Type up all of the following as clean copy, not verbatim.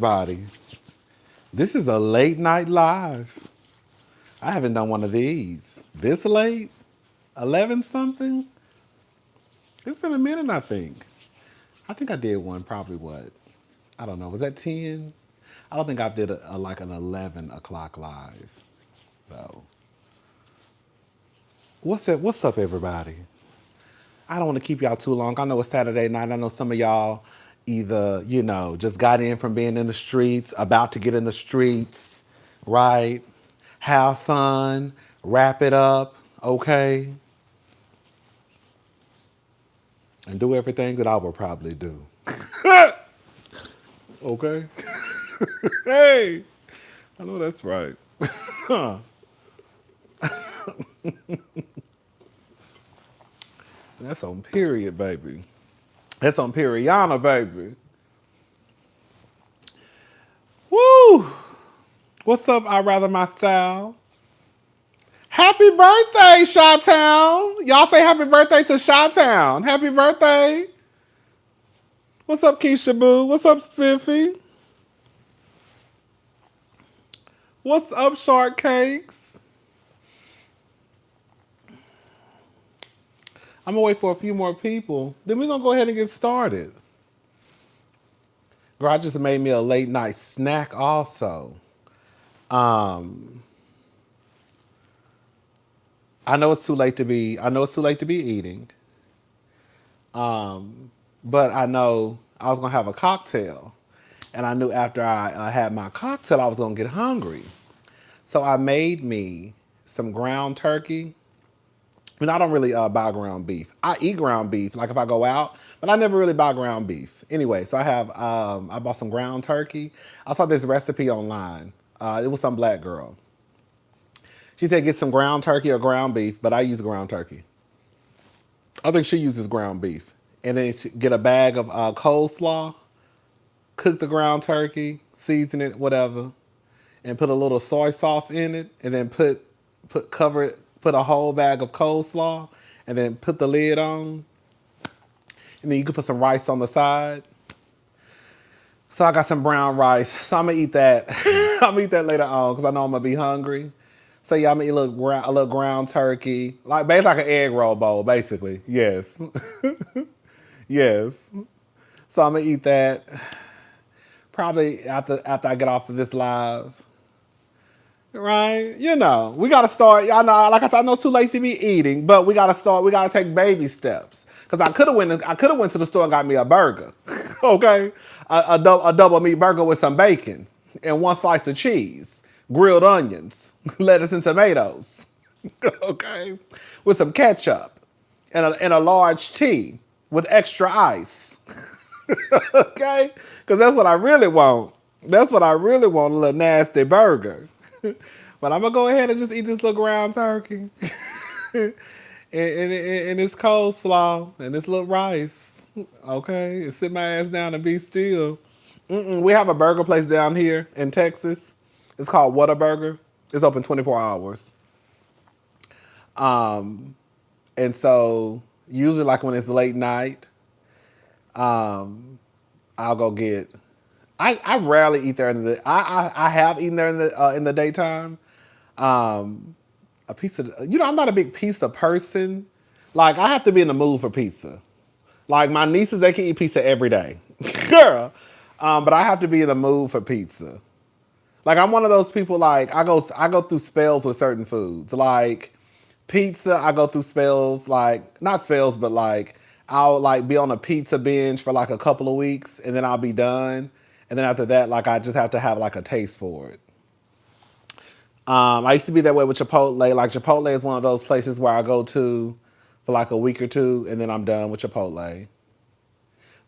Body. This is a late night live. I haven't done one of these. This late? 11 something? It's been a minute, I think. I think I did one probably what? I don't know. Was that 10? I don't think I did like an 11 o'clock live. So, what's up, everybody? I don't want to keep y'all too long. I know it's Saturday night. I know some of y'all either, just got in from being in the streets, about to get in the streets, right? Have fun, wrap it up, okay? And do everything that I would probably do. Okay? Hey! I know that's right. That's on period, baby. That's on Periana, baby. Woo! What's up, I Rather My Style? Happy birthday, Chi-Town. Y'all say happy birthday to Chi-Town. Happy birthday. What's up, Keisha Boo? What's up, Spiffy? What's up, Shortcakes? I'm gonna wait for a few more people. Then we're gonna go ahead and get started. Girl, I just made me a late night snack also. I know it's too late to be eating. But I know I was gonna have a cocktail. And I knew after I had my cocktail I was gonna get hungry. So I made me some ground turkey. I don't really buy ground beef. I eat ground beef, like if I go out, but I never really buy ground beef. Anyway, so I bought some ground turkey. I saw this recipe online. It was some black girl. She said get some ground turkey or ground beef, but I use ground turkey. I think she uses ground beef. And then get a bag of coleslaw, cook the ground turkey, season it, whatever, and put a little soy sauce in it, and then put a whole bag of coleslaw, and then put the lid on. And then you can put some rice on the side. So I got some brown rice. So I'm gonna eat that. I'm gonna eat that later on because I know I'm gonna be hungry. So yeah, I'm gonna eat a little ground turkey, like basically like an egg roll bowl, basically. Yes, yes. So I'm gonna eat that probably after I get off of this live. Right? We gotta start. Y'all know, like I said, I know it's too late to be eating, but we gotta start. We gotta take baby steps. Cause I could have went to the store and got me a burger, okay, a double meat burger with some bacon and one slice of cheese, grilled onions, lettuce and tomatoes, okay, with some ketchup and a large tea with extra ice, okay, cause that's what I really want. That's what I really want, a little nasty burger. But I'm gonna go ahead and just eat this little ground turkey and this coleslaw and this little rice, okay? And sit my ass down and be still. We have a burger place down here in Texas. It's called Whataburger. It's open 24 hours. And so usually like when it's late night, I'll go get. I rarely eat there in the. I have eaten there in the daytime. A pizza. I'm not a big pizza person. Like I have to be in the mood for pizza. Like my nieces, they can eat pizza every day, girl. But I have to be in the mood for pizza. Like I'm one of those people. Like I go through spells with certain foods. Like pizza, I go through spells. Like not spells, but like I'll like be on a pizza binge for like a couple of weeks, and then I'll be done. And then after that, like I just have to have like a taste for it. I used to be that way with Chipotle. Like Chipotle is one of those places where I go to for like a week or two, and then I'm done with Chipotle.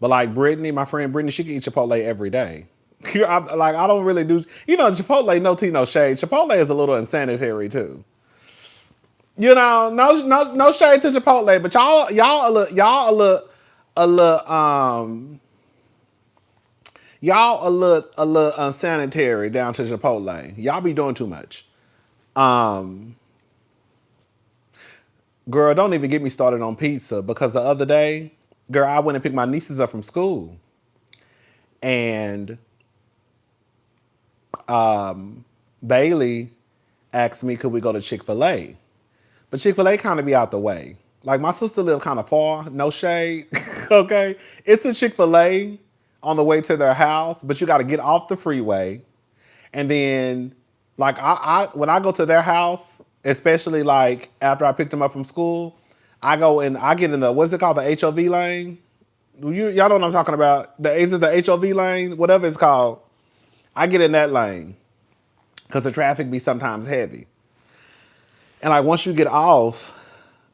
But like Brittany, my friend Brittany, she can eat Chipotle every day. I don't really do, Chipotle, no tea, no shade. Chipotle is a little insanitary too. No shade to Chipotle, but y'all a little unsanitary down to Chipotle. Y'all be doing too much. Girl, don't even get me started on pizza because the other day, girl, I went and picked my nieces up from school. And Bailey asked me, could we go to Chick-fil-A? But Chick-fil-A kind of be out the way. Like, my sister lived kind of far, no shade, okay? It's a Chick-fil-A on the way to their house, but you got to get off the freeway. And then, like, when I go to their house, especially, like, after I pick them up from school, I get in the, what's it called, the HOV lane? Y'all know what I'm talking about? Is it the HOV lane? Whatever it's called. I get in that lane because the traffic be sometimes heavy. And, like, once you get off,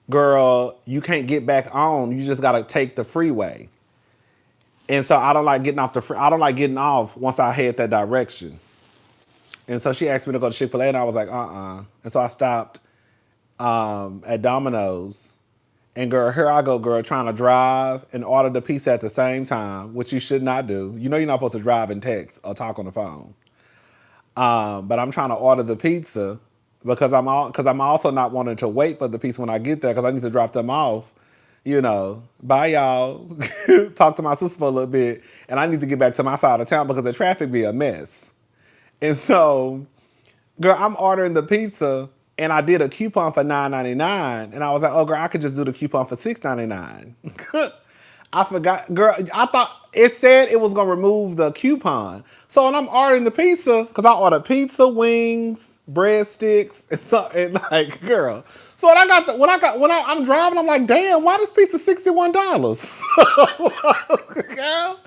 girl, you can't get back on. You just got to take the freeway. And so I don't like getting off once I head that direction. And so she asked me to go to Chick-fil-A, and I was like, uh-uh. And so I stopped at Domino's. And girl, here I go, girl, trying to drive and order the pizza at the same time, which you should not do. You know you're not supposed to drive and text or talk on the phone. But I'm trying to order the pizza because I'm also not wanting to wait for the pizza when I get there because I need to drop them off. You know, bye y'all. Talk to my sister for a little bit, and I need to get back to my side of town because the traffic be a mess. And so, girl, I'm ordering the pizza, and I did a coupon for $9.99, and I was like, oh, girl, I could just do the coupon for $6.99. I forgot, girl, I thought it said it was going to remove the coupon. So when I'm ordering the pizza, because I ordered pizza, wings, breadsticks, and like, girl. So I'm driving, I'm like, damn, why this pizza $61? Girl.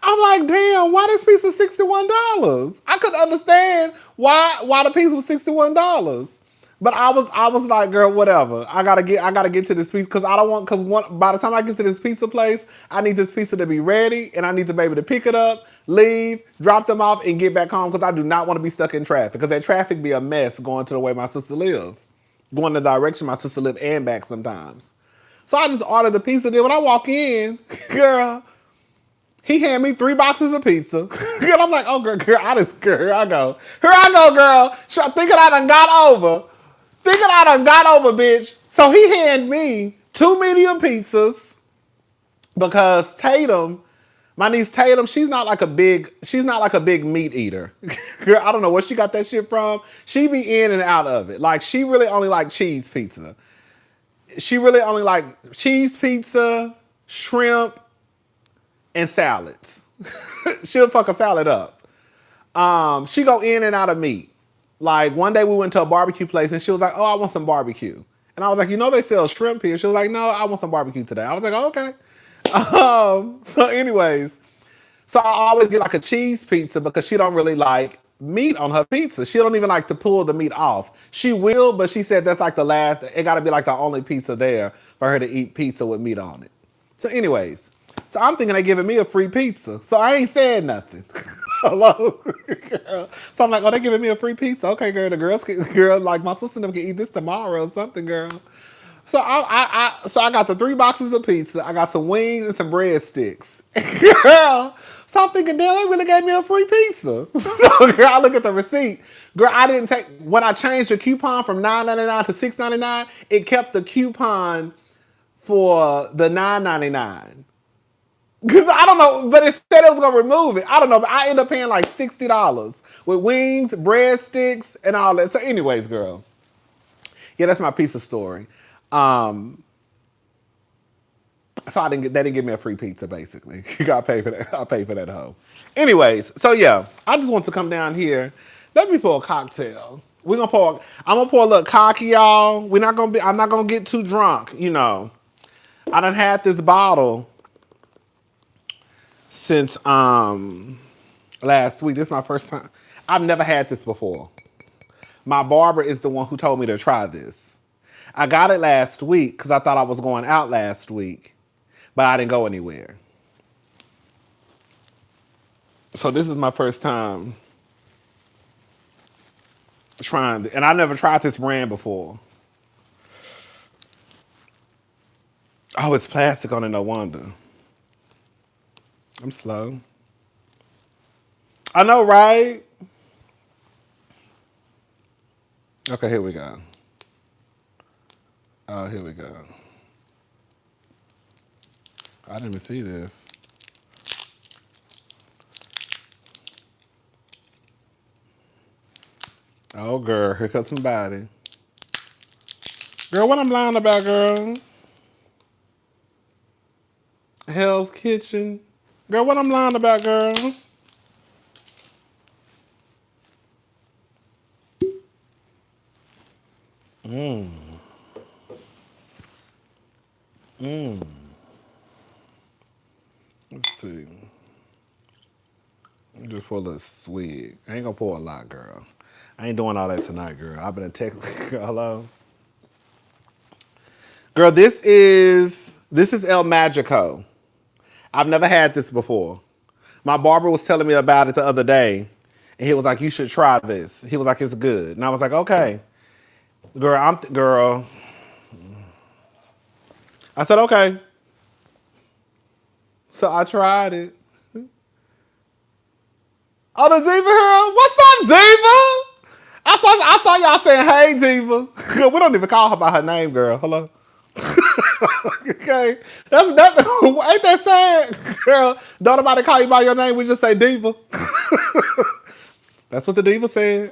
I'm like, damn, why this pizza $61? I couldn't understand why the pizza was $61. But I was like, girl, whatever. I gotta get to this pizza because by the time I get to this pizza place, I need this pizza to be ready and I need to be able to pick it up, leave, drop them off, and get back home because I do not want to be stuck in traffic because that traffic be a mess going to the way my sister live, going the direction my sister live and back sometimes. So I just ordered the pizza. Then when I walk in, girl, he handed me 3 boxes of pizza. Girl, I'm like, oh, girl, here I go, girl. Thinking I done got over, bitch. So he handed me 2 medium pizzas because my niece Tatum, she's not like a big meat eater. Girl, I don't know where she got that shit from. She be in and out of it. Like, she really only like cheese pizza. She really only like cheese pizza, shrimp, and salads. She'll fuck a salad up. She go in and out of meat. Like, one day we went to a barbecue place and she was like, oh, I want some barbecue. And I was like, you know they sell shrimp here. She was like, no, I want some barbecue today. I was like, oh, okay. So anyways, so I always get like a cheese pizza because she don't really like meat on her pizza. She don't even like to pull the meat off. She will, but she said that's like the last, it gotta be like the only pizza there for her to eat pizza with meat on it. So anyways, so I'm thinking they're giving me a free pizza. So I ain't said nothing. Hello? Girl. So I'm like, oh, they're giving me a free pizza. Okay, girl, girl, like my sister them can eat this tomorrow or something, girl. So I got the 3 boxes of pizza. I got some wings and some breadsticks. Girl, so I'm thinking, damn, they really gave me a free pizza. So girl, I look at the receipt. Girl, when I changed the coupon from $9.99 to $6.99, it kept the coupon for the $9.99. Because I don't know, but it said it was going to remove it. I don't know, but I ended up paying like $60 with wings, breadsticks, and all that. So anyways, girl. Yeah, that's my pizza story. So they didn't give me a free pizza, basically. You got to pay for that. I'll pay for that hoe. Anyways, so yeah, I just want to come down here. Let me pour a cocktail. I'm going to pour a little cocky, y'all. I'm not going to get too drunk, you know. I done had this bottle since last week. This is my first time. I've never had this before. My barber is the one who told me to try this. I got it last week because I thought I was going out last week, but I didn't go anywhere. So this is my first time trying it, and I never tried this brand before. Oh, it's plastic on it, no wonder. I'm slow. I know, right? Okay, here we go. Oh, here we go. I didn't even see this. Oh, girl, here comes somebody. Girl, what I'm lying about, girl? Hell's Kitchen. Girl, what I'm lying about, girl? Mmm. Mmm. Let's see. Just pour a little swig. I ain't gonna pour a lot, girl. I ain't doing all that tonight, girl. I've been in Texas. Hello? Girl, this is El Magico. I've never had this before. My barber was telling me about it the other day, and he was like, "You should try this." He was like, "It's good," and I was like, "Okay, girl." Girl. I said, "Okay." So I tried it. Oh, the Diva girl. What's up, Diva? I saw y'all saying, "Hey, Diva." Girl, we don't even call her by her name, girl. Hello. Okay, that's that. Ain't that sad, girl? Don't nobody call you by your name. We just say Diva. That's what the Diva said.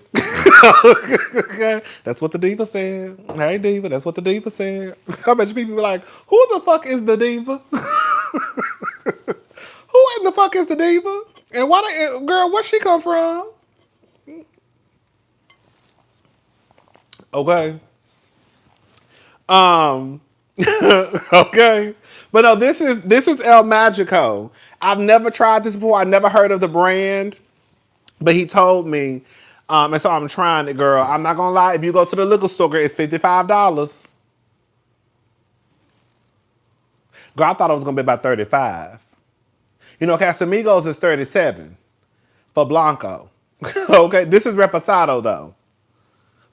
Okay, that's what the Diva said. Hey, Diva. That's what the Diva said. I bet you people be like, "Who the fuck is the Diva? Who in the fuck is the Diva? And why the girl? Where she come from?" Okay. Um. Okay. But no, this is El Magico. I've never tried this before. I never heard of the brand. But he told me, and so I'm trying it, girl. I'm not gonna lie. If you go to the liquor store, girl, it's $55. Girl, I thought it was gonna be about 35. You know, Casamigos is 37 for Blanco. Okay, this is Reposado though.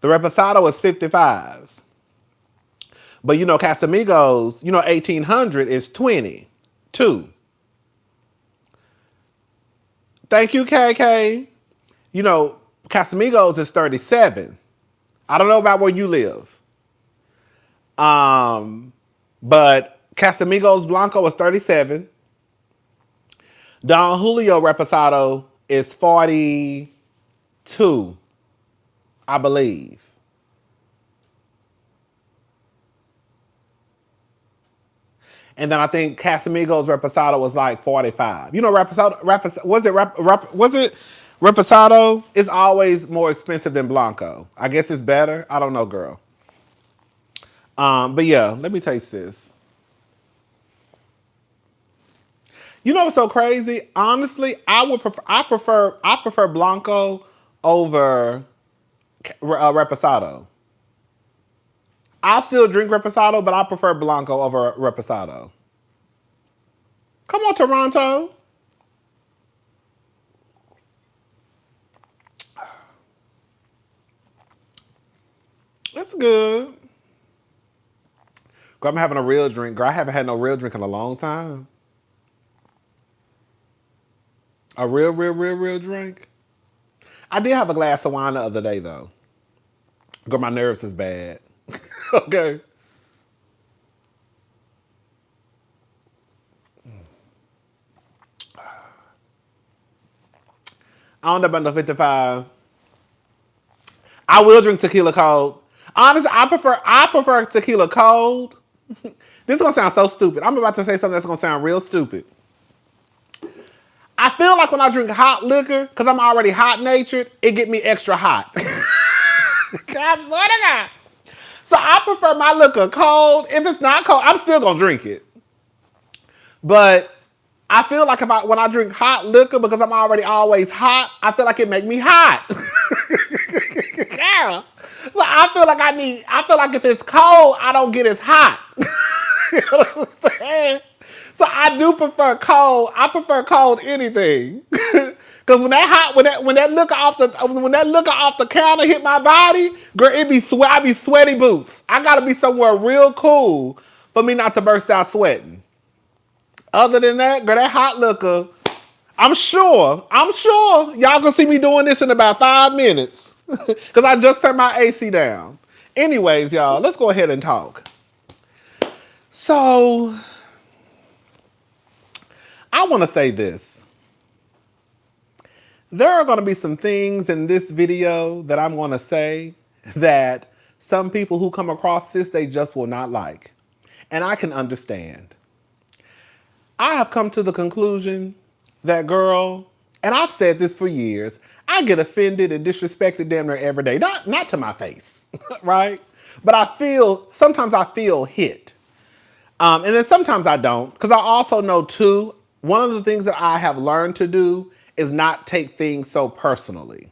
The Reposado is 55. But you know, Casamigos, 1800 is 22. Thank you, KK. You know, Casamigos is 37. I don't know about where you live. But Casamigos Blanco is 37. Don Julio Reposado is 42, I believe. And then I think Casamigos Reposado was like 45. You know, was it Reposado? It's always more expensive than Blanco. I guess it's better. I don't know, girl. But yeah, let me taste this. You know what's so crazy? Honestly, I prefer Blanco over Reposado. I'll still drink Reposado, but I prefer Blanco over Reposado. Come on, Toronto. It's good. Girl, I'm having a real drink. Girl, I haven't had no real drink in a long time. A real drink. I did have a glass of wine the other day, though. Girl, my nerves is bad. Okay. I don't know about no 55. I will drink tequila cold. Honestly, I prefer tequila cold. This is gonna sound so stupid. I'm about to say something that's gonna sound real stupid. I feel like when I drink hot liquor, because I'm already hot natured, it get me extra hot. I swear to God. So I prefer my liquor cold. If it's not cold, I'm still gonna drink it. But I feel like when I drink hot liquor, because I'm already always hot, I feel like it make me hot. Yeah. So I feel like if it's cold, I don't get as hot. You know what I'm saying? So I do prefer cold. I prefer cold anything. Cause when that liquor off the counter hit my body, girl, I be sweaty boots. I gotta be somewhere real cool for me not to burst out sweating. Other than that, girl, that hot liquor, I'm sure y'all gonna see me doing this in about 5 minutes. Cause I just turned my AC down. Anyways, y'all, let's go ahead and talk. So I want to say this. There are going to be some things in this video that I'm going to say that some people who come across this, they just will not like. And I can understand. I have come to the conclusion that, girl, and I've said this for years, I get offended and disrespected damn near every day. Not to my face, right? But sometimes I feel hit. And then sometimes I don't. Because I also know, too, one of the things that I have learned to do is not take things so personally.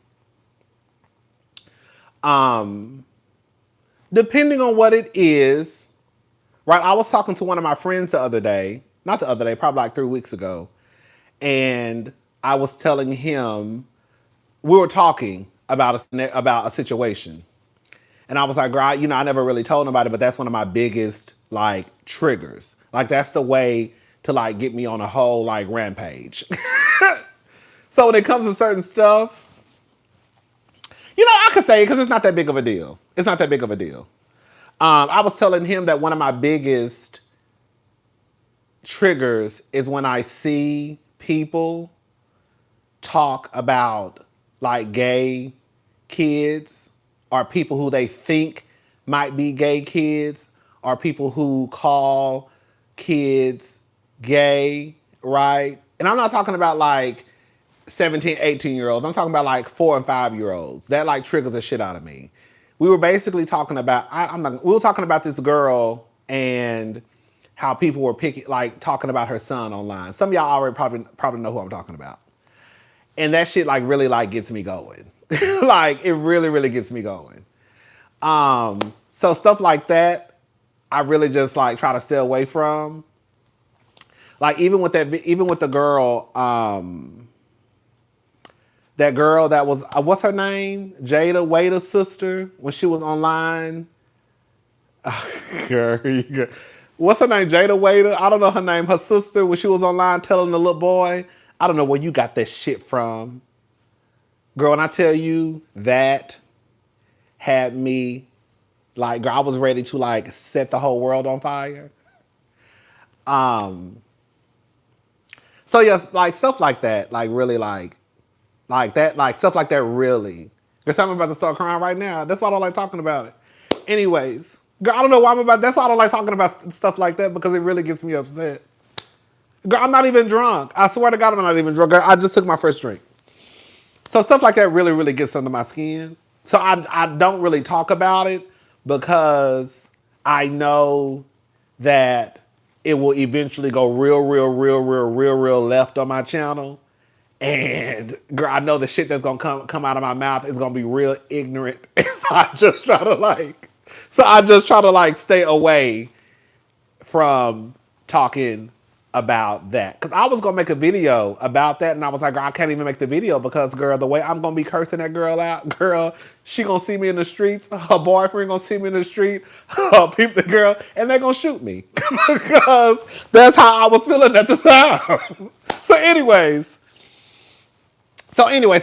Depending on what it is, right? I was talking to one of my friends the other day, not the other day, probably like 3 weeks ago. And I was telling him, we were talking about a situation. And I was like, girl, I never really told nobody, but that's one of my biggest, like, triggers. Like, that's the way to, like, get me on a whole, like, rampage. So when it comes to certain stuff, I could say it because it's not that big of a deal. It's not that big of a deal. I was telling him that one of my biggest triggers is when I see people talk about, like, gay kids or people who they think might be gay kids or people who call kids gay, right? And I'm not talking about like 17, 18-year-olds. I'm talking about like 4 and 5-year-olds. That like triggers the shit out of me. We were basically talking about, we were talking about this girl and how people were talking about her son online. Some of y'all already probably know who I'm talking about. And that shit like really like gets me going. Like it really, really gets me going. So stuff like that, I really just like try to stay away from. Like even with the girl, that girl that was, what's her name? Jada Waiter's sister, when she was online. Girl, what's her name? Jada Waiter? I don't know her name. Her sister, when she was online telling the little boy, I don't know where you got that shit from. Girl, and I tell you, that had me, like, girl, I was ready to, like, set the whole world on fire. So, yes, like, stuff like that, like, really, like that, like, stuff like that, really. Because I'm about to start crying right now. That's why I don't like talking about it. Anyways, girl, I don't know why that's why I don't like talking about stuff like that, because it really gets me upset. Girl, I'm not even drunk. I swear to God, I'm not even drunk. Girl, I just took my first drink. So stuff like that really, really gets under my skin. So I don't really talk about it because I know that it will eventually go real left on my channel. And girl, I know the shit that's gonna come out of my mouth is gonna be real ignorant. So I just try to like stay away from talking about that. Because I was going to make a video about that, and I was like, girl, I can't even make the video because, girl, the way I'm going to be cursing that girl out, girl, she going to see me in the streets, her boyfriend going to see me in the street, peep the girl, and they're going to shoot me. Because that's how I was feeling at the time. So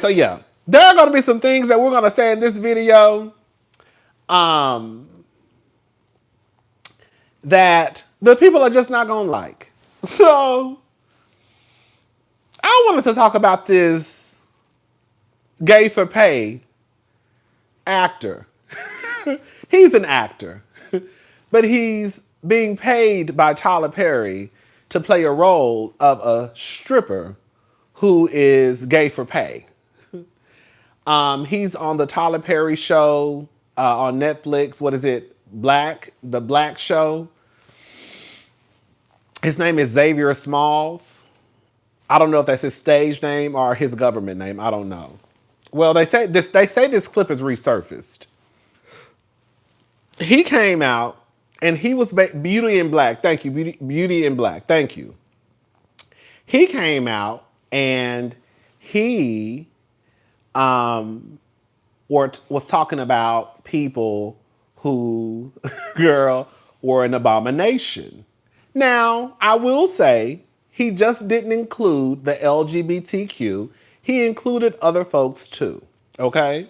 yeah. There are going to be some things that we're going to say in this video that the people are just not going to like. So, I wanted to talk about this gay for pay actor. He's an actor, but he's being paid by Tyler Perry to play a role of a stripper who is gay for pay. He's on the Tyler Perry show on Netflix. What is it? The Black Show. His name is Xavier Smalls. I don't know if that's his stage name or his government name. I don't know. Well, they say this clip is resurfaced. He came out and he was Beauty in Black. Thank you. Beauty in Black. Thank you. He came out and he was talking about people who, girl, were an abomination. Now, I will say, he just didn't include the LGBTQ. He included other folks too, okay?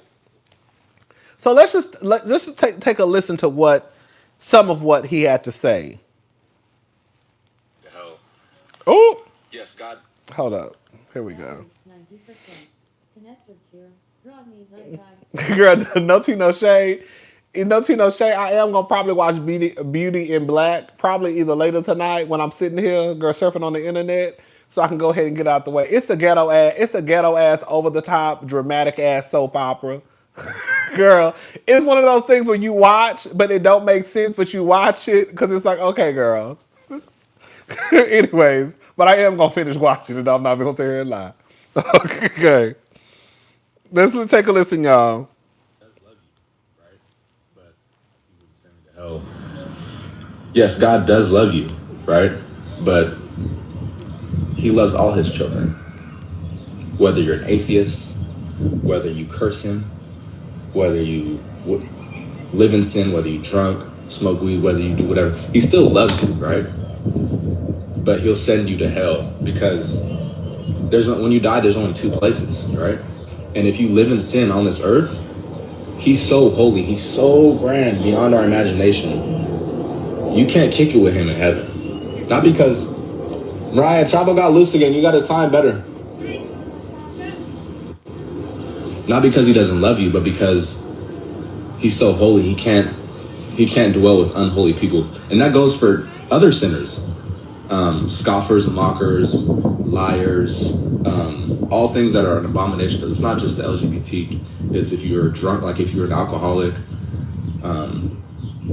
So let's just take a listen to some of what he had to say. Oh! Yes, God. Hold up. Here we go. 90% Girl, no tea, no shade. No tea, no shade. I am gonna probably watch Beauty in Black probably either later tonight when I'm sitting here, girl, surfing on the internet, so I can go ahead and get out the way. It's a ghetto ass. It's a ghetto ass, over the top, dramatic ass soap opera. Girl, it's one of those things where you watch, but it don't make sense, but you watch it because it's like, okay, girl. Anyways, but I am gonna finish watching it. I'm not gonna sit here and lie. Okay, let's take a listen, y'all. Oh, yes, God does love you, right? But He loves all His children. Whether you're an atheist, whether you curse Him, whether you live in sin, whether you drunk, smoke weed, whether you do whatever, He still loves you, right? But He'll send you to hell because when you die, there's only two places, right? And if you live in sin on this earth, He's so holy, He's so grand beyond our imagination. You can't kick it with Him in heaven. Not because Mariah Chavo got loose again. You got to time better. Not because He doesn't love you, but because He's so holy. He can't dwell with unholy people, and that goes for other sinners, scoffers, mockers, liars, all things that are an abomination. It's not just the LGBT. It's if you're drunk, like if you're an alcoholic,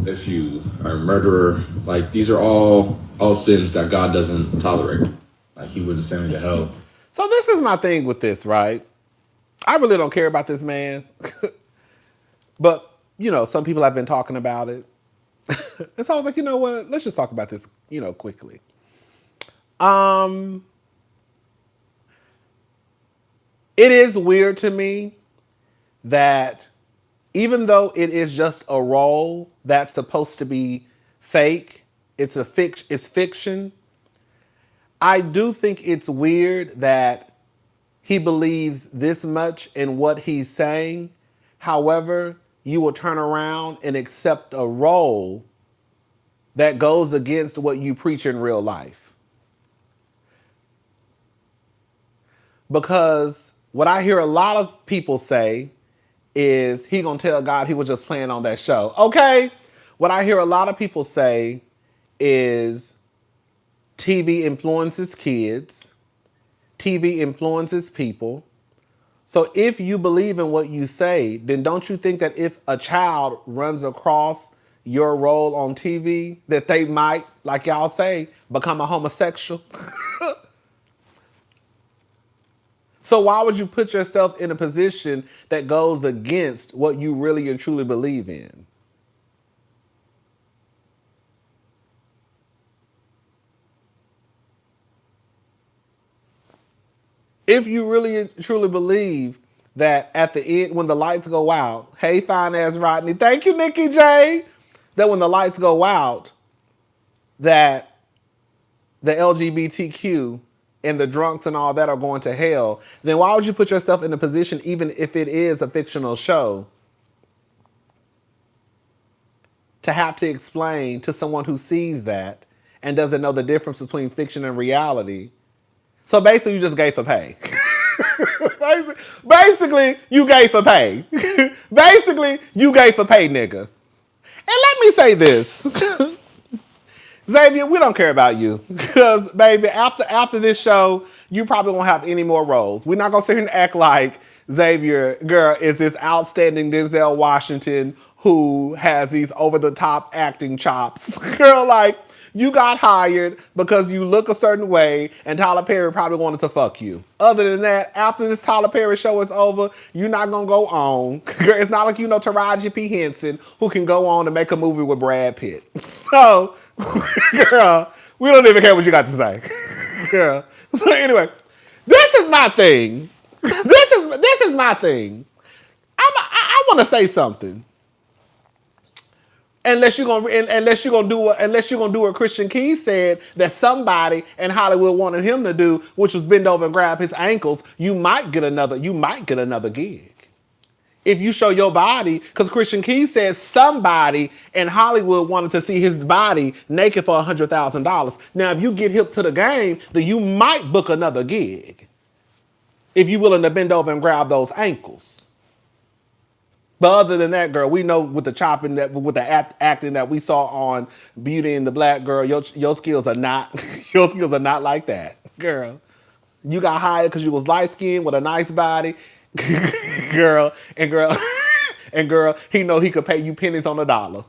if you are a murderer. Like these are all sins that God doesn't tolerate. Like He wouldn't send me to hell. So this is my thing with this, right? I really don't care about this man. But, some people have been talking about it. And so I was like, you know what? Let's just talk about this, quickly. It is weird to me that even though it is just a role that's supposed to be fake, it's fiction. I do think it's weird that he believes this much in what he's saying. However, you will turn around and accept a role that goes against what you preach in real life. Because what I hear a lot of people say is he gonna tell God he was just playing on that show. Okay? What I hear a lot of people say is TV influences kids. TV influences people. So if you believe in what you say, then don't you think that if a child runs across your role on TV, that they might, like y'all say, become a homosexual? So why would you put yourself in a position that goes against what you really and truly believe in? If you really and truly believe that at the end, when the lights go out, hey, fine ass Rodney, thank you, Nikki J, that when the lights go out, that the LGBTQ and the drunks and all that are going to hell, then why would you put yourself in a position, even if it is a fictional show, to have to explain to someone who sees that and doesn't know the difference between fiction and reality? So basically, you just gay for pay. Basically, you gay for pay. Basically, you gay for pay, nigga. And let me say this. Xavier, we don't care about you. Because, baby, after this show, you probably won't have any more roles. We're not going to sit here and act like Xavier, girl, is this outstanding Denzel Washington who has these over-the-top acting chops. Girl, like, you got hired because you look a certain way and Tyler Perry probably wanted to fuck you. Other than that, after this Tyler Perry show is over, you're not going to go on. Girl, it's not like you know Taraji P. Henson who can go on and make a movie with Brad Pitt. So, girl, we don't even care what you got to say. Girl. So anyway, this is my thing. This is my thing. I want to say something. Unless you're gonna do what Christian Key said that somebody in Hollywood wanted him to do, which was bend over and grab his ankles, you might get another gig. If you show your body, because Christian Key says somebody in Hollywood wanted to see his body naked for $100,000. Now, if you get hip to the game, then you might book another gig. if you're willing to bend over and grab those ankles. But other than that, girl, we know with the chopping that with the acting that we saw on Beauty and the Black Girl, your skills are not your skills are not like that, girl. You got hired because you was light skinned with a nice body, girl, and girl, and girl. He know he could pay you pennies on the dollar.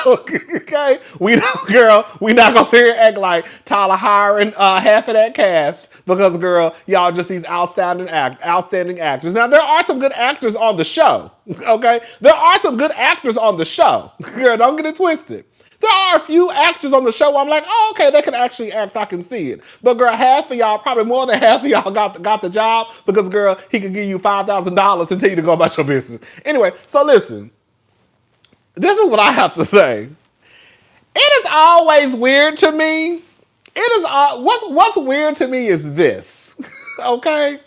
Okay, we know, girl. We not gonna sit here and act like Tyler hiring half of that cast because, girl, y'all just these outstanding actors. Now there are some good actors on the show. Okay, there are some good actors on the show. Girl, don't get it twisted. There are a few actors on the show where I'm like, oh, okay, they can actually act. I can see it. But girl, half of y'all, probably more than half of y'all got the job because, girl, he could give you $5,000 and tell you to go about your business. Anyway, so listen. This is what I have to say. It is always weird to me. It is what's weird to me is this. Okay?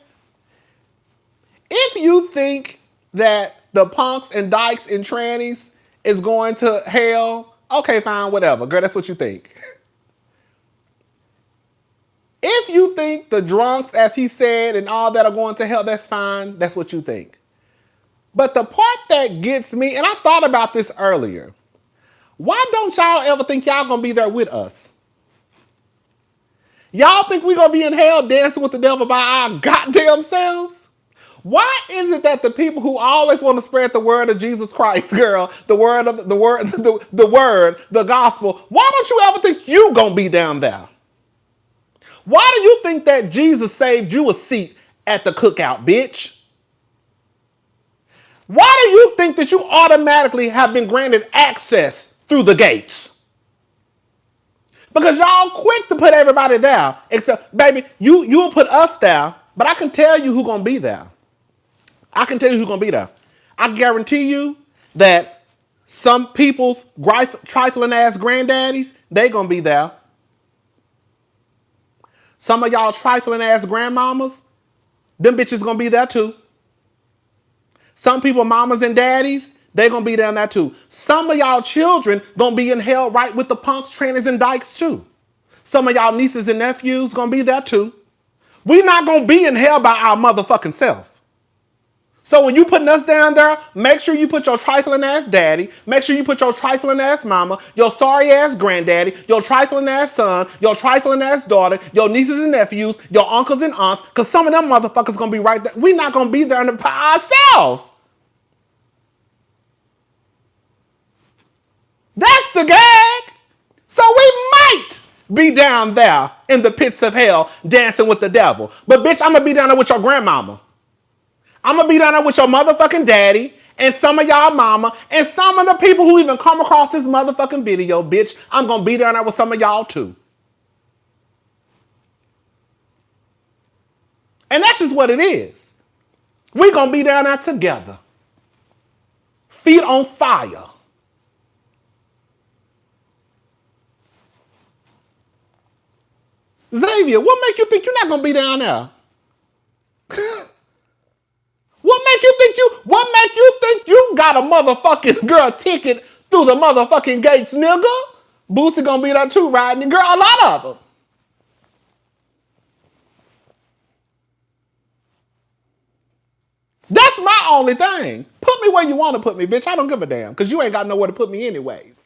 If you think that the punks and dykes and trannies is going to hell, okay, fine, whatever. Girl, that's what you think. If you think the drunks, as he said, and all that are going to hell, that's fine. That's what you think. But the part that gets me, and I thought about this earlier, why don't y'all ever think y'all gonna be there with us? Y'all think we gonna be in hell dancing with the devil by our goddamn selves? Why is it that the people who always want to spread the word of Jesus Christ, girl, the gospel, why don't you ever think you gonna be down there? Why do you think that Jesus saved you a seat at the cookout, bitch? Why do you think that you automatically have been granted access through the gates? Because y'all quick to put everybody there. Except, baby, you'll put us there, but I can tell you who's gonna be there. I can tell you who's gonna be there. I guarantee you that some people's trifling ass granddaddies, they gonna be there. Some of y'all trifling ass grandmamas, them bitches gonna be there too. Some people, mamas and daddies, they gonna be down there too. Some of y'all children gonna be in hell right with the punks, trannies, and dykes too. Some of y'all nieces and nephews gonna be there too. We not gonna be in hell by our motherfucking self. So when you putting us down there, make sure you put your trifling ass daddy, make sure you put your trifling ass mama, your sorry ass granddaddy, your trifling ass son, your trifling ass daughter, your nieces and nephews, your uncles and aunts, because some of them motherfuckers gonna be right there. We not gonna be there by ourselves. That's the gag. So we might be down there in the pits of hell dancing with the devil. But bitch, I'm gonna be down there with your grandmama. I'm gonna be down there with your motherfucking daddy and some of y'all mama and some of the people who even come across this motherfucking video, bitch. I'm gonna be down there with some of y'all too. And that's just what it is. We gonna be down there together. Feet on fire. Xavier, what make you think you're not gonna be down there? What make you think you got a motherfucking girl ticket through the motherfucking gates, nigga? Boosie gonna be there too, riding. Girl, a lot of them. That's my only thing. Put me where you want to put me, bitch. I don't give a damn, because you ain't got nowhere to put me anyways.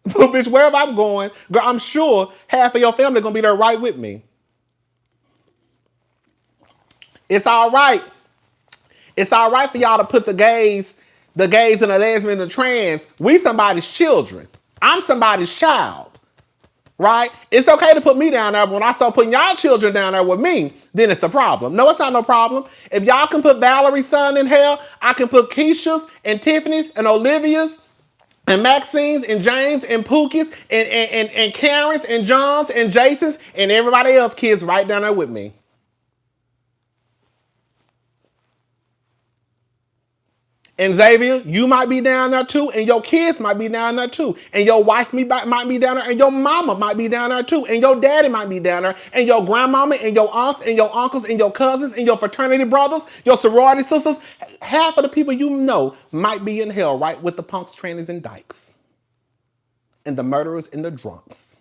But bitch, wherever I'm going, girl, I'm sure half of your family gonna be there right with me. It's all right. It's all right for y'all to put the gays and the lesbian and the trans. We somebody's children. I'm somebody's child. Right? It's okay to put me down there, but when I start putting y'all children down there with me, then it's a problem. No, it's not no problem. If y'all can put Valerie's son in hell, I can put Keisha's and Tiffany's and Olivia's and Maxine's and James and Pookie's and Karen's and John's and Jason's and everybody else kids right down there with me. And Xavier, you might be down there too, and your kids might be down there too, and your wife might be down there, and your mama might be down there too, and your daddy might be down there, and your grandmama, and your aunts, and your uncles, and your cousins, and your fraternity brothers, your sorority sisters. Half of the people you know might be in hell right with the punks, trannies, and dykes, and the murderers and the drunks.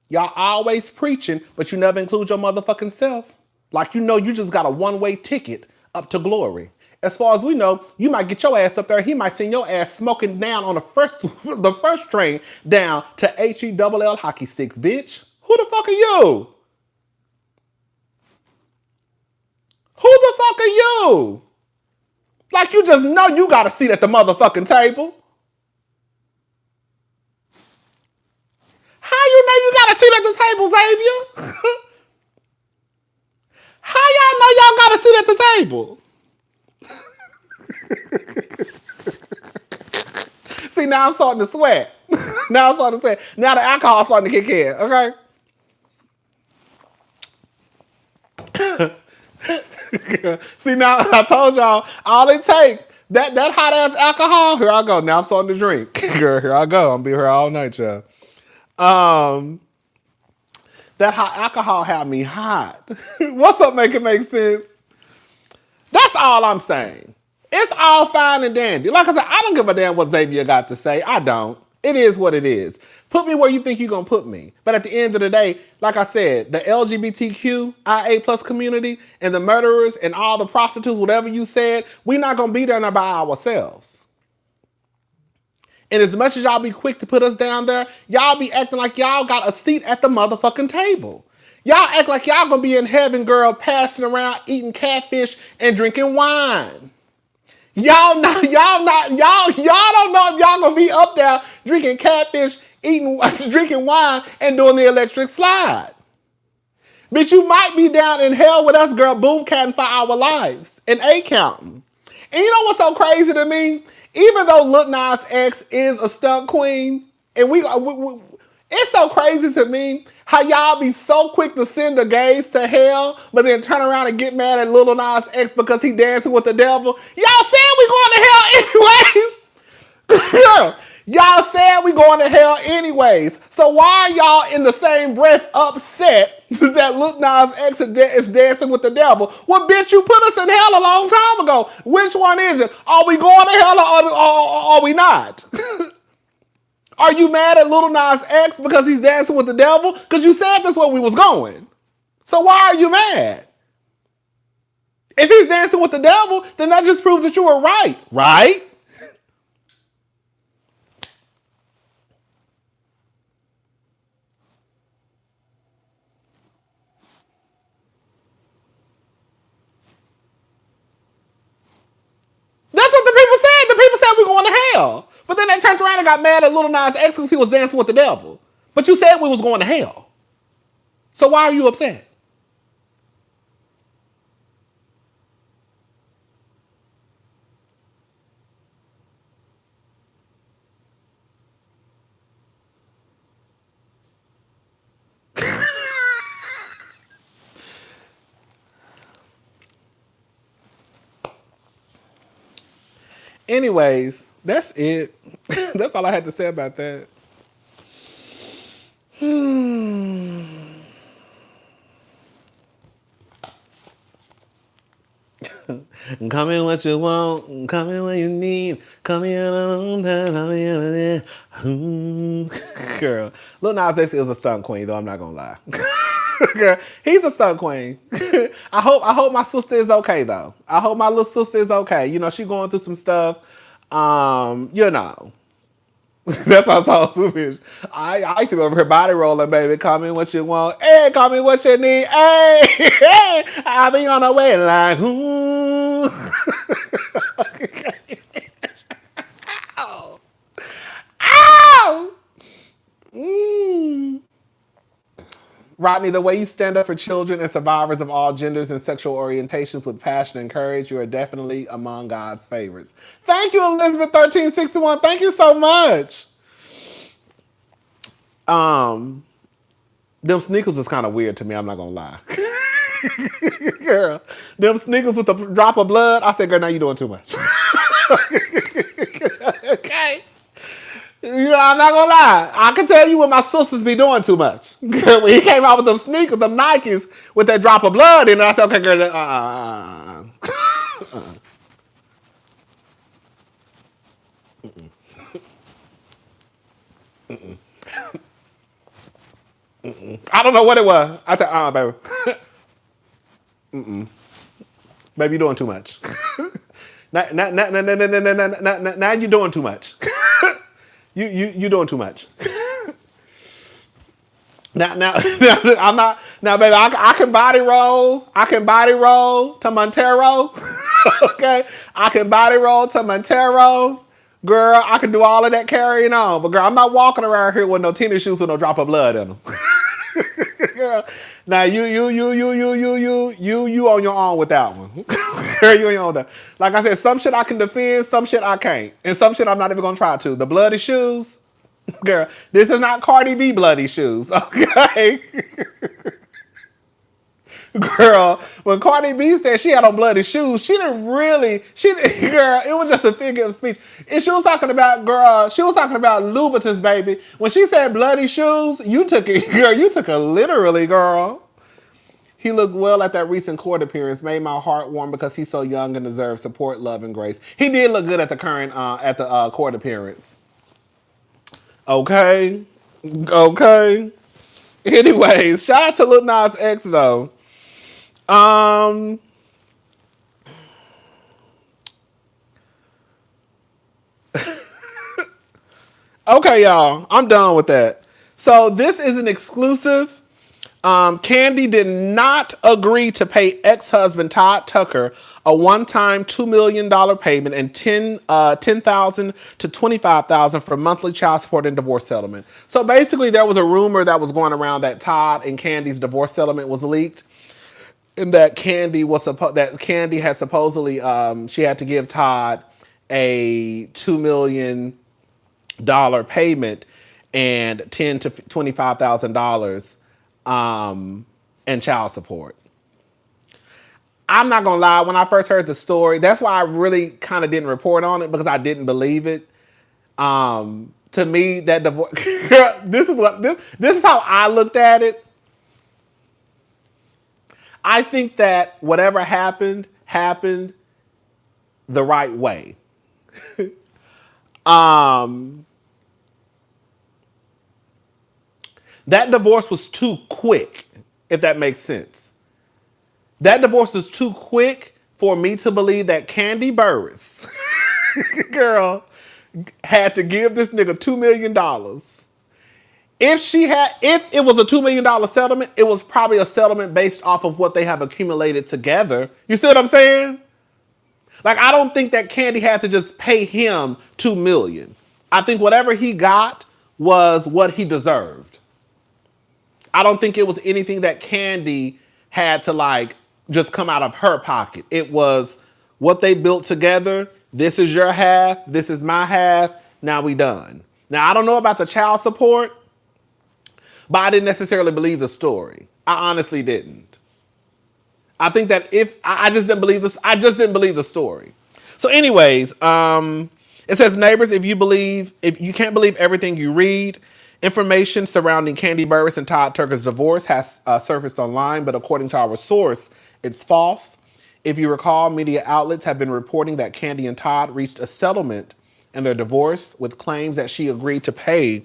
Y'all always preaching, but you never include your motherfucking self. Like you just got a one-way ticket up to glory. As far as we know, you might get your ass up there. He might send your ass smoking down on the first the first train down to HELL hockey sticks, bitch. Who the fuck are you? Who the fuck are you? Like you just know you got a seat at the motherfucking table. How you know you got a seat at the table, Xavier? How y'all know y'all got a seat at the table? See, now I'm starting to sweat. Now I'm starting to sweat. Now the alcohol's starting to kick in, okay? See, now I told y'all, all it takes, that hot ass alcohol, here I go. Now I'm starting to drink. Girl, here I go. I'm gonna be here all night, y'all. That hot alcohol had me hot. What's up, make it make sense? That's all I'm saying. It's all fine and dandy. Like I said, I don't give a damn what Xavier got to say. I don't. It is what it is. Put me where you think you're going to put me. But at the end of the day, like I said, the LGBTQIA plus community and the murderers and all the prostitutes, whatever you said, we're not going to be there by ourselves. And as much as y'all be quick to put us down there, y'all be acting like y'all got a seat at the motherfucking table. Y'all act like y'all gonna be in heaven, girl, passing around, eating catfish and drinking wine. Y'all don't know if y'all gonna be up there drinking catfish, drinking wine, and doing the electric slide. Bitch, you might be down in hell with us, girl, boom catting for our lives and counting. And you know what's so crazy to me? Even though Lil Nas X is a stunt queen, and it's so crazy to me how y'all be so quick to send the gays to hell, but then turn around and get mad at Lil Nas X because he dancing with the devil. Y'all said we going to hell anyways. Y'all said we going to hell anyways. So why are y'all in the same breath upset that Lil Nas X is dancing with the devil? Well, bitch, you put us in hell a long time ago. Which one is it? Are we going to hell or are we not? Are you mad at Lil Nas X because he's dancing with the devil? Because you said that's where we was going. So why are you mad? If he's dancing with the devil, then that just proves that you were right. Right? That's what the people said. The people said we going to hell. But then they turned around and got mad at Lil Nas X because he was dancing with the devil. But you said we was going to hell. So why are you upset? Anyways, that's it. That's all I had to say about that. Come in what you want, come in what you need, come in a long time, come in Girl, Lil Nas X is a stunt queen, though, I'm not gonna lie. Girl, he's a stunt queen. I hope my sister is okay, though. I hope my little sister is okay. You know, she going through some stuff. You know. That's what I saw too, bitch. I used to go over her body rolling, baby. Call me what you want. Hey, call me what you need. Hey, hey, I'll be on the way like, ooh. Ow. Ow. Rodney, the way you stand up for children and survivors of all genders and sexual orientations with passion and courage, you are definitely among God's favorites. Thank you, Elizabeth1361. Thank you so much. Them sneakers is kind of weird to me, I'm not gonna lie. Girl, them sneakers with a drop of blood, I said, girl, now you doing too much. Okay. You know, I'm not gonna lie. I can tell you when my sisters be doing too much. When he came out with them sneakers, them Nikes with that drop of blood in it, I said, okay, girl, I don't know what it was. I said, baby. Baby, you're doing too much. Now you're doing too much. You doing too much. Now, I'm not. Now, baby, I can body roll. I can body roll to Montero. Okay, I can body roll to Montero. Girl, I can do all of that carrying on. But girl, I'm not walking around here with no tennis shoes with no drop of blood in them. Girl, now you on your own with that one. Girl, you on your own with that. Like I said, some shit I can defend, some shit I can't, and some shit I'm not even gonna try to. The bloody shoes. Girl, this is not Cardi B bloody shoes, okay? Girl, when Cardi B said she had on bloody shoes, she didn't really, girl, it was just a figure of speech. And she was talking about, girl, she was talking about Louboutins, baby. When she said bloody shoes, you took it, girl, you took it literally, girl. He looked well at that recent court appearance, made my heart warm because he's so young and deserves support, love, and grace. He did look good at the court appearance. Okay. Okay. Anyways, shout out to Lil Nas X though. Okay, y'all. I'm done with that. So this is an exclusive. Kandi did not agree to pay ex-husband Todd Tucker a one-time $2 million payment and $10,000 to $25,000 for monthly child support and divorce settlement. So basically, there was a rumor that was going around that Todd and Kandi's divorce settlement was leaked, and that Kandi had supposedly she had to give Todd a $2 million payment and $10,000 to $25,000 and child support. I'm not gonna lie, when I first heard the story, that's why I really kind of didn't report on it, because I didn't believe it. To me, that divorce, this is how I looked at it. I think that whatever happened the right way. That divorce was too quick, if that makes sense. That divorce was too quick for me to believe that Kandi Burruss, girl, had to give this nigga $2 million. If it was a $2 million settlement, it was probably a settlement based off of what they have accumulated together. You see what I'm saying? Like, I don't think that Kandi had to just pay him $2 million. I think whatever he got was what he deserved. I don't think it was anything that Kandi had to like just come out of her pocket. It was what they built together. This is your half. This is my half. Now we done. Now, I don't know about the child support, but I didn't necessarily believe the story. I honestly didn't. I think that I just didn't believe this. I just didn't believe the story. So anyways, it says, neighbors, if you can't believe everything you read, information surrounding Kandi Burruss and Todd Tucker's divorce has surfaced online, but according to our source, it's false. If you recall, media outlets have been reporting that Kandi and Todd reached a settlement in their divorce with claims that she agreed to pay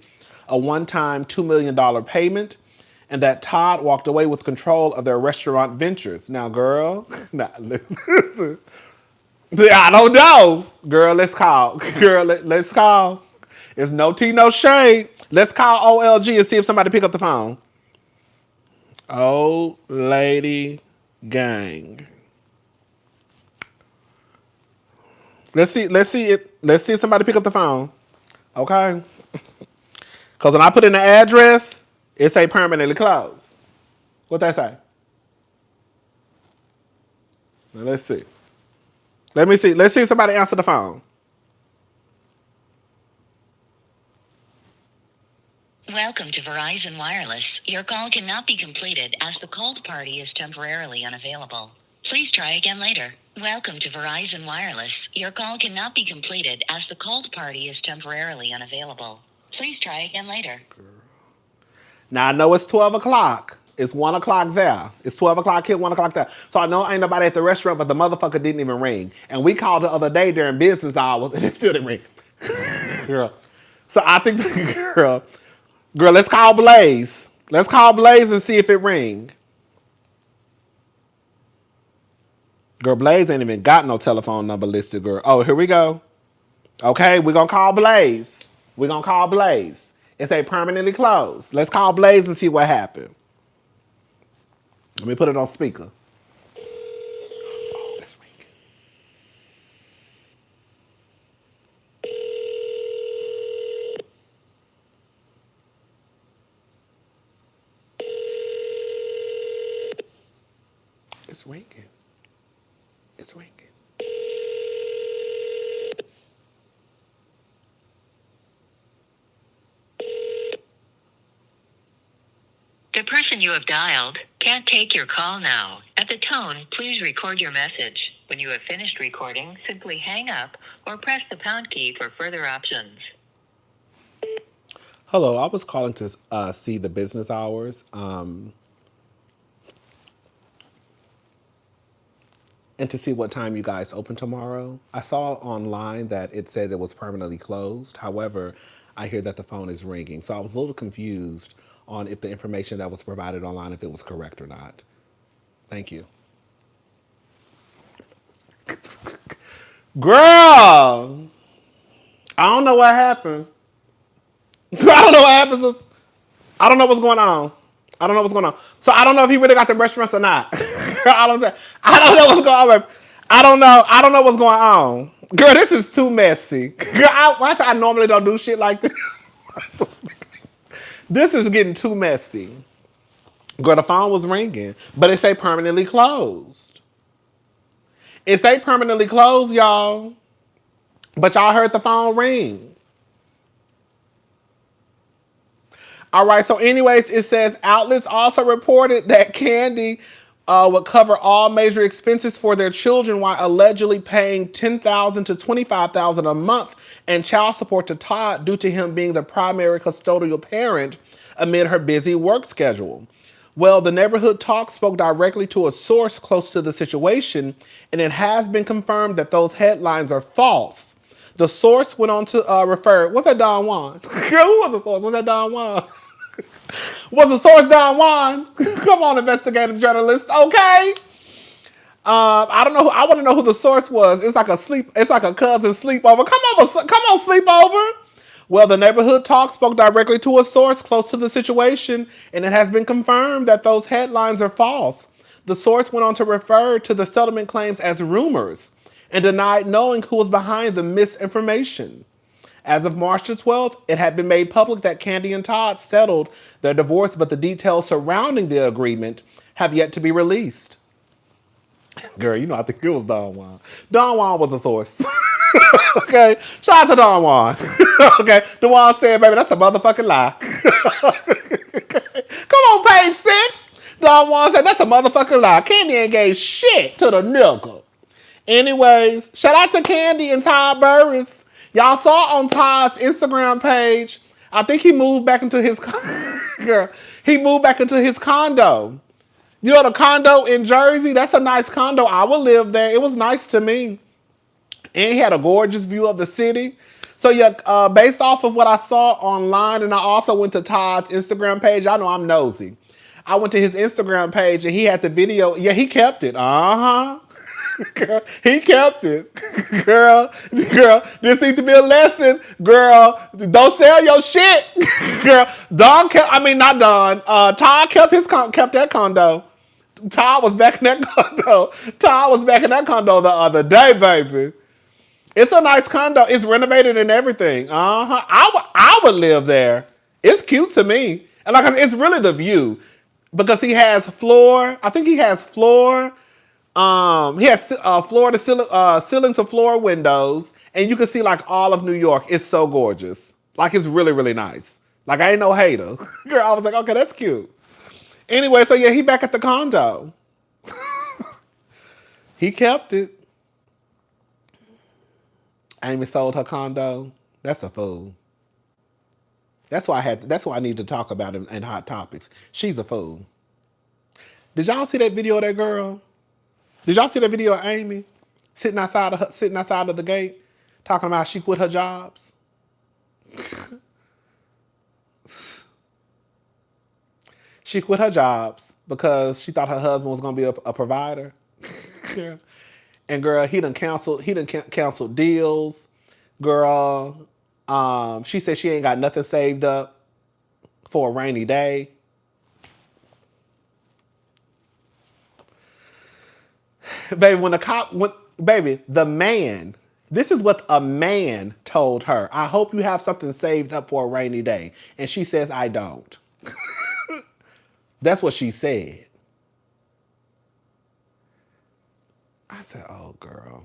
a one-time $2 million payment and that Todd walked away with control of their restaurant ventures. Now, girl, listen. I don't know. Girl, let's call. Girl, let's call. It's no tea, no shade. Let's call OLG and see if somebody pick up the phone. Old lady gang. Let's see if somebody pick up the phone. Okay. Because when I put in the address, it say permanently closed. What that say? Now let's see. Let's see if somebody answer the phone. Welcome to Verizon Wireless. Your call cannot be completed as the called party is temporarily unavailable. Please try again later. Welcome to Verizon Wireless. Your call cannot be completed as the called party is temporarily unavailable. Please try again later. Now I know it's 12 o'clock. It's 1 o'clock there. It's 12 o'clock here, 1 o'clock there. So I know ain't nobody at the restaurant, but the motherfucker didn't even ring. And we called the other day during business hours and it still didn't ring. Girl. So I think, girl, let's call Blaze. Let's call Blaze and see if it ring. Girl, Blaze ain't even got no telephone number listed, girl. Oh, here we go. Okay, we're gonna call Blaze. We're gonna call Blaze. It's a permanently closed. Let's call Blaze and see what happened. Let me put it on speaker. Oh, that's ringing. It's ringing. It's ringing. The person you have dialed can't take your call now. At the tone, please record your message. When you have finished recording, simply hang up or press the pound key for further options. Hello, I was calling to see the business hours and to see what time you guys open tomorrow. I saw online that it said it was permanently closed. However, I hear that the phone is ringing. So I was a little confused on if the information that was provided online, if it was correct or not. Thank you. Girl, I don't know what happened. I don't know what happened. I don't know what's going on. I don't know what's going on. So I don't know if he really got the restaurants or not. I don't know what's going on. I don't know. I don't know what's going on. Girl, this is too messy. Girl, I normally don't do shit like this. This is getting too messy. Girl, the phone was ringing, but it say permanently closed. It say permanently closed, y'all. But y'all heard the phone ring. All right, so anyways, it says outlets also reported that Kandi would cover all major expenses for their children while allegedly paying $10,000 to $25,000 a month and child support to Todd due to him being the primary custodial parent amid her busy work schedule. Well, the neighborhood talk spoke directly to a source close to the situation, and it has been confirmed that those headlines are false. The source went on to refer. What's that, Don Juan? Girl, who was the source? Was that Don Juan? Was the source Don Juan? Come on, investigative journalist. Okay. I don't know. I want to know who the source was. It's like a sleep. It's like a cousin sleepover. Come on, sleepover. Well, the neighborhood talk spoke directly to a source close to the situation, and it has been confirmed that those headlines are false. The source went on to refer to the settlement claims as rumors and denied knowing who was behind the misinformation. As of March the 12th, it had been made public that Kandi and Todd settled their divorce, but the details surrounding the agreement have yet to be released. Girl, you know, I think it was Don Juan. Don Juan was a source. Okay, shout out to Don Juan. Okay, Don Juan said, baby, that's a motherfucking lie. Come on, page 6. Don Juan said, that's a motherfucking lie. Kandi ain't gave shit to the nigga. Anyways, shout out to Kandi and Todd Burruss. Y'all saw on Todd's Instagram page, I think he moved back into his girl. He moved back into his condo. You know the condo in Jersey? That's a nice condo. I would live there. It was nice to me. And he had a gorgeous view of the city. So yeah, based off of what I saw online, and I also went to Todd's Instagram page. I know I'm nosy. I went to his Instagram page and he had the video. Yeah, he kept it. Uh-huh. Girl, he kept it. Girl, this needs to be a lesson. Girl, don't sell your shit. Girl, Todd kept that condo. Todd was back in that condo. Todd was back in that condo the other day, baby. It's a nice condo. It's renovated and everything. Uh-huh. I would live there. It's cute to me. And like I said, it's really the view. Because he has floor. I think he has floor. He has floor to ceiling to floor windows, and you can see like all of New York. It's so gorgeous. Like it's really, really nice. Like I ain't no hater. Girl, I was like, okay, that's cute. Anyway, so yeah, he back at the condo. He kept it. Amy sold her condo. That's a fool. That's why I need to talk about it in Hot Topics. She's a fool. Did y'all see that video of that girl? Did y'all see that video of Amy sitting outside of the gate talking about she quit her jobs? She quit her jobs because she thought her husband was going to be a provider. Yeah. And girl, he done canceled deals. Girl, she said she ain't got nothing saved up for a rainy day. Baby, the man, this is what a man told her. I hope you have something saved up for a rainy day. And she says, I don't. That's what she said. I said, oh, girl.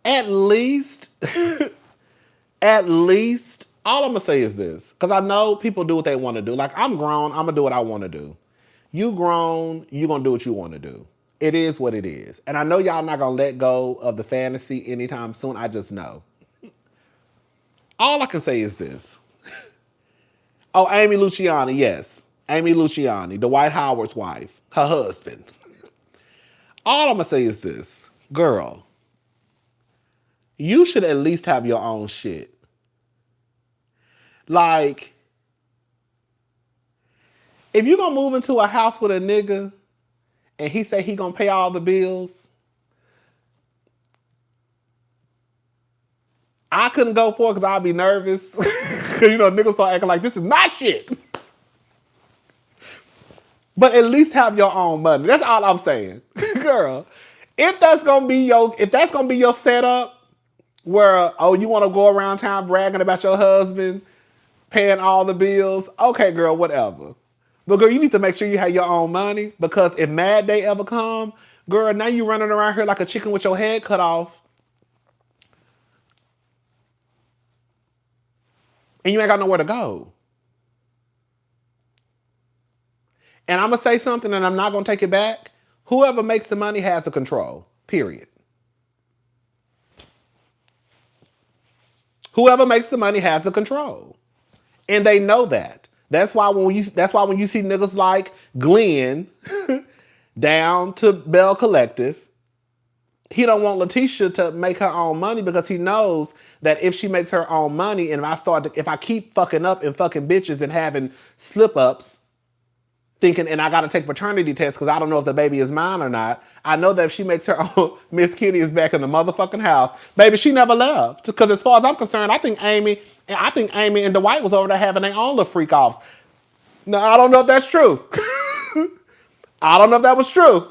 At least, all I'm going to say is this. Because I know people do what they want to do. Like, I'm grown. I'm going to do what I want to do. You grown. You going to do what you want to do. It is what it is. And I know y'all not going to let go of the fantasy anytime soon. I just know. All I can say is this. Oh, Amy Luciani, yes. Amy Luciani, Dwight Howard's wife, her husband. All I'm going to say is this. Girl, you should at least have your own shit. Like, if you going to move into a house with a nigga and he say he going to pay all the bills, I couldn't go for it because I'd be nervous. You know, niggas start acting like this is my shit. But at least have your own money. That's all I'm saying. Girl, if that's gonna be your setup, where you want to go around town bragging about your husband paying all the bills, okay, girl, whatever. But girl, you need to make sure you have your own money, because if Mad Day ever come, girl, now you running around here like a chicken with your head cut off. And you ain't got nowhere to go. And I'm going to say something and I'm not going to take it back. Whoever makes the money has the control. Period. Whoever makes the money has the control. And they know that. That's why when you see niggas like Glenn down to Bell Collective, he don't want Letitia to make her own money, because he knows that if she makes her own money, and if I keep fucking up and fucking bitches and having slip ups, thinking, and I got to take paternity tests because I don't know if the baby is mine or not, I know that if she makes her own, Miss Kitty is back in the motherfucking house. Baby, she never left. Because as far as I'm concerned, I think Amy and Dwight was over there having their own little freak offs. Now, I don't know if that's true. I don't know if that was true.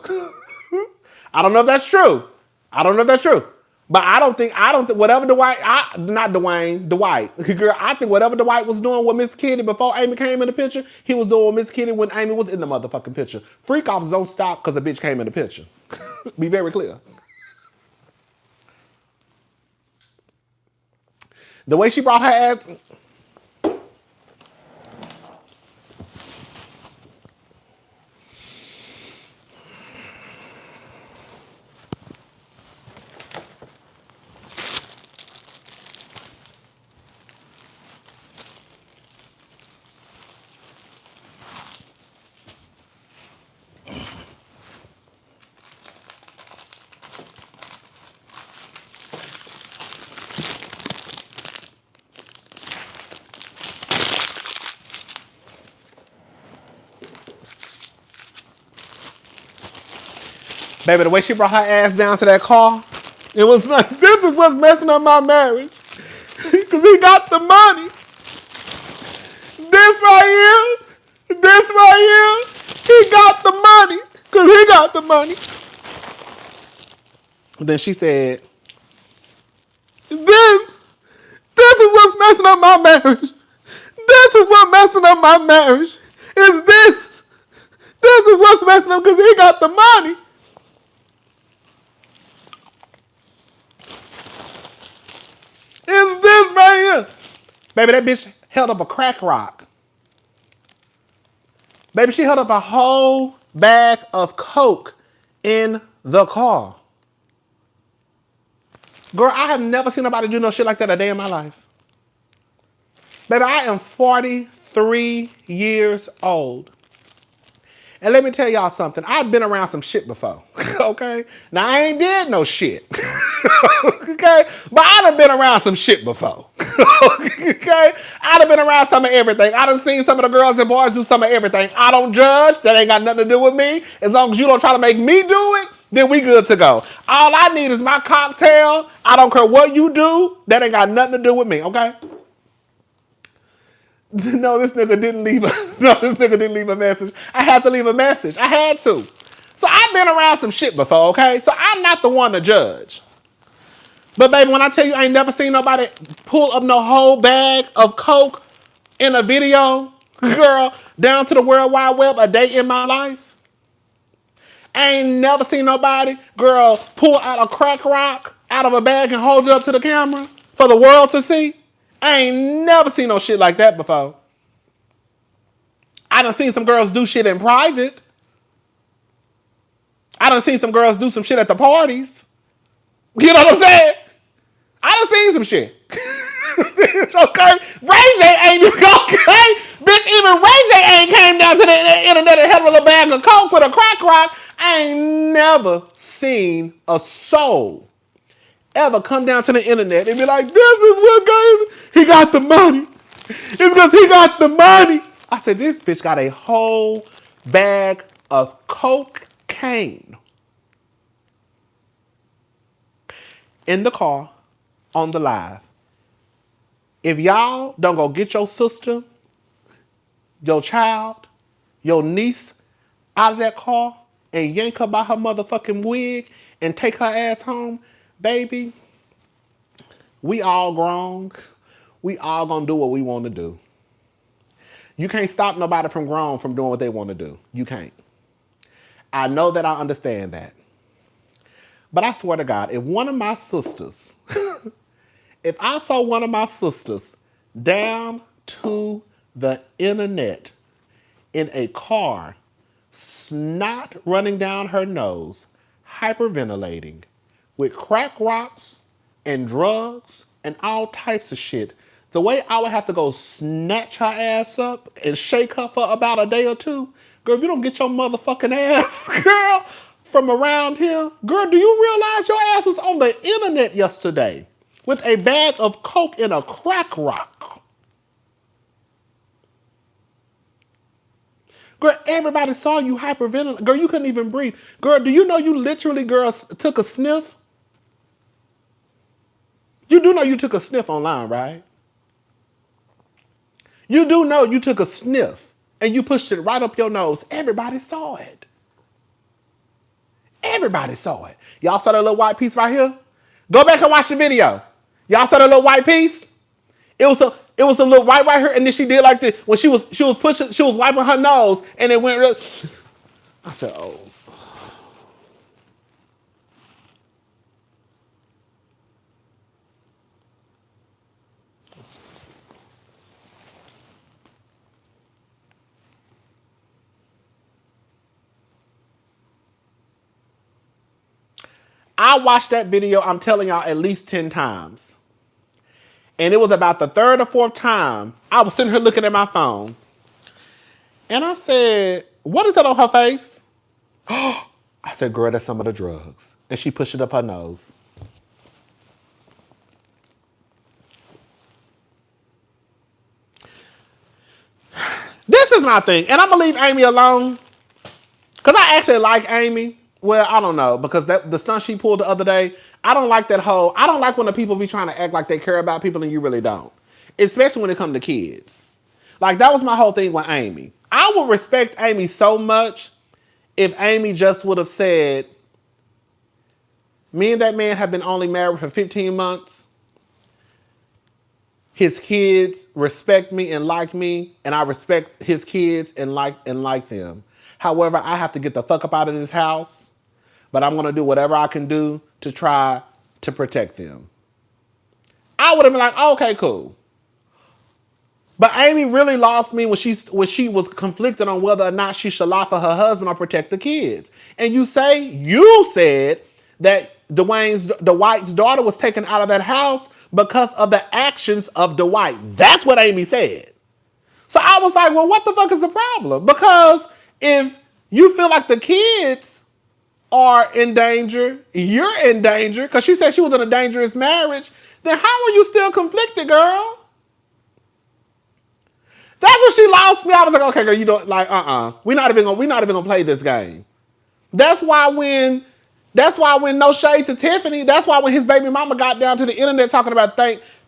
I don't know if that's true. But I don't think whatever Dwight, girl, I think whatever Dwight was doing with Miss Kitty before Amy came in the picture, he was doing with Miss Kitty when Amy was in the motherfucking picture. Freak offs don't stop because a bitch came in the picture. Be very clear. The way she brought her ass. Baby, the way she brought her ass down to that car, it was like, this is what's messing up my marriage. Because he got the money. This right here, he got the money. Because he got the money. Then she said, this is what's messing up my marriage. This is what's messing up my marriage. Is this. This is what's messing up because he got the money. Is this right here? Baby, that bitch held up a crack rock. Baby, she held up a whole bag of Coke in the car. Girl, I have never seen nobody do no shit like that a day in my life. Baby, I am 43 years old. And let me tell y'all something. I've been around some shit before. Okay? Now, I ain't did no shit. Okay? But I done been around some shit before. Okay? I done been around some of everything. I done seen some of the girls and boys do some of everything. I don't judge. That ain't got nothing to do with me. As long as you don't try to make me do it, then we good to go. All I need is my cocktail. I don't care what you do. That ain't got nothing to do with me, okay? No, this nigga didn't leave a message. I had to leave a message. I had to. So I've been around some shit before, okay? So I'm not the one to judge. But baby, when I tell you I ain't never seen nobody pull up no whole bag of Coke in a video, girl, down to the World Wide Web, a day in my life. I ain't never seen nobody, girl, pull out a crack rock out of a bag and hold it up to the camera for the world to see. I ain't never seen no shit like that before. I done seen some girls do shit in private. I done seen some girls do some shit at the parties. You know what I'm saying? I done seen some shit. Okay? Ray J ain't even okay. Bitch, even Ray J ain't came down to the internet and had a little bag of Coke with a crack rock. I ain't never seen a soul ever come down to the internet and be like, this is what gave he got the money. It's because he got the money. I said, this bitch got a whole bag of cocaine in the car on the live. If y'all don't go get your sister, your child, your niece out of that car and yank her by her motherfucking wig and take her ass home, baby, we all grown. We all gonna do what we want to do. You can't stop nobody from grown from doing what they want to do. You can't. I know that, I understand that. But I swear to God, if one of my sisters, if I saw one of my sisters down to the internet in a car, snot running down her nose, hyperventilating, with crack rocks and drugs and all types of shit, the way I would have to go snatch her ass up and shake her for about a day or two, girl, if you don't get your motherfucking ass, girl, from around here, girl, do you realize your ass was on the internet yesterday with a bag of Coke and a crack rock? Girl, everybody saw you hyperventilating. Girl, you couldn't even breathe. Girl, do you know you literally, girl, took a sniff? You do know you took a sniff online, right? You do know you took a sniff and you pushed it right up your nose. Everybody saw it. Everybody saw it. Y'all saw that little white piece right here? Go back and watch the video. Y'all saw that little white piece? It was a little white right here, and then she did like this when she was pushing, she was wiping her nose, and it went real. I said, oh. I watched that video, I'm telling y'all, at least 10 times. And it was about the third or fourth time I was sitting here looking at my phone. And I said, what is that on her face? I said, girl, that's some of the drugs. And she pushed it up her nose. This is my thing. And I'm going to leave Amy alone. Because I actually like Amy. Well, I don't know. Because the stunt she pulled the other day, I don't like that whole... I don't like when the people be trying to act like they care about people and you really don't. Especially when it comes to kids. Like, that was my whole thing with Amy. I would respect Amy so much if Amy just would have said, me and that man have been only married for 15 months. His kids respect me, and I respect his kids and like them. However, I have to get the fuck up out of this house, but I'm gonna do whatever I can do to try to protect them. I would have been like, oh, okay, cool. But Amy really lost me when she was conflicted on whether or not she should lie for her husband or protect the kids. And you said that Dwight's daughter was taken out of that house because of the actions of Dwight. That's what Amy said. So I was like, well, what the fuck is the problem? Because if you feel like the kids are in danger, you're in danger, because she said she was in a dangerous marriage, then how are you still conflicted, girl? That's when she lost me. I was like, okay, girl, you don't like, We're not even gonna play this game. That's why when no shade to Tiffany, that's why when his baby mama got down to the internet talking about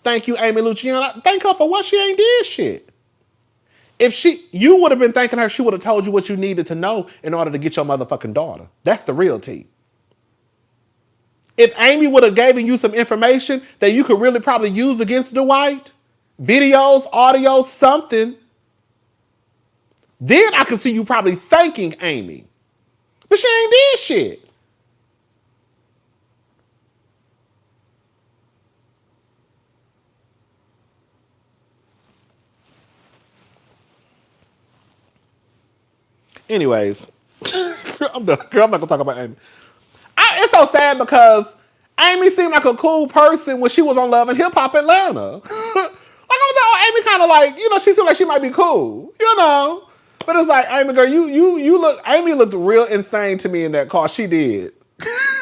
thank you, Amy Luciana, thank her for what she ain't did shit. If you would have been thanking her, she would have told you what you needed to know in order to get your motherfucking daughter. That's the real tea. If Amy would have given you some information that you could really probably use against Dwight, videos, audio, something, then I could see you probably thanking Amy. But she ain't did shit. Anyways, I'm done. Girl, I'm not gonna talk about Amy. It's so sad because Amy seemed like a cool person when she was on Love and Hip Hop Atlanta. Like I was like, Amy kind of like, she seemed like she might be cool, But it's like, Amy, girl, Amy looked real insane to me in that car. She did.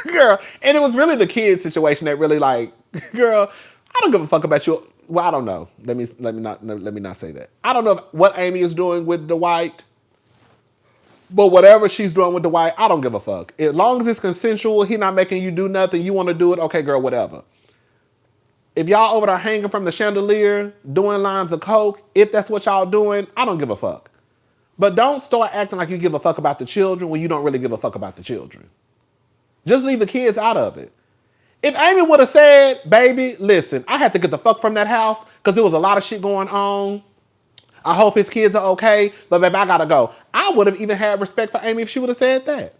Girl. And it was really the kid situation that really like, girl, I don't give a fuck about you. Well, I don't know. Let me not say that. I don't know what Amy is doing with Dwight. But whatever she's doing with Dwight, I don't give a fuck. As long as it's consensual, he not making you do nothing, you want to do it, okay, girl, whatever. If y'all over there hanging from the chandelier, doing lines of coke, if that's what y'all doing, I don't give a fuck. But don't start acting like you give a fuck about the children when you don't really give a fuck about the children. Just leave the kids out of it. If Amy would have said, baby, listen, I had to get the fuck from that house because there was a lot of shit going on. I hope his kids are okay, but baby, I gotta go. I would have even had respect for Amy if she would have said that.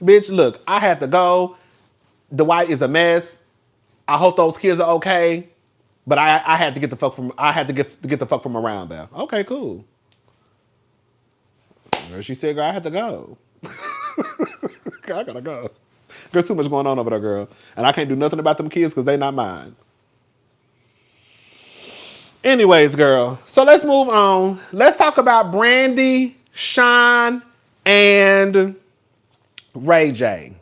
Bitch, look, I had to go. Dwight is a mess. I hope those kids are okay, but I had to get the fuck from get the fuck from around there. Okay, cool. Girl, she said, girl, I had to go. Girl, I gotta go. There's too much going on over there, girl. And I can't do nothing about them kids because they not mine. Anyways, girl. So let's move on. Let's talk about Brandy, Shyne, and Ray J.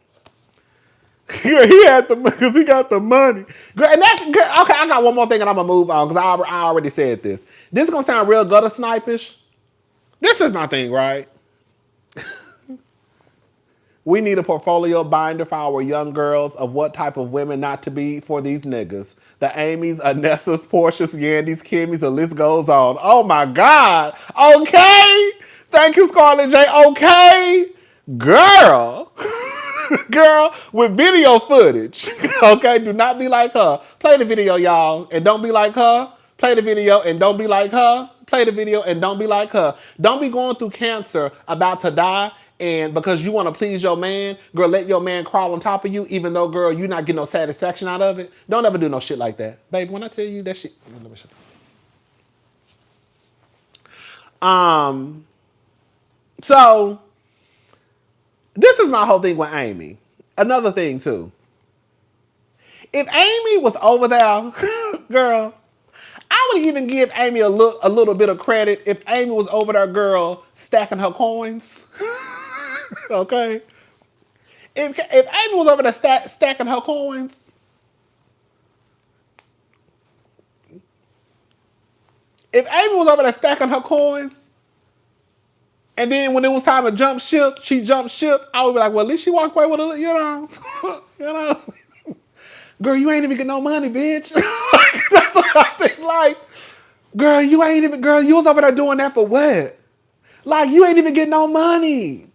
He had because he got the money. Girl, and that's good. Okay, I got one more thing and I'm gonna move on because I already said this. This is gonna sound real gutter snipish. This is my thing, right? We need a portfolio binder for our young girls of what type of women not to be for these niggas. The Amy's, Anessa's, Portia's, Yandy's, Kimmy's, the list goes on. Oh my God. Okay. Thank you, Scarlett J. Okay. Girl. Girl, with video footage. Okay, do not be like her. Play the video, y'all, and don't be like her. Play the video and don't be like her. Play the video and don't be like her. Don't be going through cancer about to die and because you want to please your man, girl, let your man crawl on top of you even though, girl, you not getting no satisfaction out of it. Don't ever do no shit like that. Babe, when I tell you that shit... So, this is my whole thing with Amy. Another thing, too. If Amy was over there, girl... I would even give Amy a little bit of credit if Amy was over there, girl, stacking her coins. Okay? If Amy was over there stacking her coins, if Amy was over there stacking her coins, and then when it was time to jump ship, she jumped ship, I would be like, well, at least she walked away with a, you know. Girl, you ain't even get no money, bitch. That's what I think. Like, girl, you was over there doing that for what? Like, you ain't even get no money.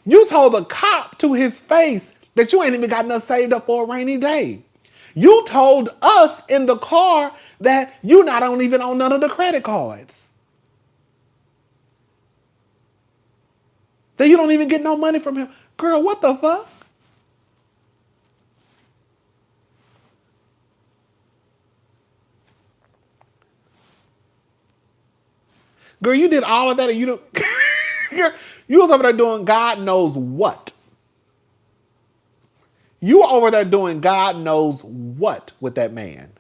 You told the cop to his face that you ain't even got nothing saved up for a rainy day. You told us in the car that you don't even own none of the credit cards. That you don't even get no money from him. Girl, what the fuck? Girl, you did all of that and you don't... You was over there doing God knows what. You were over there doing God knows what with that man.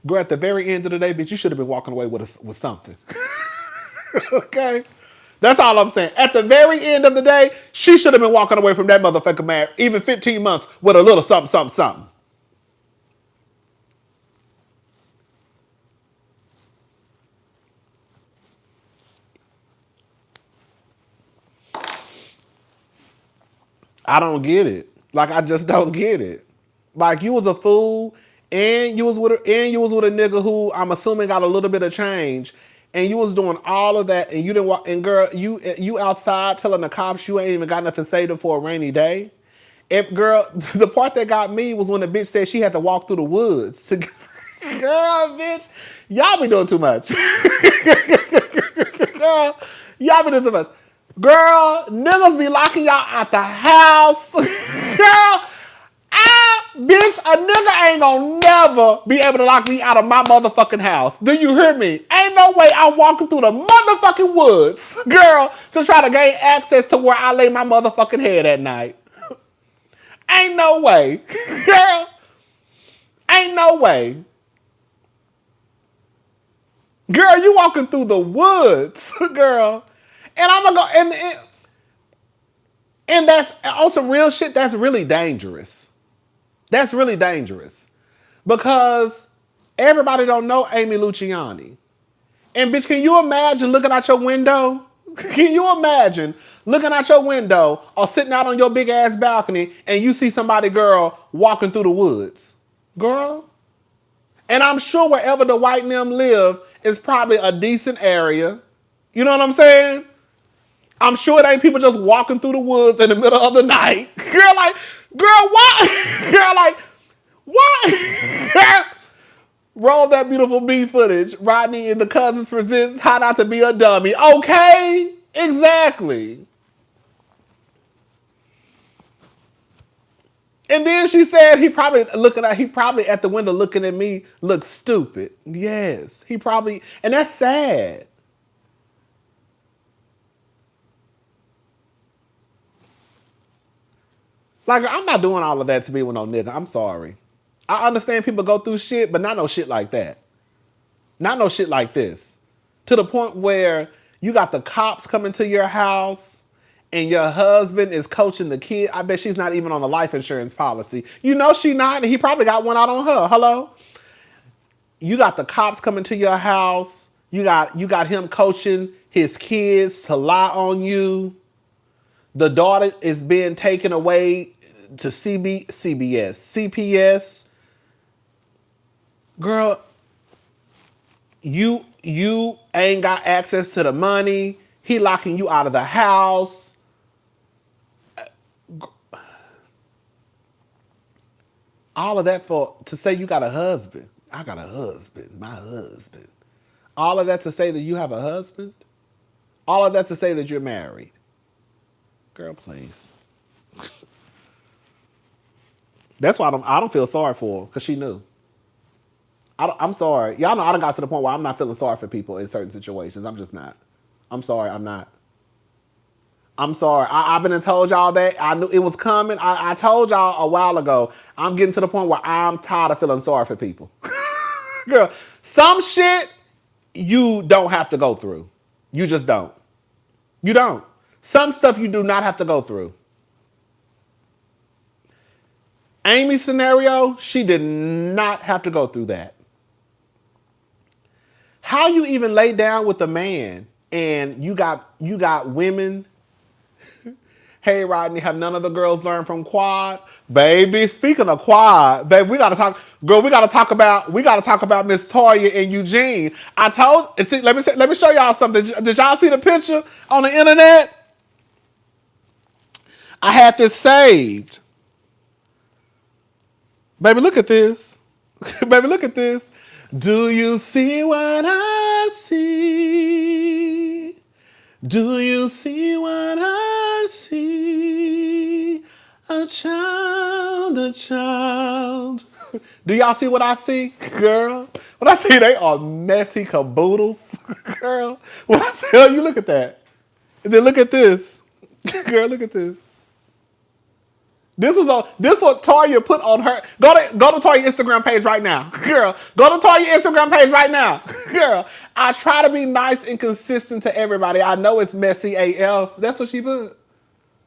Girl, at the very end of the day, bitch, you should have been walking away with something. Okay? That's all I'm saying. At the very end of the day, she should have been walking away from that motherfucking man even 15 months with a little something, something, something. I don't get it. Like I just don't get it. Like you was a fool, and you was with a nigga who I'm assuming got a little bit of change, and you was doing all of that, and you didn't walk. And girl, you outside telling the cops you ain't even got nothing to say to for a rainy day. If girl, the part that got me was when the bitch said she had to walk through the woods. To, girl, bitch, y'all be doing too much. Girl, y'all be doing too much. Girl, niggas be locking y'all out the house. Girl, bitch, a nigga ain't gonna never be able to lock me out of my motherfucking house. Do you hear me? Ain't no way I'm walking through the motherfucking woods, girl, to try to gain access to where I lay my motherfucking head at night. Ain't no way. Girl, ain't no way. Girl, you walking through the woods, girl. And I'm gonna go, and that's on some real shit, that's really dangerous. That's really dangerous. Because everybody don't know Amy Luciani. And bitch, can you imagine looking out your window? Can you imagine looking out your window or sitting out on your big ass balcony and you see somebody, girl, walking through the woods? Girl. And I'm sure wherever the white and them live is probably a decent area. You know what I'm saying? I'm sure it ain't people just walking through the woods in the middle of the night. Girl, like, girl, what? Girl, like, what? Roll that beautiful B footage. Rodney and the Cousins presents How Not to Be a Dummy. Okay, exactly. And then she said he probably at the window looking at me looks stupid. Yes, he probably, and that's sad. Like, I'm not doing all of that to be with no nigga. I'm sorry. I understand people go through shit, but not no shit like that. Not no shit like this. To the point where you got the cops coming to your house and your husband is coaching the kid. I bet she's not even on the life insurance policy. You know she not, and he probably got one out on her. Hello? You got the cops coming to your house. You got him coaching his kids to lie on you. The daughter is being taken away to CPS. Girl, you ain't got access to the money. He locking you out of the house. All of that to say you got a husband. I got a husband, my husband. All of that to say that you have a husband. All of that to say that you're married. Girl, please. That's why I don't feel sorry for her, because she knew. I'm sorry. Y'all know I done got to the point where I'm not feeling sorry for people in certain situations. I'm just not. I'm sorry, I'm not. I'm sorry. I've been and told y'all that. I knew it was coming. I told y'all a while ago. I'm getting to the point where I'm tired of feeling sorry for people. Girl, some shit you don't have to go through. You just don't. You don't. Some stuff you do not have to go through. Amy's scenario, she did not have to go through that. How you even lay down with a man and you got women. Hey Rodney, have none of the girls learned from Quad? Baby, speaking of Quad, baby, we gotta talk about Miss Toya and Eugene. See, let me show y'all something. Did y'all see the picture on the internet? I had this saved. Baby, look at this. Baby, look at this. Do you see what I see? Do you see what I see? A child, a child. Do y'all see what I see? Girl, when I see they are messy caboodles. Girl, when I tell you, look at that. And then look at this. Girl, look at this. This what Toya put on her. Go to Toya's Instagram page right now, girl. Go to Toya's Instagram page right now, girl. I try to be nice and consistent to everybody. I know it's messy AF. That's what she put.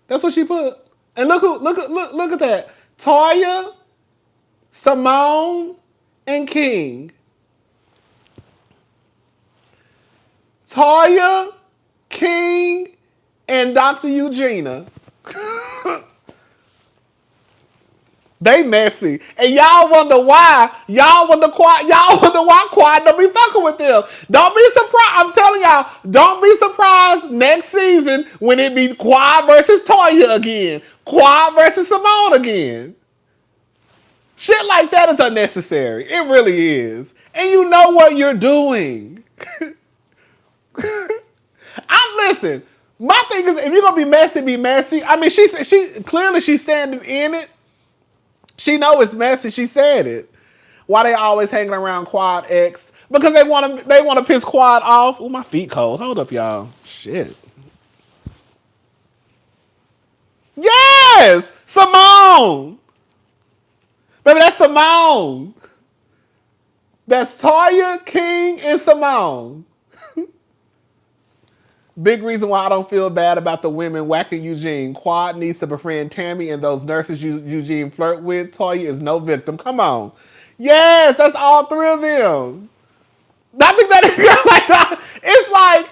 That's what she put. And look at that. Toya, Simone, and King. Toya, King, and Dr. Eugenia. They messy. And y'all wonder why. Y'all wonder why Quad don't be fucking with them. Don't be surprised. I'm telling y'all, don't be surprised next season when it be Quad versus Toya again. Quad versus Simone again. Shit like that is unnecessary. It really is. And you know what you're doing. Listen. My thing is, if you're gonna be messy, be messy. I mean, she clearly she's standing in it. She know it's messy. She said it. Why they always hanging around Quad X? Because they want to piss Quad off. Ooh, my feet cold. Hold up, y'all. Shit. Yes, Simone. Baby, that's Simone. That's Toya, King, and Simone. Big reason why I don't feel bad about the women whacking Eugene. Quad needs to befriend Tammy and those nurses Eugene flirt with. Toya is no victim. Come on. Yes, that's all three of them. I think that is like that. It's like,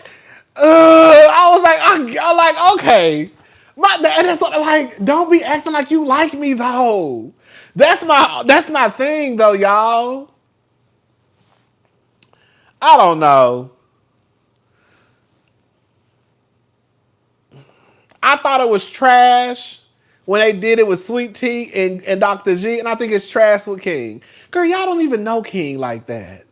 I was like, okay. And that's what, like, don't be acting like you like me though. That's my thing though, y'all. I don't know. I thought it was trash when they did it with Sweet Tea and Dr. G, and I think it's trash with King. Girl, y'all don't even know King like that.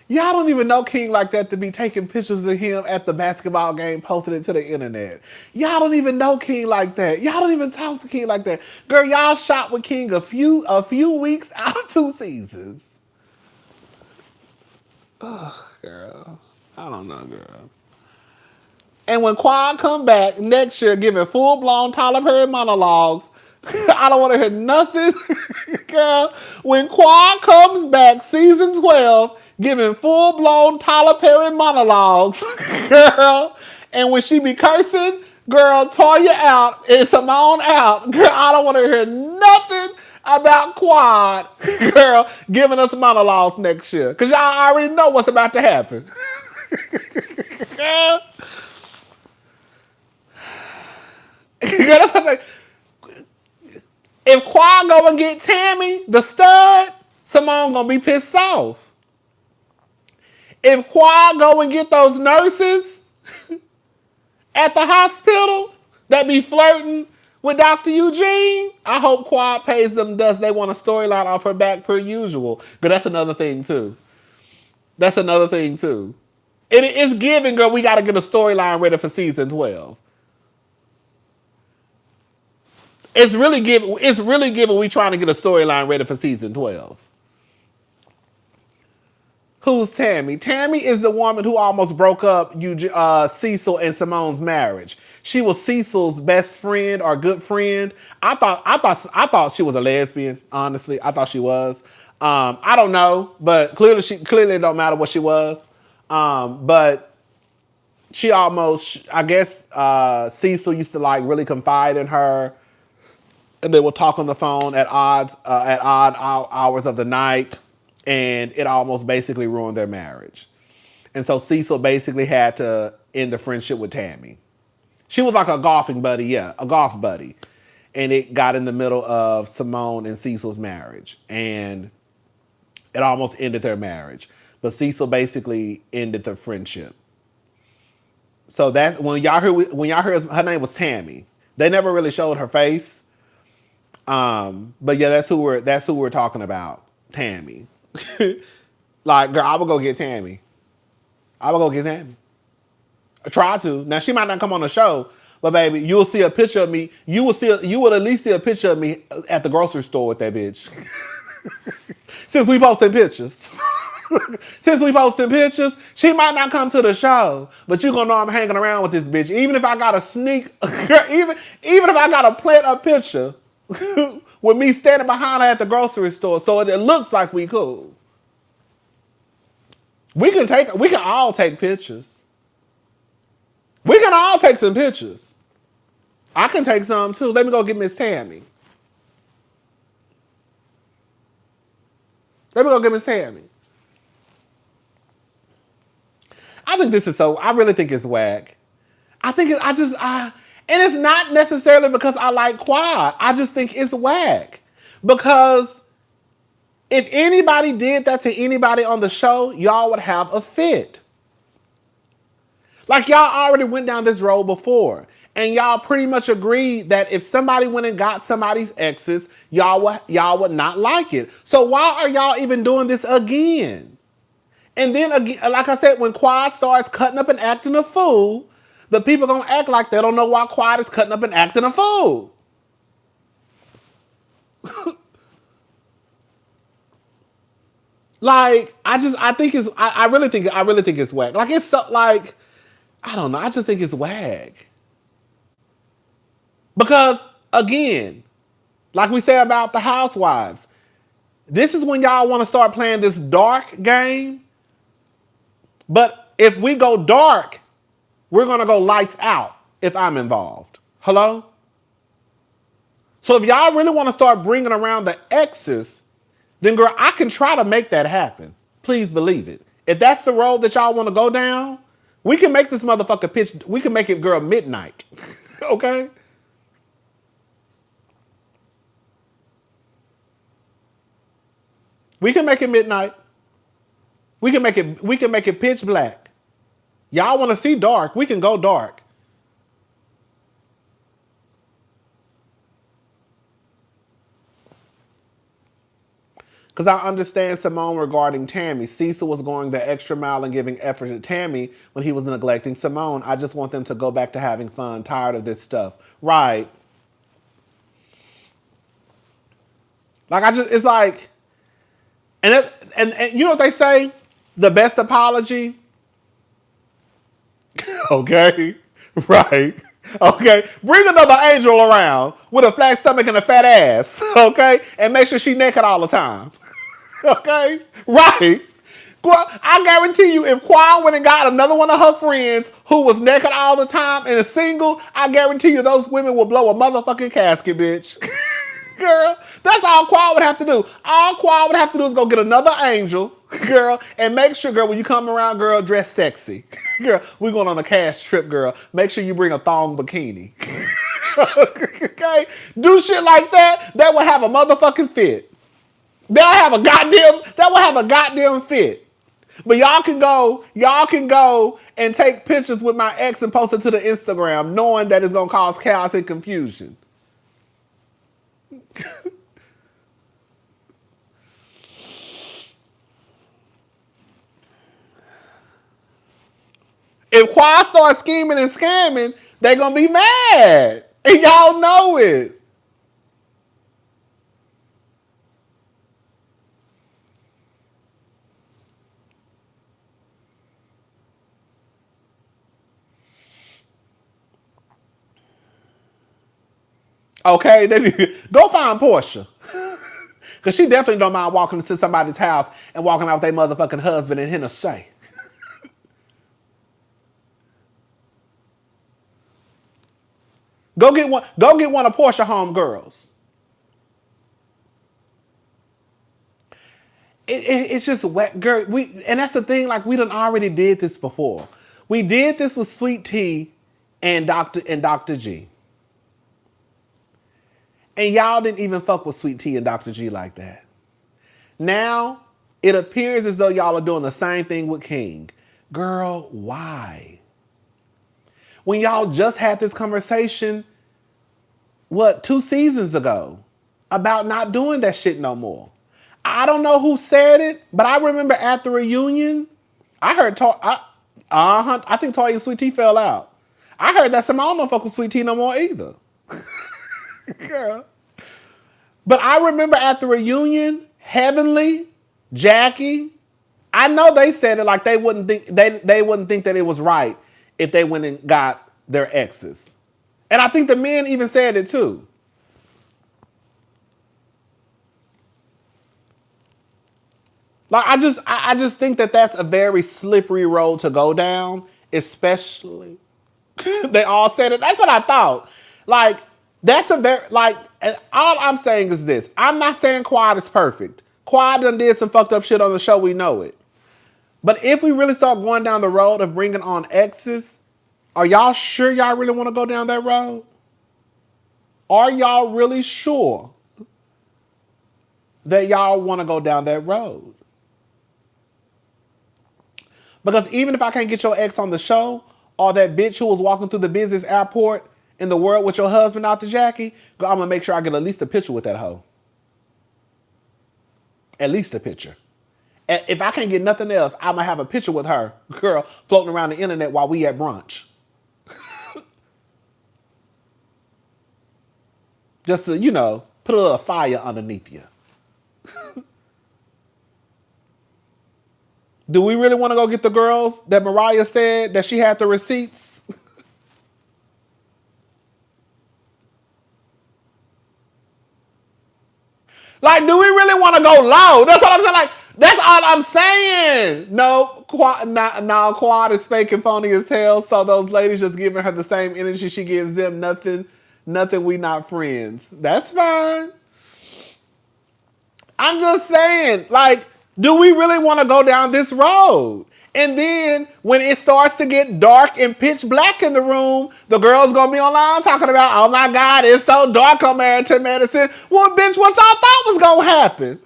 Y'all don't even know King like that to be taking pictures of him at the basketball game, posting it to the internet. Y'all don't even know King like that. Y'all don't even talk to King like that. Girl, y'all shot with King a few weeks out of 2 seasons. Ugh, girl. I don't know, girl. And when Quad come back next year giving full-blown Tyler Perry monologues, I don't want to hear nothing, girl. When Quad comes back season 12 giving full-blown Tyler Perry monologues, girl, and when she be cursing, girl, Toya out and Simone out, girl, I don't want to hear nothing about Quad, girl, giving us monologues next year. Because y'all already know what's about to happen. Girl. That's what I'm saying. If Quad go and get Tammy, the stud, Simone gonna be pissed off. If Quad go and get those nurses at the hospital that be flirting with Dr. Eugene, I hope Quad pays them dust. They want a storyline off her back per usual. But that's another thing too. That's another thing too. It's giving, girl, we gotta get a storyline ready for season 12. It's really given we trying to get a storyline ready for season 12. Who's Tammy? Tammy is the woman who almost broke up Cecil and Simone's marriage. She was Cecil's best friend or good friend. I thought she was a lesbian, honestly. I thought she was. I don't know, but clearly it don't matter what she was. But she almost, I guess, Cecil used to like really confide in her. And they would talk on the phone at odd hours of the night, and it almost basically ruined their marriage. And so Cecil basically had to end the friendship with Tammy. She was like a golfing buddy, a golf buddy. And it got in the middle of Simone and Cecil's marriage. And it almost ended their marriage. But Cecil basically ended the friendship. So that when y'all heard her name was Tammy. They never really showed her face. But yeah, that's who we're talking about. Tammy. Like, girl, I will go get Tammy. I try to. Now she might not come on the show, but baby, you'll see a picture of me. You will at least see a picture of me at the grocery store with that bitch. Since we posting pictures. Since we posting pictures, she might not come to the show, but you gonna know I'm hanging around with this bitch. Even if I got a sneak, even if I got to plant a picture with me standing behind her at the grocery store, so it looks like we cool. We can all take pictures. We can all take some pictures. I can take some too. Let me go get Miss Tammy. Let me go get Miss Tammy. I think this is I really think it's whack. And it's not necessarily because I like Quad. I just think it's whack. Because if anybody did that to anybody on the show, y'all would have a fit. Like, y'all already went down this road before. And y'all pretty much agreed that if somebody went and got somebody's exes, y'all would not like it. So why are y'all even doing this again? And then again, like I said, when Quad starts cutting up and acting a fool, the people gonna act like they don't know why Quad is cutting up and acting a fool. Like, I really think it's whack. Like, it's so, like, I don't know. I just think it's whack. Because, again, like we say about the housewives, this is when y'all want to start playing this dark game. But if we go dark, we're going to go lights out if I'm involved. Hello? So if y'all really want to start bringing around the exes, then girl, I can try to make that happen. Please believe it. If that's the road that y'all want to go down, we can make this motherfucker pitch. We can make it, girl, midnight. Okay? We can make it midnight. We can make it pitch black. Y'all want to see dark, we can go dark. Because I understand Simone regarding Tammy. Cecil was going the extra mile and giving effort to Tammy when he was neglecting Simone. I just want them to go back to having fun. Tired of this stuff. Right. Like, it's like, and you know what they say? The best apology? Okay. Right. Okay. Bring another angel around with a flat stomach and a fat ass. Okay. And make sure she naked all the time. Okay? Right. I guarantee you, if Quan went and got another one of her friends who was naked all the time and is single, I guarantee you those women will blow a motherfucking casket, bitch. Girl, that's all Quan would have to do. All Quan would have to do is go get another angel, girl, and make sure, girl, when you come around, girl, dress sexy. Girl, we going on a cash trip, girl. Make sure you bring a thong bikini. Okay? Do shit like that, that will have a motherfucking fit. That will have a goddamn fit. But y'all can go and take pictures with my ex and post it to the Instagram, knowing that it's gonna cause chaos and confusion. If Quad starts scheming and scamming, they're gonna be mad. And y'all know it. Okay, go find Portia. Because she definitely don't mind walking into somebody's house and walking out with their motherfucking husband and him to say. Go get one of Portia homegirls. It's just wet, girl. And that's the thing. Like, we done already did this before. We did this with Sweet Tea and Dr. G. And y'all didn't even fuck with Sweet Tea and Dr. G like that. Now, it appears as though y'all are doing the same thing with King. Girl, why? When y'all just had this conversation, 2 seasons ago, about not doing that shit no more. I don't know who said it, but I remember at the reunion, I heard I think Toy and Sweet Tea fell out. I heard that Simone don't fuck with Sweet Tea no more either. Girl. But I remember at the reunion, Heavenly, Jackie, I know they said it like they wouldn't think that it was right if they went and got their exes. And I think the men even said it too. Like I just think that that's a very slippery road to go down, especially they all said it. That's what I thought. Like that's a very like. And all I'm saying is this. I'm not saying Quad is perfect. Quad done did some fucked up shit on the show. We know it. But if we really start going down the road of bringing on exes, are y'all sure y'all really want to go down that road? Are y'all really sure that y'all want to go down that road? Because even if I can't get your ex on the show, or that bitch who was walking through the business airport in the world with your husband out to Jackie, I'm going to make sure I get at least a picture with that hoe. At least a picture. And if I can't get nothing else, I'm going to have a picture with her, girl, floating around the internet while we at brunch. Just to, put a little fire underneath you. Do we really want to go get the girls that Mariah said that she had the receipts? Like, do we really want to go low? That's what I'm saying. Like, that's all I'm saying. No, Quad is fake and phony as hell. So those ladies just giving her the same energy she gives them. Nothing. We not friends. That's fine. I'm just saying, like, do we really want to go down this road? And then when it starts to get dark and pitch black in the room, the girl's gonna be online talking about, oh my God, it's so dark on Meriton Medicine. Well, bitch, what y'all thought was gonna happen?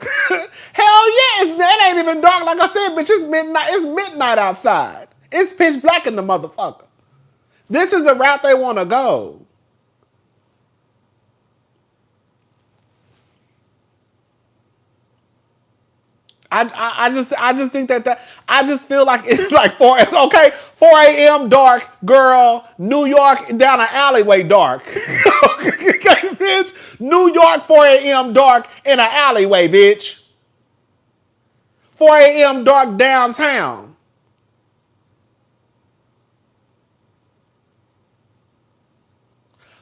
Hell yeah, it ain't even dark. Like I said, bitch, it's midnight. It's midnight outside. It's pitch black in the motherfucker. This is the route they want to go. I just think that I just feel like it's like 4 a.m. dark, girl, New York down an alleyway dark. Okay, bitch. New York 4 a.m. dark in an alleyway, bitch. 4 a.m. dark downtown.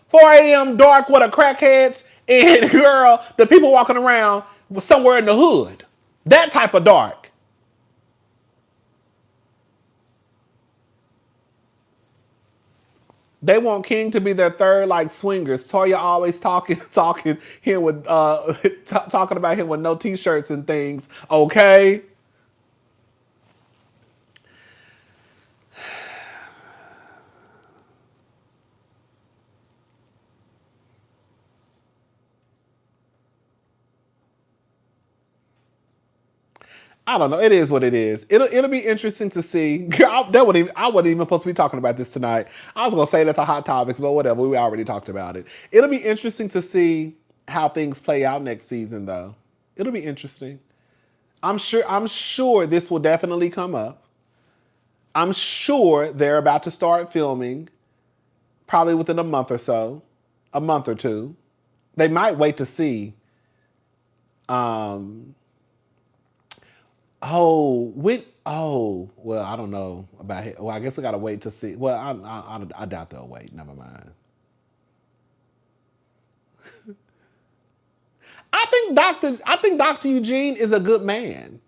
Four a.m. dark with a crackheads and girl, the people walking around somewhere in the hood. That type of dark. They want King to be their third like swingers. Toya always talking him with talking about him with no t-shirts and things. Okay. I don't know. It is what it is. It'll be interesting to see. I wasn't even supposed to be talking about this tonight. I was gonna say that's a hot topics, but whatever. We already talked about it. It'll be interesting to see how things play out next season, though. It'll be interesting. I'm sure this will definitely come up. I'm sure they're about to start filming, probably within a month or so, a month or two. They might wait to see. Well, I don't know about it. Well, I guess we gotta wait to see. Well, I doubt they'll wait. Never mind. I think Dr. Eugene is a good man.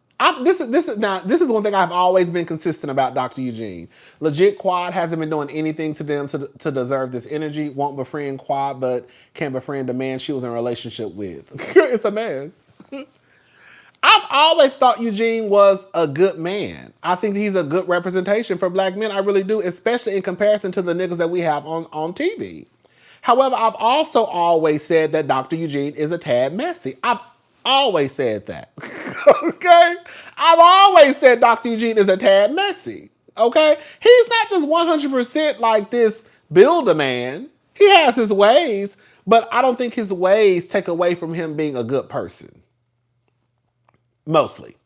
This is one thing I've always been consistent about Dr. Eugene. Legit, Quad hasn't been doing anything to them to deserve this energy. Won't befriend Quad, but can befriend the man she was in a relationship with. It's a mess. I've always thought Eugene was a good man. I think he's a good representation for black men. I really do, especially in comparison to the niggas that we have on TV. However, I've also always said that Dr. Eugene is a tad messy. I've always said that. Okay? I've always said Dr. Eugene is a tad messy. Okay? He's not just 100% like this build-a-man. He has his ways, but I don't think his ways take away from him being a good person. Mostly.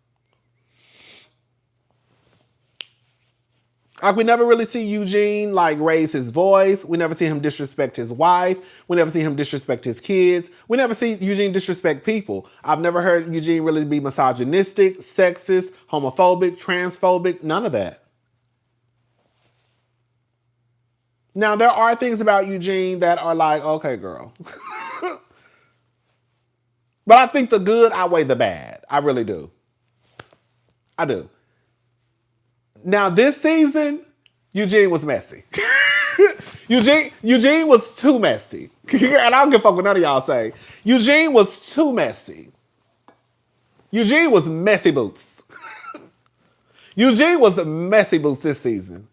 Like we never really see Eugene like raise his voice. We never see him disrespect his wife. We never see him disrespect his kids. We never see Eugene disrespect people. I've never heard Eugene really be misogynistic, sexist, homophobic, transphobic, none of that. Now there are things about Eugene that are like, okay, girl. But I think the good outweigh the bad. I really do. I do. Now this season, Eugene was messy. Eugene was too messy. And I don't give a fuck what none of y'all say. Eugene was too messy. Eugene was messy boots. Eugene was messy boots this season.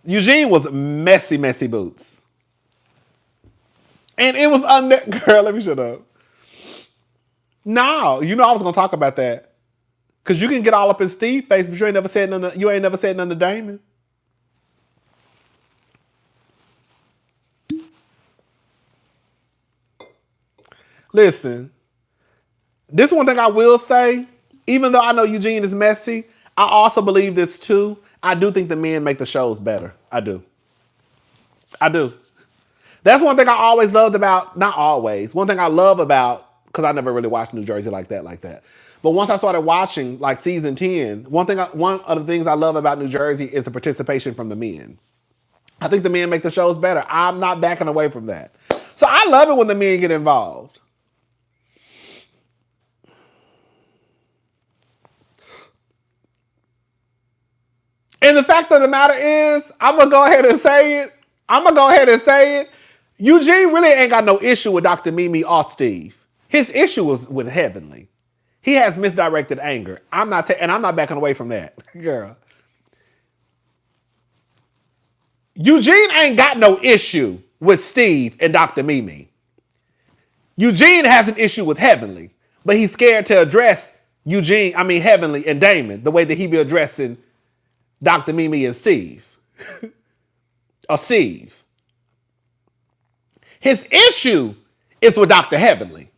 Eugene was messy, messy boots. And it was girl, let me shut up. No, you know I was gonna talk about that. Cause you can get all up in Steve's face, but you ain't never said nothing to Damon. Listen, this one thing I will say, even though I know Eugene is messy, I also believe this too. I do think the men make the shows better. I do. I do. That's one thing I always loved about, not always, one thing I love about, because I never really watched New Jersey like that. But once I started watching like season 10, one of the things I love about New Jersey is the participation from the men. I think the men make the shows better. I'm not backing away from that. So I love it when the men get involved. And the fact of the matter is, I'm going to go ahead and say it. Eugene really ain't got no issue with Dr. Mimi or Steve. His issue was with Heavenly. He has misdirected anger. I'm not backing away from that, girl. Eugene ain't got no issue with Steve and Dr. Mimi. Eugene has an issue with Heavenly, but he's scared to address Heavenly and Damon the way that he be addressing Dr. Mimi and Steve. Or Steve. His issue is with Dr. Heavenly.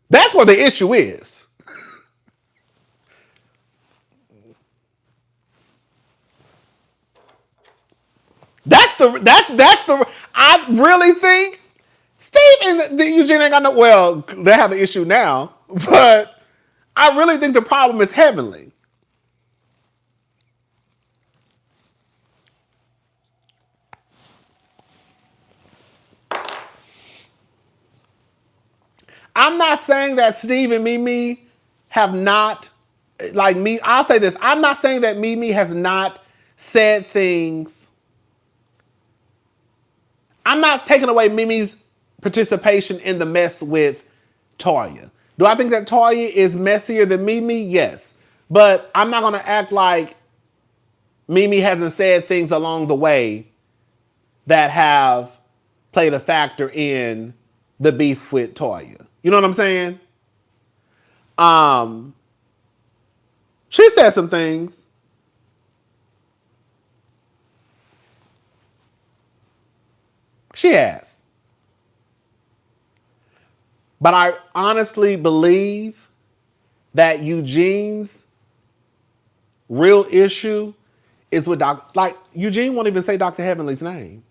That's what the issue is. I really think Steve and Eugene ain't got no, well, they have an issue now, but I really think the problem is Heavenly. I'm not saying that Steve and Mimi have not, like me, I'll say this. I'm not saying that Mimi has not said things. I'm not taking away Mimi's participation in the mess with Toya. Do I think that Toya is messier than Mimi? Yes. But I'm not going to act like Mimi hasn't said things along the way that have played a factor in the beef with Toya. You know what I'm saying? She said some things. She has. But I honestly believe that Eugene's real issue is with Eugene won't even say Dr. Heavenly's name.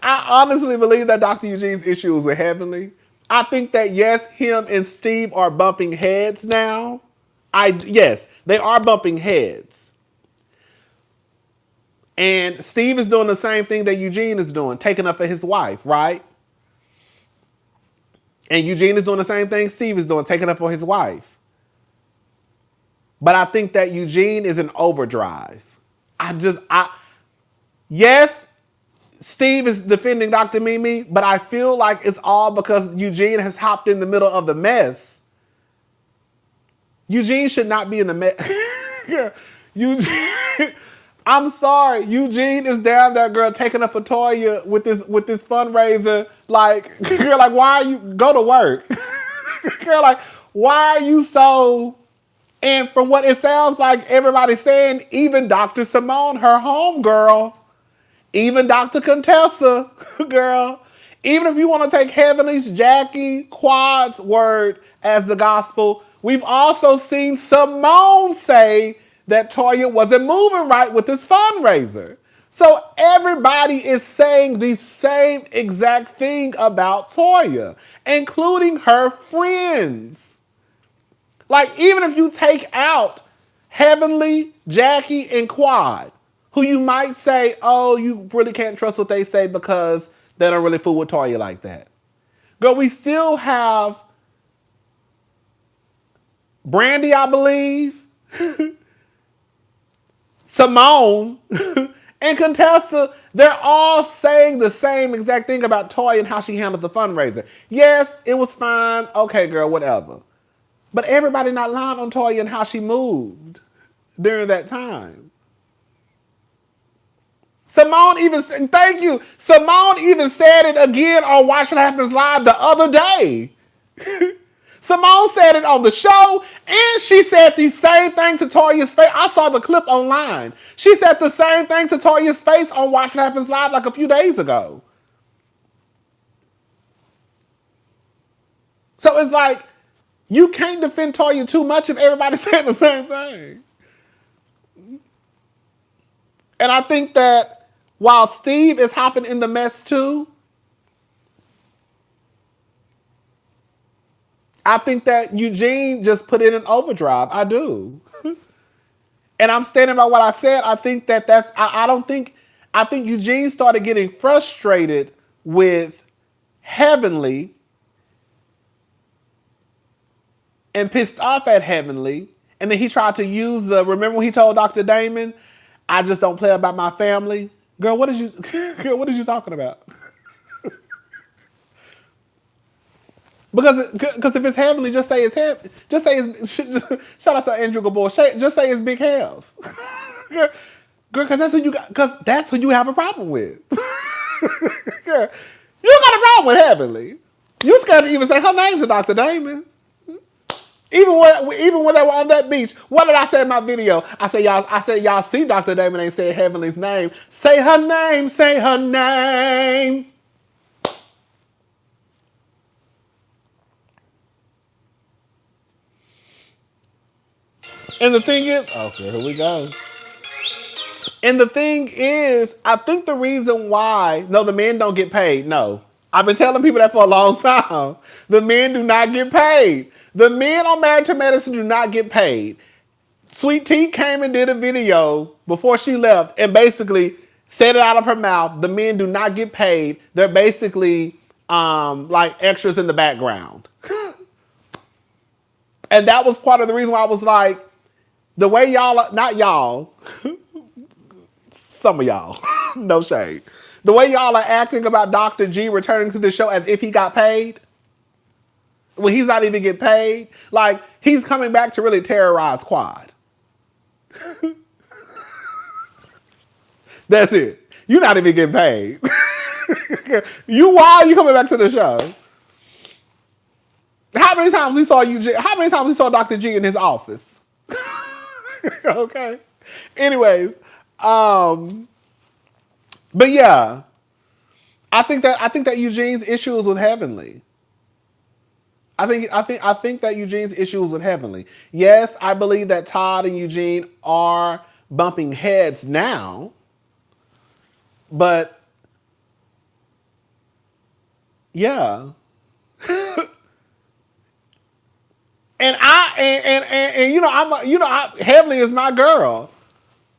I honestly believe that Dr. Eugene's issue is with Heavenly. I think that, yes, him and Steve are bumping heads now. Yes, they are bumping heads. And Steve is doing the same thing that Eugene is doing, taking up for his wife, right? And Eugene is doing the same thing Steve is doing, taking up for his wife. But I think that Eugene is in overdrive. Yes, Steve is defending Dr. Mimi, but I feel like it's all because Eugene has hopped in the middle of the mess. Eugene should not be in the mess. Eugene, I'm sorry. Eugene is down there, girl, taking up for Toya with this fundraiser. Like, girl, like, why are you go to work? Girl, like, why are you so? And from what it sounds like, everybody's saying, even Dr. Simone, her home girl, even Dr. Contessa, girl, Even if you want to take Heavenly's, Jackie, Quad's word as the gospel, we've also seen Simone say that Toya wasn't moving right with this fundraiser. So everybody is saying the same exact thing about Toya, including her friends. Like, even if you take out Heavenly, Jackie, and Quad, who you might say, oh, you really can't trust what they say because they don't really fool with Toya like that. Girl, we still have Brandy, I believe, Simone, and Contessa. They're all saying the same exact thing about Toya and how she handled the fundraiser. Yes, it was fine. Okay, girl, whatever. But everybody not lying on Toya and how she moved during that time. Simone even said, thank you. Simone even said it again on Watch What Happens Live the other day. Simone said it on the show, and she said the same thing to Toya's face. I saw the clip online. She said the same thing to Toya's face on Watch What Happens Live like a few days ago. So it's like, you can't defend Toya too much if everybody's saying the same thing. And I think that while Steve is hopping in the mess too, I think that Eugene just put in an overdrive. I do. And I'm standing by what I said. I think I think Eugene started getting frustrated with Heavenly and pissed off at Heavenly. And then he tried to use remember when he told Dr. Damon, I just don't play about my family? Girl, what is you talking about? Because if it's Heavenly, just say it's Heavenly. Just say it's, shout out to Andrew Gabor. Just say it's Big Hev. Girl, because that's who you have a problem with. Girl, you got a problem with Heavenly. You scared to even say her name to Dr. Damon. Even when they were on that beach, what did I say in my video? I said y'all see Dr. Damon ain't said Heavenly's name. Say her name, say her name. And the thing is, okay, here we go. And the thing is, I think the reason why, no, the men don't get paid. No. I've been telling people that for a long time. The men do not get paid. The men on Married to Medicine do not get paid. Sweet Tea came and did a video before she left and basically said it out of her mouth. The men do not get paid. They're basically like extras in the background. And that was part of the reason why I was like, the way y'all, not y'all, some of y'all, no shade. The way y'all are acting about Dr. G returning to the show as if he got paid, when he's not even getting paid. Like, he's coming back to really terrorize Quad. That's it. You're not even getting paid. Why are you coming back to the show? How many times we saw Dr. G in his office? Okay. Anyways, but yeah, I think that Eugene's issue is with Heavenly. I think that Eugene's issue is with Heavenly. Yes, I believe that Todd and Eugene are bumping heads now, but yeah. And Heavenly is my girl.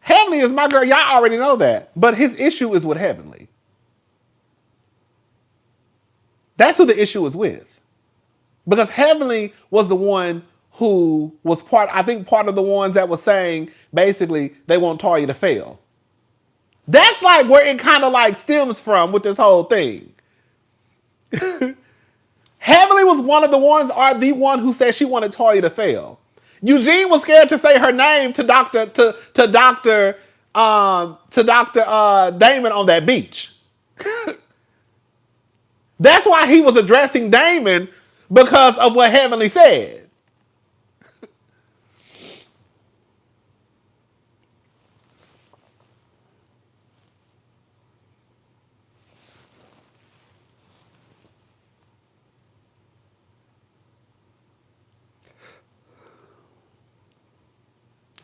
Heavenly is my girl. Y'all already know that. But his issue is with Heavenly. That's who the issue is with. Because Heavenly was the one who was part of the ones that was saying, basically, they want Toya to fail. That's like where it kind of like stems from with this whole thing. Heavenly was one of the ones, or the one who said she wanted Toya to fail. Eugene was scared to say her name to Dr. Damon on that beach. That's why he was addressing Damon, because of what Heavenly said.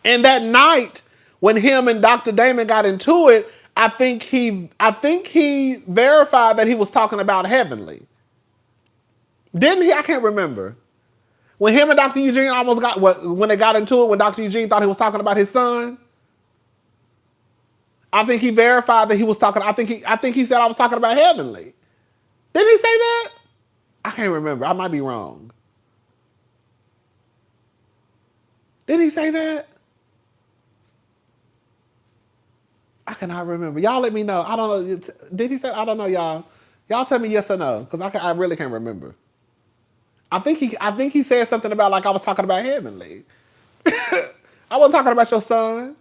And that night, when him and Dr. Damon got into it, I think he verified that he was talking about Heavenly. Didn't he? I can't remember. When him and Dr. Eugene almost got when they got into it, when Dr. Eugene thought he was talking about his son, I think he verified that he was talking. I think he said I was talking about Heavenly. Didn't he say that? I can't remember. I might be wrong. Did he say that? I cannot remember. Y'all let me know. I don't know. Did he say? I don't know, y'all. Y'all tell me yes or no, because I really can't remember. I think he said something about like I was talking about Heavenly. I wasn't talking about your son.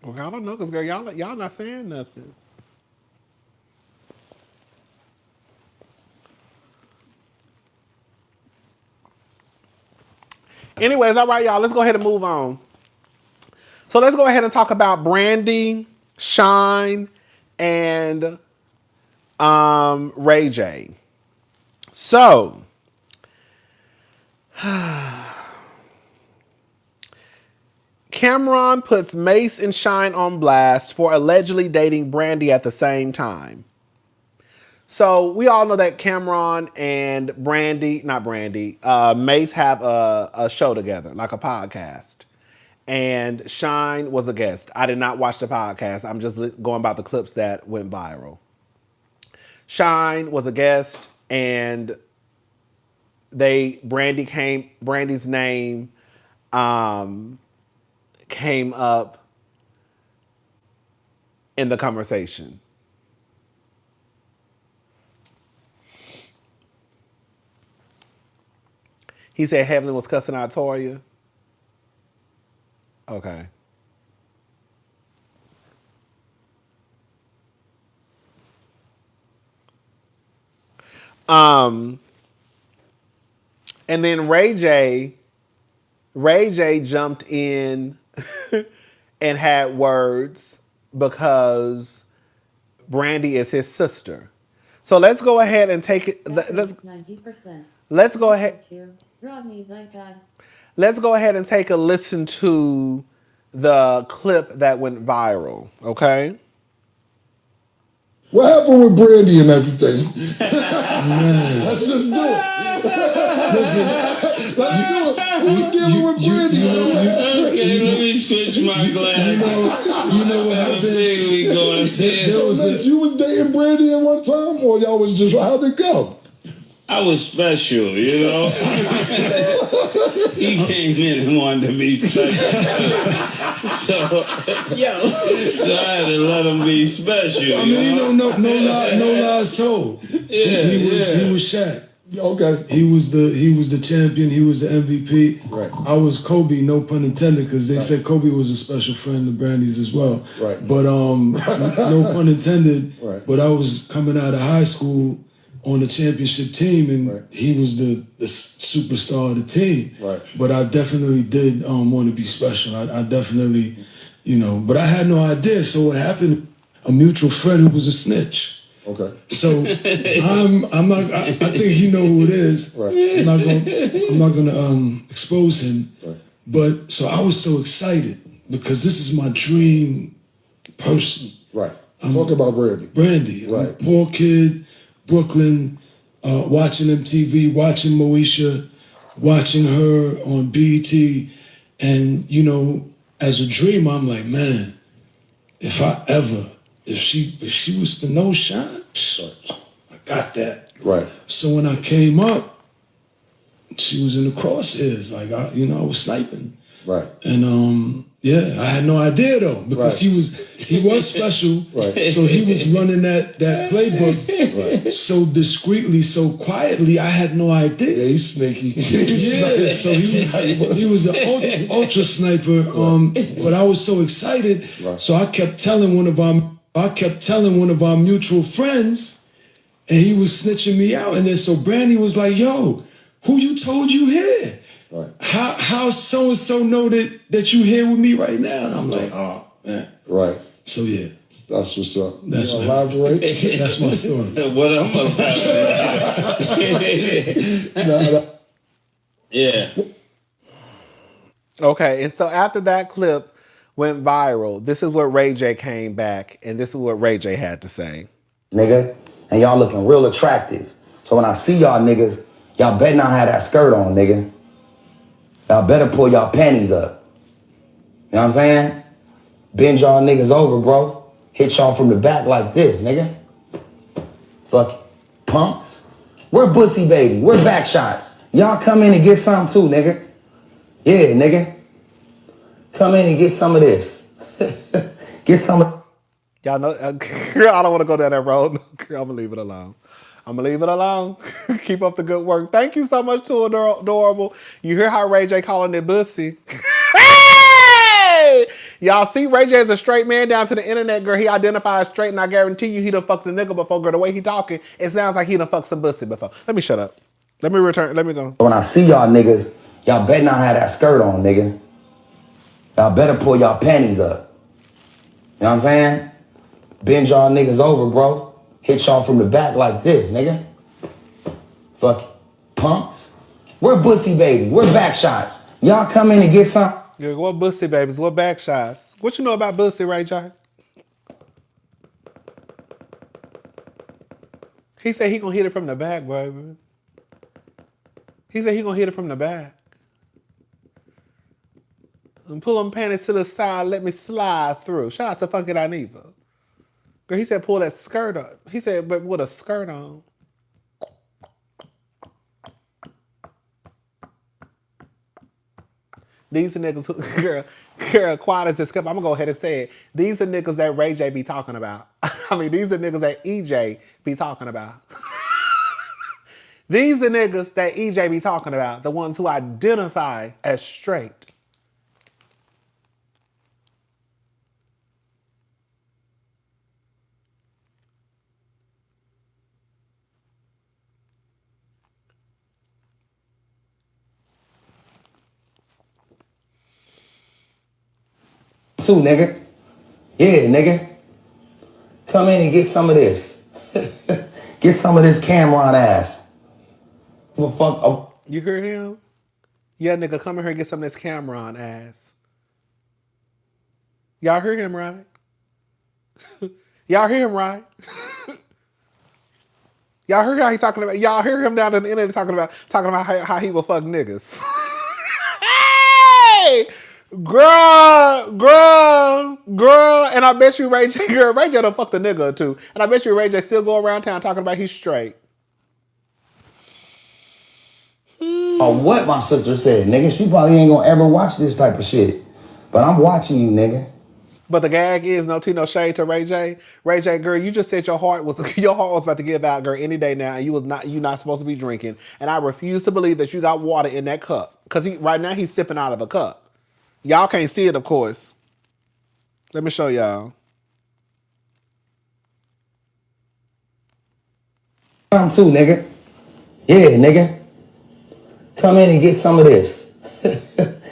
Well, I don't know, because girl, y'all not saying nothing. Anyways, all right, y'all, let's go ahead and move on. So let's go ahead and talk about Brandy, Shyne, and Ray J. So Cameron puts Mace and Shyne on blast for allegedly dating Brandy at the same time. So we all know that Cameron and Mace have a show together, like a podcast. And Shyne was a guest. I did not watch the podcast. I'm just going about the clips that went viral. Shyne was a guest, and Brandy's name came up in the conversation. He said Heavenly was cussing out Toya. Okay. And then Ray J jumped in and had words because Brandy is his sister. So let's go ahead and take it. Let's 90%. Let's go ahead. Rodney's iPad. Let's go ahead and take a listen to the clip that went viral. Okay. What happened with Brandy and everything? Let's just do it. Listen, let's do it. We're dealing with Brandy. Okay, let me switch my glass. You know what happened? You was dating Brandy at one time, or y'all was just, how'd it go? I was special, you know. He came in and wanted to be special. So I had to let him be special. I mean, no lie soul. Yeah, he was Shaq. Okay. He was the champion. He was the MVP. Right. I was Kobe, no pun intended, because they said Kobe was a special friend of Brandy's as well. Right. But no pun intended. Right. But I was coming out of high school on the championship team, and right. he was the superstar of the team. Right. But I definitely did want to be special. I definitely, but I had no idea. So what happened? A mutual friend who was a snitch. Okay. So I'm not. I think he know who it is. Right. I'm not gonna expose him. Right. But so I was so excited because this is my dream person. Right. Talk about Brandy. Brandy. Right. I'm a poor kid, Brooklyn, watching MTV, watching Moesha, watching her on BET, and as a dreamer, I'm like, man, if she was to know Shyne, I got that. Right. So when I came up, she was in the crosshairs. Like I was sniping. Right. And I had no idea though, because he was special. Right. So he was running that playbook so discreetly, so quietly. I had no idea. Yeah, he's sneaky. So he was an ultra sniper. But I was so excited. Right. So I kept telling one of our mutual friends, and he was snitching me out. And then so Brandy was like, "Yo, who you told you here?" Right. How so and so know that you here with me right now? And I'm like, oh man. Right. So yeah. That's what's up. That's you what elaborate. That's my story. What I'm about. Yeah. Okay, and so after that clip went viral, this is what Ray J came back, and this is what Ray J had to say. Nigga, and y'all looking real attractive. So when I see y'all niggas, y'all better not have that skirt on, nigga. Y'all better pull y'all panties up. You know what I'm saying? Bend y'all niggas over, bro. Hit y'all from the back like this, nigga. Fuck punks. We're Bussy Baby. We're back shots. Y'all come in and get some too, nigga. Yeah, nigga. Come in and get some of this. Get some of... Y'all know, girl, I don't want to go down that road. Girl, I'm going to leave it alone. I'm going to leave it alone. Keep up the good work. Thank you so much to Adorable. You hear how Ray J calling it Bussy? Hey! Y'all see Ray J is a straight man down to the internet, girl. He identifies straight, and I guarantee you he done fucked the nigga before, girl. The way he talking, it sounds like he done fucked some Bussy before. Let me shut up. Let me return. Let me go. When I see y'all niggas, y'all better not have that skirt on, nigga. Y'all better pull y'all panties up. You know what I'm saying? Bend y'all niggas over, bro. Hit y'all from the back like this, nigga. Fuck punks. We're Bussy Baby. We're back shots. Y'all come in and get some... Yeah, what Bussy babies? What back shots? What you know about Bussy, Ray J? He said he gonna hit it from the back, baby. He said he gonna hit it from the back. And pull them panties to the side, let me slide through. Shout out to Funky Dineva. Girl, he said pull that skirt up. He said, but with a skirt on. These are niggas who, girl, quiet as this cup. I'm gonna go ahead and say it. These are niggas that Ray J be talking about. I mean, these are niggas that EJ be talking about. These are niggas that EJ be talking about. The ones who identify as straight. Too, nigga. Yeah, nigga. Come in and get some of this. Get some of this Cameron ass. Give a fuck. Oh. You hear him? Yeah, nigga, come in here and get some of this Cameron ass. Y'all hear him, right? Y'all hear him, right? Y'all hear how he talking about? Y'all hear him down at the internet talking about how he will fuck niggas. Hey! Girl, and I bet you Ray J, Ray J done fucked a nigga or two. And I bet you Ray J still go around town talking about he's straight. Or what my sister said, nigga. She probably ain't gonna ever watch this type of shit. But I'm watching you, nigga. But the gag is no tea, no shade to Ray J. Ray J, girl, you just said your heart was about to give out, girl, any day now, and you not supposed to be drinking. And I refuse to believe that you got water in that cup. Because right now he's sipping out of a cup. Y'all can't see it, of course. Let me show y'all. Come too, nigga. Yeah, nigga. Come in and get some of this.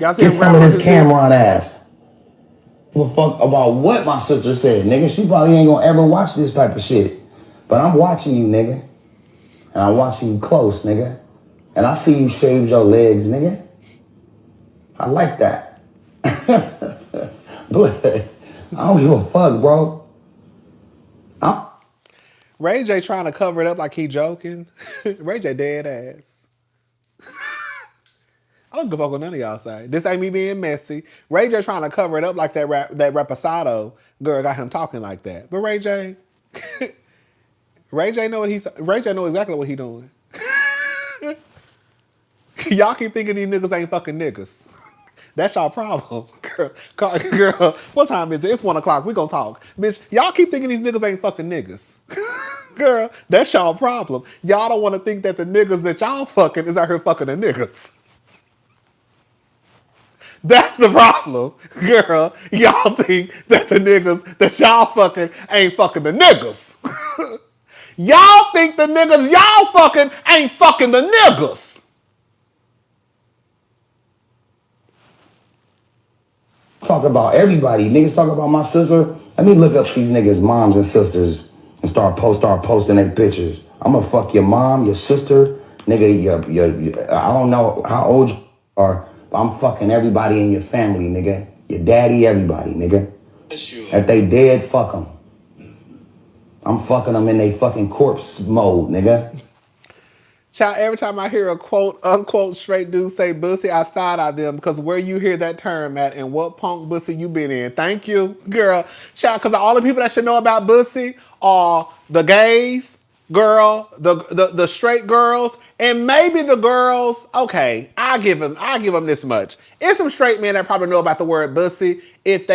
Y'all see get some of this Cameron ass. Give a fuck about what my sister said, nigga. She probably ain't gonna ever watch this type of shit. But I'm watching you, nigga. And I'm watching you close, nigga. And I see you shave your legs, nigga. I like that. But I don't give a fuck, bro. Ray J trying to cover it up like he joking. Ray J dead ass. I don't give a fuck what none of y'all say. This ain't me being messy. Ray J trying to cover it up like that Reposado girl got him talking like that. But Ray J, Ray J know exactly what he doing. Y'all keep thinking these niggas ain't fucking niggas. That's y'all problem. Girl, what time is it? It's 1 o'clock. We gonna talk. Bitch, y'all keep thinking these niggas ain't fucking niggas. Girl, that's y'all problem. Y'all don't want to think that the niggas that y'all fucking is out here fucking the niggas. That's the problem. Girl, y'all think that the niggas that y'all fucking ain't fucking the niggas. Y'all think the niggas y'all fucking ain't fucking the niggas. Talk about everybody. Niggas talk about my sister. Let me look up these niggas' moms and sisters and start posting their pictures. I'ma fuck your mom, your sister, nigga, your I don't know how old you are, but I'm fucking everybody in your family, nigga. Your daddy, everybody, nigga. If they dead, fuck them. I'm fucking them in they fucking corpse mode, nigga. Child, every time I hear a quote, unquote, straight dude say bussy, I side eye them because where you hear that term at and what punk bussy you been in. Thank you, girl. Child, because all the people that should know about bussy are the gays, girl, the straight girls, and maybe the girls. Okay, I give them this much. It's some straight men that probably know about the word bussy if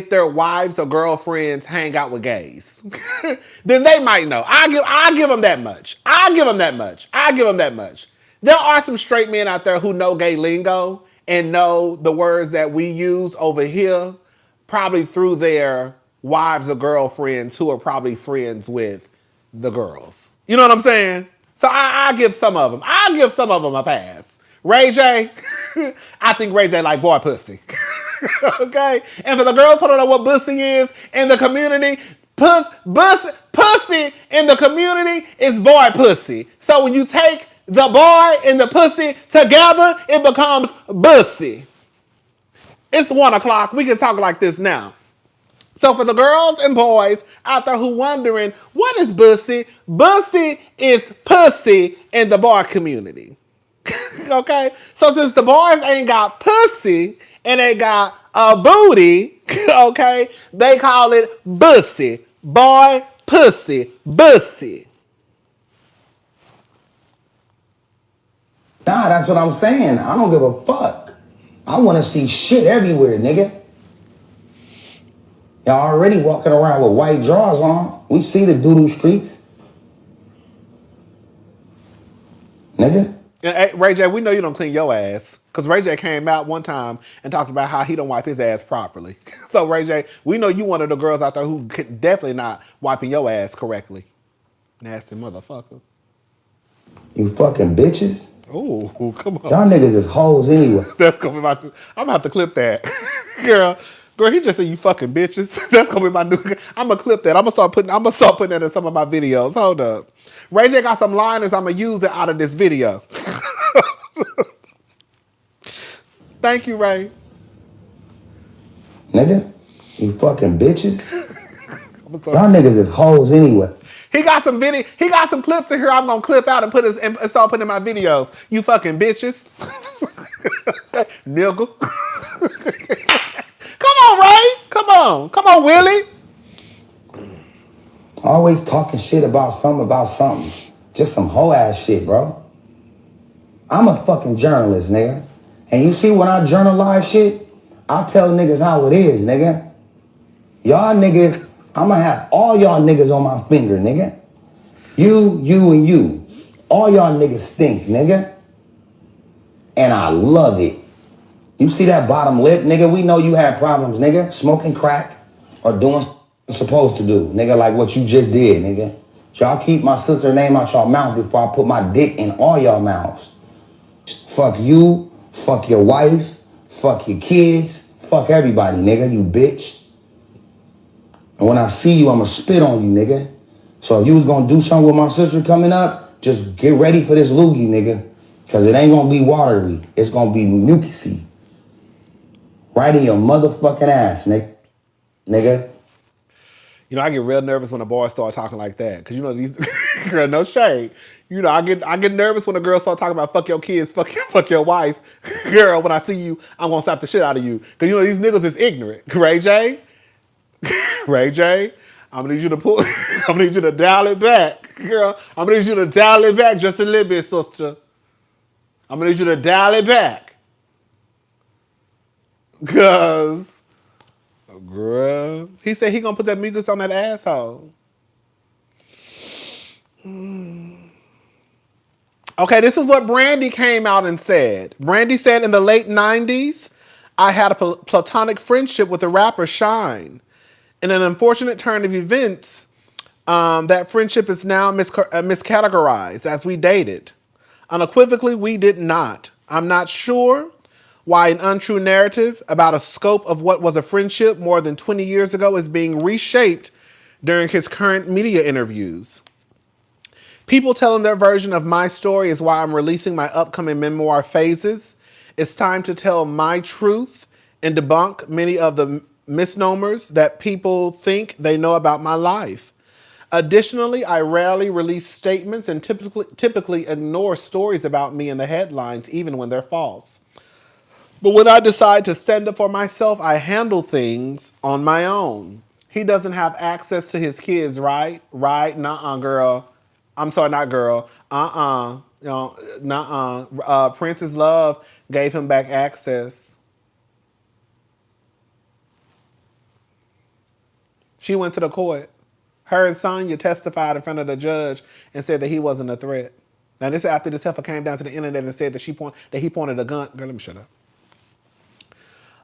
their wives or girlfriends hang out with gays. Then they might know. I give them that much. I give them that much. There are some straight men out there who know gay lingo and know the words that we use over here, probably through their wives or girlfriends who are probably friends with the girls. You know what I'm saying? So I give some of them. I give some of them a pass. Ray J, I think Ray J like boy pussy. Okay? And for the girls who don't know what pussy is in the community, pussy in the community is boy pussy. So when you take the boy and the pussy together, it becomes bussy. It's 1 o'clock. We can talk like this now. So for the girls and boys out there who wondering, what is bussy? Bussy is pussy in the boy community. Okay? So since the boys ain't got pussy and they got a booty, okay, they call it bussy. Boy, pussy, bussy. Nah, that's what I'm saying. I don't give a fuck. I want to see shit everywhere, nigga. Y'all already walking around with white drawers on. We see the doodle streets. Nigga. Hey, Ray J, we know you don't clean your ass. Because Ray J came out one time and talked about how he don't wipe his ass properly. So Ray J, we know you one of the girls out there who could definitely not wiping your ass correctly. Nasty motherfucker. You fucking bitches. Oh, come on. Y'all niggas is hoes anyway. That's gonna be my. I'm gonna have to clip that, girl. Girl, he just said you fucking bitches. That's gonna be my new. I'm gonna clip that. I'm gonna start putting that in some of my videos. Hold up. Ray J got some liners. I'm gonna use it out of this video. Thank you, Ray. Nigga, you fucking bitches. Y'all niggas is hoes anyway. He got some video. He got some clips in here. I'm gonna clip out and start putting in my videos. You fucking bitches, nigga. Come on, Ray. Come on, Willie. Always talking shit about something. Just some hoe ass shit, bro. I'm a fucking journalist, nigga. And you see when I journalize shit, I tell niggas how it is, nigga. Y'all niggas, I'ma have all y'all niggas on my finger, nigga. You, and you. All y'all niggas stink, nigga. And I love it. You see that bottom lip, nigga? We know you had problems, nigga. Smoking crack or doing what you're supposed to do, nigga, like what you just did, nigga. Y'all keep my sister's name out y'all mouth before I put my dick in all y'all mouths. Fuck you, fuck your wife, fuck your kids, fuck everybody, nigga, you bitch. And when I see you, I'ma spit on you, nigga. So if you was gonna do something with my sister coming up, just get ready for this loogie, nigga. Cause it ain't gonna be watery. It's gonna be mucusy. Right in your motherfucking ass, nigga. You know, I get real nervous when a boy start talking like that. Cause you know these girl, no shade. You know, I get nervous when a girl start talking about fuck your kids, fuck your wife. Girl, when I see you, I'm gonna slap the shit out of you. Cause you know these niggas is ignorant. Ray J, I'm gonna need you to pull. I'm gonna need you to dial it back, girl. I'm gonna need you to dial it back just a little bit, sister. I'm gonna need you to dial it back, cause, girl, he said he gonna put that mucus on that asshole. Okay, this is what Brandy came out and said. Brandy said in the late 90s, I had a platonic friendship with the rapper Shyne. In an unfortunate turn of events, that friendship is now miscategorized as we dated. Unequivocally, we did not. I'm not sure Why an untrue narrative about a scope of what was a friendship more than 20 years ago is being reshaped during his current media interviews. People telling their version of my story is why I'm releasing my upcoming memoir, Phases. It's time to tell my truth and debunk many of the misnomers that people think they know about my life. Additionally, I rarely release statements and typically ignore stories about me in the headlines, even when they're false. But when I decide to stand up for myself, I handle things on my own. He doesn't have access to his kids, right? Right? Nuh-uh, girl. I'm sorry, not girl. You know, nuh-uh. Princess Love gave him back access. She went to the court. Her and Sonya testified in front of the judge and said that he wasn't a threat. Now this after this heifer came down to the internet and said that he pointed a gun. Girl, let me shut up.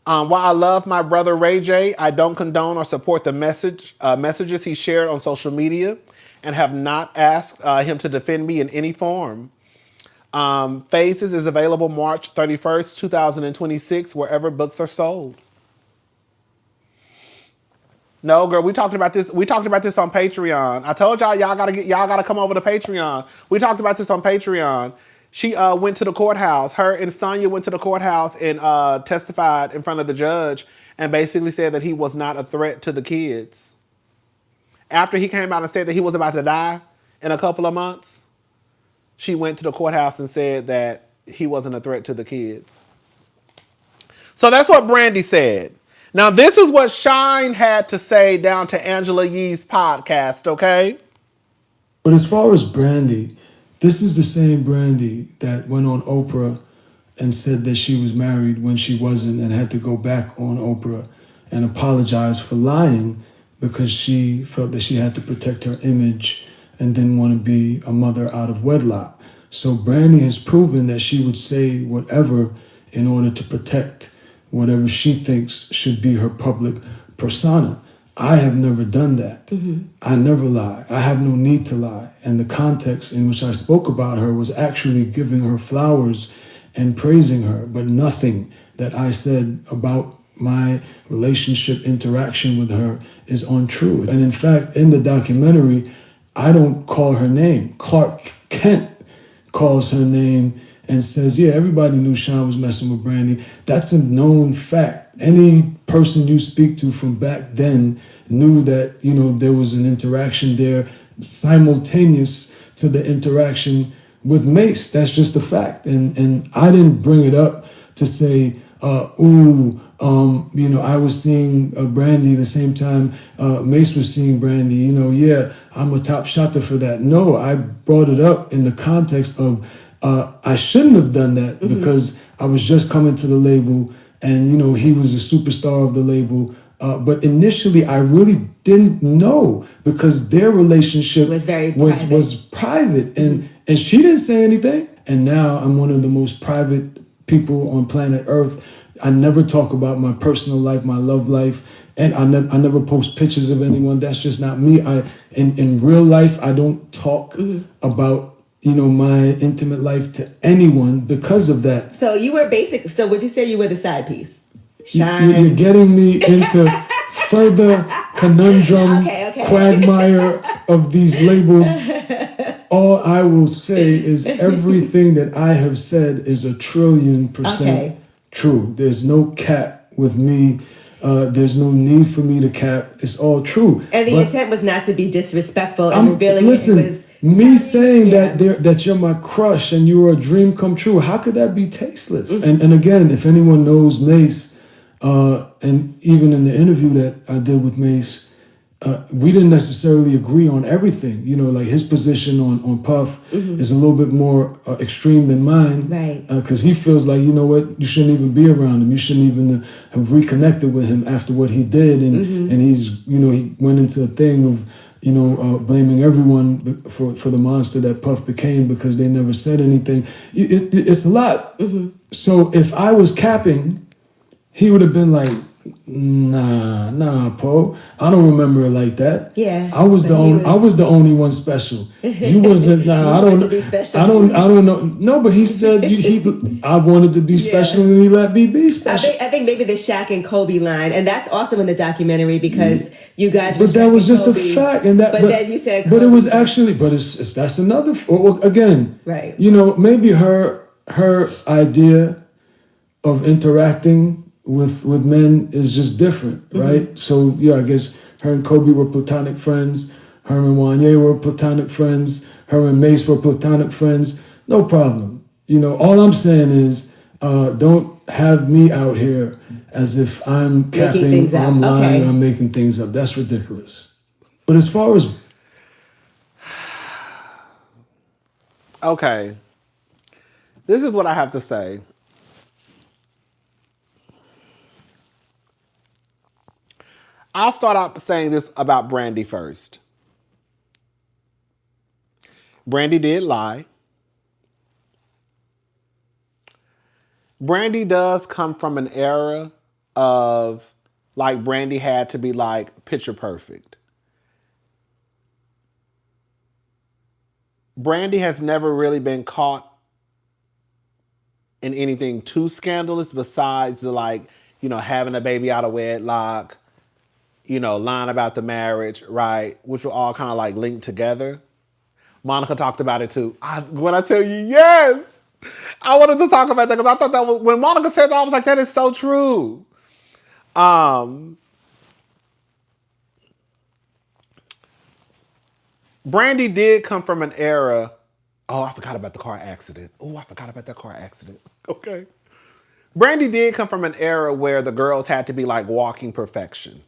While I love my brother Ray J, I don't condone or support the messages he shared on social media and have not asked him to defend me in any form. Phases is available March 31st, 2026, wherever books are sold. No, girl, we talked about this. We talked about this on Patreon. I told y'all y'all gotta come over to Patreon. We talked about this on Patreon. She went to the courthouse. Her and Sonya went to the courthouse and testified in front of the judge and basically said that he was not a threat to the kids. After he came out and said that he was about to die in a couple of months, she went to the courthouse and said that he wasn't a threat to the kids. So that's what Brandy said. Now, this is what Shyne had to say down to Angela Yee's podcast, okay? But as far as Brandy, this is the same Brandy that went on Oprah and said that she was married when she wasn't and had to go back on Oprah and apologize for lying because she felt that she had to protect her image and didn't want to be a mother out of wedlock. So Brandy has proven that she would say whatever in order to protect whatever she thinks should be her public persona. I have never done that. Mm-hmm. I never lie. I have no need to lie. And the context in which I spoke about her was actually giving her flowers and praising her, but nothing that I said about my relationship interaction with her is untrue. And in fact, in the documentary, I don't call her name. Clark Kent calls her name and says, yeah, everybody knew Shyne was messing with Brandy. That's a known fact. Any person you speak to from back then knew that, you know, there was an interaction there simultaneous to the interaction with Mace. That's just a fact. And I didn't bring it up to say, you know, I was seeing Brandy the same time Mace was seeing Brandy, you know, yeah, I'm a top shotter for that. No, I brought it up in the context of I shouldn't have done that because I was just coming to the label and, you know, he was a superstar of the label. But initially, I really didn't know because their relationship was private. And she didn't say anything. And now I'm one of the most private people on planet Earth. I never talk about my personal life, my love life. And I never post pictures of anyone. That's just not me. In real life, I don't talk about, you know, my intimate life to anyone because of that. So you were so would you say you were the side piece? Shyne. You're getting me into further conundrum, quagmire of these labels. All I will say is everything that I have said is 1,000,000,000% true. There's no cap with me. There's no need for me to cap. It's all true. And the intent was not to be disrespectful and revealing listen, it was me saying that you're my crush and you were a dream come true. How could that be tasteless? Mm-hmm. And again, if anyone knows Mace, and even in the interview that I did with Mace, we didn't necessarily agree on everything. You know, like his position on Puff is a little bit more extreme than mine. Right. Because he feels like, you know what, you shouldn't even be around him. You shouldn't even have reconnected with him after what he did. And he's, you know, he went into a thing of, you know, blaming everyone for the monster that Puff became because they never said anything. It's a lot. So if I was capping, he would have been like, Nah, Poe. I don't remember it like that. Yeah, I was but the he only. I was- was the only one special. You wasn't. Nah, You I wanted don't. to be special I don't. too. I don't know. No, but he said I wanted to be special, and he let me be special. I think maybe the Shaq and Kobe line, and that's also in the documentary because you guys were But that Shaq was and just a Kobe, fact, and that. But then you said, But it was Kobe. actually. But it's that's another. Again, Right. You know, maybe her idea of interacting with men is just different, right? So yeah, I guess her and Kobe were platonic friends. Her and Wanye were platonic friends. Her and Mace were platonic friends. No problem. You know, all I'm saying is, don't have me out here as if I'm capping, things up. I'm lying, Okay. I'm making things up. That's ridiculous. But as far as Okay. This is what I have to say. I'll start out saying this about Brandy first. Brandy did lie. Brandy does come from an era of like Brandy had to be like picture perfect. Brandy has never really been caught in anything too scandalous besides the like, you know, having a baby out of wedlock, you know, lying about the marriage, right? Which were all kind of like linked together. Monica talked about it too. When I tell you, yes, I wanted to talk about that because I thought that was, when Monica said that, I was like, that is so true. Brandy did come from an era. Oh, I forgot about the car accident. Oh, I forgot about that car accident. Okay. Brandy did come from an era where the girls had to be like walking perfection.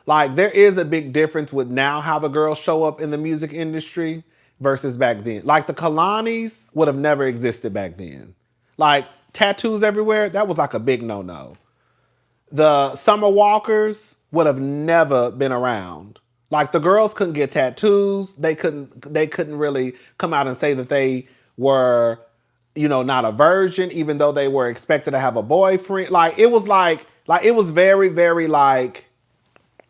Like there is a big difference with now how the girls show up in the music industry versus back then. Like the Kalanis would have never existed back then. Like tattoos everywhere, that was like a big no-no. The Summer Walkers would have never been around. Like the girls couldn't get tattoos. They couldn't really come out and say that they were, you know, not a virgin, even though they were expected to have a boyfriend. Like it was it was very, very like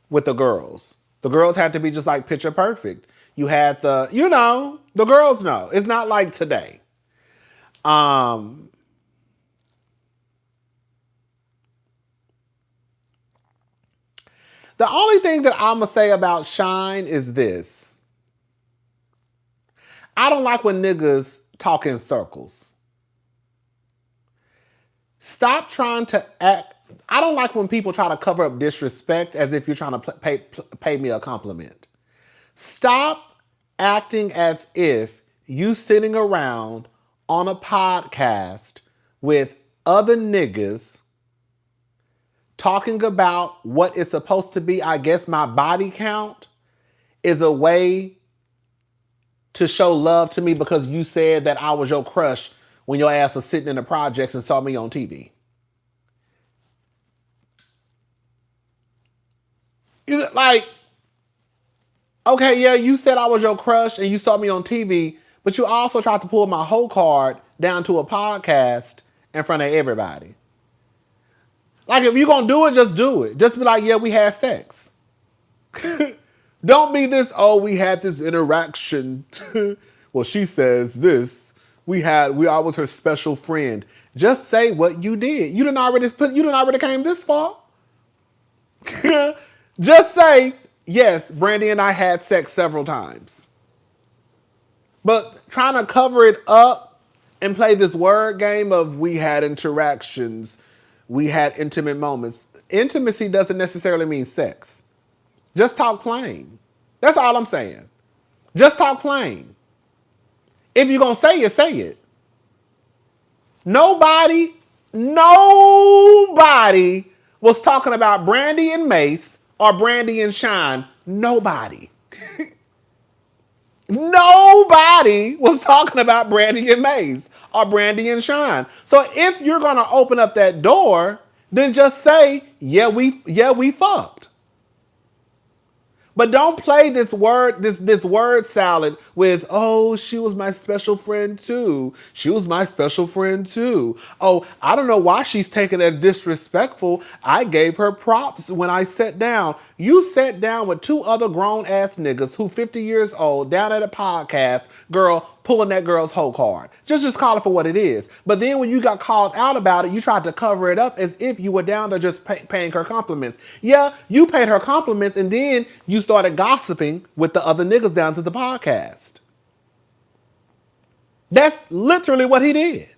with the girls. The girls had to be just like picture perfect. You had the, you know, the girls know. It's not like today. The only thing that I'm going to say about Shyne is this. I don't like when niggas talk in circles. Stop trying to act. I don't like when people try to cover up disrespect as if you're trying to pay me a compliment. Stop acting as if you sitting around on a podcast with other niggas talking about what is supposed to be, I guess, my body count is a way to show love to me because you said that I was your crush when your ass was sitting in the projects and saw me on TV. Like, okay, yeah, you said I was your crush and you saw me on TV, but you also tried to pull my whole card down to a podcast in front of everybody. Like, if you're going to do it, just do it. Just be like, yeah, we had sex. Don't be this, oh, we had this interaction. Well, she says this. I was her special friend. Just say what you did. You didn't already came this far. Just say, yes, Brandy and I had sex several times. But trying to cover it up and play this word game of we had interactions, we had intimate moments. Intimacy doesn't necessarily mean sex. Just talk plain. That's all I'm saying. Just talk plain. If you're going to say it, say it. Nobody was talking about Brandy and Mace or Brandy and Shyne. Nobody. Nobody was talking about Brandy and Mace or Brandy and Shyne. So if you're going to open up that door, then just say, yeah, we fucked. But don't play this word salad with, oh, she was my special friend too. She was my special friend too. Oh, I don't know why she's taking it disrespectful. I gave her props when I sat down. You sat down with two other grown ass niggas who 50 years old down at a podcast, girl, pulling that girl's whole card. Just call it for what it is. But then when you got called out about it, you tried to cover it up as if you were down there just paying her compliments. Yeah, you paid her compliments and then you started gossiping with the other niggas down to the podcast. That's literally what he did.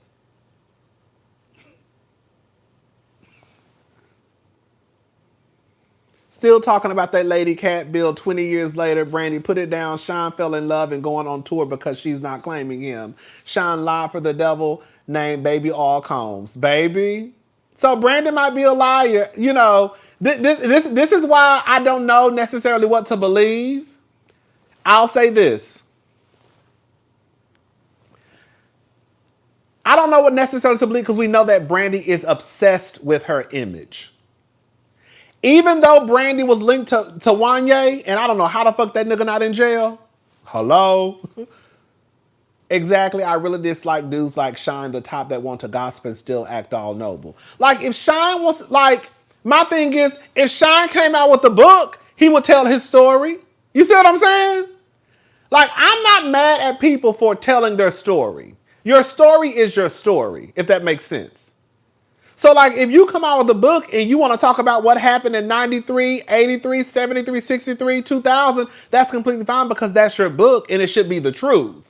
Still talking about that lady cat bill 20 years later. Brandy put it down. Shyne fell in love and going on tour because she's not claiming him. Shyne lied for the devil named Baby All Combs. Baby. So Brandy might be a liar. You know, this is why I don't know necessarily what to believe. I'll say this. I don't know what necessarily to believe because we know that Brandy is obsessed with her image. Even though Brandy was linked to Wanye, and I don't know how the fuck that nigga not in jail. Hello? Exactly. I really dislike dudes like Shyne, the top that want to gossip and still act all noble. Like, if Shyne was, like, my thing is, if Shyne came out with a book, he would tell his story. You see what I'm saying? Like, I'm not mad at people for telling their story. Your story is your story, if that makes sense. So, like, if you come out with a book and you want to talk about what happened in 93, 83, 73, 63, 2000, that's completely fine because that's your book and it should be the truth.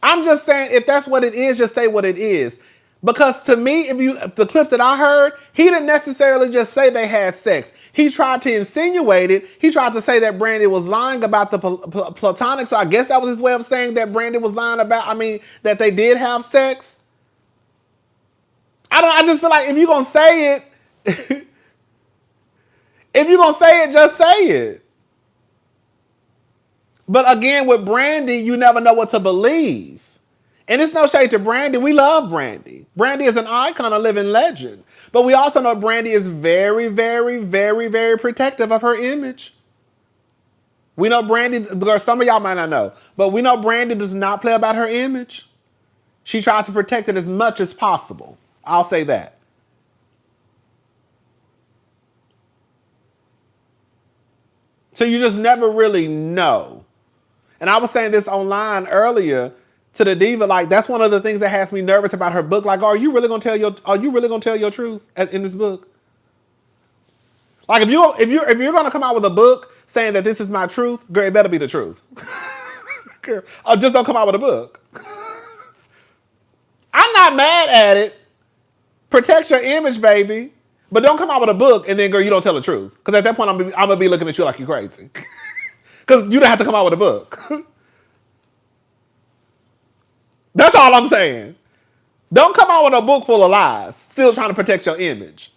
I'm just saying, if that's what it is, just say what it is. Because to me, if the clips that I heard, he didn't necessarily just say they had sex. He tried to insinuate it. He tried to say that Brandy was lying about the platonic. So I guess that was his way of saying that Brandy was lying about, that they did have sex. I just feel like if you're going to say it, just say it. But again, with Brandy, you never know what to believe. And it's no shade to Brandy. We love Brandy. Brandy is an icon, a living legend. But we also know Brandy is very, very, very, very protective of her image. We know Brandy, some of y'all might not know, but we know Brandy does not play about her image. She tries to protect it as much as possible. I'll say that. So you just never really know. And I was saying this online earlier to the diva, like, that's one of the things that has me nervous about her book. Like, are you really gonna tell your truth in this book? Like, if you're gonna come out with a book saying that this is my truth, girl, it better be the truth. Or just don't come out with a book. I'm not mad at it. Protect your image, baby. But don't come out with a book and then, girl, you don't tell the truth. Because at that point, I'm gonna be looking at you like you're crazy. Because you don't have to come out with a book. That's all I'm saying. Don't come out with a book full of lies, still trying to protect your image.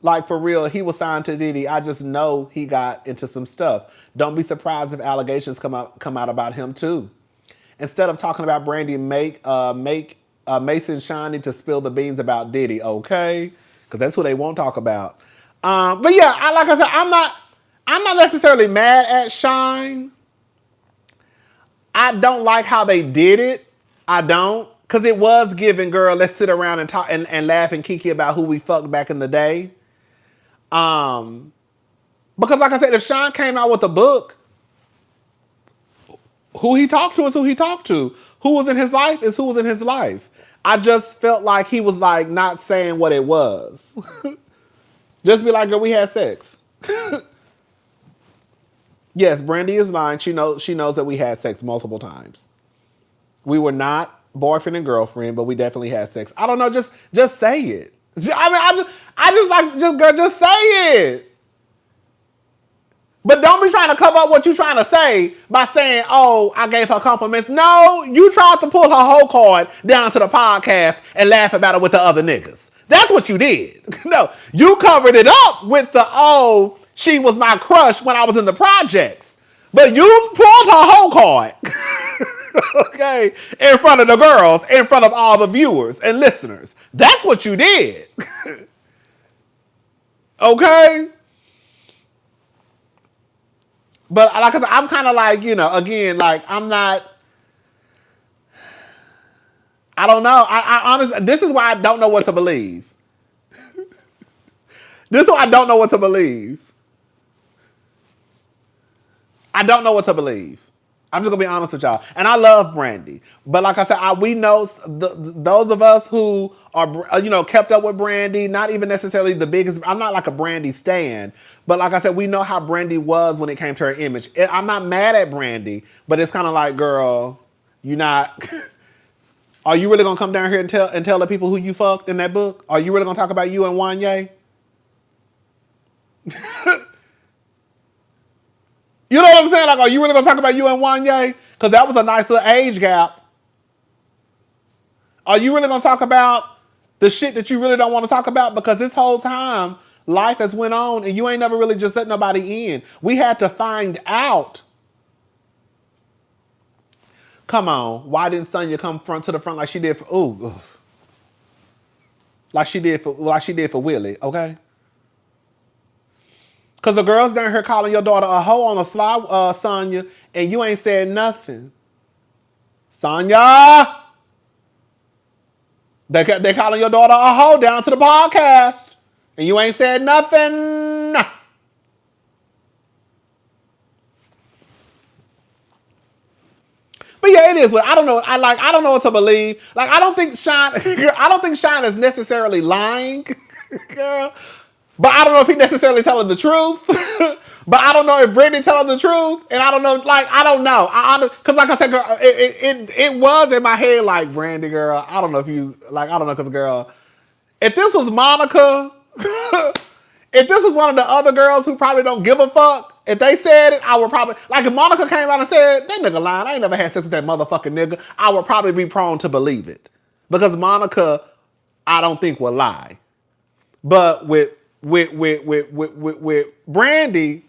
Like, for real, he was signed to Diddy. I just know he got into some stuff. Don't be surprised if allegations come out about him too. Instead of talking about Brandy, make Mason Shyne to spill the beans about Diddy, okay? Because that's who they won't talk about. But yeah, like I said, I'm not necessarily mad at Shyne. I don't like how they did it. I don't. Because it was giving, girl, let's sit around and talk and laugh and kiki about who we fucked back in the day. Because like I said, if Shyne came out with a book, who he talked to is who he talked to. Who was in his life is who was in his life. I just felt like he was like not saying what it was. Just be like, girl, we had sex. Yes, Brandy is lying. She knows that we had sex multiple times. We were not boyfriend and girlfriend, but we definitely had sex. I don't know, just say it. Just say it. But don't be trying to cover up what you're trying to say by saying, oh, I gave her compliments. No, you tried to pull her whole card down to the podcast and laugh about it with the other niggas. That's what you did. No, you covered it up with the, oh, she was my crush when I was in the projects. But you pulled her whole card. Okay? In front of the girls, in front of all the viewers and listeners. That's what you did. Okay? But like I said, I'm kind of like, again, like I don't know. I honestly, this is why I don't know what to believe. This is why I don't know what to believe. I don't know what to believe. I'm just gonna be honest with y'all. And I love Brandy, but like I said, we know those of us who are, kept up with Brandy. Not even necessarily the biggest. I'm not like a Brandy stan, but like I said, we know how Brandy was when it came to her image. I'm not mad at Brandy, but it's kind of like, girl, you not. Are you really gonna come down here and tell the people who you fucked in that book? Are you really gonna talk about you and Wanye? You know what I'm saying? Like, are you really gonna talk about you and Wanye? Because that was a nice little age gap. Are you really gonna talk about the shit that you really don't want to talk about? Because this whole time, life has went on and you ain't never really just let nobody in. We had to find out. Come on, why didn't Sonya come to the front like she did for like she did for Willie, okay? Because the girls down here calling your daughter a hoe on a sly, Sonya, and you ain't said nothing. Sonya! They calling your daughter a hoe down to the podcast, and you ain't said nothing. But yeah, it is. I don't know. I don't know what to believe. Like, I don't think Shyne is necessarily lying, girl. But I don't know if he's necessarily telling the truth. But I don't know if Brandy telling the truth. And I don't know, I don't know. Because like I said, girl, it was in my head like, Brandy, girl, I don't know if you, I don't know, because, girl, if this was Monica, if this was one of the other girls who probably don't give a fuck, if they said it, I would probably, if Monica came out and said, that nigga lying, I ain't never had sex with that motherfucking nigga, I would probably be prone to believe it. Because Monica, I don't think will lie. But with Brandy,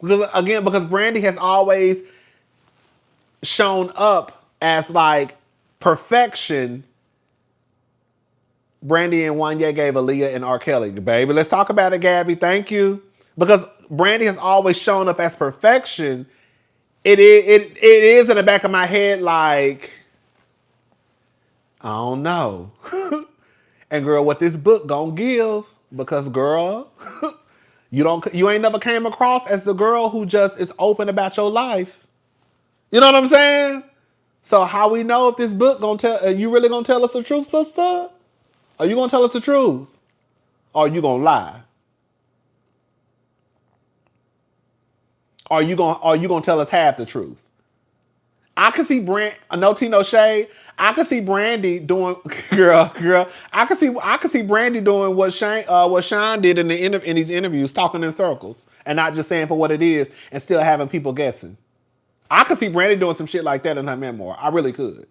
because Brandy has always shown up as like perfection. Brandy and Wanye gave Aaliyah and R. Kelly. Baby, let's talk about it, Gabby. Thank you. Because Brandy has always shown up as perfection. It is in the back of my head like, I don't know. And girl, what this book gonna give? Because girl, you ain't never came across as the girl who just is open about your life. You know what I'm saying? So how we know if this book gonna tell? Are you really gonna tell us the truth, sister? Are you gonna tell us the truth? Or are you gonna lie? Are you gonna tell us half the truth? I can see no tea, no shade. I can see Brandy doing, girl. I can see Brandy doing what Shyne did in these interviews, talking in circles and not just saying for what it is, and still having people guessing. I could see Brandy doing some shit like that in her memoir. I really could.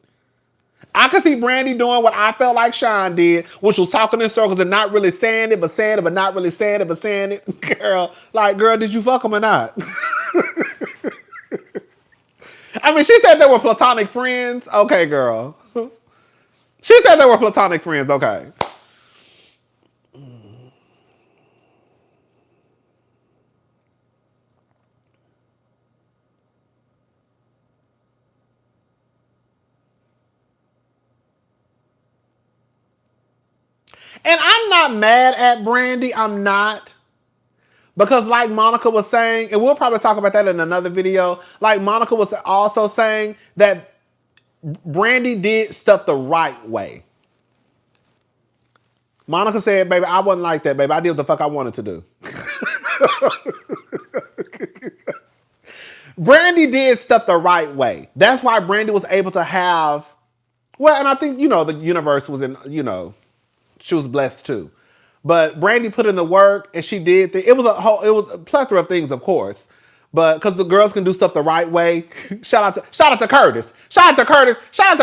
I could see Brandy doing what I felt like Shyne did, which was talking in circles and not really saying it, but saying it, but not really saying it, but saying it. Girl, did you fuck him or not? I mean, she said they were platonic friends. Okay, girl. She said they were platonic friends. Okay. And I'm not mad at Brandy. I'm not. Because like Monica was saying, and we'll probably talk about that in another video, like Monica was also saying that Brandy did stuff the right way. Monica said, baby, I wasn't like that, baby. I did what the fuck I wanted to do. Brandy did stuff the right way. That's why Brandy was able to have, and I think, the universe was she was blessed too. But Brandy put in the work and she did it was a plethora of things, of course. But because the girls can do stuff the right way. Shout out to Curtis. Shout out to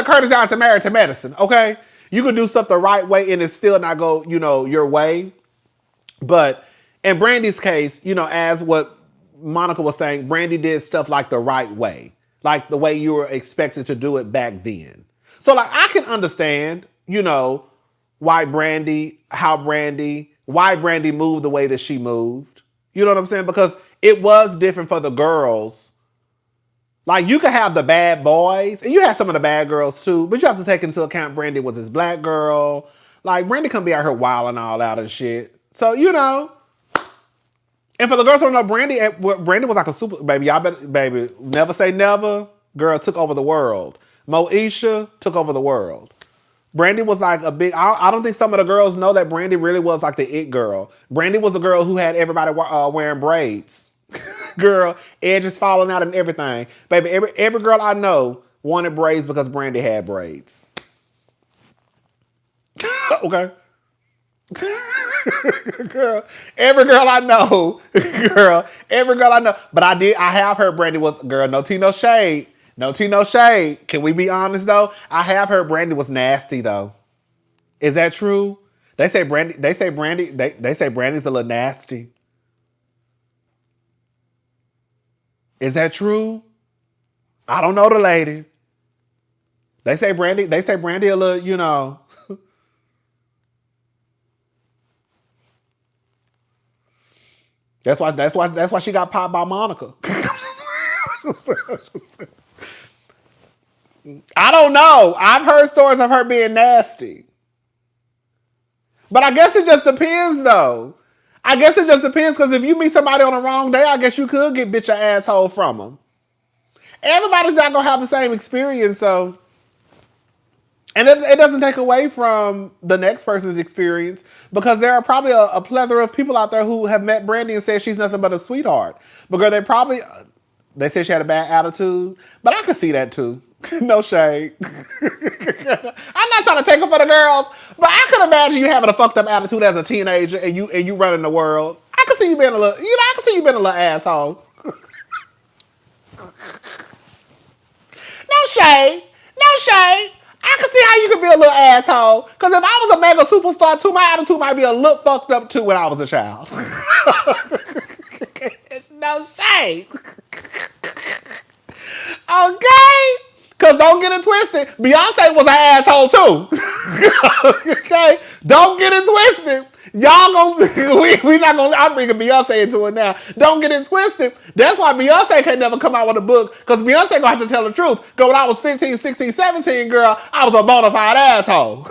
Curtis down to Married to Medicine, okay? You can do stuff the right way and it still not go, your way. But in Brandy's case, as what Monica was saying, Brandy did stuff like the right way. like the way you were expected to do it back then. So like I can understand, why Brandy moved the way that she moved. You know what I'm saying? Because it was different for the girls. Like you could have the bad boys, and you have some of the bad girls too, but you have to take into account Brandy was this black girl. Like Brandy couldn't be out here wilding all out and shit. So and for the girls who don't know, Brandy was like a super baby. Y'all better, baby, never say never. Girl took over the world. Moesha took over the world. Brandy was like a big. I don't think some of the girls know that Brandy really was like the it girl. Brandy was a girl who had everybody wearing braids. Girl, edges falling out and everything. Baby, every girl I know wanted braids because Brandy had braids. Okay. Girl, every girl I know. But I have heard Brandy was, girl, no tea, no shade. No tea, no shade. Can we be honest though? I have heard Brandy was nasty though. Is that true? They say Brandy's a little nasty. Is that true? I don't know the lady. They say Brandy a little, That's why she got popped by Monica. I don't know. I've heard stories of her being nasty. But I guess it just depends though. I guess it just depends because if you meet somebody on the wrong day, I guess you could get bitch your asshole from them. Everybody's not going to have the same experience, so. And it doesn't take away from the next person's experience because there are probably a plethora of people out there who have met Brandy and said she's nothing but a sweetheart. Because they said she had a bad attitude, but I could see that too. No shade. I'm not trying to take it for the girls, but I could imagine you having a fucked up attitude as a teenager and you running the world. I could see you being a little, asshole. No shade. I can see how you could be a little asshole. Because if I was a mega superstar too, my attitude might be a little fucked up too when I was a child. No shade. Okay? Because don't get it twisted. Beyonce was an asshole too. Okay? Don't get it twisted. Y'all we not gonna, I'm bringing Beyonce into it now. Don't get it twisted. That's why Beyonce can't never come out with a book, because Beyonce gonna have to tell the truth. Because when I was 15, 16, 17, girl, I was a bona fide asshole.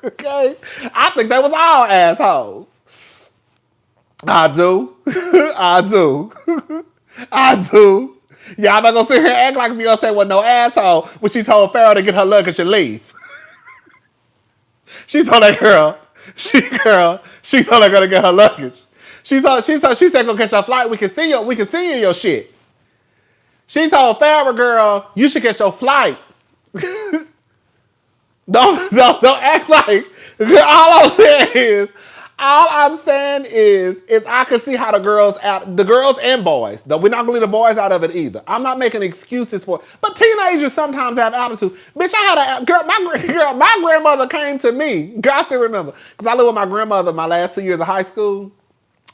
Okay? I think they was all assholes. I do. Y'all not gonna sit here and act like Beyonce wasn't no asshole when she told Pharaoh to get her luggage and leave. She told that girl, she told that girl to get her luggage. She said go catch your flight. We can see you in your shit. She told Pharaoh girl, you should catch your flight. Don't act like, girl, all I'm saying is I can see how the girls and boys, though we're not gonna leave the boys out of it either. I'm not making excuses for it. But teenagers sometimes have attitudes. Bitch, my grandmother came to me. Girl, I still remember. Because I lived with my grandmother my last 2 years of high school.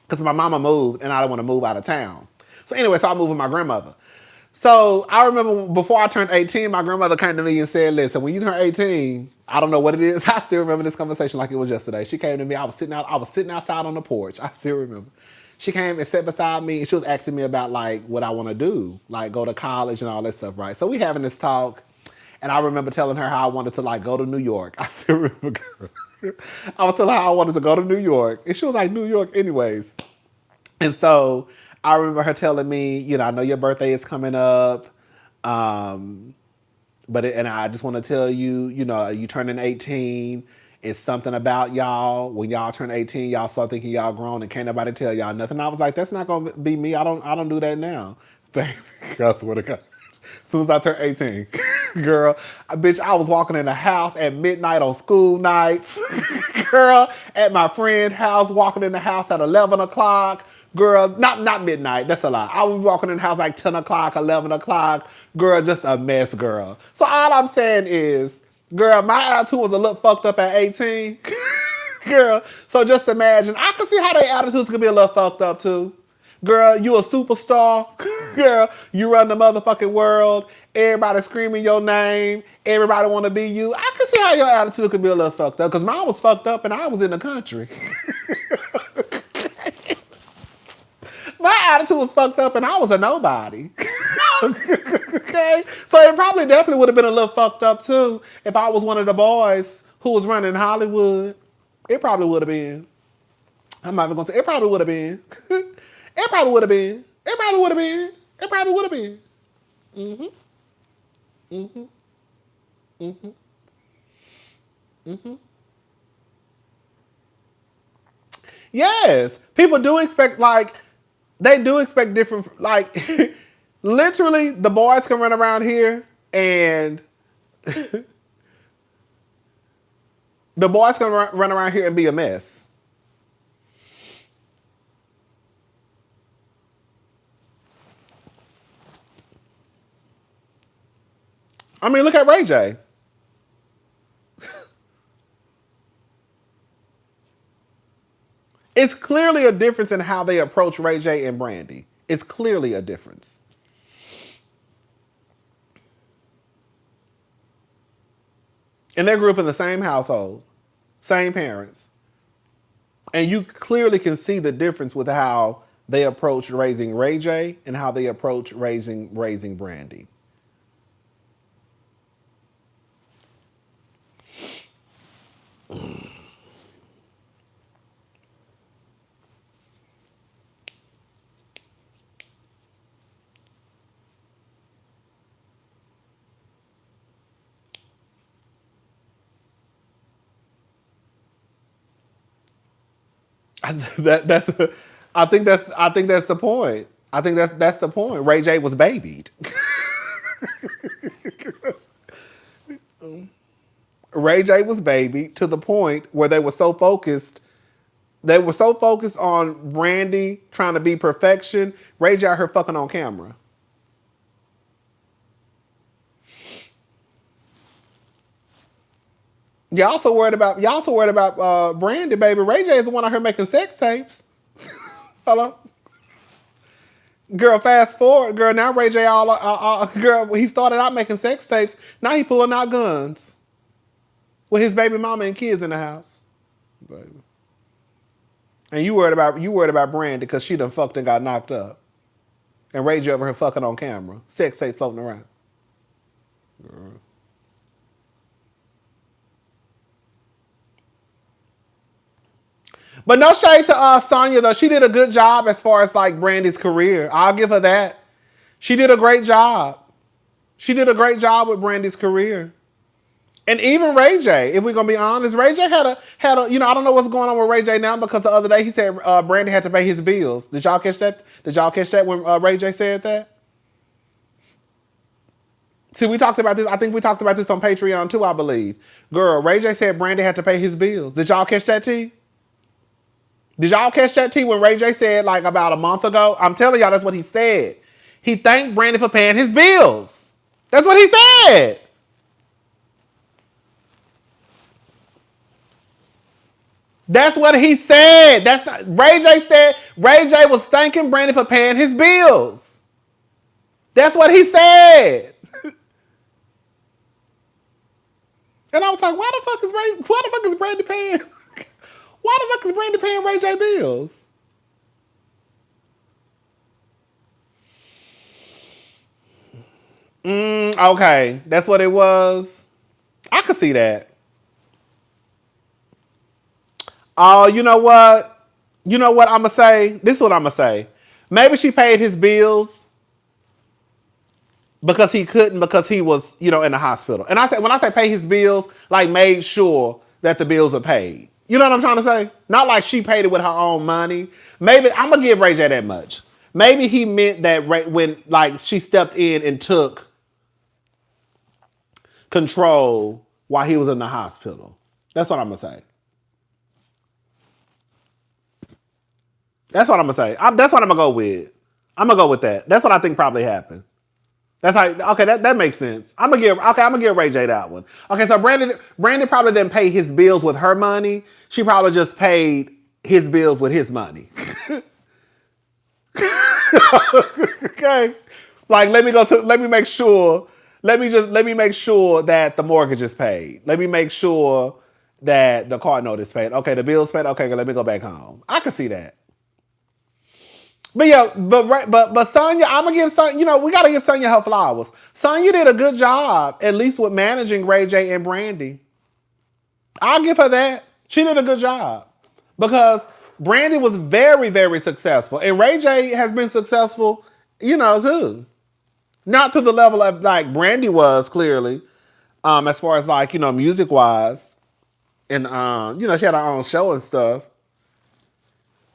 Because my mama moved and I didn't want to move out of town. So anyway, I moved with my grandmother. So I remember before I turned 18, my grandmother came to me and said, listen, when you turn 18, I don't know what it is. I still remember this conversation like it was yesterday. She came to me. I was sitting outside on the porch. I still remember. She came and sat beside me and she was asking me about like what I want to do, like go to college and all that stuff, right? So we having this talk and I remember telling her how I wanted to like go to New York. I still remember. I was telling her how I wanted to go to New York and she was like, New York anyways. And so I remember her telling me, I know your birthday is coming up. And I just want to tell you, you turning 18. It's something about y'all. When y'all turn 18, y'all start thinking y'all grown and can't nobody tell y'all nothing. I was like, that's not going to be me. I don't do that now. I swear to God. As soon as I turned 18, girl, bitch, I was walking in the house at midnight on school nights. Girl, at my friend's house, walking in the house at 11 o'clock. Girl, not midnight. That's a lie. I was walking in the house like 10 o'clock, 11 o'clock. Girl, just a mess, girl. So all I'm saying is, girl, my attitude was a little fucked up at 18. Girl, so just imagine. I can see how their attitudes could be a little fucked up too. Girl, you a superstar. Girl, you run the motherfucking world. Everybody screaming your name. Everybody want to be you. I can see how your attitude could be a little fucked up because mine was fucked up and I was in the country. My attitude was fucked up and I was a nobody. Okay? So it probably definitely would have been a little fucked up too if I was one of the boys who was running Hollywood. It probably would have been. I'm not even gonna say it probably would have been. It probably would have been. It probably would have been. It probably would have been. Yes. People do expect they do expect different literally the boys can run around here and the boys can run around here and be a mess. I mean, look at Ray J. It's clearly a difference in how they approach Ray J and Brandy. It's clearly a difference. And they grew up in the same household, same parents. And you clearly can see the difference with how they approach raising Ray J and how they approach raising Brandy. I think that's the point. I think that's the point. Ray J was babied. Ray J was babied to the point where they were so focused. They were so focused on Brandy trying to be perfection. Ray J out here fucking on camera. Y'all also worried about Brandy, baby. Ray J is the one out here making sex tapes. Hello? Girl, fast forward. Girl, now Ray J girl, he started out making sex tapes. Now he pulling out guns. With his baby mama and kids in the house. Baby. And you worried about Brandy because she done fucked and got knocked up. And Ray J over here fucking on camera. Sex tape floating around. Girl. But no shade to Sonya though. She did a good job as far as like Brandy's career. I'll give her that. She did a great job. She did a great job with Brandy's career. And even Ray J, if we're gonna be honest, Ray J had a I don't know what's going on with Ray J now because the other day he said Brandy had to pay his bills. Did y'all catch that? Did y'all catch that when Ray J said that? See, we talked about this. I think we talked about this on Patreon too, I believe. Girl, Ray J said Brandy had to pay his bills. Did y'all catch that tea? Did y'all catch that tea when Ray J said like about a month ago? I'm telling y'all that's what he said. He thanked Brandy for paying his bills. That's what he said. That's what he said. That's not Ray J said. Ray J was thanking Brandy for paying his bills. That's what he said. And I was like, why the fuck is Brandy paying? Why the fuck is Brandy paying Ray J bills? Okay, that's what it was. I could see that. Oh, you know what? You know what I'm going to say? This is what I'm going to say. Maybe she paid his bills because he couldn't because he was, in the hospital. And when I say pay his bills, like made sure that the bills are paid. You know what I'm trying to say? Not like she paid it with her own money. Maybe, I'm going to give Ray J that much. Maybe he meant that when like she stepped in and took control while he was in the hospital. That's what I'm going to say. That's what I'm going to say. That's what I'm going to go with. I'm going to go with that. That's what I think probably happened. That's how, okay, that makes sense. I'm gonna give Ray J that one. Okay, so Brandy probably didn't pay his bills with her money. She probably just paid his bills with his money. Okay. Like, let me make sure, let me make sure that the mortgage is paid. Let me make sure that the car note is paid. Okay, the bill's paid. Okay, let me go back home. I can see that. But yeah, but Sonya, I'm gonna give Sonya, we gotta give Sonya her flowers. Sonya did a good job, at least with managing Ray J and Brandy. I'll give her that. She did a good job. Because Brandy was very, very successful. And Ray J has been successful, too. Not to the level of like Brandy was, clearly. As far as like, music wise. And she had her own show and stuff.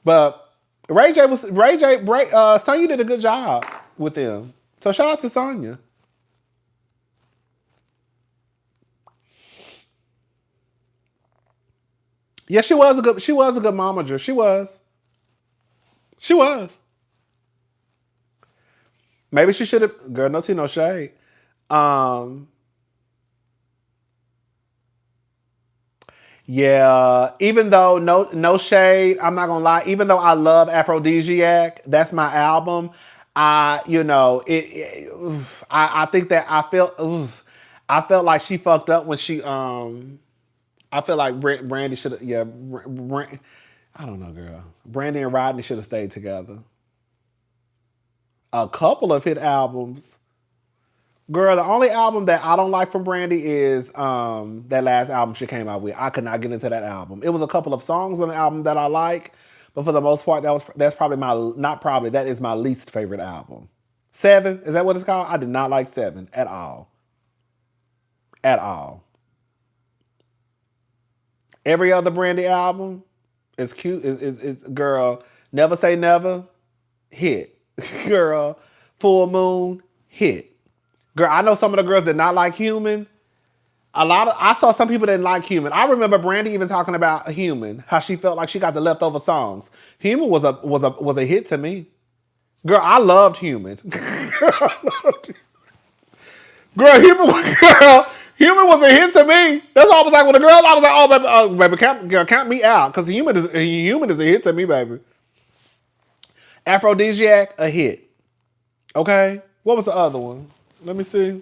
But Sonya did a good job with them. So shout out to Sonya. Yeah, she was a good momager. She was. She was. Maybe she should have, girl, no tea, no shade. Yeah, even though no shade, I'm not gonna lie. Even though I love Aphrodisiac, that's my album. I think that I felt like she fucked up when she I feel like Brandy should have, I don't know, girl. Brandy and Rodney should have stayed together. A couple of hit albums. Girl, the only album that I don't like from Brandy is that last album she came out with. I could not get into that album. It was a couple of songs on the album that I like, but for the most part, that's probably that is my least favorite album. 7, is that what it's called? I did not like 7 at all. At all. Every other Brandy album is cute. It's girl, Never Say Never, hit. Girl, Full Moon, hit. Girl, I know some of the girls did not like Human. I saw some people that didn't like Human. I remember Brandy even talking about Human, how she felt like she got the leftover songs. Human was a hit to me. Girl, I loved Human. Girl, Human was a hit to me. That's why I was like, when the girls, I was like, oh, baby, count me out. Because Human is a hit to me, baby. Aphrodisiac, a hit. Okay? What was the other one? Let me see.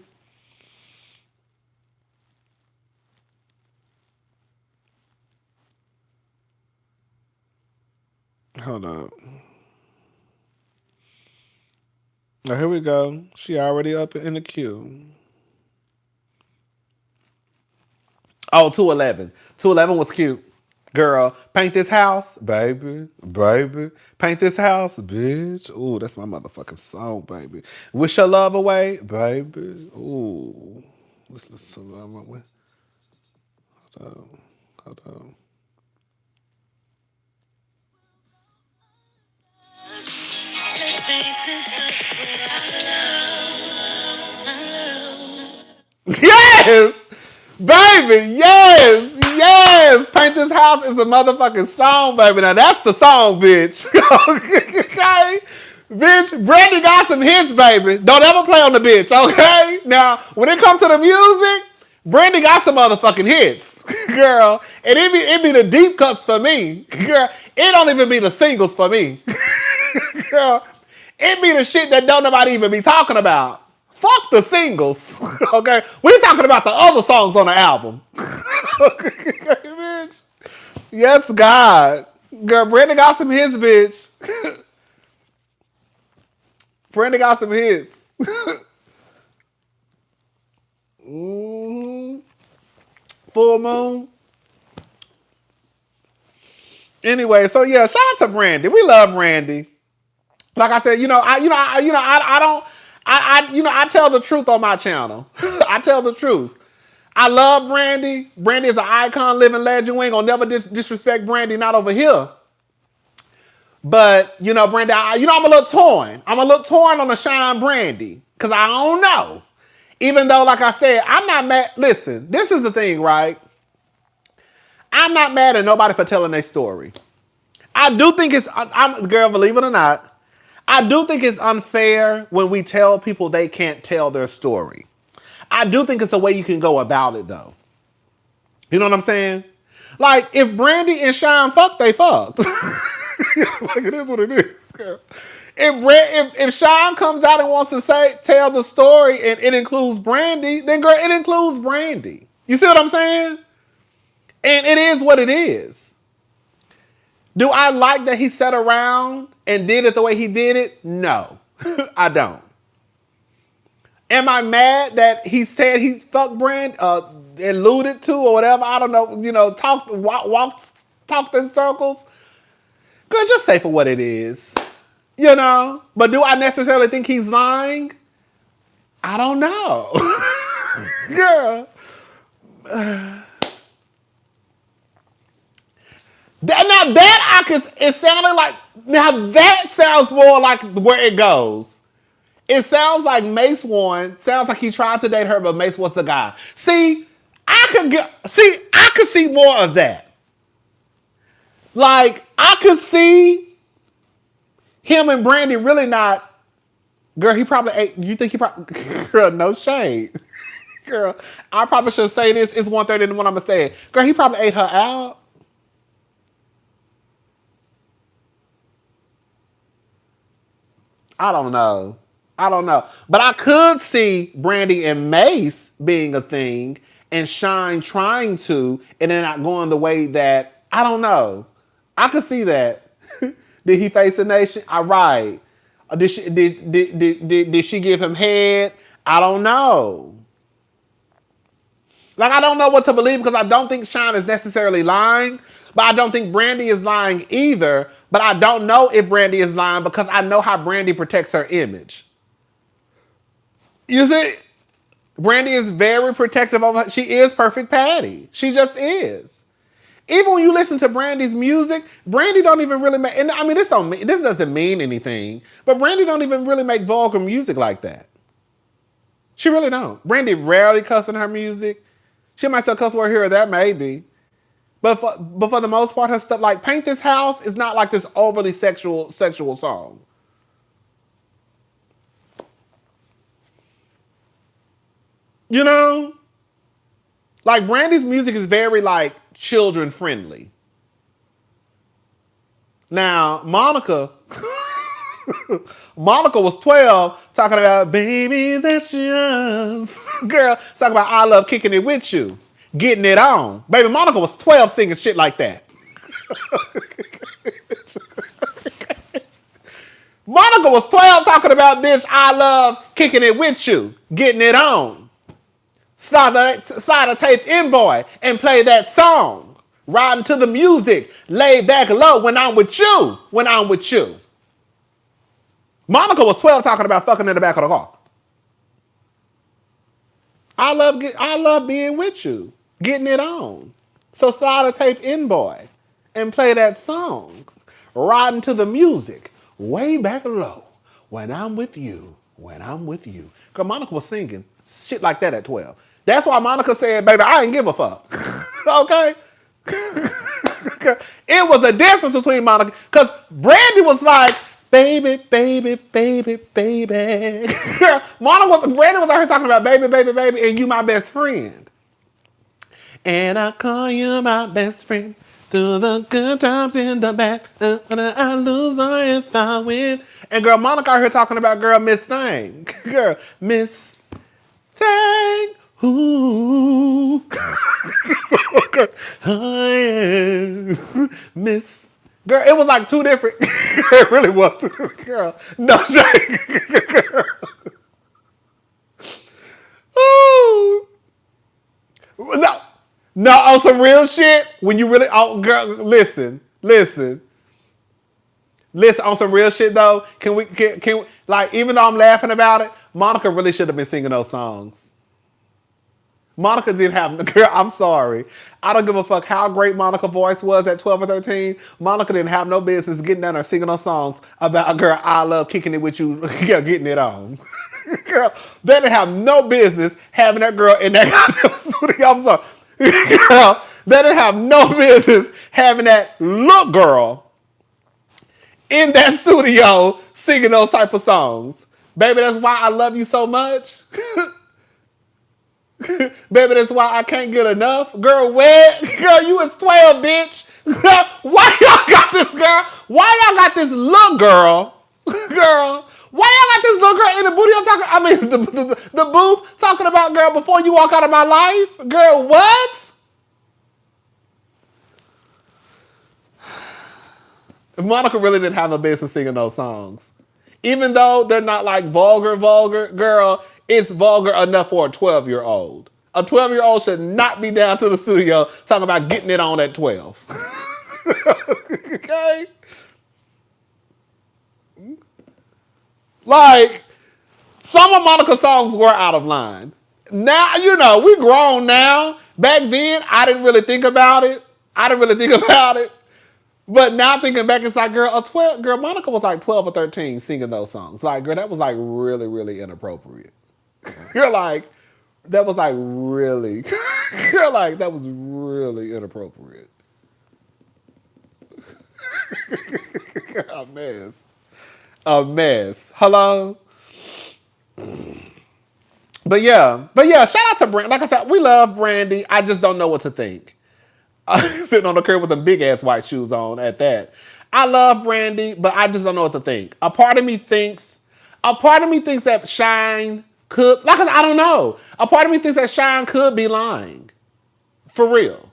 Hold up. Oh, here we go. She already up in the queue. Oh, 211. 211 was cute. Girl, paint this house, baby. Paint this house, bitch. Ooh, that's my motherfucking song, baby. Wish your love away, baby. Ooh. Let's listen to what I'm with. Hold on. Let's paint this house with our love. Yes! Baby, yes! Paint This House is a motherfucking song, baby. Now that's the song, bitch. Okay? Bitch, Brandy got some hits, baby. Don't ever play on the bitch, okay? Now, when it comes to the music, Brandy got some motherfucking hits, girl. And it be the deep cuts for me. Girl, it don't even be the singles for me. Girl, it be the shit that don't nobody even be talking about. Fuck the singles, okay? We're talking about the other songs on the album. Okay, bitch. Yes, God. Girl, Brandy got some hits, bitch. Brandy got some hits. Full Moon. Anyway, so yeah, shout out to Brandy. We love Brandy. Like I said, I tell the truth on my channel. I tell the truth. I love Brandy. Brandy is an icon, living legend. We ain't gonna never disrespect Brandy, not over here. But, Brandy, I'm a little torn. I'm a little torn on the Shyne Brandy. Because I don't know. Even though, like I said, I'm not mad. Listen, this is the thing, right? I'm not mad at nobody for telling their story. I do think girl, believe it or not, I do think it's unfair when we tell people they can't tell their story. I do think it's a way you can go about it, though. You know what I'm saying? Like, if Brandy and Shyne fucked, they fucked. Like, it is what it is, girl. if Shyne comes out and wants to tell the story and it includes Brandy, then girl, it includes Brandy. You see what I'm saying? And it is what it is. Do I like that he sat around and did it the way he did it? No, I don't. Am I mad that he said he fucked Brandy, alluded to or whatever? I don't know. You know, talked in circles. Girl, just say for what it is. You know? But do I necessarily think he's lying? I don't know. Girl. Now that it sounded like, now that sounds more like where it goes. It sounds like Mace sounds like he tried to date her, but Mace was the guy. See, I could see more of that. Like, I could see him and Brandy really not, girl, he probably ate, you think he probably, girl, no shade. Girl, I probably should say this, it's 1:30 in the morning, I'm gonna say it. Girl, he probably ate her out. I don't know. But I could see Brandy and Mace being a thing and Shyne trying to, and then not going the way that, I don't know. I could see that. Did he face the nation? All right. Did she give him head? I don't know. Like, I don't know what to believe because I don't think Shyne is necessarily lying, but I don't think Brandy is lying either. But I don't know if Brandy is lying because I know how Brandy protects her image. You see, Brandy is very protective of her. She is perfect Patty. She just is. Even when you listen to Brandy's music, Brandy don't even really make, and I mean, this doesn't mean anything, but Brandy don't even really make vulgar music like that. She really don't. Brandy rarely cuss in her music. She might still cuss word here or there, maybe. But for the most part, her stuff like Paint This House is not like this overly sexual song. You know? Like Brandy's music is very like children friendly. Now, Monica was 12 talking about baby that's just girl talking about I love kicking it with you. Getting it on. Baby Monica was 12 singing shit like that. Monica was 12 talking about, bitch, I love kicking it with you. Getting it on. Slide a tape in, boy, and play that song. Riding to the music. Lay back low when I'm with you. When I'm with you. Monica was 12 talking about fucking in the back of the car. I love being with you. Getting it on. So slide a tape in, boy, and play that song. Riding to the music. Way back low. When I'm with you. When I'm with you. Because Monica was singing shit like that at 12. That's why Monica said, baby, I ain't give a fuck. Okay? It was a difference between Monica. Because Brandy was like, baby, baby, baby, baby. Brandy was out here talking about baby, baby, baby, and you my best friend. And I call you my best friend through the good times in the bad. I lose or if I win. And girl, Monica out here talking about girl Miss Thing. Girl, Miss Thing. Ooh. Miss. Girl, it was like two different. It really was. Girl. No, girl. Ooh. No, on some real shit, when you really, oh, girl, listen, on some real shit though, can we, like, even though I'm laughing about it, Monica really should have been singing those songs. Monica didn't have, girl, I'm sorry. I don't give a fuck how great Monica's voice was at 12 or 13. Monica didn't have no business getting down there singing those songs about, girl, I love kicking it with you, getting it on. Girl, they didn't have no business having that girl in that goddamn studio. I'm sorry. Girl, they didn't have no business having that little girl in that studio singing those type of songs. Baby, that's why I love you so much. Baby, that's why I can't get enough. Girl, where? Girl, you was 12, bitch. Why y'all got this girl? Why y'all got this little girl Girl, why y'all got this little girl in the booty talking? I mean, the booth talking about, girl, before you walk out of my life? Girl, what? Monica really didn't have no business singing those songs. Even though they're not like vulgar, girl, it's vulgar enough for a 12-year-old. A 12-year-old should not be down to the studio talking about getting it on at 12. Okay? Like, some of Monica's songs were out of line. Now, we grown now. Back then, I didn't really think about it. But now thinking back, it's like, girl, Monica was like 12 or 13 singing those songs. Like, girl, that was like really, really inappropriate. You're like, that was like really, you're like, that was really inappropriate. A mess. A mess. Hello? But yeah, shout out to Brandy. Like I said, we love Brandy. I just don't know what to think. Sitting on the curb with them big ass white shoes on at that. I love Brandy, but I just don't know what to think. A part of me thinks that Shyne could, like I said, I don't know. A part of me thinks that Shyne could be lying. For real.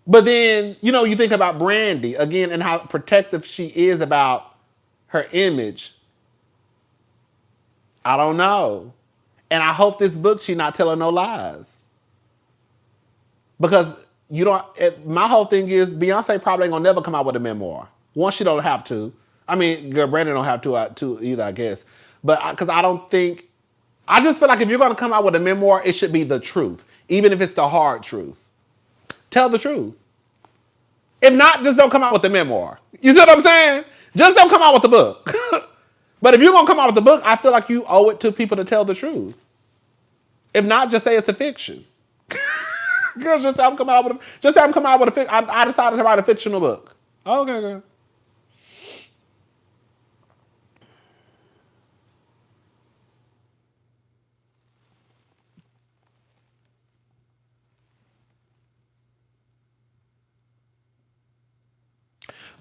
But then, you think about Brandy, again, and how protective she is about her image. I don't know. And I hope this book, she not telling no lies. Because my whole thing is Beyonce probably ain't gonna never come out with a memoir. One, she don't have to. I mean, girl, Brandy don't have to either, I guess. But because I just feel like if you're gonna come out with a memoir, it should be the truth. Even if it's the hard truth. Tell the truth. If not, just don't come out with the memoir. You see what I'm saying? Just don't come out with the book. But if you're gonna come out with the book, I feel like you owe it to people to tell the truth. If not, just say it's a fiction. Girl, just say I'm coming out with a fiction. I decided to write a fictional book. Okay, girl.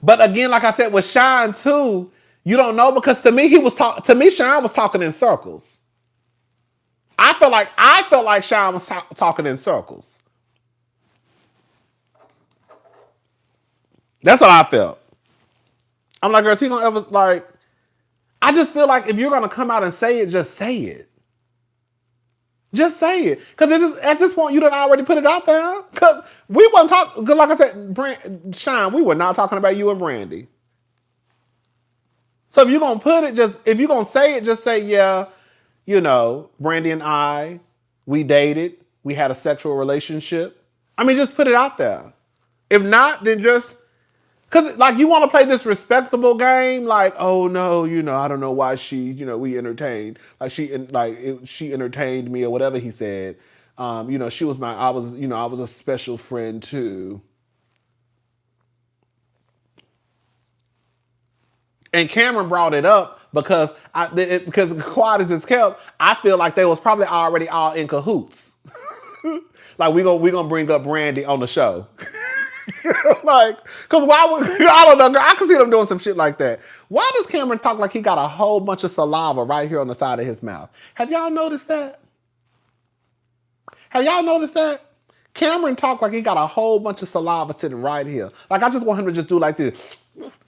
But again, like I said, with Shyne too, you don't know, because to me Shyne was talking in circles. I felt like Shyne was talking in circles. That's what I felt. I'm like, girl, is he gonna ever, like, I just feel like if you're gonna come out and say it, just say it. Just say it. Because at this point, you done already put it out there. Because we wasn't talking, like I said, Shyne, we were not talking about you and Brandy. So if you're going to put it, if you're going to say it, just say, yeah, Brandy and I, we dated. We had a sexual relationship. I mean, just put it out there. If not, then just, because like you want to play this respectable game, like, oh no, I don't know why she, we entertained, like she entertained me or whatever he said. She was I was a special friend too. And Cameron brought it up because because quiet as it's kept, I feel like they was probably already all in cahoots. Like we gonna bring up Brandy on the show. Like, because why would, I don't know, girl, I can see them doing some shit like that. Why does Cameron talk like he got a whole bunch of saliva right here on the side of his mouth? Have y'all noticed that? Cameron talk like he got a whole bunch of saliva sitting right here. Like, I just want him to just do like this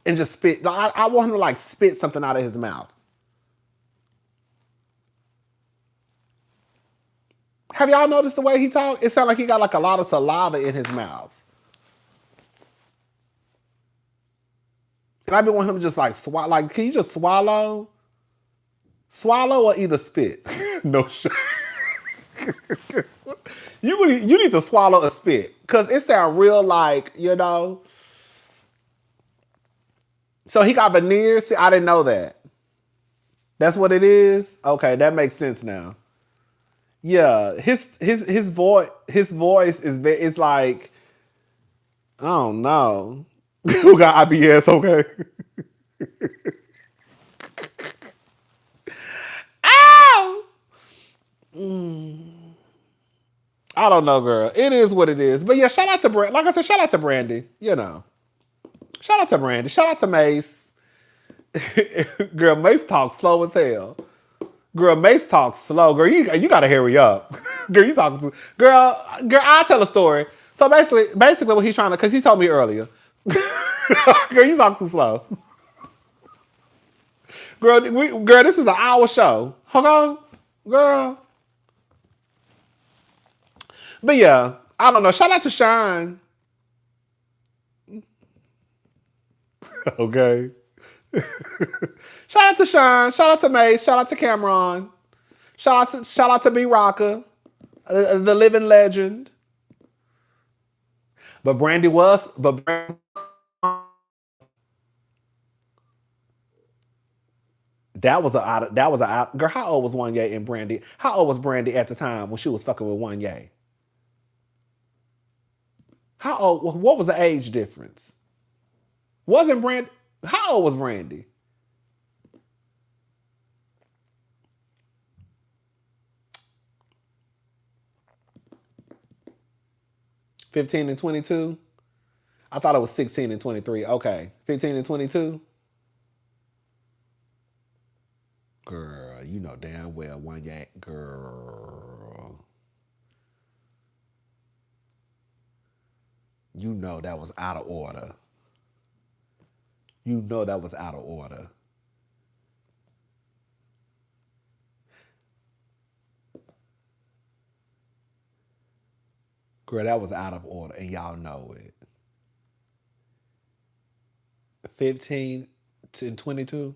and just spit. I want him to like spit something out of his mouth. Have y'all noticed the way he talk? It sounds like he got like a lot of saliva in his mouth. And I've been wanting him to just like swallow. Like, can you just swallow? Swallow or either spit? No shit. You need to swallow a spit. Because it sounds real like, So he got veneers? See, I didn't know that. That's what it is? Okay, that makes sense now. Yeah, his voice is like, I don't know. Who got IBS? Okay. Ow! I don't know, girl. It is what it is. But yeah, shout out to Brandy. Like I said, shout out to Brandy. Shout Shout out to Brandy. Shout out to Mace. Girl, Mace talks slow as hell. Girl, Mace talks slow. Girl, you gotta hurry up. Girl, you talking to girl. I'll tell a story. So basically, what he's trying to, because he told me earlier. Girl, you talk too slow. Girl, this is an hour show. Hold on, girl. But yeah, I don't know. Shout out to Shyne. Okay. Shout out to Shyne. Shout out to Mace. Shout out to Cameron. Shout out to B Rocker, the living legend. But Brandy was. That was a girl. How old was Wanye and Brandy? How old was Brandy at the time when she was fucking with Wanye? How old? What was the age difference? Wasn't Brandy? How old was Brandy? $15 and $22. I thought it was 16 and 23. Okay, 15 and 22. Girl, you know damn well Wanye. Girl, you know that was out of order. You know that was out of order. Girl, that was out of order, and y'all know it. 15 to 22.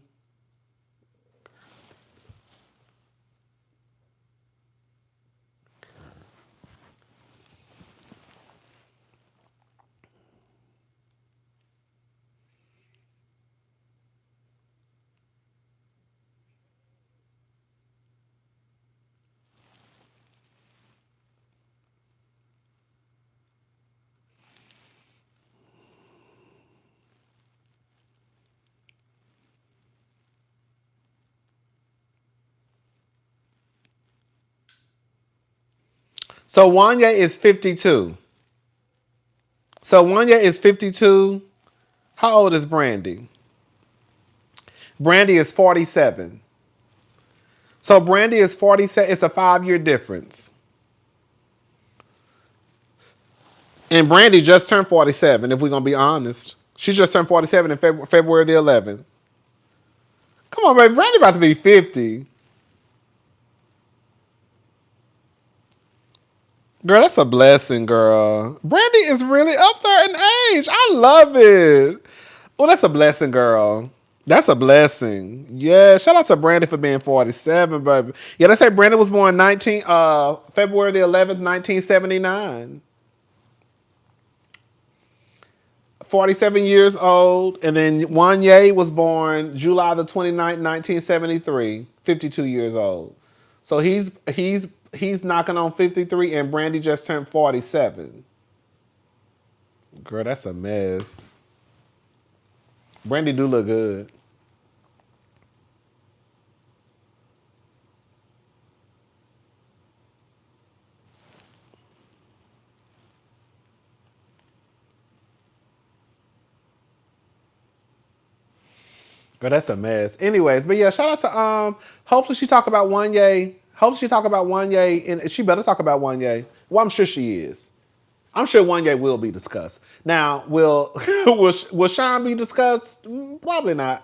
So Wanya is 52. So Wanya is 52. How old is Brandy? Brandy is 47. So Brandy is 47. It's a 5-year difference. And Brandy just turned 47, if we're going to be honest. She just turned 47 in February the 11th. Come on, baby. Brandy about to be 50. Girl, that's a blessing, girl. Brandy is really up there in age. I love it. Oh, that's a blessing, girl. That's a blessing. Yeah, shout out to Brandy for being 47, baby. Yeah, they say Brandy was born February the 11th, 1979. 47 years old. And then Wanye was born July the 29th, 1973. 52 years old. So he's knocking on 53, and Brandy just turned 47. Girl, that's a mess. Brandy do look good. Girl, that's a mess. Anyways, but yeah, shout out to hopefully she talk about Wanye. Hopefully she talk about Wanye, and she better talk about Wanye. Well, I'm sure she is. I'm sure Wanye will be discussed. Now, will Shyne be discussed? Probably not.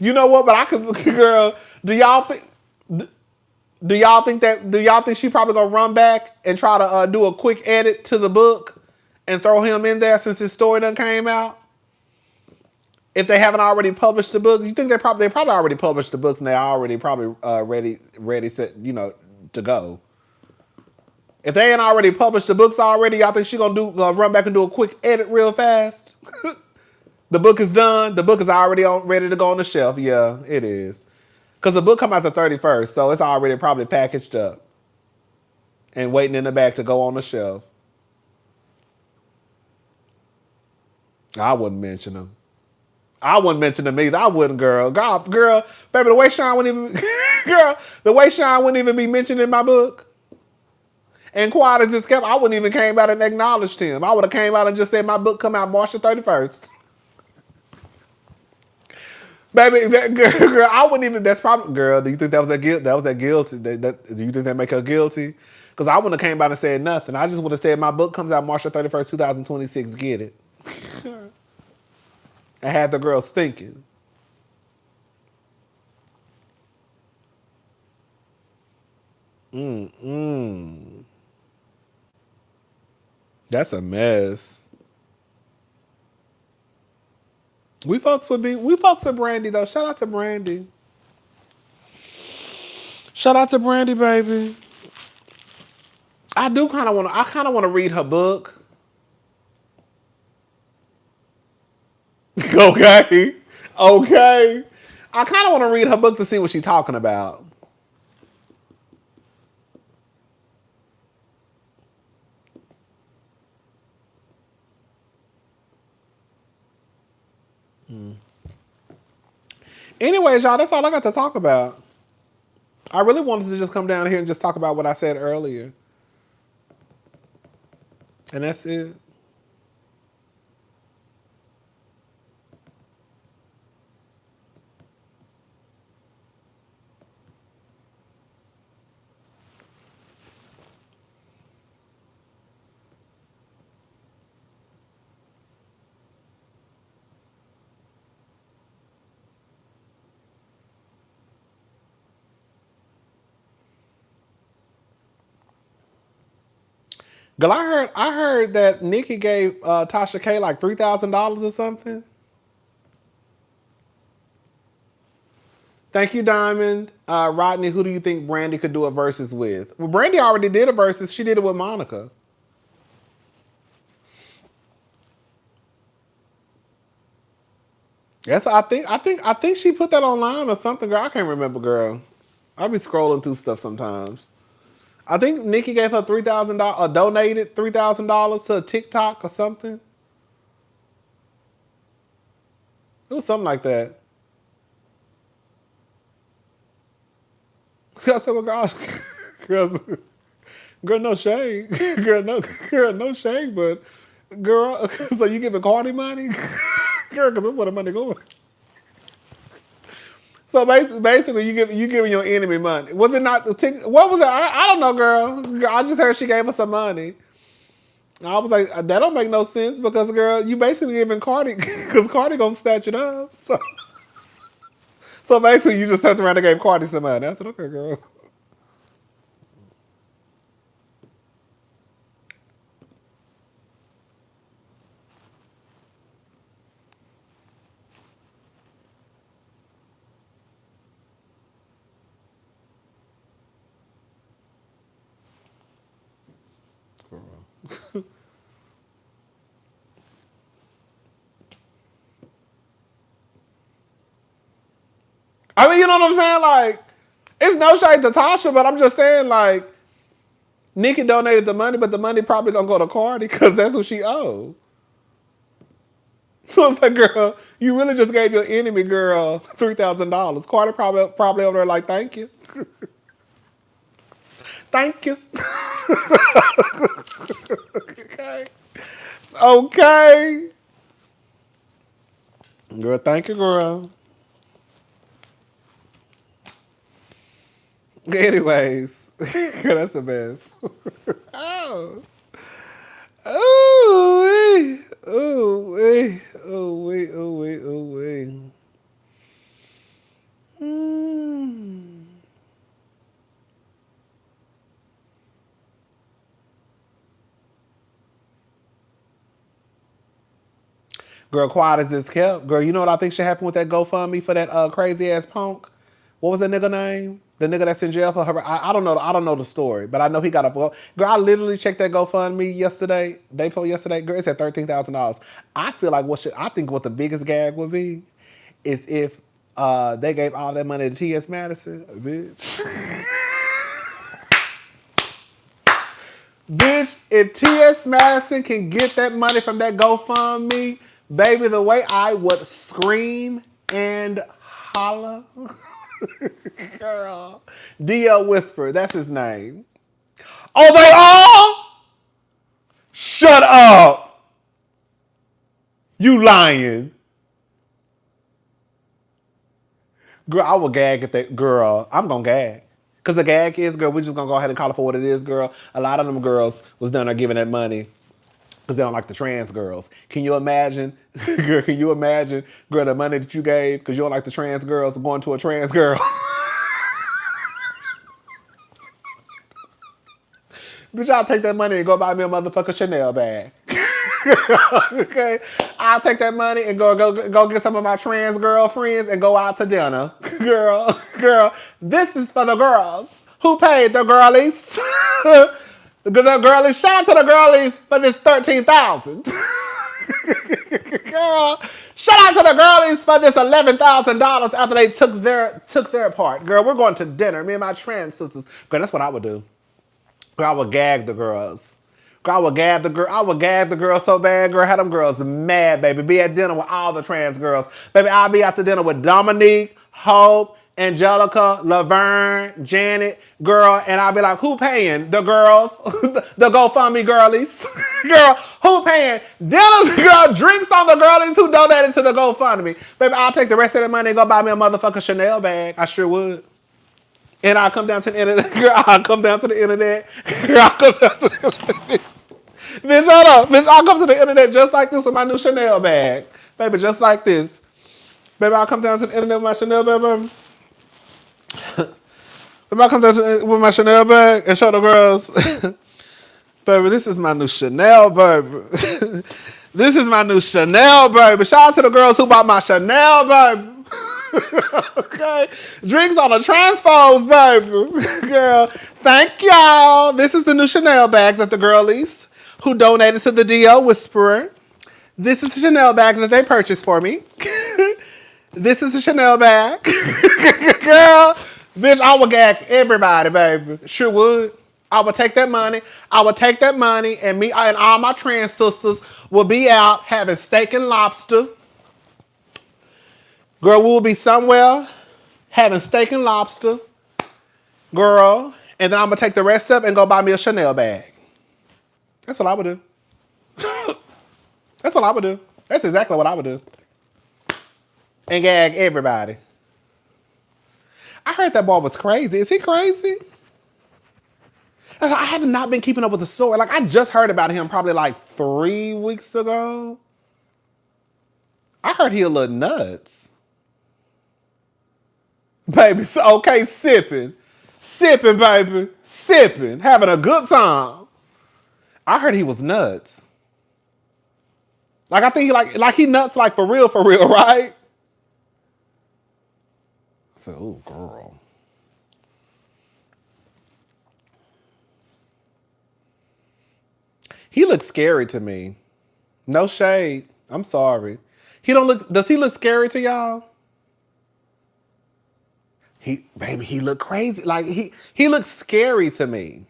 You know what? But I could, girl. Do y'all think? Do y'all think she probably gonna run back and try to do a quick edit to the book and throw him in there since his story done came out? If they haven't already published the book, you think they probably already published the books and they're already probably ready set, to go. If they ain't already published the books already, y'all think she gonna run back and do a quick edit real fast? The book is done. The book is already ready to go on the shelf. Yeah, it is. Because the book come out the 31st, so it's already probably packaged up and waiting in the back to go on the shelf. I wouldn't mention them. I wouldn't mention them either. I wouldn't, girl. God, girl, baby, the way Shyne wouldn't even, girl, the way Shyne wouldn't even be mentioned in my book. And quiet as this kept, I wouldn't even came out and acknowledged him. I would have came out and just said my book come out March the 31st. Baby, girl, I wouldn't even. That's probably, girl. Do you think that was that guilt? That was that guilty. Do you think that make her guilty? Because I wouldn't have came out and said nothing. I just would have said my book comes out March the 31st, 2026. Get it? I had the girls thinking. That's a mess. We fucks with Brandy though. Shout out to Brandy. Shout out to Brandy, baby. I kind of want to read her book. Okay. Okay. I kind of want to read her book to see what she's talking about. Anyways, y'all, that's all I got to talk about. I really wanted to just come down here and just talk about what I said earlier. And that's it. Girl, I heard that Nikki gave Tasha K like $3,000 or something. Thank you, Diamond. Rodney, who do you think Brandy could do a versus with? Well, Brandy already did a versus. She did it with Monica. Yes, I think she put that online or something, girl. I can't remember, girl. I'll be scrolling through stuff sometimes. I think Nikki gave her $3,000 or donated $3,000 to a TikTok or something. It was something like that. I said, well, girl, no shade. Girl, no shade, but girl, so you giving Cardi money? Girl, because that's where the money going. So basically, you giving your enemy money. Was it not? What was it? I don't know, girl. I just heard she gave us some money. I was like, that don't make no sense because, girl, you basically giving Cardi because Cardi gonna snatch it up. So basically, you just turned around and gave Cardi some money. I said, okay, girl. I mean, you know what I'm saying? Like, it's no shade to Tasha, but I'm just saying, like, Nikki donated the money, but the money probably gonna go to Cardi because that's what she owed. So it's like, girl, you really just gave your enemy girl $3,000. Cardi probably over there like, thank you, thank you. Okay, okay, girl, thank you, girl. Anyways, girl, that's the best. Oh. Oh, oh, wait, oh, wait, oh, wait, oh, wait. Girl, quiet as it's kept. Girl, you know what I think should happen with that GoFundMe for that crazy ass punk? What was that nigga name? The nigga that's in jail for her. I don't know. I don't know the story, but I know he got a. Girl, I literally checked that GoFundMe yesterday. Day before yesterday. Girl, it's at $13,000. I feel like I think what the biggest gag would be is if they gave all that money to T.S. Madison, bitch. Bitch, if T.S. Madison can get that money from that GoFundMe, baby, the way I would scream and holler. Girl. D.L. Whisper, that's his name. Oh, they are? Shut up. You lying. Girl, I will gag at that. Girl, I'm going to gag. Because the gag is, girl, we're just going to go ahead and call it for what it is, girl. A lot of them girls was down there giving that money because they don't like the trans girls. Can you imagine? Girl, can you imagine, girl, the money that you gave because you don't like the trans girls going to a trans girl? Bitch, I'll take that money and go buy me a motherfucking Chanel bag. Okay? I'll take that money and go get some of my trans girlfriends and go out to dinner. Girl, this is for the girls. Who paid the girlies? The girlies, shout out to the girlies for this 13,000. Girl, shout out to the girlies for this $11,000 after they took their part. Girl, we're going to dinner, me and my trans sisters. Girl, that's what I would do. Girl, I would gag the girls. Girl, I would gag the girls so bad, girl. Had them girls mad, baby. Be at dinner with all the trans girls. Baby, I'll be out to dinner with Dominique, Hope, Angelica, Laverne, Janet, girl, and I'll be like, who paying? The girls. The GoFundMe girlies. Girl, who paying? Dinners, girl, drinks on the girlies who donated to the GoFundMe. Baby, I'll take the rest of the money and go buy me a motherfucking Chanel bag. I sure would. And I'll come down to the internet. Girl, I'll come down to the internet. Girl, I'll come down to the internet. Bitch, hold up. Bitch, I'll come to the internet just like this with my new Chanel bag. Baby, just like this. Baby, I'll come down to the internet with my Chanel bag, baby. Baby, I'll come down with my Chanel bag and show the girls. Baby, this is my new Chanel, baby. This is my new Chanel, baby. Shout out to the girls who bought my Chanel, baby. Okay, drinks on the transfos, baby. Girl, thank y'all. This is the new Chanel bag that the girlies who donated to the D.O. Whisperer. This is the Chanel bag that they purchased for me. This is a Chanel bag. Girl, bitch, I would gag everybody, baby. Sure would. I would take that money. And me and all my trans sisters will be out having steak and lobster. Girl, we will be somewhere having steak and lobster. Girl. And then I'm going to take the rest up and go buy me a Chanel bag. That's what I would do. That's what I would do. That's exactly what I would do. And gag everybody. I heard that boy was crazy. Is he crazy? I have not been keeping up with the story. Like, I just heard about him probably like 3 weeks ago. I heard he a little nuts. Baby, so okay, sipping, baby, sipping, having a good time. I heard he was nuts. Like I think he nuts like for real, right? I said, oh girl. He looks scary to me. No shade. I'm sorry. Does he look scary to y'all? He looked crazy. Like he looks scary to me.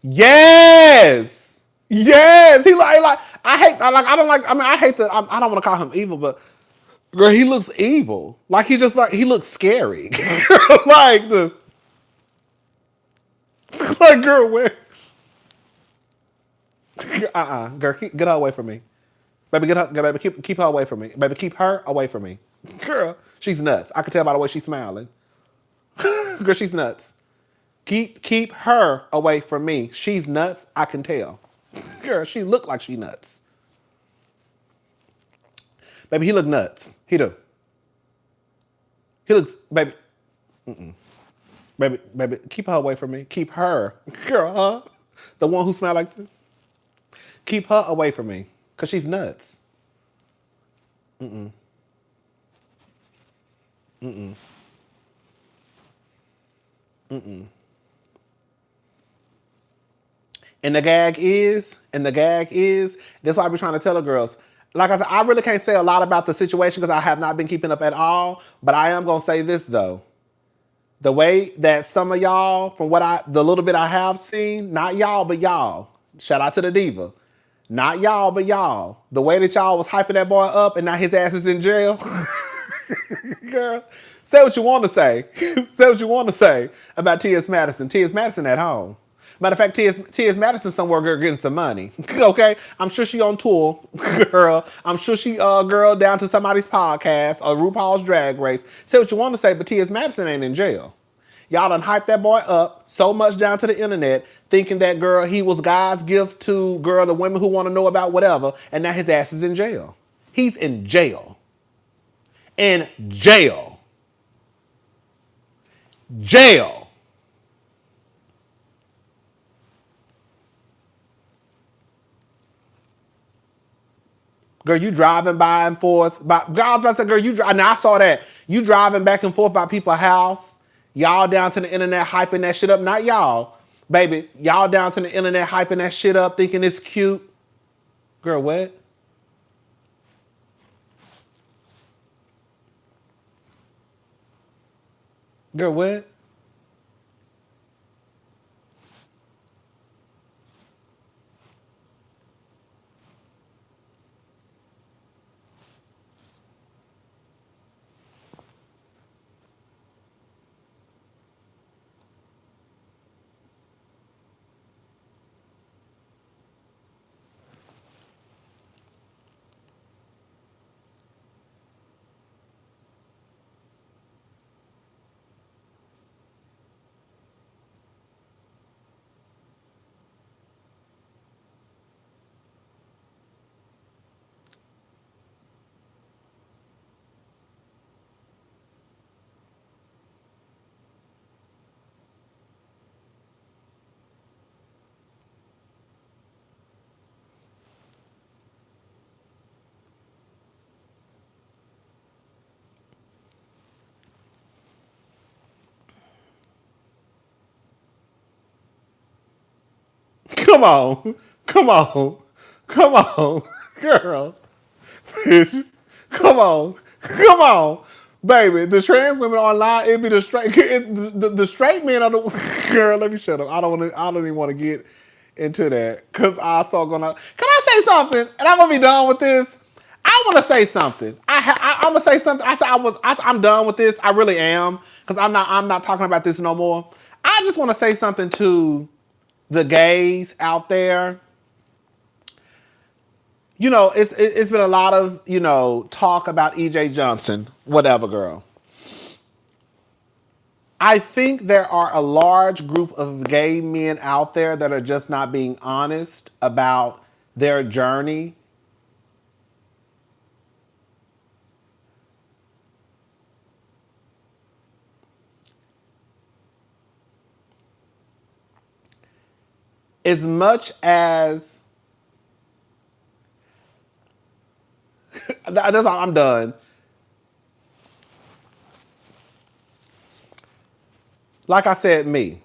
Yes. He like I don't want to call him evil, but girl, he looks evil. Like he looks scary. Like girl, where? Girl, get her away from me. Baby, keep her away from me. Baby, keep her away from me. Girl, she's nuts. I can tell by the way she's smiling. Girl, she's nuts. Keep her away from me. She's nuts, I can tell. Girl, she look like she nuts. Baby, he look nuts. He do. He looks, baby. Baby, keep her away from me. Keep her. Girl, huh? The one who smell like this. Keep her away from me, because she's nuts. And the gag is, that's why I be trying to tell the girls. Like I said, I really can't say a lot about the situation because I have not been keeping up at all. But I am going to say this, though. The way that some of y'all, the little bit I have seen, not y'all, but y'all, shout out to the diva. Not y'all, but y'all. The way that y'all was hyping that boy up and now his ass is in jail. Girl, say what you want to say. Say what you want to say about T.S. Madison. T.S. Madison at home. Matter of fact, T.S. Madison somewhere girl, getting some money. Okay? I'm sure she on tour, girl. I'm sure she girl down to somebody's podcast or RuPaul's Drag Race. Say what you want to say, but T.S. Madison ain't in jail. Y'all done hyped that boy up so much down to the internet, thinking that girl, he was God's gift to girl, the women who want to know about whatever, and now his ass is in jail. He's in jail. In jail. Jail. Girl, you driving by and forth. Girl, I was about to say, girl, you drive. Now I saw that. You driving back and forth by people's house. Y'all down to the internet hyping that shit up. Not y'all. Baby, y'all down to the internet hyping that shit up, thinking it's cute. Girl, what? Girl, what? Come on. Come on. Come on. Girl. Bitch. Come on. Come on. Baby, the trans women online, it be the straight the straight men are the girl, let me shut up. I don't even want to get into that. Cause I saw gonna can I say something? And I'm gonna be done with this. I want to say something. I'm gonna say something. I'm done with this. I really am. Cause I'm not talking about this no more. I just want to say something to the gays out there. You know, it's been a lot of, you know, talk about E.J. Johnson, whatever, girl. I think there are a large group of gay men out there that are just not being honest about their journey. As much as that's all, I'm done. Like I said, me.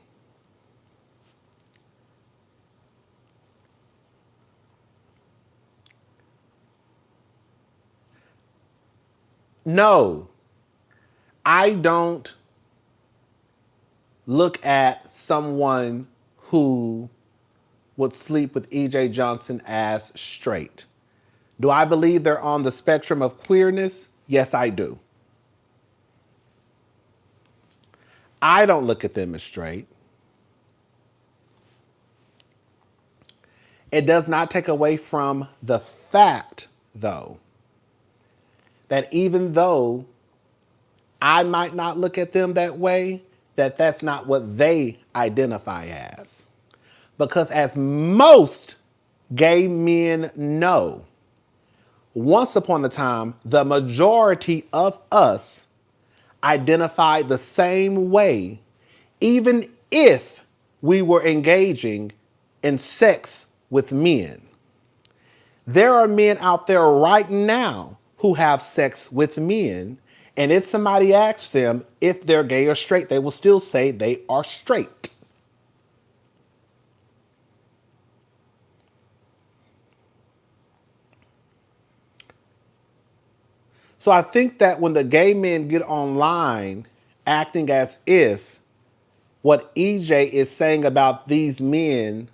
No, I don't look at someone who would sleep with E.J. Johnson as straight. Do I believe they're on the spectrum of queerness? Yes, I do. I don't look at them as straight. It does not take away from the fact, though, that even though I might not look at them that way, that's not what they identify as. Because as most gay men know, once upon a time, the majority of us identified the same way, even if we were engaging in sex with men. There are men out there right now who have sex with men, and if somebody asks them if they're gay or straight, they will still say they are straight. So I think that when the gay men get online acting as if what EJ is saying about these men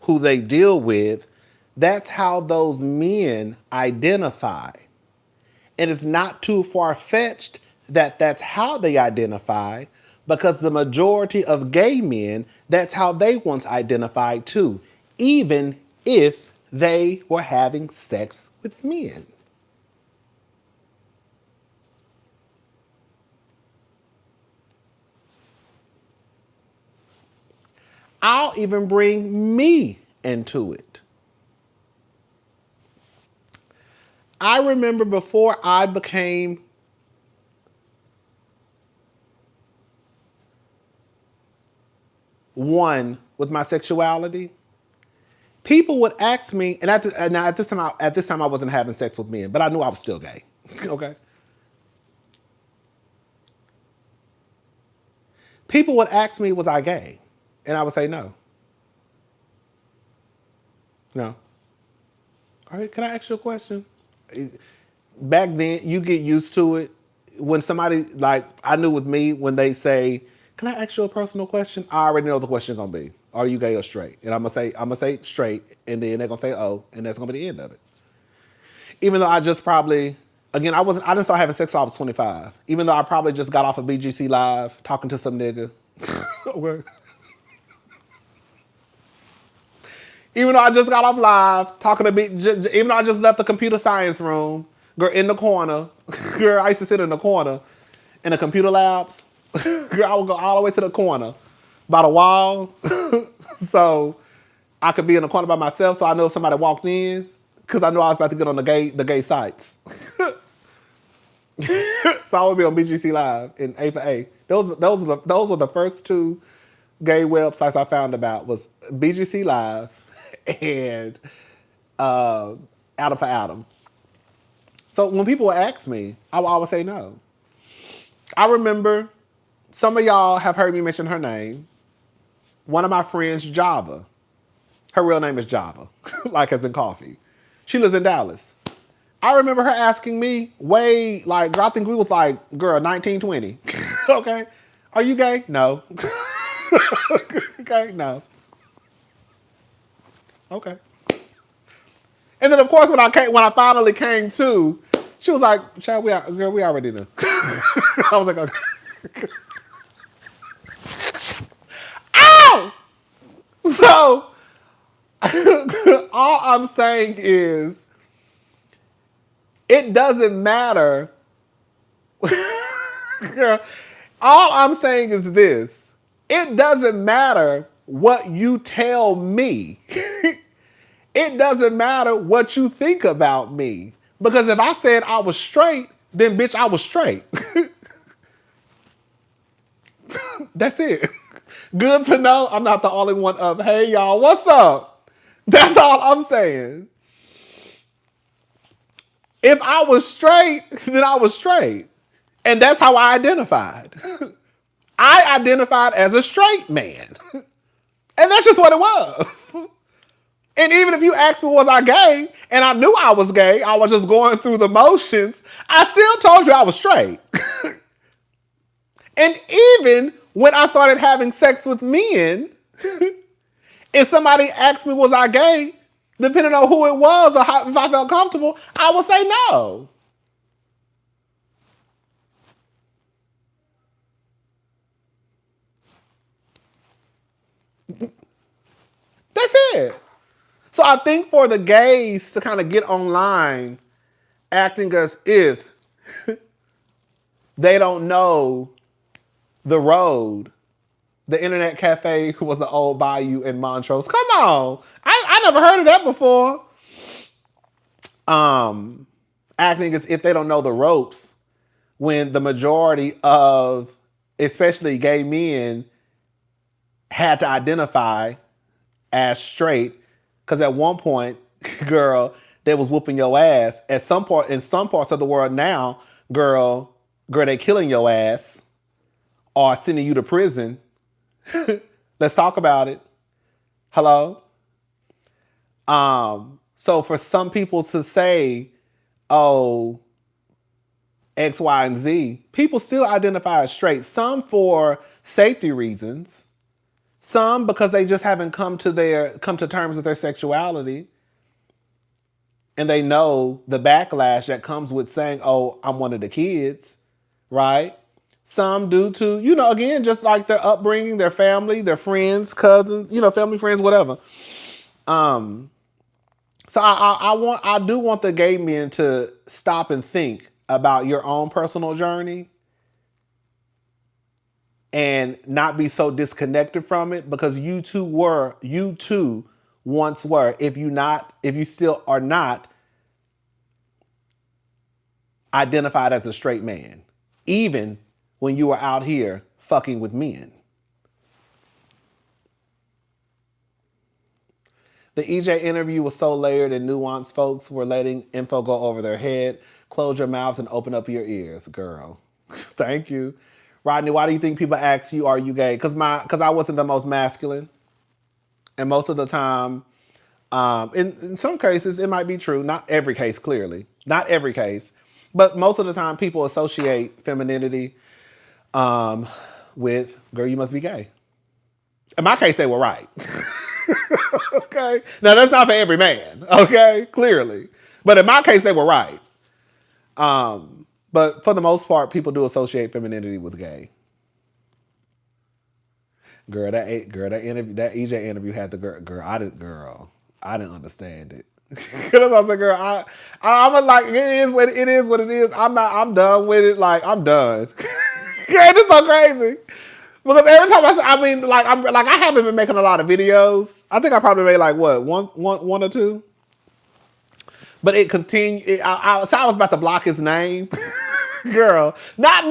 who they deal with, that's how those men identify. And it's not too far-fetched that that's how they identify, because the majority of gay men, that's how they once identified too, even if they were having sex with men. I'll even bring me into it. I remember before I became one with my sexuality, people would ask me, and at this time I wasn't having sex with men, but I knew I was still gay. Okay. People would ask me, was I gay? And I would say no. No. All right, can I ask you a question? Back then, you get used to it. When somebody, like, I knew with me, when they say, can I ask you a personal question? I already know the question gonna be, are you gay or straight? And I'm gonna say straight, and then they're gonna say, oh, and that's gonna be the end of it. Even though I just probably, again, I didn't start having sex till I was 25. Even though I probably just got off of BGC Live, talking to some nigga. Even though I just got off live, talking to even though I just left the computer science room, girl, in the corner. Girl, I used to sit in the corner in the computer labs. Girl, I would go all the way to the corner by the wall. So I could be in the corner by myself, so I know if somebody walked in, because I knew I was about to get on the gay sites. So I would be on BGC Live in A for A. Those were the first two gay websites I found about, was BGC Live and Adam for Adam. So when people would ask me, I would always say no. I remember some of y'all have heard me mention her name. One of my friends, Java. Her real name is Java, like as in coffee. She lives in Dallas. I remember her asking me way, like, I think we was like, girl, 19, 20. Okay. Are you gay? No. Okay, no. Okay. And then of course when I finally came to, she was like, "Child, we already knew." I was like, okay. Ow! So all I'm saying is, it doesn't matter. All I'm saying is this. It doesn't matter what you tell me. It doesn't matter what you think about me. Because if I said I was straight, then bitch, I was straight. That's it. Good to know I'm not the only one of, hey y'all, what's up? That's all I'm saying. If I was straight, then I was straight. And that's how I identified. I identified as a straight man. And that's just what it was. And even if you asked me, was I gay? And I knew I was gay, I was just going through the motions, I still told you I was straight. And even when I started having sex with men, if somebody asked me, was I gay? Depending on who it was or if I felt comfortable, I would say no. That's it. So I think for the gays to kind of get online acting as if they don't know the road, the internet cafe was an old bayou in Montrose. Come on. I never heard of that before. Acting as if they don't know the ropes when the majority of, especially gay men, had to identify as straight. Because at one point, girl, they was whooping your ass. At some point, in some parts of the world now, girl, they killing your ass or sending you to prison. Let's talk about it. Hello? So for some people to say, oh, X, Y, and Z, people still identify as straight. Some for safety reasons. Some because they just haven't come to terms with their sexuality. and they know the backlash that comes with saying, "Oh, I'm one of the kids," right? Some due to, again, just like their upbringing, their family, their friends, cousins, family, friends, whatever. So I do want the gay men to stop and think about your own personal journey and not be so disconnected from it, because you too once were, if you still are not identified as a straight man, even when you were out here fucking with men. The EJ interview was so layered and nuanced, folks were letting info go over their head. Close your mouths and open up your ears, girl. Thank you. Rodney, why do you think people ask you, are you gay? Because I wasn't the most masculine. And most of the time, in some cases, it might be true. Not every case, clearly. Not every case. But most of the time, people associate femininity with, girl, you must be gay. In my case, they were right. Okay? Now, that's not for every man. Okay? Clearly. But in my case, they were right. But for the most part, people do associate femininity with gay. Girl, that interview, that EJ interview had the girl. I didn't understand it. That's what I was like, girl. I'm like, it is what it is. I'm done with it. Like, I'm done. Yeah, it's so crazy. Because every time I haven't been making a lot of videos. I think I probably made like what one or two. But it continued. So I was about to block his name. Girl, not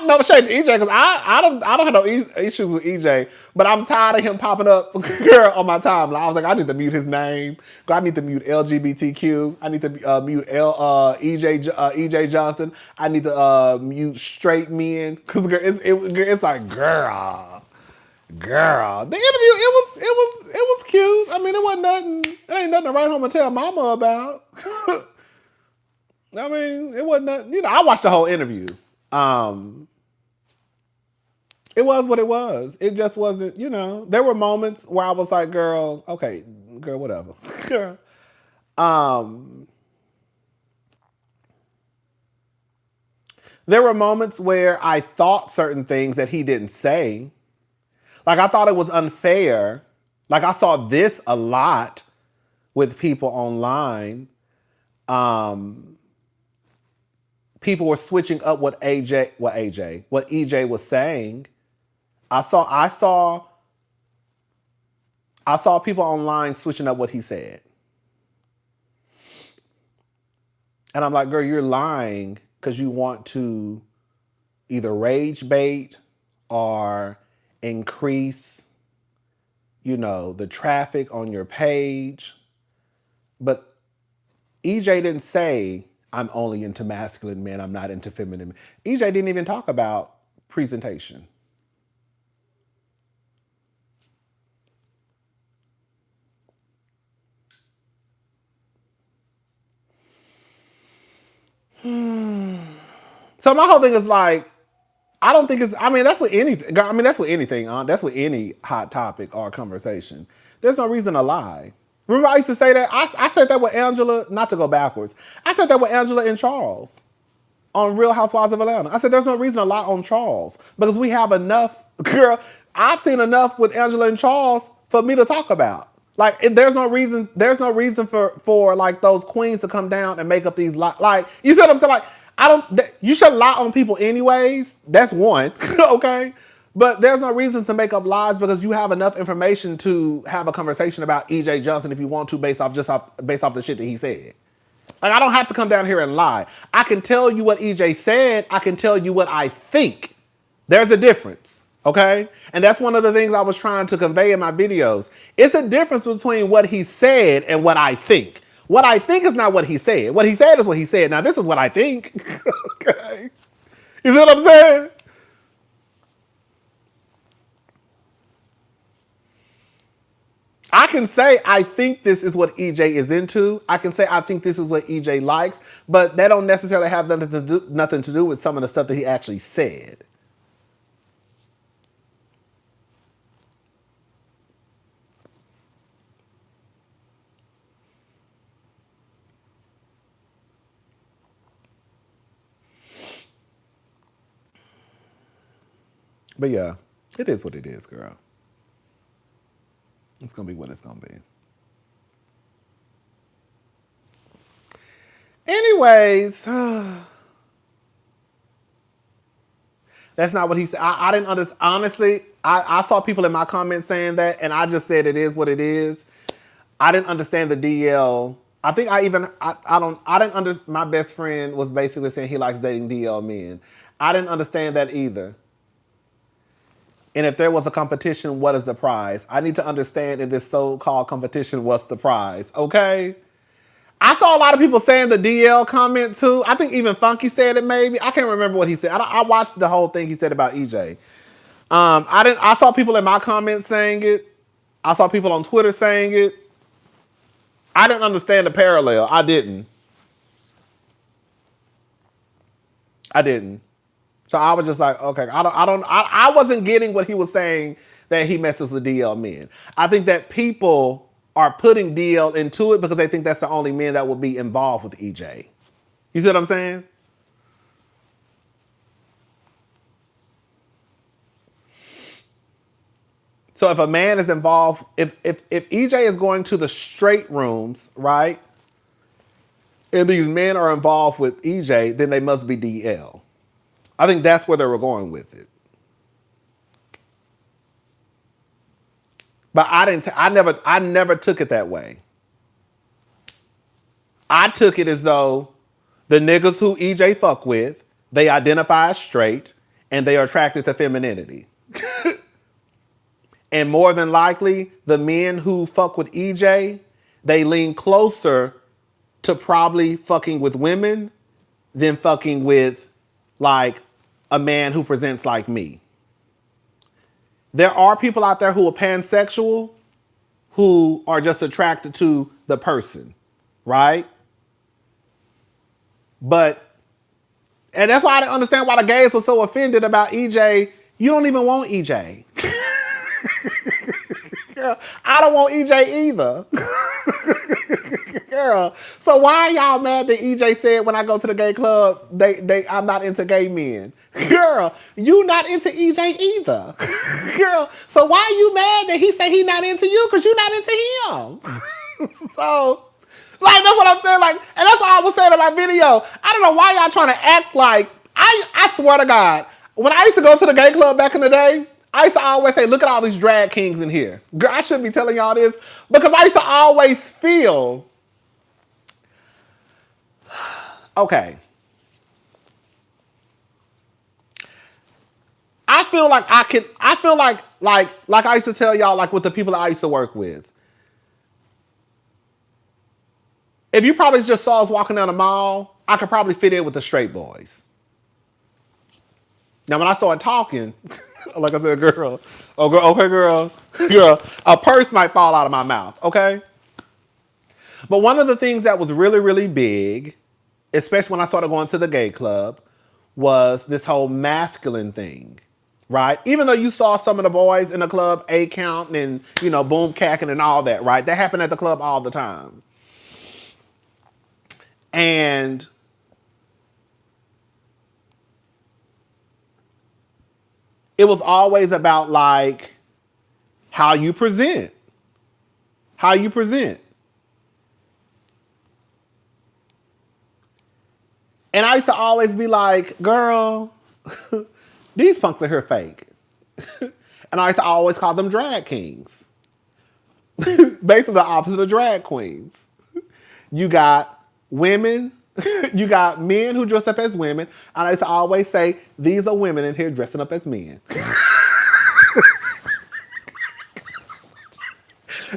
no shade to EJ, because I don't have no issues with EJ, but I'm tired of him popping up, girl, on my timeline. I was like, I need to mute his name. I need to mute LGBTQ. I need to mute EJ Johnson. I need to mute straight men, because it's like, girl. The interview, it was cute. I mean, it wasn't nothing. It ain't nothing to write home and tell mama about. I mean, it wasn't nothing. I watched the whole interview. It was what it was. It just wasn't, there were moments where I was like, girl, okay, girl, whatever. There were moments where I thought certain things that he didn't say. Like, I thought it was unfair. Like, I saw this a lot with people online. People were switching up what EJ was saying. I saw people online switching up what he said. And I'm like, girl, you're lying because you want to either rage bait or increase, the traffic on your page. But EJ didn't say, I'm only into masculine men, I'm not into feminine men. EJ didn't even talk about presentation. So my whole thing is like, I don't think it's, that's with anything. That's with anything. That's with any hot topic or conversation. There's no reason to lie. Remember I used to say that? I said that with Angela, not to go backwards. I said that with Angela and Charles on Real Housewives of Atlanta. I said there's no reason to lie on Charles because we have enough, girl, I've seen enough with Angela and Charles for me to talk about. Like, there's no reason for like those queens to come down and make up these lies. Like, you see what I'm saying? Like, you should lie on people anyways. That's one, okay? But there's no reason to make up lies because you have enough information to have a conversation about EJ Johnson if you want to based off the shit that he said. Like, I don't have to come down here and lie. I can tell you what EJ said. I can tell you what I think. There's a difference, okay? And that's one of the things I was trying to convey in my videos. It's a difference between what he said and what I think. What I think is not what he said. What he said is what he said. Now, this is what I think. Okay? You see what I'm saying? I can say I think this is what EJ is into. I can say I think this is what EJ likes, but that don't necessarily have nothing to do with some of the stuff that he actually said. But yeah, it is what it is, girl. It's gonna be what it's gonna be. Anyways, that's not what he said. I didn't understand. Honestly, I saw people in my comments saying that, and I just said it is what it is. I didn't understand the DL. I think I didn't understand. My best friend was basically saying he likes dating DL men. I didn't understand that either. And if there was a competition, what is the prize? I need to understand in this so-called competition, what's the prize? Okay? I saw a lot of people saying the DL comment too. I think even Funky said it maybe. I can't remember what he said. I watched the whole thing he said about EJ. I saw people in my comments saying it. I saw people on Twitter saying it. I didn't understand the parallel. I didn't. So I was just like, okay, I wasn't getting what he was saying that he messes with DL men. I think that people are putting DL into it because they think that's the only men that will be involved with EJ. You see what I'm saying? So if a man is involved, if EJ is going to the straight rooms, right, and these men are involved with EJ, then they must be DL. I think that's where they were going with it. But I never took it that way. I took it as though the niggas who EJ fuck with, they identify as straight and they are attracted to femininity. And more than likely, the men who fuck with EJ, they lean closer to probably fucking with women than fucking with like a man who presents like me. There are people out there who are pansexual who are just attracted to the person, right? And that's why I didn't understand why the gays were so offended about EJ. You don't even want EJ. Girl, I don't want EJ either. Girl. So why are y'all mad that EJ said when I go to the gay club, I'm not into gay men? Girl, you not into EJ either. Girl, so why are you mad that he said he not into you? Because you not into him. So, like, that's what I'm saying. Like, and that's what I was saying in my video. I don't know why y'all trying to act like, I swear to God, when I used to go to the gay club back in the day, I used to always say, look at all these drag kings in here. Girl, I shouldn't be telling y'all this because I used to always feel, okay. I feel like like I used to tell y'all, like with the people that I used to work with. If you probably just saw us walking down the mall, I could probably fit in with the straight boys. Now, when I started talking, like I said, girl, okay, girl, a purse might fall out of my mouth, okay? But one of the things that was really, really big, especially when I started going to the gay club, was this whole masculine thing, right? Even though you saw some of the boys in the club A-counting and, you know, boom cacking and all that, right? That happened at the club all the time. And it was always about like how you present. How you present. And I used to always be like, girl, these punks are here fake. And I used to always call them drag kings. Basically the opposite of drag queens. You got women, you got men who dress up as women. And I used to always say, these are women in here dressing up as men.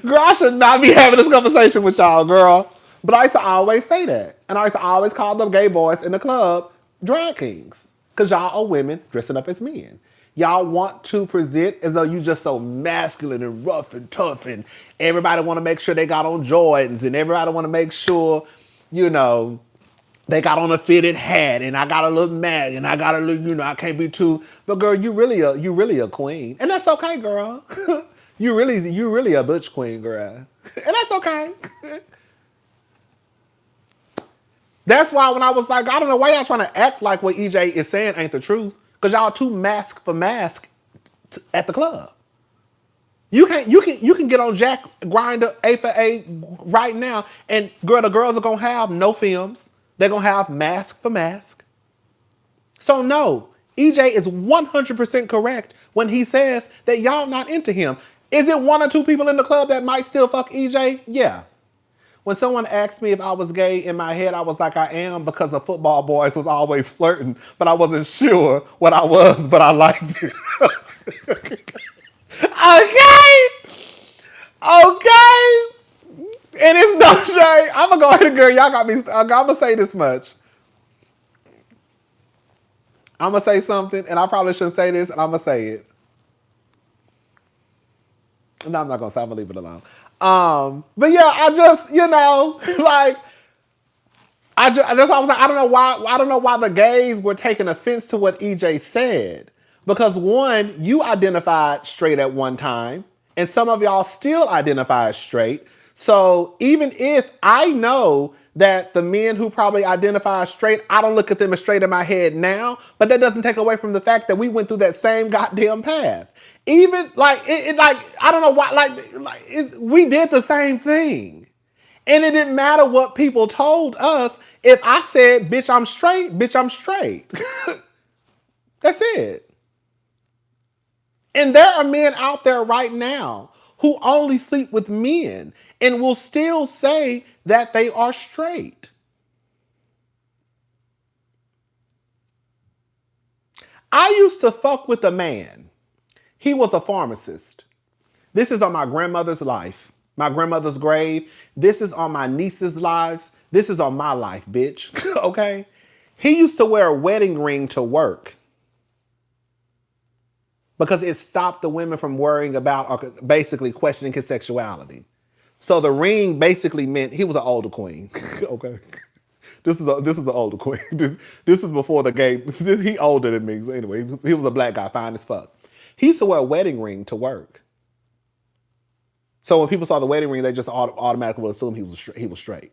Girl, I should not be having this conversation with y'all, girl. But I used to always say that. And I used to always call them gay boys in the club drag kings. Because y'all are women dressing up as men. Y'all want to present as though you just so masculine and rough and tough. And everybody want to make sure they got on Jordans. And everybody want to make sure, you know, they got on a fitted hat. And I got a little mad. And I got a little, you know, I can't be too. But girl, you really a queen. And that's okay, girl. You really a butch queen, girl. And that's okay. That's why when I was like, I don't know why y'all trying to act like what EJ is saying ain't the truth. Because y'all too mask for mask at the club. You can get on Jack Grinder A for A right now, and girl, the girls are gonna have no films. They're gonna have mask for mask. So no, EJ is 100% correct when he says that y'all not into him. Is it one or two people in the club that might still fuck EJ? Yeah. When someone asked me if I was gay, in my head I was like, I am, because the football boys was always flirting, but I wasn't sure what I was, but I liked it. Okay. Okay. And it's no shade. I'm gonna go ahead and girl. Y'all got me. I'm gonna say this much. I'm gonna say something, and I probably shouldn't say this, and I'm gonna say it. No, I'm not gonna say. I'm gonna leave it alone. But yeah, I just, like, that's why I was like, I don't know why. I don't know why the gays were taking offense to what EJ said, because one, you identified straight at one time, and some of y'all still identify as straight. So even if I know that the men who probably identify as straight, I don't look at them as straight in my head now, but that doesn't take away from the fact that we went through that same goddamn path. Even like like I don't know why, we did the same thing. And it didn't matter what people told us. If I said, bitch, I'm straight, bitch, I'm straight. That's it. And there are men out there right now who only sleep with men and will still say that they are straight. I used to fuck with a man. He was a pharmacist. This is on my grandmother's life, my grandmother's grave. This is on my niece's lives. This is on my life, bitch. Okay? He used to wear a wedding ring to work because it stopped the women from worrying about, or basically questioning his sexuality. So the ring basically meant he was an older queen. Okay? This is an older queen. This is before the gay. He older than me. So anyway, he was a black guy, fine as fuck. He used to wear a wedding ring to work. So when people saw the wedding ring, they just automatically would assume he was straight.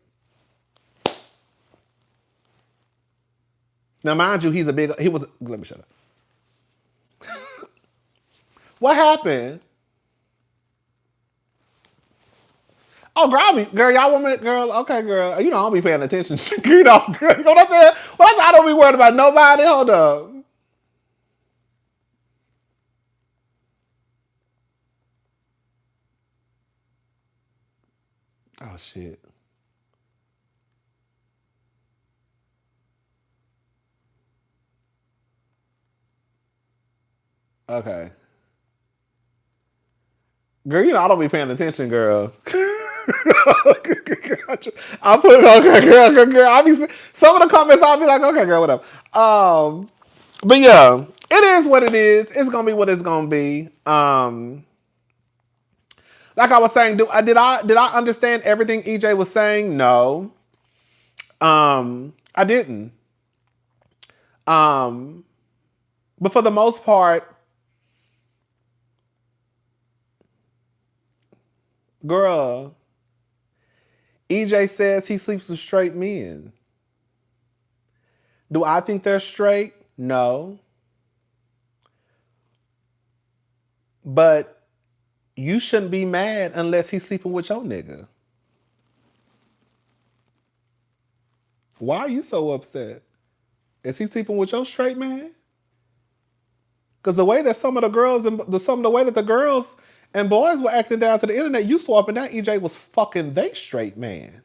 Now, mind you, let me shut up. What happened? Oh, girl, y'all want me, girl, okay, girl. You know, I don't be paying attention. Girl, you know what I'm saying? Well, I don't be worried about nobody. Hold up. Oh, shit. Okay. Girl, you know, I don't be paying attention, girl. I put it, okay, girl. Some of the comments, I'll be like, okay, girl, whatever. But yeah, it is what it is. It's gonna be what it's gonna be. Like I was saying, did I understand everything EJ was saying? No. I didn't. But for the most part, girl, EJ says he sleeps with straight men. Do I think they're straight? No. But you shouldn't be mad unless he's sleeping with your nigga. Why are you so upset? Is he sleeping with your straight man? Because the way that some of the girls and the way that the girls and boys were acting down to the internet, you saw up and down EJ was fucking they straight man.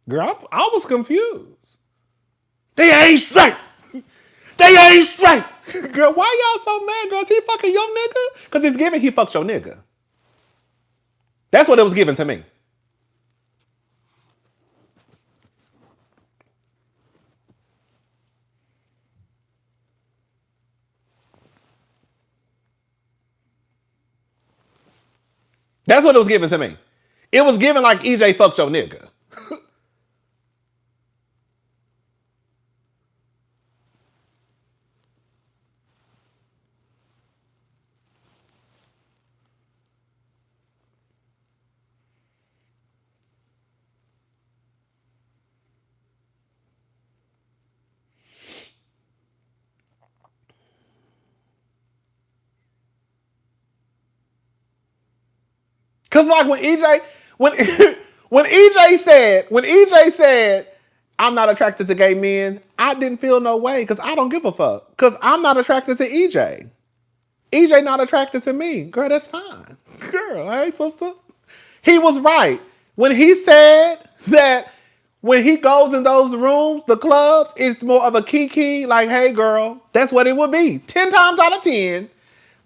Girl, I was confused. They ain't straight. They ain't straight. Girl, why y'all so mad, girl? Is he fucking your nigga? Because it's giving he fucked your nigga. That's what it was given to me. That's what it was given to me. It was given like EJ fucked your nigga. Cause like when EJ when when EJ said I'm not attracted to gay men, I didn't feel no way because I don't give a fuck. Cause I'm not attracted to EJ. EJ not attracted to me. Girl, that's fine. Girl, hey sister. He was right. When he said that when he goes in those rooms, the clubs, it's more of a kiki, like, hey girl, that's what it would be. 10 times out of 10.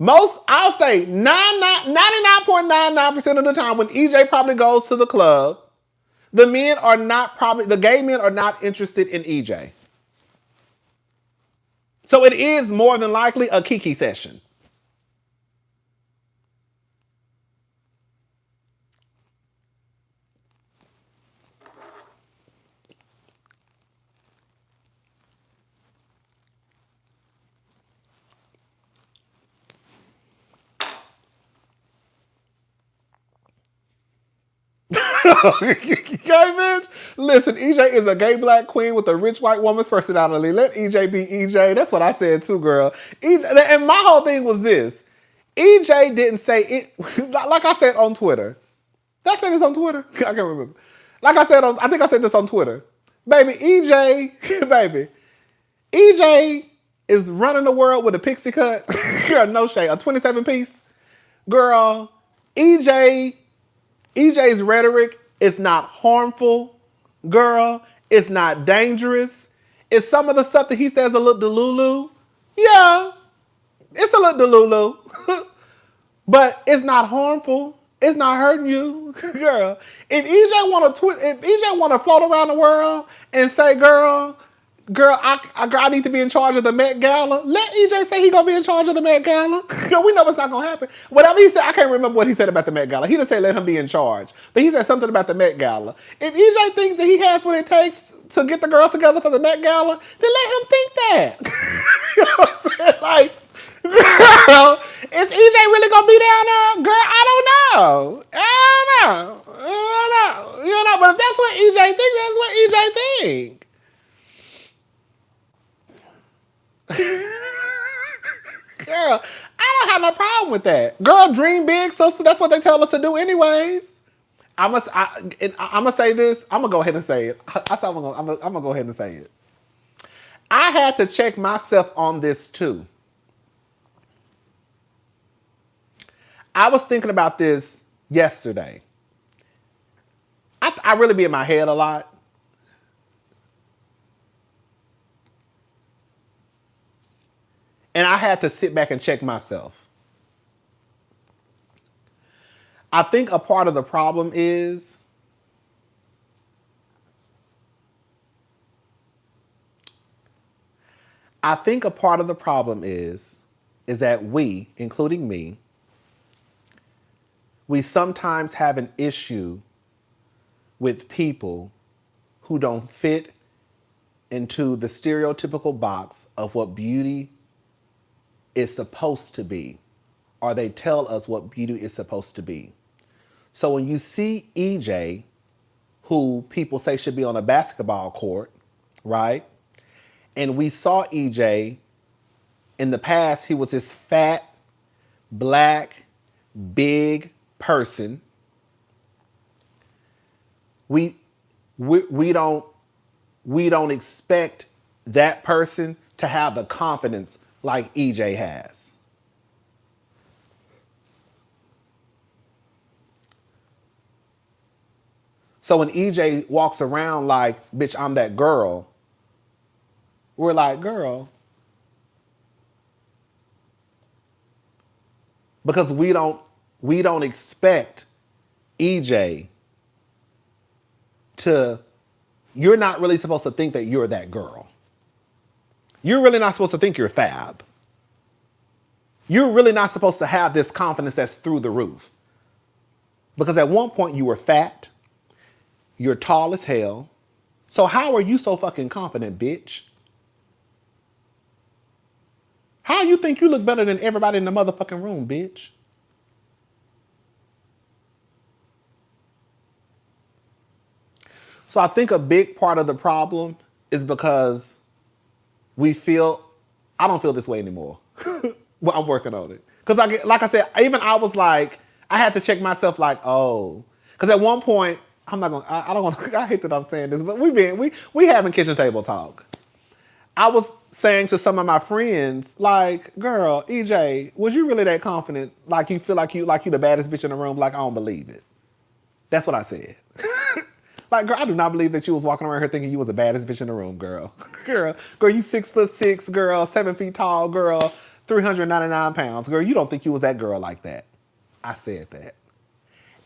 Most, I'll say 99.99% of the time when EJ probably goes to the club, the gay men are not interested in EJ. So it is more than likely a kiki session. Okay, bitch. Listen, EJ is a gay black queen with a rich white woman's personality. Let EJ be EJ. That's what I said too, girl. EJ, and my whole thing was this. EJ didn't say it, like I said on Twitter. Did I say this on Twitter? I can't remember. I think I said this on Twitter. Baby, EJ is running the world with a pixie cut. Girl, no shade. A 27 piece. Girl, EJ's rhetoric is not harmful, girl. It's not dangerous. It's some of the stuff that he says a little delulu. Yeah, it's a little delulu. But it's not harmful. It's not hurting you, girl. If EJ want to float around the world and say, girl, I need to be in charge of the Met Gala. Let EJ say he gonna be in charge of the Met Gala. We know it's not gonna happen. Whatever he said, I can't remember what he said about the Met Gala. He didn't say let him be in charge, but he said something about the Met Gala. If EJ thinks that he has what it takes to get the girls together for the Met Gala, then let him think that. You know what I'm saying? Like, girl, is EJ really gonna be down there? Girl, I don't know. You know, but if that's what EJ thinks, that's what EJ thinks. Girl, I don't have no problem with that. Girl, dream big, sister. That's what they tell us to do, anyways. I'm gonna say this. I'm gonna go ahead and say it. I'm gonna go ahead and say it. I had to check myself on this too. I was thinking about this yesterday. I really be in my head a lot. And I had to sit back and check myself. I think a part of the problem is that we, including me, we sometimes have an issue with people who don't fit into the stereotypical box of what beauty is supposed to be, or they tell us what beauty is supposed to be. So when you see EJ, who people say should be on a basketball court, right? And we saw EJ in the past, he was this fat, black, big person. We don't expect that person to have the confidence like EJ has. So when EJ walks around like, bitch, I'm that girl, we're like, girl. Because we don't expect EJ you're not really supposed to think that you're that girl. You're really not supposed to think you're fab. You're really not supposed to have this confidence that's through the roof. Because at one point you were fat, you're tall as hell. So how are you so fucking confident, bitch? How you think you look better than everybody in the motherfucking room, bitch? So I think a big part of the problem is because I don't feel this way anymore. Well, I'm working on it. Because like I said, I was like, I had to check myself like, oh. Because at one point, I'm not going to, I don't want to, I hate that I'm saying this, but we having kitchen table talk. I was saying to some of my friends, like, girl, EJ, was you really that confident? Like you feel like you the baddest bitch in the room? Like, I don't believe it. That's what I said. Like, girl, I do not believe that you was walking around here thinking you was the baddest bitch in the room, girl. Girl, you 6'6", girl, 7 feet tall, girl, 399 pounds. Girl, you don't think you was that girl like that. I said that.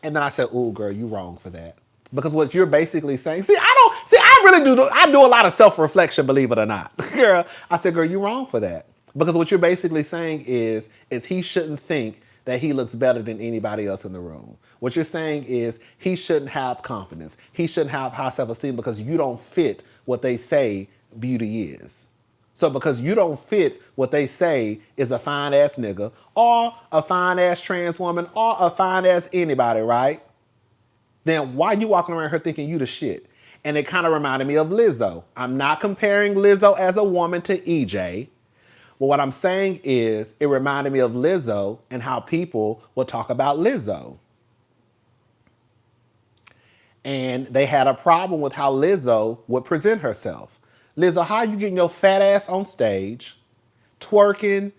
And then I said, ooh, girl, you wrong for that. Because what you're basically saying, I really do a lot of self-reflection, believe it or not. Girl, I said, girl, you wrong for that. Because what you're basically saying is he shouldn't think that he looks better than anybody else in the room. What you're saying is he shouldn't have confidence. He shouldn't have high self-esteem because you don't fit what they say beauty is. So because you don't fit what they say is a fine ass nigga or a fine ass trans woman or a fine ass anybody, right? Then why you walking around here thinking you the shit? And it kind of reminded me of Lizzo. I'm not comparing Lizzo as a woman to EJ. But what I'm saying is it reminded me of Lizzo and how people would talk about Lizzo. And they had a problem with how Lizzo would present herself. Lizzo, how you getting your fat ass on stage, twerking,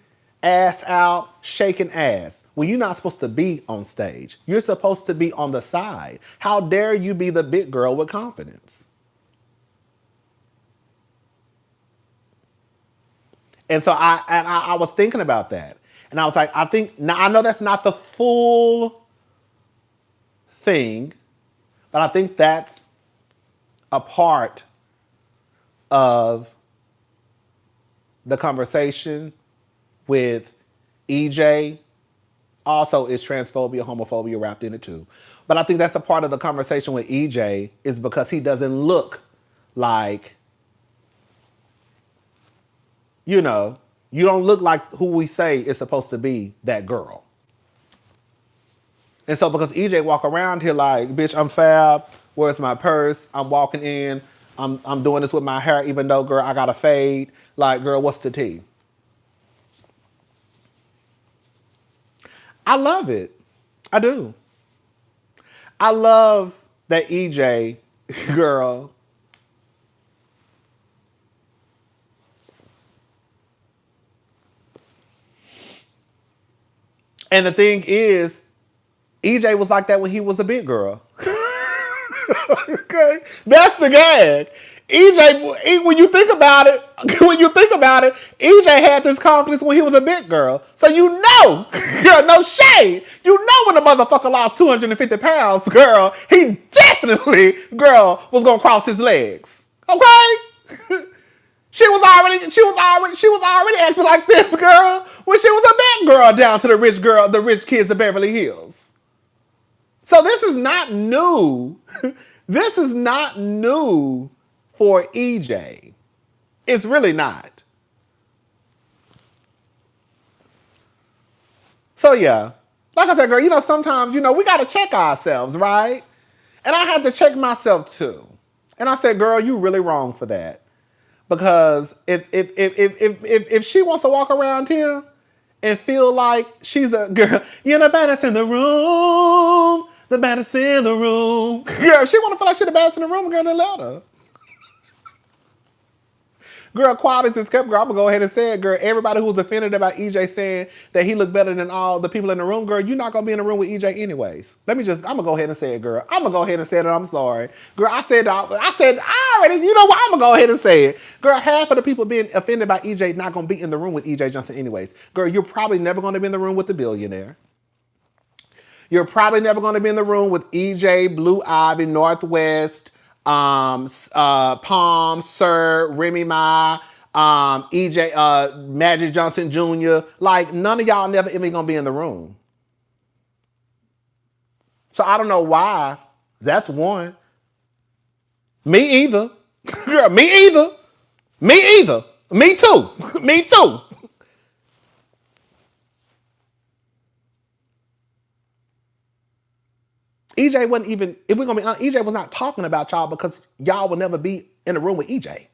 ass out, shaking ass, when you're not supposed to be on stage? You're supposed to be on the side. How dare you be the big girl with confidence? And so I was thinking about that. And I was like, I know that's not the full thing, but I think that's a part of the conversation with EJ. Also, is transphobia, homophobia wrapped in it too. But I think that's a part of the conversation with EJ is because he doesn't look like, you don't look like who we say is supposed to be that girl. And so because EJ walk around here like, bitch, I'm fab, where's my purse? I'm walking in, I'm doing this with my hair, even though, girl, I got a fade. Like, girl, what's the tea? I love it. I do. I love that EJ, girl, and the thing is, EJ was like that when he was a big girl. Okay? That's the gag. EJ, when you think about it, EJ had this confidence when he was a big girl. So girl, no shade. You know when the motherfucker lost 250 pounds, girl, he definitely, girl, was gonna cross his legs. Okay? She was already acting like this, girl, when she was a big girl down to the rich kids of Beverly Hills. So this is not new. This is not new for EJ. It's really not. So yeah, like I said, girl, sometimes, we got to check ourselves, right? And I had to check myself too. And I said, girl, you really wrong for that. Because if she wants to walk around here and feel like she's a girl, you're the baddest in the room. The baddest in the room. Girl, if she want to feel like she's the baddest in the room, girl, then let her. Girl, quality is kept, girl. I'm going to go ahead and say it, girl. Everybody who was offended about EJ saying that he looked better than all the people in the room, girl, you're not going to be in the room with EJ anyways. I'm going to go ahead and say it, girl. I'm going to go ahead and say it, and I'm sorry. Girl, I said, I'm going to go ahead and say it. Girl, half of the people being offended by EJ not going to be in the room with EJ Johnson anyways. Girl, you're probably never going to be in the room with the billionaire. You're probably never going to be in the room with EJ, Blue Ivy, Northwest, Palm, Sir, Remy Ma, EJ, Magic Johnson Jr. Like, none of y'all never even going to be in the room. So I don't know why. That's one. Me either. Girl, me either. Me either. Me too. Me too. EJ wasn't even, if we're going to be honest, EJ was not talking about y'all because y'all will never be in a room with EJ.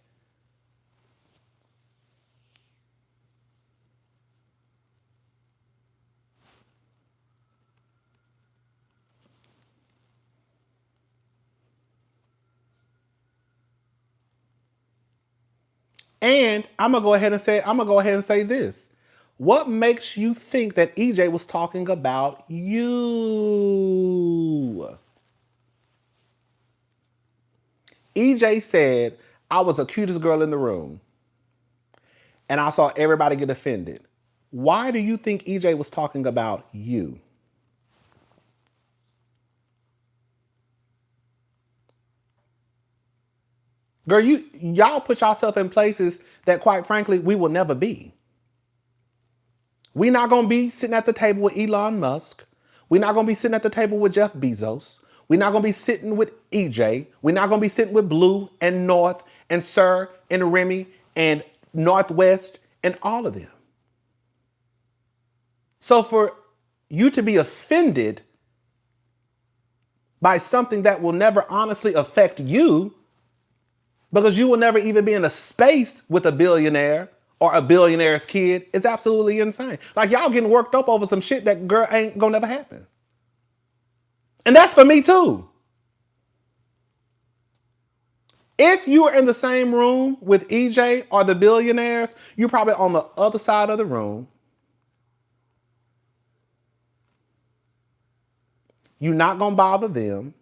And I'm gonna go ahead and say this. What makes you think that EJ was talking about you? EJ said, I was the cutest girl in the room. And I saw everybody get offended. Why do you think EJ was talking about you? Girl, y'all put yourself in places that quite frankly we will never be. We're not gonna be sitting at the table with Elon Musk. We're not gonna be sitting at the table with Jeff Bezos. We're not gonna be sitting with EJ. We're not gonna be sitting with Blue and North and Sir and Remy and Northwest and all of them. So for you to be offended by something that will never honestly affect you, because you will never even be in a space with a billionaire or a billionaire's kid, is absolutely insane. Like, y'all getting worked up over some shit that, girl, ain't gonna never happen. And that's for me too. If you were in the same room with EJ or the billionaires, you're probably on the other side of the room. You're not gonna bother them.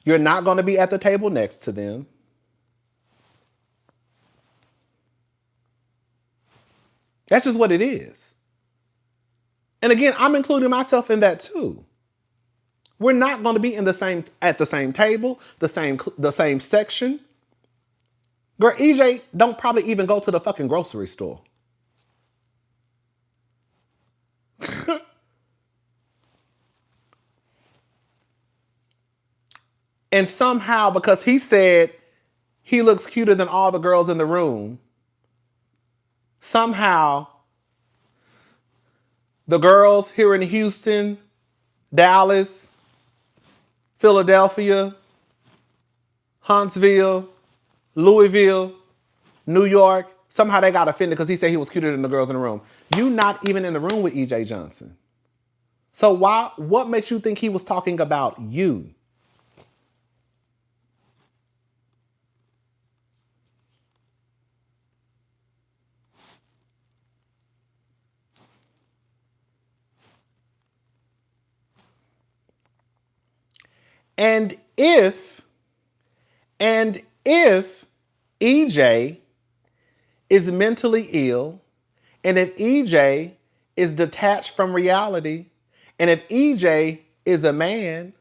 You're not gonna be at the table next to them. That's just what it is. And again, I'm including myself in that too. We're not going to be at the same table, the same section. Girl, EJ don't probably even go to the fucking grocery store. And somehow, because he said he looks cuter than all the girls in the room, somehow the girls here in Houston, Dallas, Philadelphia, Huntsville, Louisville, New York, somehow they got offended because he said he was cuter than the girls in the room. You not even in the room with EJ Johnson. So what makes you think he was talking about you? And if EJ is mentally ill, and if EJ is detached from reality, and if EJ is a man,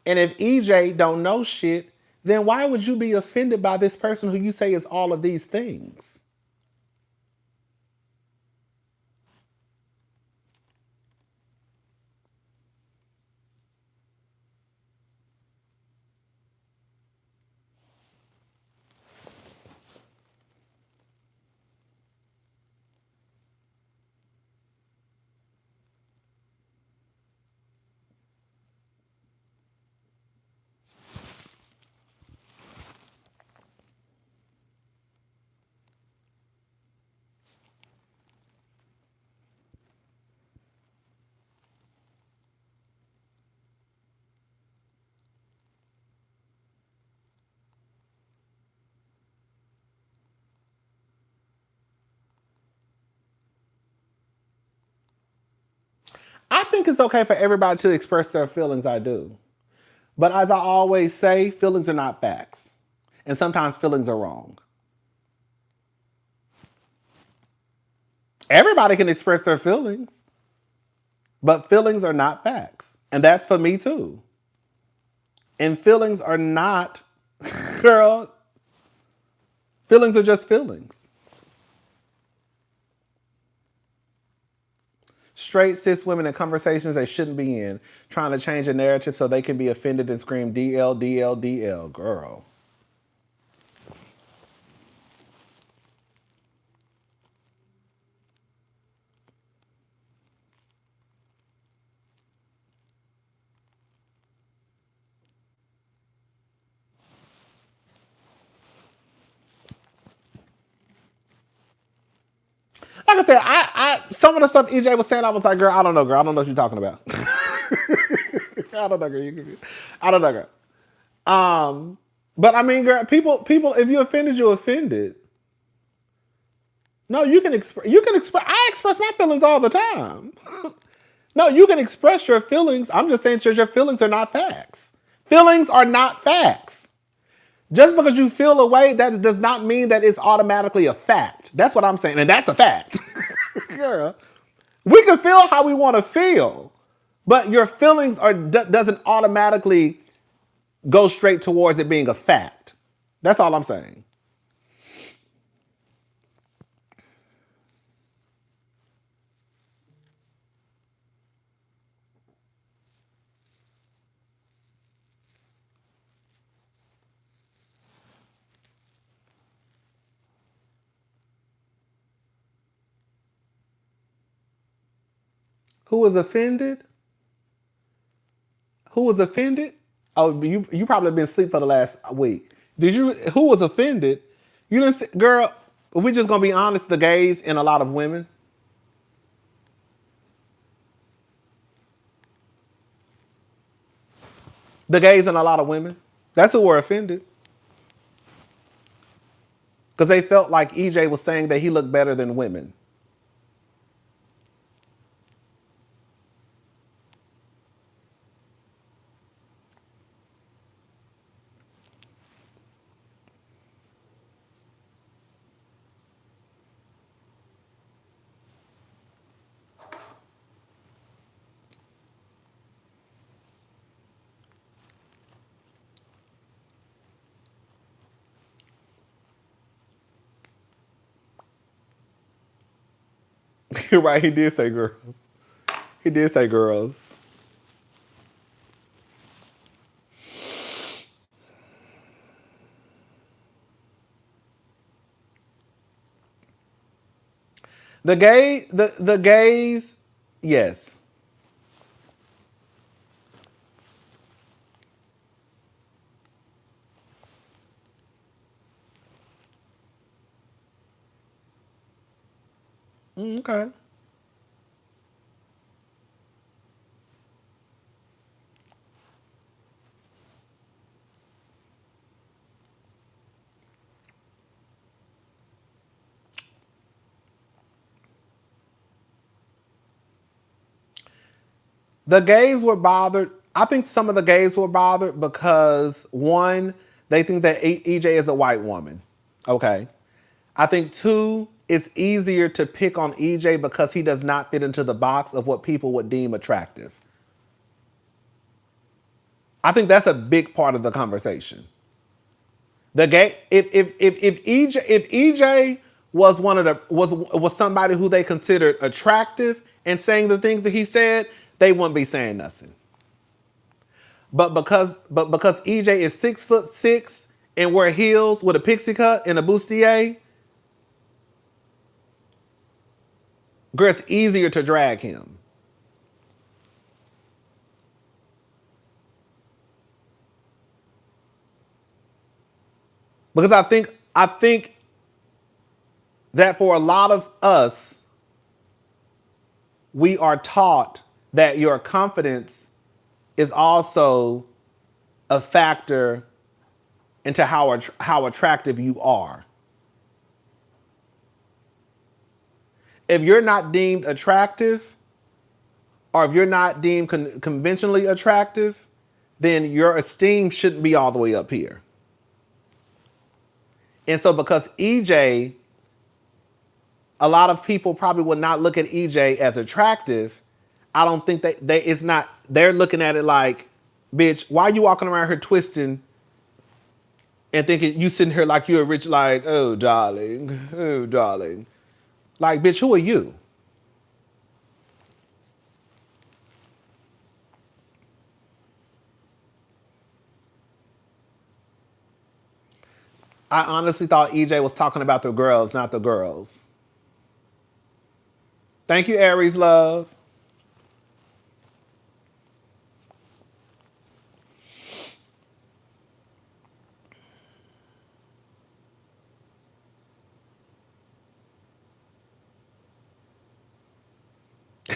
and if EJ don't know shit, then why would you be offended by this person who you say is all of these things? I think it's okay for everybody to express their feelings, I do. But as I always say, feelings are not facts. And sometimes feelings are wrong. Everybody can express their feelings, but feelings are not facts. And that's for me too. And feelings are not, girl, feelings are just feelings. Straight cis women in conversations they shouldn't be in, trying to change the narrative so they can be offended and scream DL, DL, DL, girl. Like I said, I some of the stuff EJ was saying, I was like, girl, I don't know, girl. I don't know what you're talking about. I don't know, girl. I don't know, girl. But I mean, girl, people, if you offended, you offended. No, you can express. I express my feelings all the time. No, you can express your feelings. I'm just saying, your feelings are not facts. Feelings are not facts. Just because you feel a way, that does not mean that it's automatically a fact. That's what I'm saying, and that's a fact. Girl, we can feel how we want to feel, but your feelings doesn't automatically go straight towards it being a fact. That's all I'm saying. Who was offended? Who was offended? Oh, you probably been asleep for the last week. Did you? Who was offended? You didn't, girl. We just gonna be honest. The gays and a lot of women. The gays and a lot of women. That's who were offended because they felt like EJ was saying that he looked better than women. You're right. He did say girl. He did say girls. The gays, yes. Okay. The gays were bothered. I think some of the gays were bothered because one, they think that EJ is a white woman. Okay. I think two, it's easier to pick on EJ because he does not fit into the box of what people would deem attractive. I think that's a big part of the conversation. The gay, if EJ was one of the was somebody who they considered attractive and saying the things that he said, they wouldn't be saying nothing. But because EJ is 6'6" and wear heels with a pixie cut and a bustier, girl, it's easier to drag him. Because I think that for a lot of us, we are taught that your confidence is also a factor into how attractive you are. If you're not deemed attractive, or if you're not deemed conventionally attractive, then your esteem shouldn't be all the way up here. And so because EJ, a lot of people probably would not look at EJ as attractive. I don't think it's not, they're looking at it like, bitch, why are you walking around here twisting and thinking you sitting here like you're rich, like, oh darling, oh darling. Like, bitch, who are you? I honestly thought EJ was talking about the girls, not the girls. Thank you, Aries love.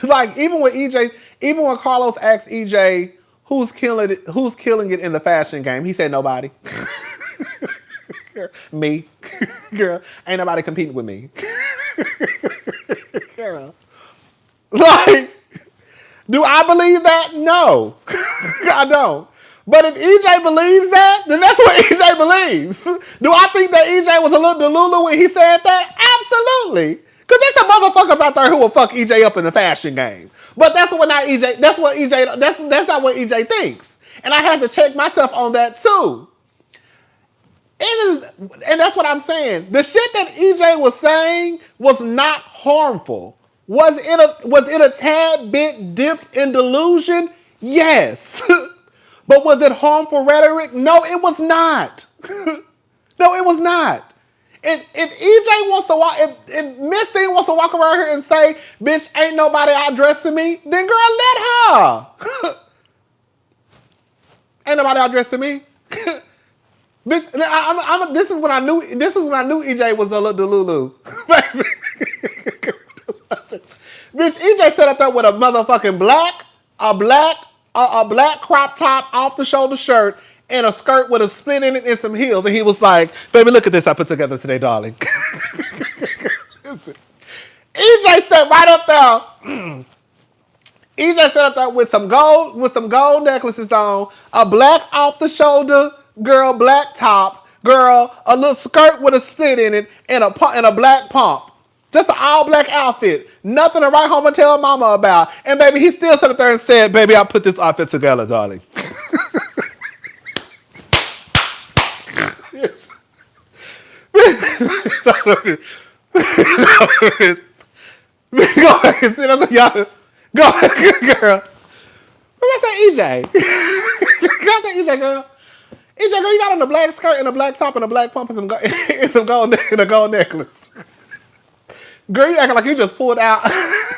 Like even when Carlos asked EJ who's killing it in the fashion game, he said nobody. Me. Girl, ain't nobody competing with me. Girl. Like, do I believe that? No. I don't. But if EJ believes that, then that's what EJ believes. Do I think that EJ was a little delulu when he said that? Absolutely. Because there's some motherfuckers out there who will fuck EJ up in the fashion game. But that's what not EJ, that's not what EJ thinks. And I had to check myself on that too. It is, and that's what I'm saying. The shit that EJ was saying was not harmful. Was it a tad bit dipped in delusion? Yes. But was it harmful rhetoric? No, it was not. No, it was not. If EJ wants to walk, if Miss Thing wants to walk around here and say, bitch, ain't nobody outdressing me, then girl, let her. Ain't nobody outdressing me. Bitch, this is when I knew EJ was a little delulu. Bitch, EJ set up there with a motherfucking black crop top off the shoulder shirt and a skirt with a split in it and some heels, and he was like, "Baby, look at this I put together today, darling." EJ sat right up there. EJ sat up there with some gold necklaces on, a black off the shoulder girl black top, girl, a little skirt with a split in it, and a black pump. Just an all black outfit. Nothing to write home and tell mama about. And baby, he still sat up there and said, "Baby, I put this outfit together, darling." Go ahead, sit up, y'all. Go ahead, girl. What did I say, EJ? I say EJ, girl. EJ, girl, you got on a black skirt and a black top and a black pump and a gold necklace. Girl, you acting like you just pulled out.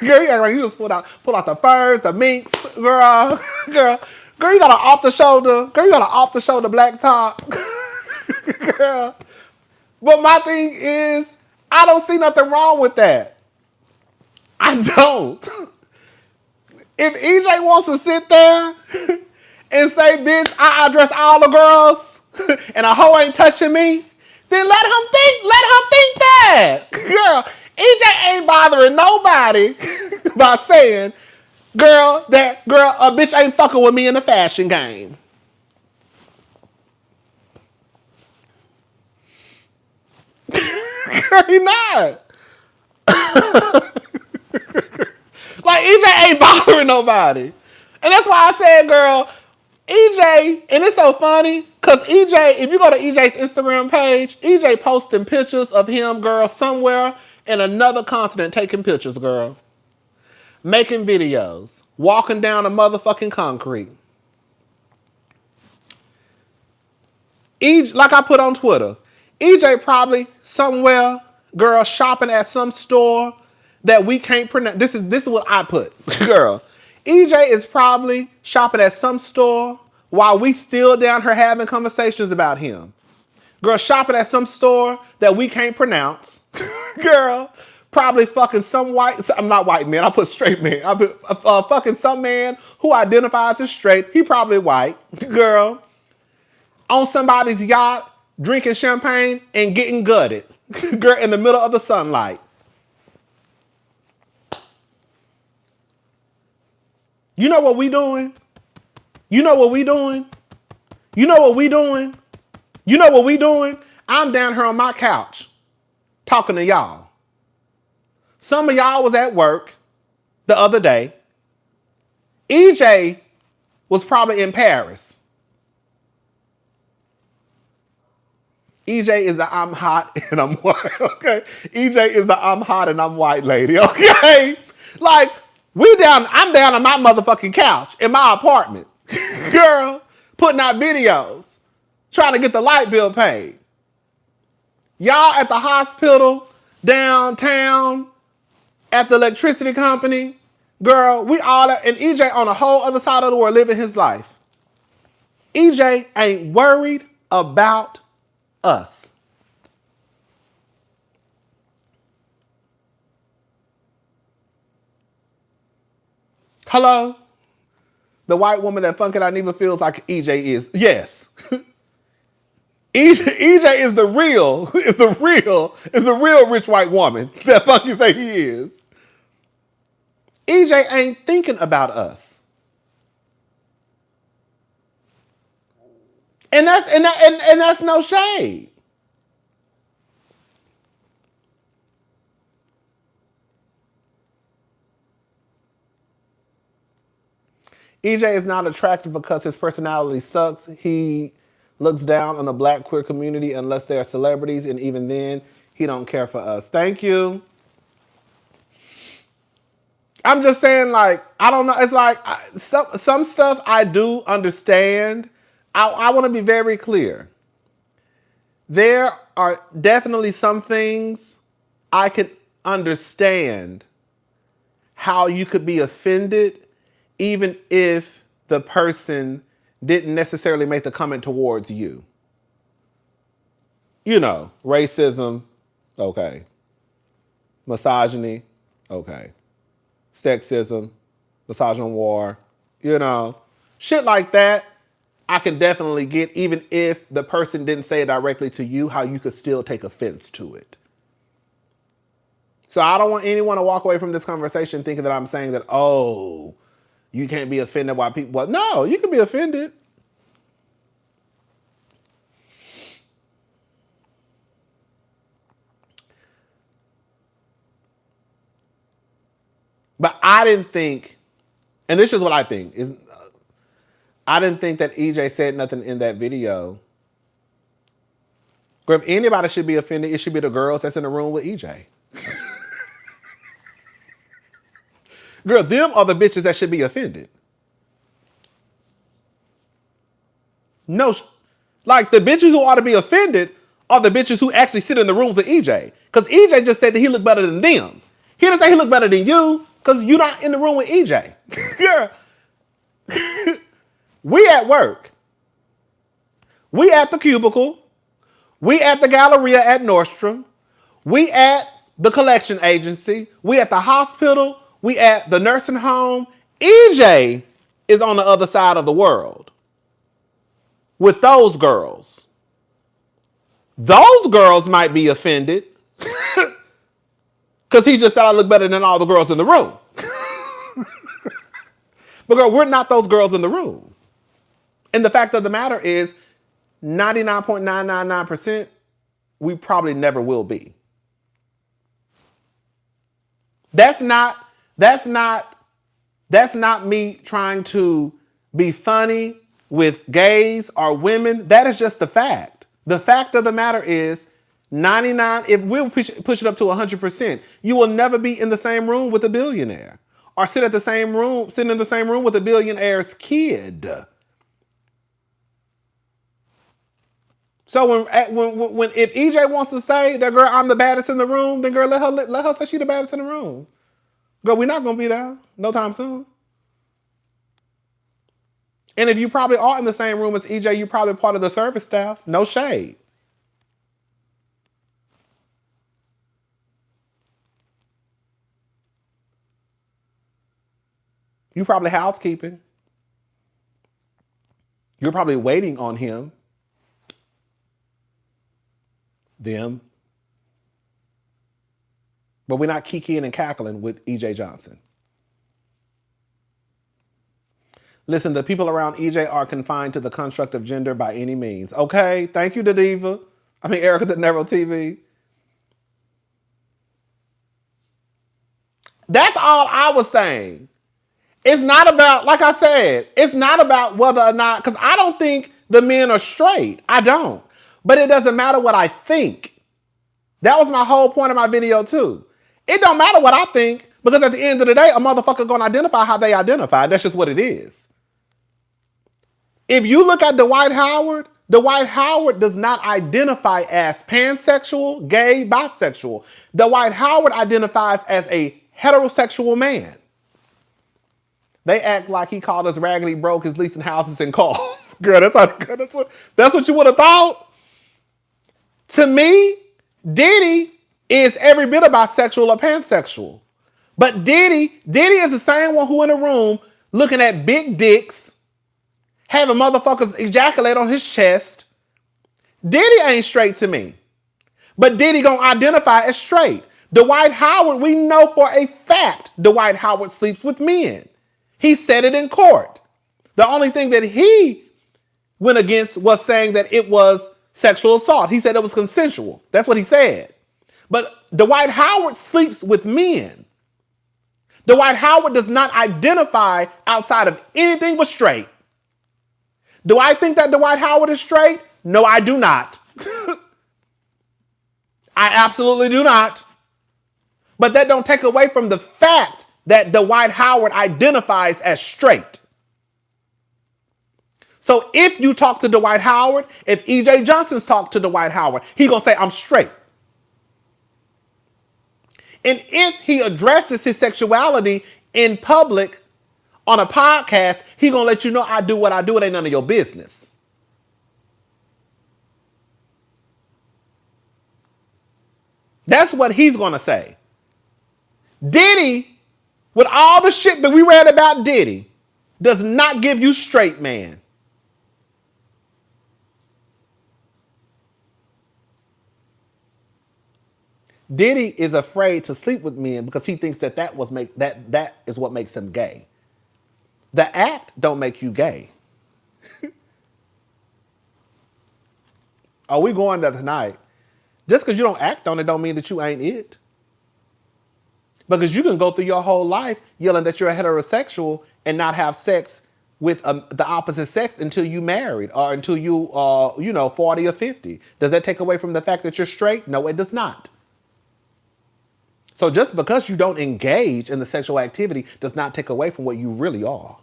Girl, you acting like you just pulled out the furs, the minks, girl. Girl, you got an off the shoulder. Girl, you got an off the shoulder black top. Girl. But my thing is, I don't see nothing wrong with that. I don't. If EJ wants to sit there and say, "Bitch, I address all the girls and a hoe ain't touching me," then let him think that. Girl, EJ ain't bothering nobody by saying, a bitch ain't fucking with me in the fashion game. Girl, he not. Like, EJ ain't bothering nobody. And that's why I said, girl, EJ, and it's so funny, because EJ, if you go to EJ's Instagram page, EJ posting pictures of him, girl, somewhere in another continent taking pictures, girl. Making videos. Walking down the motherfucking concrete. Like I put on Twitter, EJ probably somewhere, girl, shopping at some store that we can't pronounce. This is what I put, girl. EJ is probably shopping at some store while we still down here having conversations about him. Girl, shopping at some store that we can't pronounce. Girl, probably fucking some I'm not white man, I put straight man. I put fucking some man who identifies as straight. He probably white. Girl, on somebody's yacht, drinking champagne and getting gutted. Girl, in the middle of the sunlight. You know what we doing? You know what we doing? You know what we doing? You know what we doing? I'm down here on my couch talking to y'all. Some of y'all was at work the other day. EJ was probably in Paris. EJ is the I'm hot and I'm white, okay? EJ is the I'm hot and I'm white lady, okay? Like, I'm down on my motherfucking couch in my apartment. Girl, putting out videos, trying to get the light bill paid. Y'all at the hospital, downtown, at the electricity company. Girl, we all, and EJ on a whole other side of the world living his life. EJ ain't worried about us. Hello? The white woman that fucking I never feels like EJ is. Yes. EJ is the real rich white woman that fucking say he is. EJ ain't thinking about us. And that's no shade. EJ is not attractive because his personality sucks. He looks down on the black queer community unless they are celebrities, and even then, he don't care for us. Thank you. I'm just saying, like, I don't know. It's like some stuff I do understand. I want to be very clear. There are definitely some things I could understand how you could be offended even if the person didn't necessarily make the comment towards you. You know, racism, okay. Misogyny, okay. Sexism, misogynoir, you know, shit like that. I can definitely get, even if the person didn't say it directly to you, how you could still take offense to it. So I don't want anyone to walk away from this conversation thinking that I'm saying that, oh, you can't be offended by people. Well, no, you can be offended. But I didn't think, and this is what I think, is I didn't think that EJ said nothing in that video. If anybody should be offended, it should be the girls that's in the room with EJ. Girl, them are the bitches that should be offended. No, like the bitches who ought to be offended are the bitches who actually sit in the rooms with EJ. Because EJ just said that he looked better than them. He didn't say he looked better than you because you're not in the room with EJ. Girl, we at work. We at the cubicle. We at the Galleria at Nordstrom. We at the collection agency. We at the hospital. We at the nursing home. EJ is on the other side of the world with those girls. Those girls might be offended because he just thought I looked better than all the girls in the room. But girl, we're not those girls in the room. And the fact of the matter is 99.999% we probably never will be. That's not me trying to be funny with gays or women. That is just the fact. The fact of the matter is 99, if we'll push it up to 100%, you will never be in the same room with a billionaire or sit in the same room with a billionaire's kid. So when if EJ wants to say that, girl, I'm the baddest in the room, then girl, let her say she the baddest in the room. Girl, we're not gonna be there no time soon. And if you probably are in the same room as EJ, you're probably part of the service staff. No shade. You probably housekeeping. You're probably waiting on him. Them. But we're not kikiing and cackling with EJ Johnson. Listen, the people around EJ are confined to the construct of gender by any means. Okay, thank you, Erica the Neville TV. That's all I was saying. It's not about, like I said, it's not about whether or not, because I don't think the men are straight. I don't. But it doesn't matter what I think. That was my whole point of my video too. It don't matter what I think, because at the end of the day, a motherfucker gonna identify how they identify. That's just what it is. If you look at Dwight Howard does not identify as pansexual, gay, bisexual. Dwight Howard identifies as a heterosexual man. They act like he called us raggedy broke, his leasing houses and cars. Girl, that's what you would have thought. To me, Diddy is every bit of bisexual or pansexual. But Diddy is the same one who in the room looking at big dicks, having motherfuckers ejaculate on his chest, Diddy ain't straight to me. But Diddy gonna identify as straight. Dwight Howard, we know for a fact Dwight Howard sleeps with men. He said it in court. The only thing that he went against was saying that it was sexual assault. He said it was consensual. That's what he said. But Dwight Howard sleeps with men. Dwight Howard does not identify outside of anything but straight. Do I think that Dwight Howard is straight? No, I do not. I absolutely do not. But that don't take away from the fact that Dwight Howard identifies as straight. So if you talk to Dwight Howard, if E.J. Johnson's talked to Dwight Howard, he gonna say, I'm straight. And if he addresses his sexuality in public on a podcast, he gonna let you know, I do what I do. It ain't none of your business. That's what he's gonna say. Diddy, with all the shit that we read about Diddy, does not give you straight man. Diddy is afraid to sleep with men because he thinks that that is what makes him gay. The act don't make you gay. Are we going there tonight? Just because you don't act on it don't mean that you ain't it. Because you can go through your whole life yelling that you're a heterosexual and not have sex with the opposite sex until you married or until you 40 or 50. Does that take away from the fact that you're straight? No, it does not. So just because you don't engage in the sexual activity does not take away from what you really are.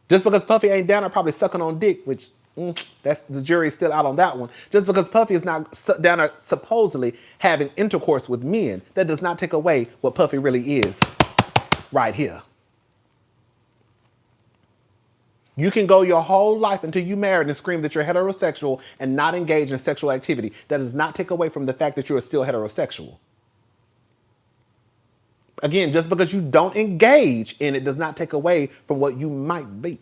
Just because Puffy ain't down there probably sucking on dick, which that's the jury's still out on that one. Just because Puffy is not down there supposedly having intercourse with men, that does not take away what Puffy really is right here. You can go your whole life until you married and scream that you're heterosexual and not engage in sexual activity. That does not take away from the fact that you're still heterosexual. Again, just because you don't engage in it does not take away from what you might be.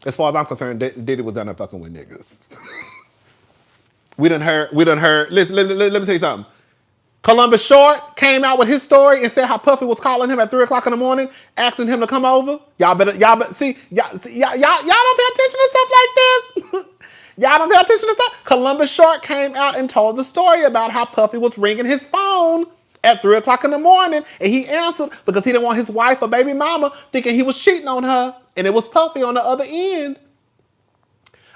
As far as I'm concerned, Diddy was done there fucking with niggas. We done heard, listen, let me tell you something. Columbus Short came out with his story and said how Puffy was calling him at 3 o'clock in the morning, asking him to come over. Y'all better see, y'all don't pay attention to stuff like this. Y'all don't pay attention to stuff. Columbus Short came out and told the story about how Puffy was ringing his phone at 3 o'clock in the morning, and he answered because he didn't want his wife or baby mama thinking he was cheating on her, and it was Puffy on the other end.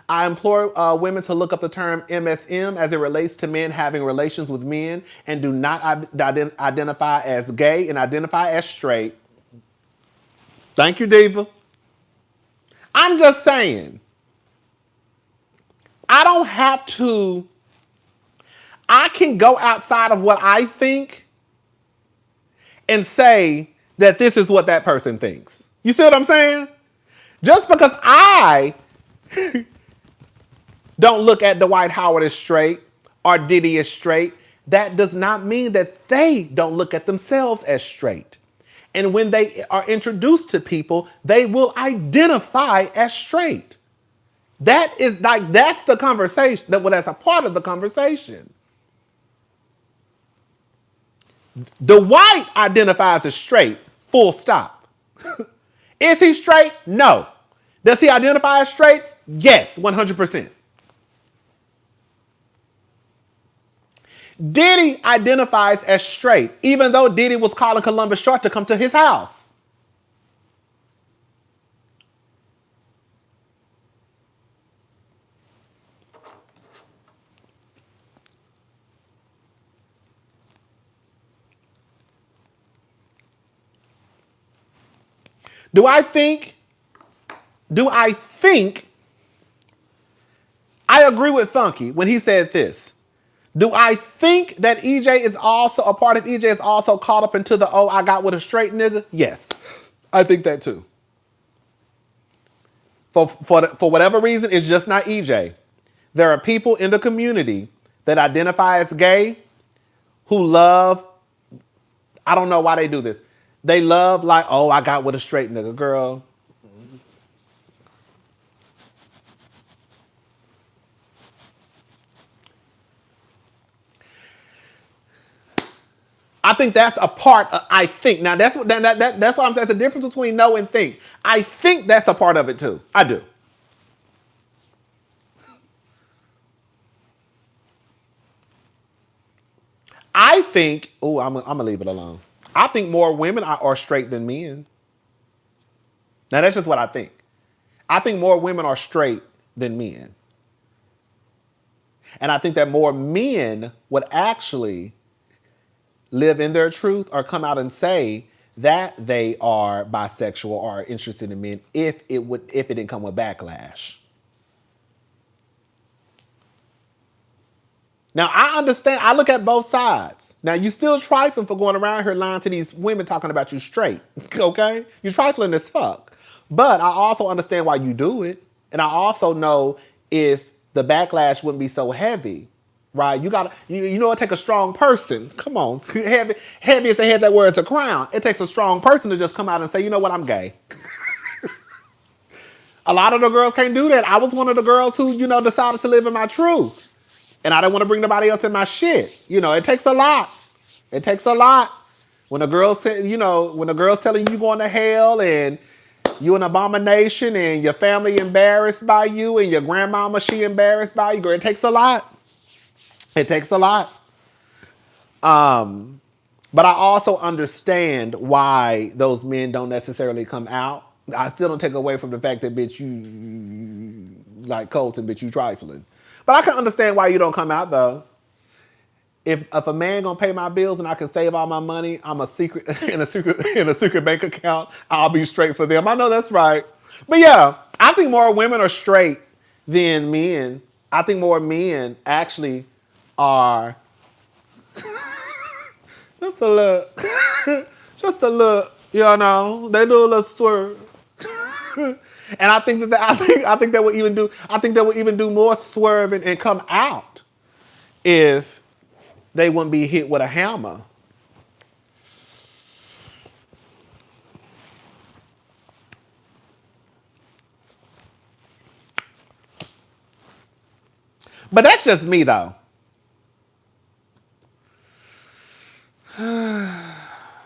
I implore women to look up the term MSM as it relates to men having relations with men and do not identify as gay and identify as straight. Thank you, Diva. I'm just saying, I don't have to, I can go outside of what I think and say that this is what that person thinks. You see what I'm saying? Just because I don't look at Dwight Howard as straight or Diddy as straight, that does not mean that they don't look at themselves as straight. And when they are introduced to people, they will identify as straight. That is like, that's the conversation, that's a part of the conversation. Dwight identifies as straight, full stop. Is he straight? No. Does he identify as straight? Yes, 100%. Diddy identifies as straight, even though Diddy was calling Columbus Short to come to his house. Do I think I agree with Funky when he said this. Do I think that EJ is also, a part of EJ is also caught up into the, oh, I got with a straight nigga? Yes, I think that too. For whatever reason, it's just not EJ. There are people in the community that identify as gay who love, I don't know why they do this. They love like, oh, I got with a straight nigga. Girl, I think that's a part of, I think. Now, that's what that's what I'm saying. The difference between know and think. I think that's a part of it, too. I do. I think, I'm going to leave it alone. I think more women are straight than men. Now, that's just what I think. I think more women are straight than men. And I think that more men would actually live in their truth or come out and say that they are bisexual or interested in men if it didn't come with backlash. Now, I understand. I look at both sides. Now, you still trifling for going around here lying to these women talking about you straight. Okay? You're trifling as fuck. But I also understand why you do it. And I also know if the backlash wouldn't be so heavy, right? You know, it takes a strong person. Come on. Heavy is a head that wears a crown. It takes a strong person to just come out and say, you know what, I'm gay. A lot of the girls can't do that. I was one of the girls who, decided to live in my truth. And I didn't want to bring nobody else in my shit. It takes a lot. It takes a lot. When a girl's telling you you're going to hell and you an abomination and your family embarrassed by you and your grandmama, she embarrassed by you, girl, it takes a lot. It takes a lot. But I also understand why those men don't necessarily come out. I still don't take away from the fact that, bitch, you like Colton, bitch, you trifling. But I can understand why you don't come out, though. If a man gonna pay my bills and I can save all my money, I'm a secret in a secret bank account. I'll be straight for them. I know that's right. But yeah, I think more women are straight than men. I think more men actually are just a look, just a look. They do a little swerve. And I think that would even do more swerving and come out if they wouldn't be hit with a hammer. But that's just me, though.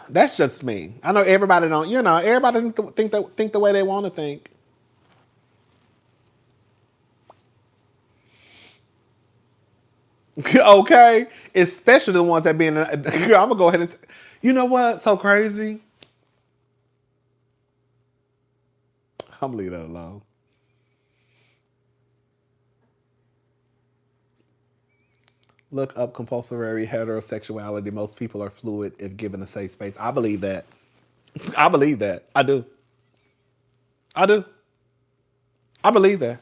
That's just me. I know everybody don't. Everybody think the way they want to think. Okay, especially the ones that be in. I'm gonna go ahead and. You know what? So crazy. I'm gonna leave that alone. Look up compulsory heterosexuality. Most people are fluid if given a safe space. I believe that. I believe that. I do. I do. I believe that.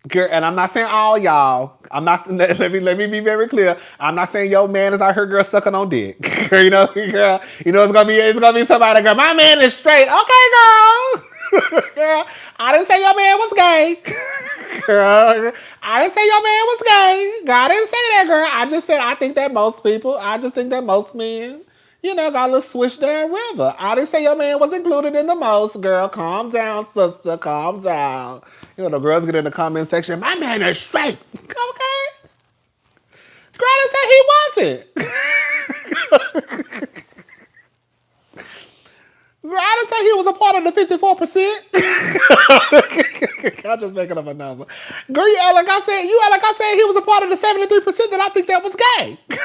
Girl, and I'm not saying all y'all. I'm not. Let me be very clear. I'm not saying your man is out here, girl, sucking on dick. Girl, girl. It's gonna be somebody. Girl, my man is straight. Okay, girl. Girl, I didn't say your man was gay. Girl, I didn't say your man was gay. Girl, I didn't say that, girl. I just said I think that most people. I just think that most men. Got a little switch there river. I didn't say your man was included in the most. Girl, calm down, sister. Calm down. The girls get in the comment section. My man is straight. Okay. Girl, I didn't say he wasn't. Girl, I didn't say he was a part of the 54%. I'm just making up a number. Girl, you act like I said he was a part of the 73% that I think that was gay. Girl.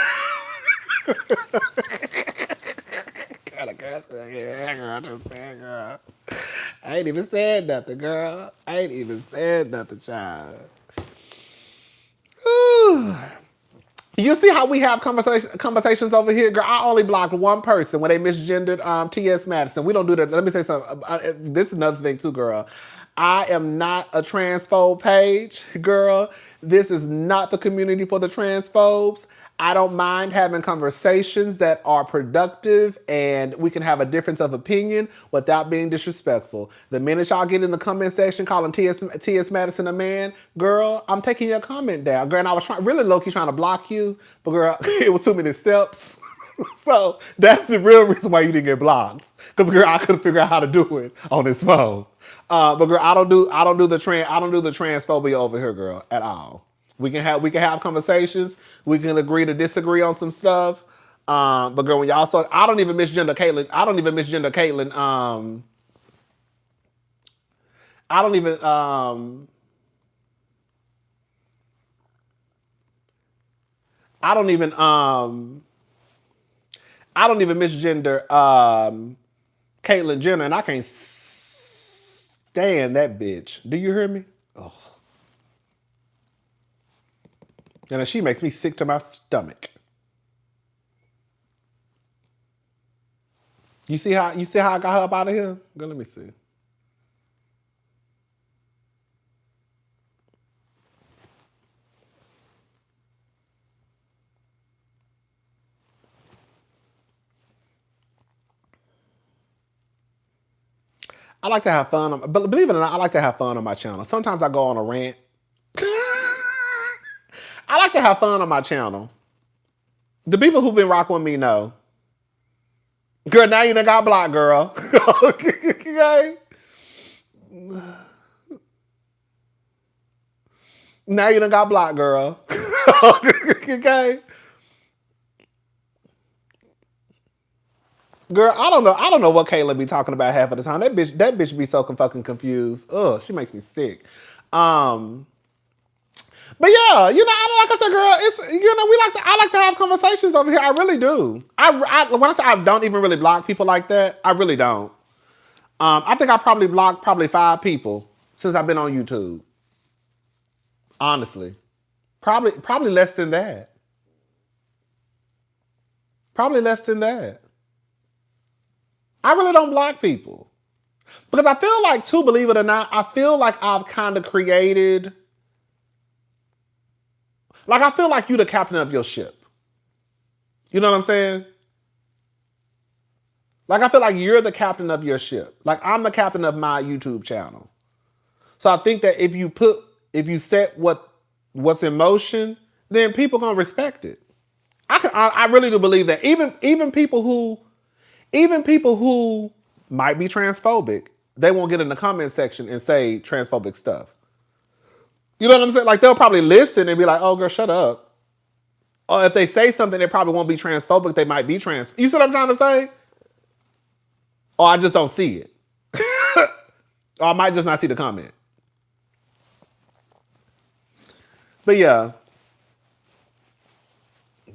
I ain't even said nothing, girl. I ain't even said nothing, child. You see how we have conversations over here? Girl, I only blocked one person when they misgendered T.S. Madison. We don't do that. Let me say something. This is another thing too, girl. I am not a transphobe page, girl. This is not the community for the transphobes. I don't mind having conversations that are productive and we can have a difference of opinion without being disrespectful. The minute y'all get in the comment section calling T.S. Madison a man, girl, I'm taking your comment down. Girl, and I was really low-key trying to block you, but girl, it was too many steps. So that's the real reason why you didn't get blocked. Because girl, I couldn't figure out how to do it on this phone. But girl, I don't do the transphobia over here, girl, at all. We can have conversations. We can agree to disagree on some stuff. But girl, when y'all start, I don't even misgender Caitlyn. I don't even misgender Caitlyn. I don't even I don't even I don't even misgender Caitlyn Jenner, and I can't stand that bitch. Do you hear me? Oh. And she makes me sick to my stomach. You see how I got her up out of here? Go, let me see. I like to have fun, but believe it or not, I like to have fun on my channel. Sometimes I go on a rant. I like to have fun on my channel. The people who've been rocking with me know. Girl, now you done got blocked, girl. Okay? Now you done got blocked, girl. Okay? Girl, I don't know what Kayla be talking about half of the time. That bitch be so fucking confused. Ugh, she makes me sick. But yeah, you know, like I said, girl, it's, you know, I like to have conversations over here. I really do. When I say I don't even really block people like that, I really don't. I think I probably blocked 5 people since I've been on YouTube. Honestly, probably less than that. Probably less than that. I really don't block people because I feel like, too, believe it or not, I feel like I've kind of created. Like, I feel like you're the captain of your ship. You know what I'm saying? Like, I feel like you're the captain of your ship. Like, I'm the captain of my YouTube channel. So I think that if you set what's in motion, then people gonna respect it. I really do believe that. Even people who might be transphobic, they won't get in the comment section and say transphobic stuff. You know what I'm saying? Like, they'll probably listen and be like, oh, girl, shut up. Or if they say something, they probably won't be transphobic. They might be trans. You see what I'm trying to say? Or I just don't see it. Or I might just not see the comment. But yeah.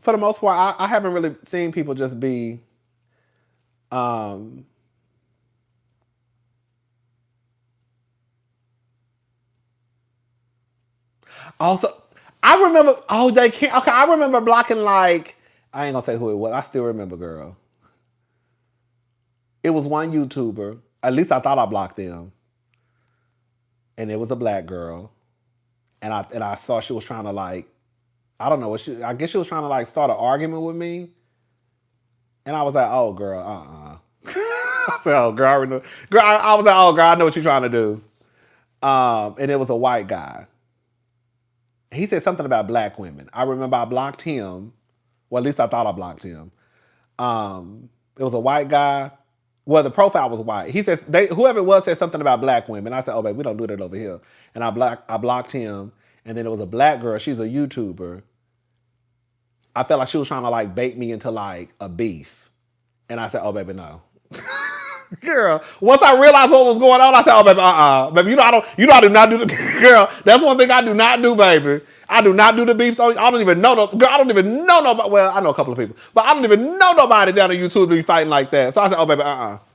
For the most part, I haven't really seen people just be... Also, I remember, they can't, okay, I remember blocking, like, I ain't gonna say who it was. I still remember, girl. It was one YouTuber. At least I thought I blocked them. And it was a black girl. And I saw she was trying to, like, I don't know, I guess she was trying to, like, start an argument with me. And I was like, oh, girl, I said, oh, girl, I was like, oh, girl, I know what you're trying to do. And it was a white guy. He said something about black women. I remember I blocked him. Well, at least I thought I blocked him. It was a white guy. Well, the profile was white. He says whoever it was said something about black women. I said, oh, babe, we don't do that over here. And I blocked him. And then it was a black girl. She's a YouTuber. I felt like she was trying to, like, bait me into, like, a beef. And I said, oh, baby, no. Girl, once I realized what was going on, I said, oh, baby, baby, I do not do the, girl, that's one thing I do not do, baby. I do not do the beef. So I don't even know, girl, I don't even know nobody. Well, I know a couple of people, but I don't even know nobody down on YouTube to be fighting like that. So I said, oh, baby,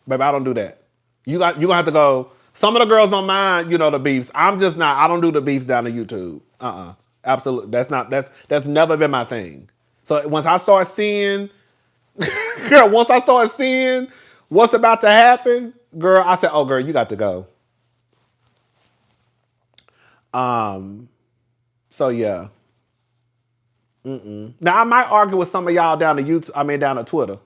baby, I don't do that. You gonna have to go. Some of the girls don't mind, you know, the beefs. I'm just not, I don't do the beefs down on YouTube. Absolutely. That's never been my thing. So once I start seeing, girl, what's about to happen, girl, I said, oh, girl, you got to go. So yeah. Now I might argue with some of y'all down to YouTube. Down to Twitter.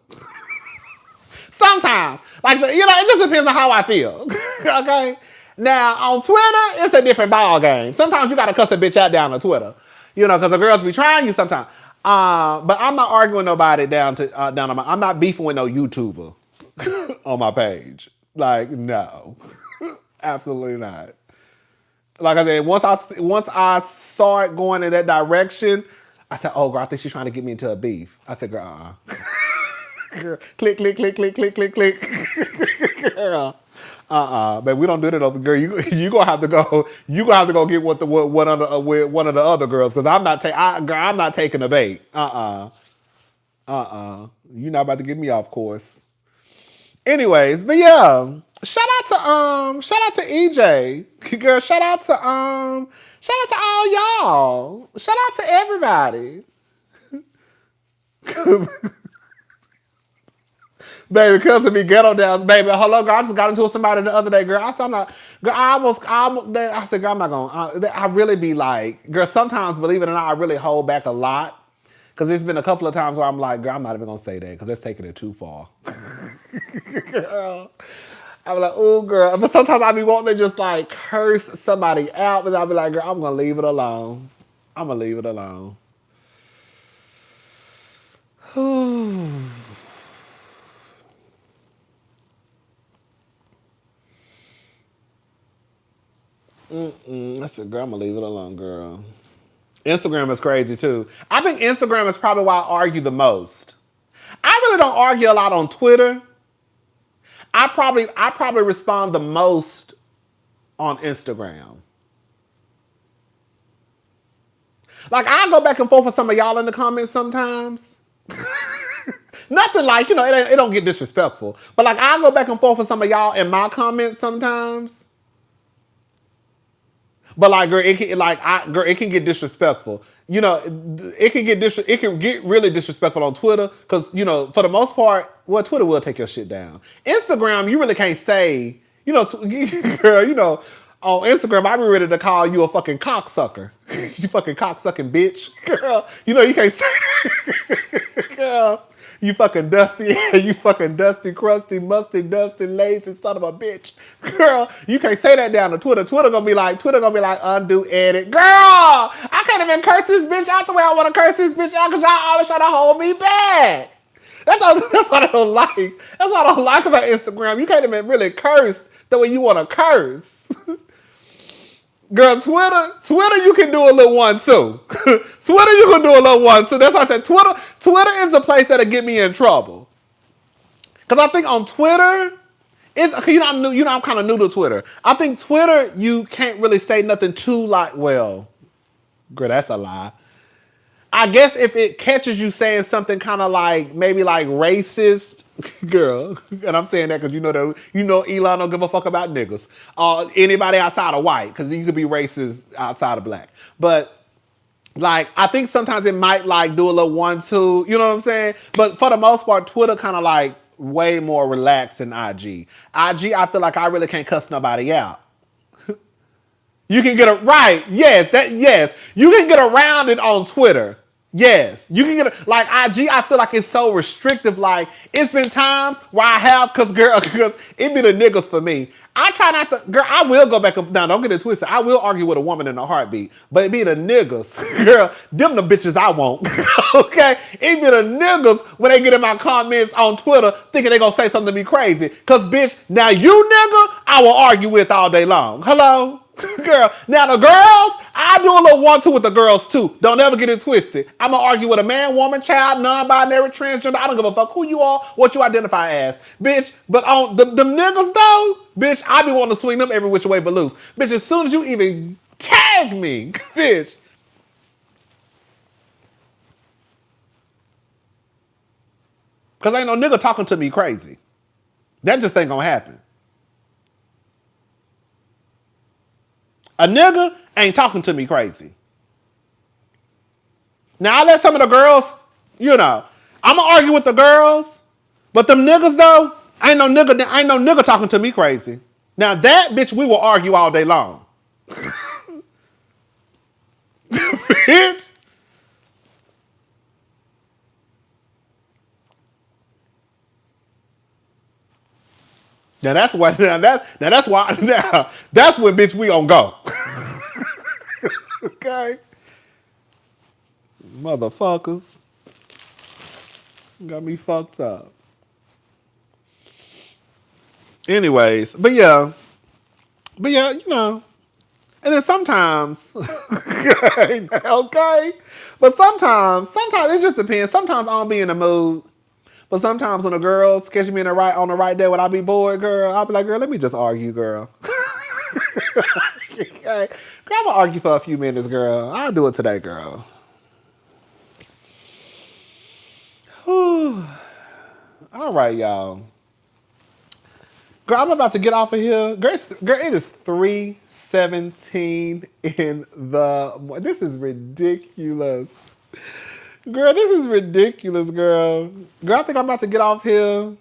Sometimes, like, you know, it just depends on how I feel. Okay. Now on Twitter, it's a different ball game. Sometimes you gotta cuss a bitch out down on Twitter, you know, because the girls be trying you sometimes. But I'm not arguing nobody down on my. I'm not beefing with no YouTuber on my page. Like, no, absolutely not. Like I said, once I saw it going in that direction, I said, "Oh, girl, I think she's trying to get me into a beef." I said, "Girl, girl, click, click, click, click, click, click, click." Girl, but we don't do that over. Girl, you gonna have to go. You gonna have to go get what with one of the other girls because I'm not taking the bait. You're not about to get me off course. Anyways, but yeah, shout out to EJ, girl. Shout out to all y'all. Shout out to everybody. Baby, because of me ghetto down, baby. Hello, girl. I just got into somebody the other day, girl. I said, I'm not, girl. I said, girl, I'm not gonna. I really be like, girl. Sometimes, believe it or not, I really hold back a lot. Because there's been a couple of times where I'm like, girl, I'm not even going to say that because that's taking it too far. Girl. I'm like, oh, girl. But sometimes I be wanting to just like curse somebody out. But I'll be like, girl, I'm going to leave it alone. I'm going to leave it alone. I said, girl, I'm going to leave it alone, girl. Instagram is crazy too. I think Instagram is probably why I argue the most. I really don't argue a lot on Twitter. I probably respond the most on Instagram. Like I go back and forth with some of y'all in the comments sometimes. Nothing like, it don't get disrespectful. But like I go back and forth with some of y'all in my comments sometimes. But like, girl, it can get disrespectful. It can get really disrespectful on Twitter because for the most part, well, Twitter will take your shit down. Instagram, you really can't say, girl, on Instagram, I be ready to call you a fucking cocksucker. You fucking cocksucking bitch, girl. You can't say, girl. You fucking dusty, crusty, musty, dusty, lazy son of a bitch. Girl, you can't say that down to Twitter. Twitter gonna be like, undo, edit. Girl, I can't even curse this bitch out the way I want to curse this bitch out because y'all always try to hold me back. That's what I don't like. That's what I don't like about Instagram. You can't even really curse the way you want to curse. Girl, Twitter, you can do a little one too. Twitter, you can do a little one too. That's why I said Twitter is a place that'll get me in trouble. Cause I think on Twitter, I'm kind of new to Twitter. I think Twitter, you can't really say nothing too like, well, girl, that's a lie. I guess if it catches you saying something kind of like maybe like racist, girl, and I'm saying that because Elon don't give a fuck about niggas. Anybody outside of white, because you could be racist outside of black. But like, I think sometimes it might like do a little 1-2, you know what I'm saying? But for the most part, Twitter kind of like way more relaxed than IG. I feel like I really can't cuss nobody out. You can get it right. Yes. You can get around it on Twitter. Yes. You can get it. Like IG, I feel like it's so restrictive. Like, it's been times where I have, because it be the niggas for me. I try not to, girl, I will go back up. Now, don't get it twisted. I will argue with a woman in a heartbeat. But it be the niggas. Girl, them the bitches I want. Okay? It be the niggas when they get in my comments on Twitter thinking they gonna say something to me crazy. Because, bitch, now you nigga, I will argue with all day long. Hello? Girl, now the girls, I do a little 1-2 with the girls too. Don't ever get it twisted. I'm gonna argue with a man, woman, child, non-binary, transgender. I don't give a fuck who you are, what you identify as, bitch. But on them niggas though, bitch, I be wanting to swing them every which way but loose, bitch. As soon as you even tag me, bitch, because ain't no nigga talking to me crazy. That just ain't gonna happen. A nigga ain't talking to me crazy. Now I let some of the girls, I'ma argue with the girls, but them niggas though, ain't no nigga talking to me crazy. Now that bitch, we will argue all day long. Bitch. Now that's why. That's when bitch we gonna go. Okay, motherfuckers, got me fucked up. Anyways, but yeah, And then sometimes, okay, but sometimes it just depends. Sometimes I don't be in the mood. But sometimes when the girls catch me on the right day when I be bored, girl, I'll be like, girl, let me just argue, girl. Okay. Girl, I'm gonna argue for a few minutes, girl. I'll do it today, girl. Whew. All right, y'all. Girl, I'm about to get off of here. Girl, it is 3:17 in the... This is ridiculous. Girl, this is ridiculous, girl. Girl, I think I'm about to get off here.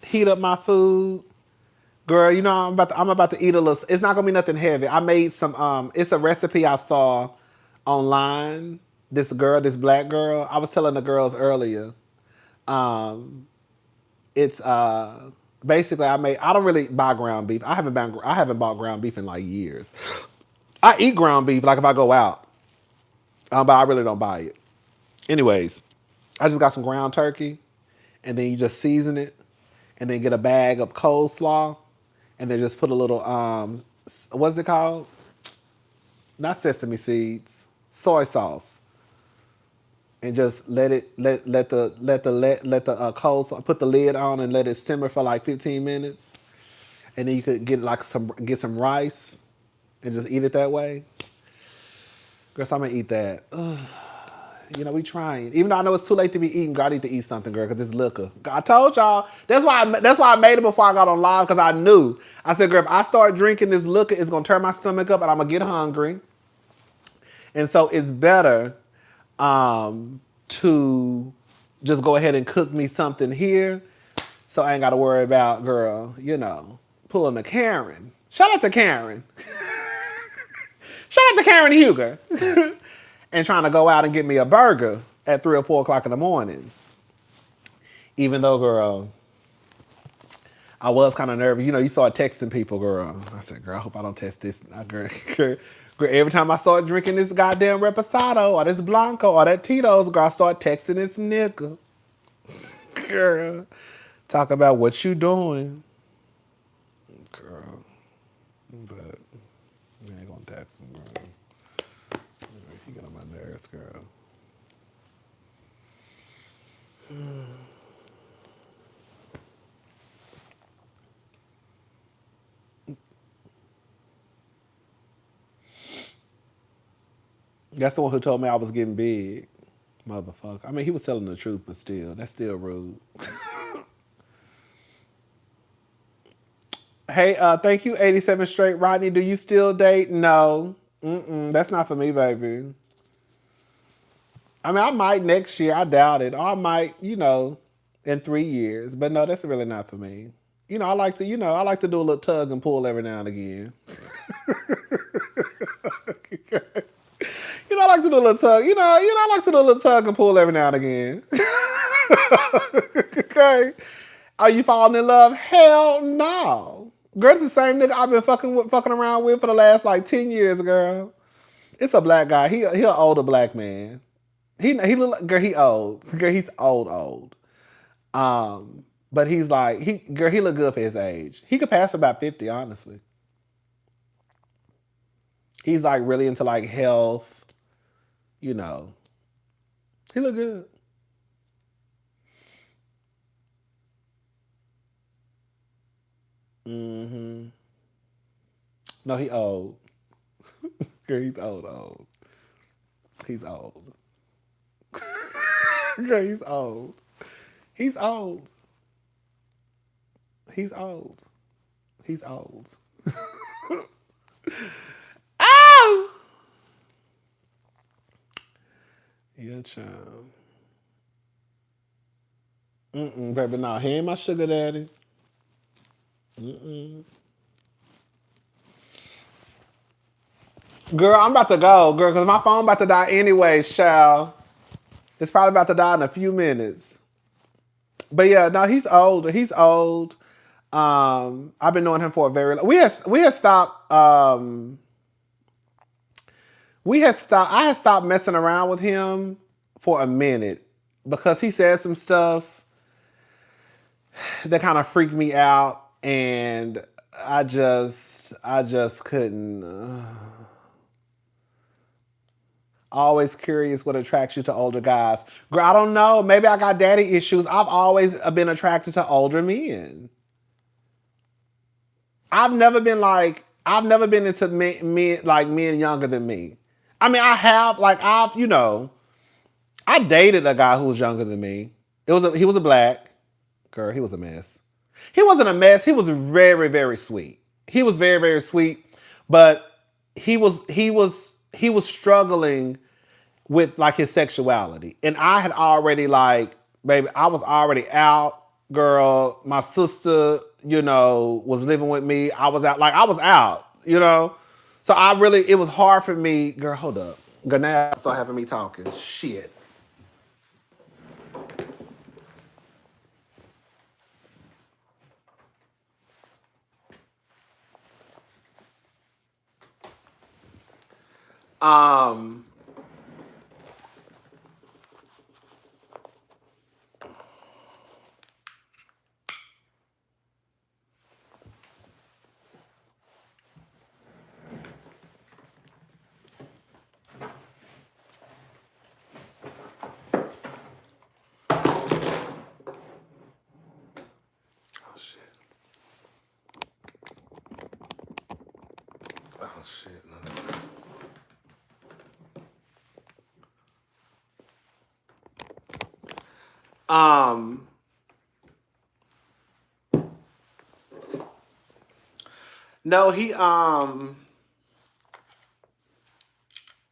Heat up my food. Girl, you know I'm about to eat a little. It's not gonna be nothing heavy. I made some. It's a recipe I saw online. This black girl. I was telling the girls earlier. It's basically I don't really buy ground beef. I haven't bought ground beef in like years. I eat ground beef like if I go out, but I really don't buy it. Anyways, I just got some ground turkey, and then you just season it, and then get a bag of coleslaw, and then just put a little what's it called? Not sesame seeds, soy sauce, and just let the coleslaw, put the lid on and let it simmer for like 15 minutes, and then you could get some rice, and just eat it that way. Girl, so I'm gonna eat that. Ugh. You know, we trying. Even though I know it's too late to be eating, girl, I need to eat something, girl, because it's liquor. I told y'all. That's why I made it before I got on live, because I knew. I said, girl, if I start drinking this liquor, it's going to turn my stomach up, and I'm going to get hungry. And so it's better to just go ahead and cook me something here, so I ain't got to worry about, girl, pulling a Karen. Shout out to Karen. Shout out to Karen Huger. And trying to go out and get me a burger at 3 or 4 o'clock in the morning. Even though, girl, I was kind of nervous. You started texting people, girl. I said, girl, I hope I don't test this. Girl, every time I start drinking this goddamn Reposado or this Blanco or that Tito's, girl, I start texting this nigga. Girl, talk about what you doing. Girl, but you ain't gonna text him, girl. You get on my nerves, girl. That's the one who told me I was getting big. Motherfucker. I mean, he was telling the truth, but still. That's still rude. Hey, thank you, 87 Straight. Rodney, do you still date? No. That's not for me, baby. I mean, I might next year. I doubt it. Or I might, in 3 years. But no, that's really not for me. I like to do a little tug and pull every now and again. I like to do a little tug. I like to do a little tug and pull every now and again. Okay. Are you falling in love? Hell no. Girl, it's the same nigga I've been fucking around with for the last like 10 years, girl. It's a black guy. He an older black man. He look like, girl, he old. Girl, he's old. But he's like, he look good for his age. He could pass for about 50, honestly. He's like really into like health. He look good. No, he old. Girl, he's old. He's old. Girl, he's old. He's old. He's old. He's old. Oh! Yeah, child. Baby, no, he ain't my sugar daddy. Girl, I'm about to go, girl, because my phone about to die anyway, child. It's probably about to die in a few minutes. But yeah, no, he's older. He's old. I've been knowing him for a very long. We had stopped. I had stopped messing around with him for a minute because he said some stuff, that kind of freaked me out, and I just couldn't. Always curious what attracts you to older guys. Girl, I don't know. Maybe I got daddy issues. I've always been attracted to older men. I've never been into men younger than me. I mean, I have I dated a guy who was younger than me. He was a black girl. He was a mess. He wasn't a mess. He was very, very sweet. He was very, very sweet, but he was struggling with like his sexuality. And I had already baby, I was already out, girl. My sister, was living with me. I was out, I was out. So it was hard for me, girl, hold up. Girl, now start having me talking. Shit. Um Oh shit. Oh shit. No,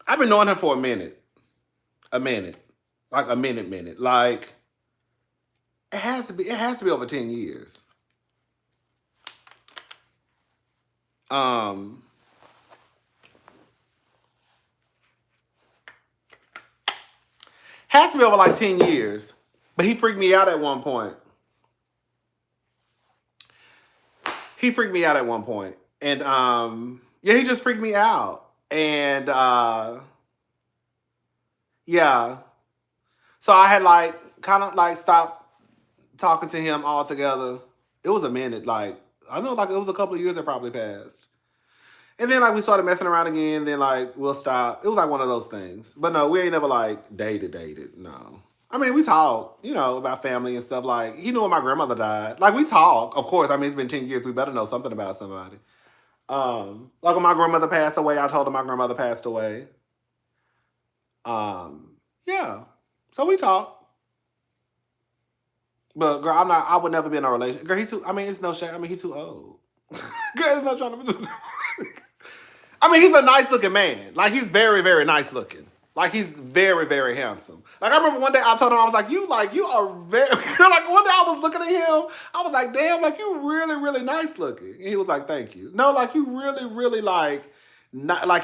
I've been knowing him for a minute. A minute. Like a minute. Like it has to be over 10 years. Has to be over like 10 years. But he freaked me out at one point. And he just freaked me out. And yeah. So I had kind of stopped talking to him altogether. It was a minute. I know it was a couple of years that probably passed. And then we started messing around again. Then we'll stop. It was one of those things. But no, we ain't never dated. No. I mean, we talk, about family and stuff. He knew when my grandmother died. We talk, of course. I mean, it's been 10 years. We better know something about somebody. When my grandmother passed away, I told her my grandmother passed away. Yeah. So we talk. But girl, I would never be in a relationship. Girl, it's no shame. I mean, he's too old. Girl, it's not trying to be. I mean, he's a nice looking man. He's very, very nice looking. He's very, very handsome. I remember one day I told him, I was like, you are very, one day I was looking at him, I was like, damn, you really, really nice looking. And he was like, thank you. No, you really, really not,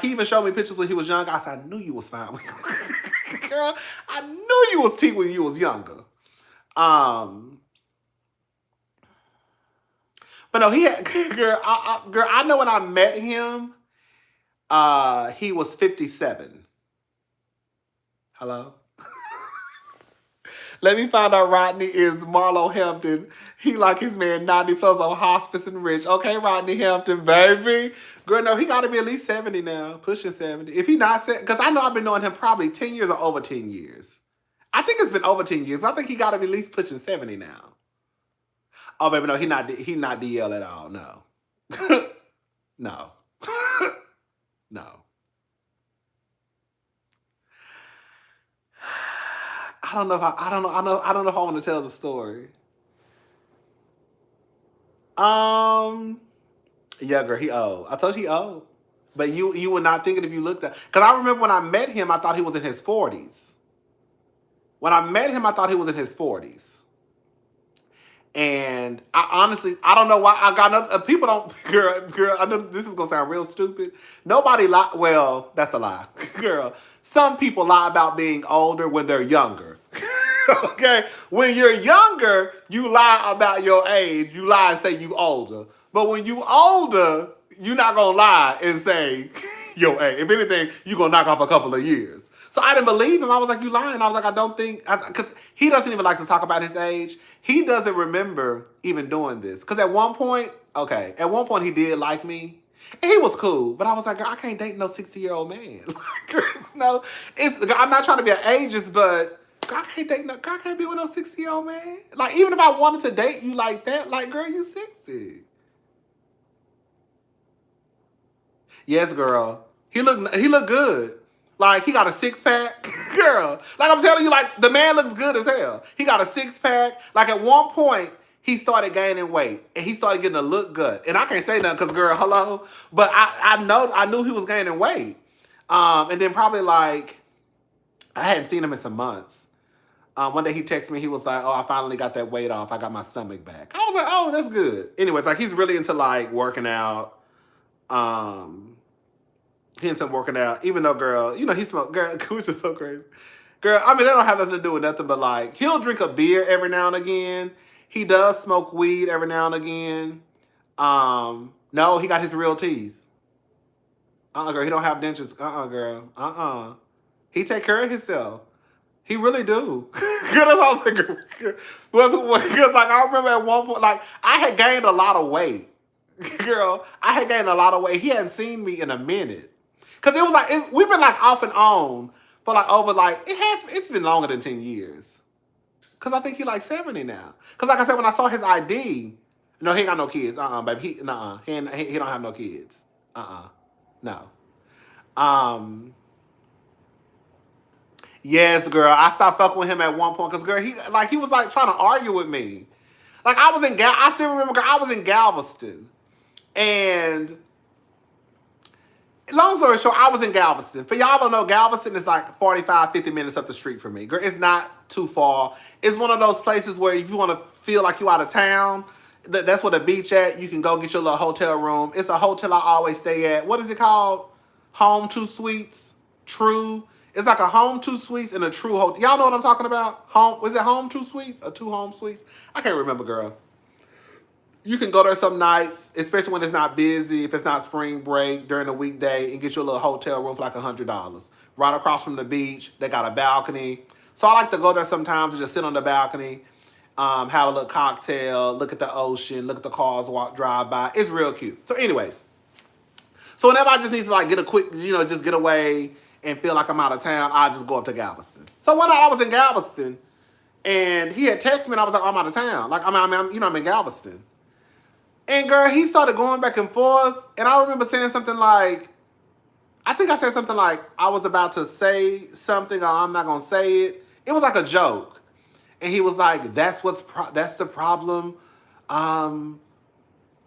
he even showed me pictures when he was young. I said, I knew you was fine. Girl, I knew you was T when you was younger. But no, he had, girl, I know when I met him, he was 57. Hello? Let me find out Rodney is Marlo Hampton. He his man 90 plus on hospice and rich. Okay, Rodney Hampton, baby. Girl, no, he got to be at least 70 now. Pushing 70. If he not, because I know I've been knowing him probably 10 years or over 10 years. I think it's been over 10 years. I think he got to be at least pushing 70 now. Oh, baby, no, he not DL at all. No. No. No. I don't know if I want to tell the story. Yeah, girl, he old. I told you he old. But you would not think it if you looked at, because I remember when I met him, I thought he was in his 40s. When I met him, I thought he was in his 40s. And I honestly, I don't know why I got people don't, girl, I know this is going to sound real stupid. Nobody lie. Well, that's a lie. Girl, some people lie about being older when they're younger. Okay? When you're younger, you lie about your age. You lie and say you older. But when you older, you're not going to lie and say your age. If anything, you're going to knock off a couple of years. So I didn't believe him. I was like, you lying. I was like, I don't think, because he doesn't even like to talk about his age. He doesn't remember even doing this. Because at one point he did like me. And he was cool. But I was like, girl, I can't date no 60-year-old man. Like, girl, no, I'm not trying to be an ageist, but girl, I can't date no, girl, I can't be with no 60-year-old man. Like, even if I wanted to date you like that, like, girl, you 60. Yes, girl. He looked good. Like, he got a 6-pack. Girl. Like, I'm telling you, like, the man looks good as hell. He got a 6-pack. Like, at one point, he started gaining weight. And he started getting a look good. And I can't say nothing because, girl, hello. But I knew he was gaining weight. And then probably, like, I hadn't seen him in some months. One day he texted me. He was like, oh, I finally got that weight off. I got my stomach back. I was like, oh, that's good. Anyways, like, he's really into, like, working out. He ends up working out, even though, girl, you know, he smoked, girl, which is so crazy. Girl, I mean, that don't have nothing to do with nothing, but, like, he'll drink a beer every now and again. He does smoke weed every now and again. No, he got his real teeth. Girl, he don't have dentures. Girl. He take care of himself. He really do. Girl, that's all I was like, because, like, I remember at one point, like, I had gained a lot of weight. Girl, I had gained a lot of weight. He hadn't seen me in a minute. Because it was like, we've been like off and on for like over like, it's been longer than 10 years. Because I think he like 70 now. Because like I said, when I saw his ID, no, he ain't got no kids. Baby. He don't have no kids. No. Yes, girl, I stopped fucking with him at one point. Because, girl, he was like trying to argue with me. Like I still remember, girl, I was in Galveston. And long story short, I was in Galveston. For y'all don't know, Galveston is like 45, 50 minutes up the street from me. Girl, it's not too far. It's one of those places where if you want to feel like you out of town, that's where the beach at. You can go get your little hotel room. It's a hotel I always stay at. What is it called? Home 2 Suites? True. It's like a Home 2 Suites and a True hotel. Y'all know what I'm talking about? Was it Home 2 Suites or 2 Home Suites? I can't remember, girl. You can go there some nights, especially when it's not busy, if it's not spring break, during the weekday, and get your little hotel room for like $100. Right across from the beach. They got a balcony. So I like to go there sometimes and just sit on the balcony, have a little cocktail, look at the ocean, look at the cars drive by. It's real cute. So anyways, so whenever I just need to like get a quick, just get away and feel like I'm out of town, I just go up to Galveston. So one night I was in Galveston, and he had texted me, and I was like, I'm out of town. Like, I'm in Galveston. And, girl, he started going back and forth. And I remember saying something like, I think I said something like, I was about to say something or I'm not going to say it. It was like a joke. And he was like, that's the problem. I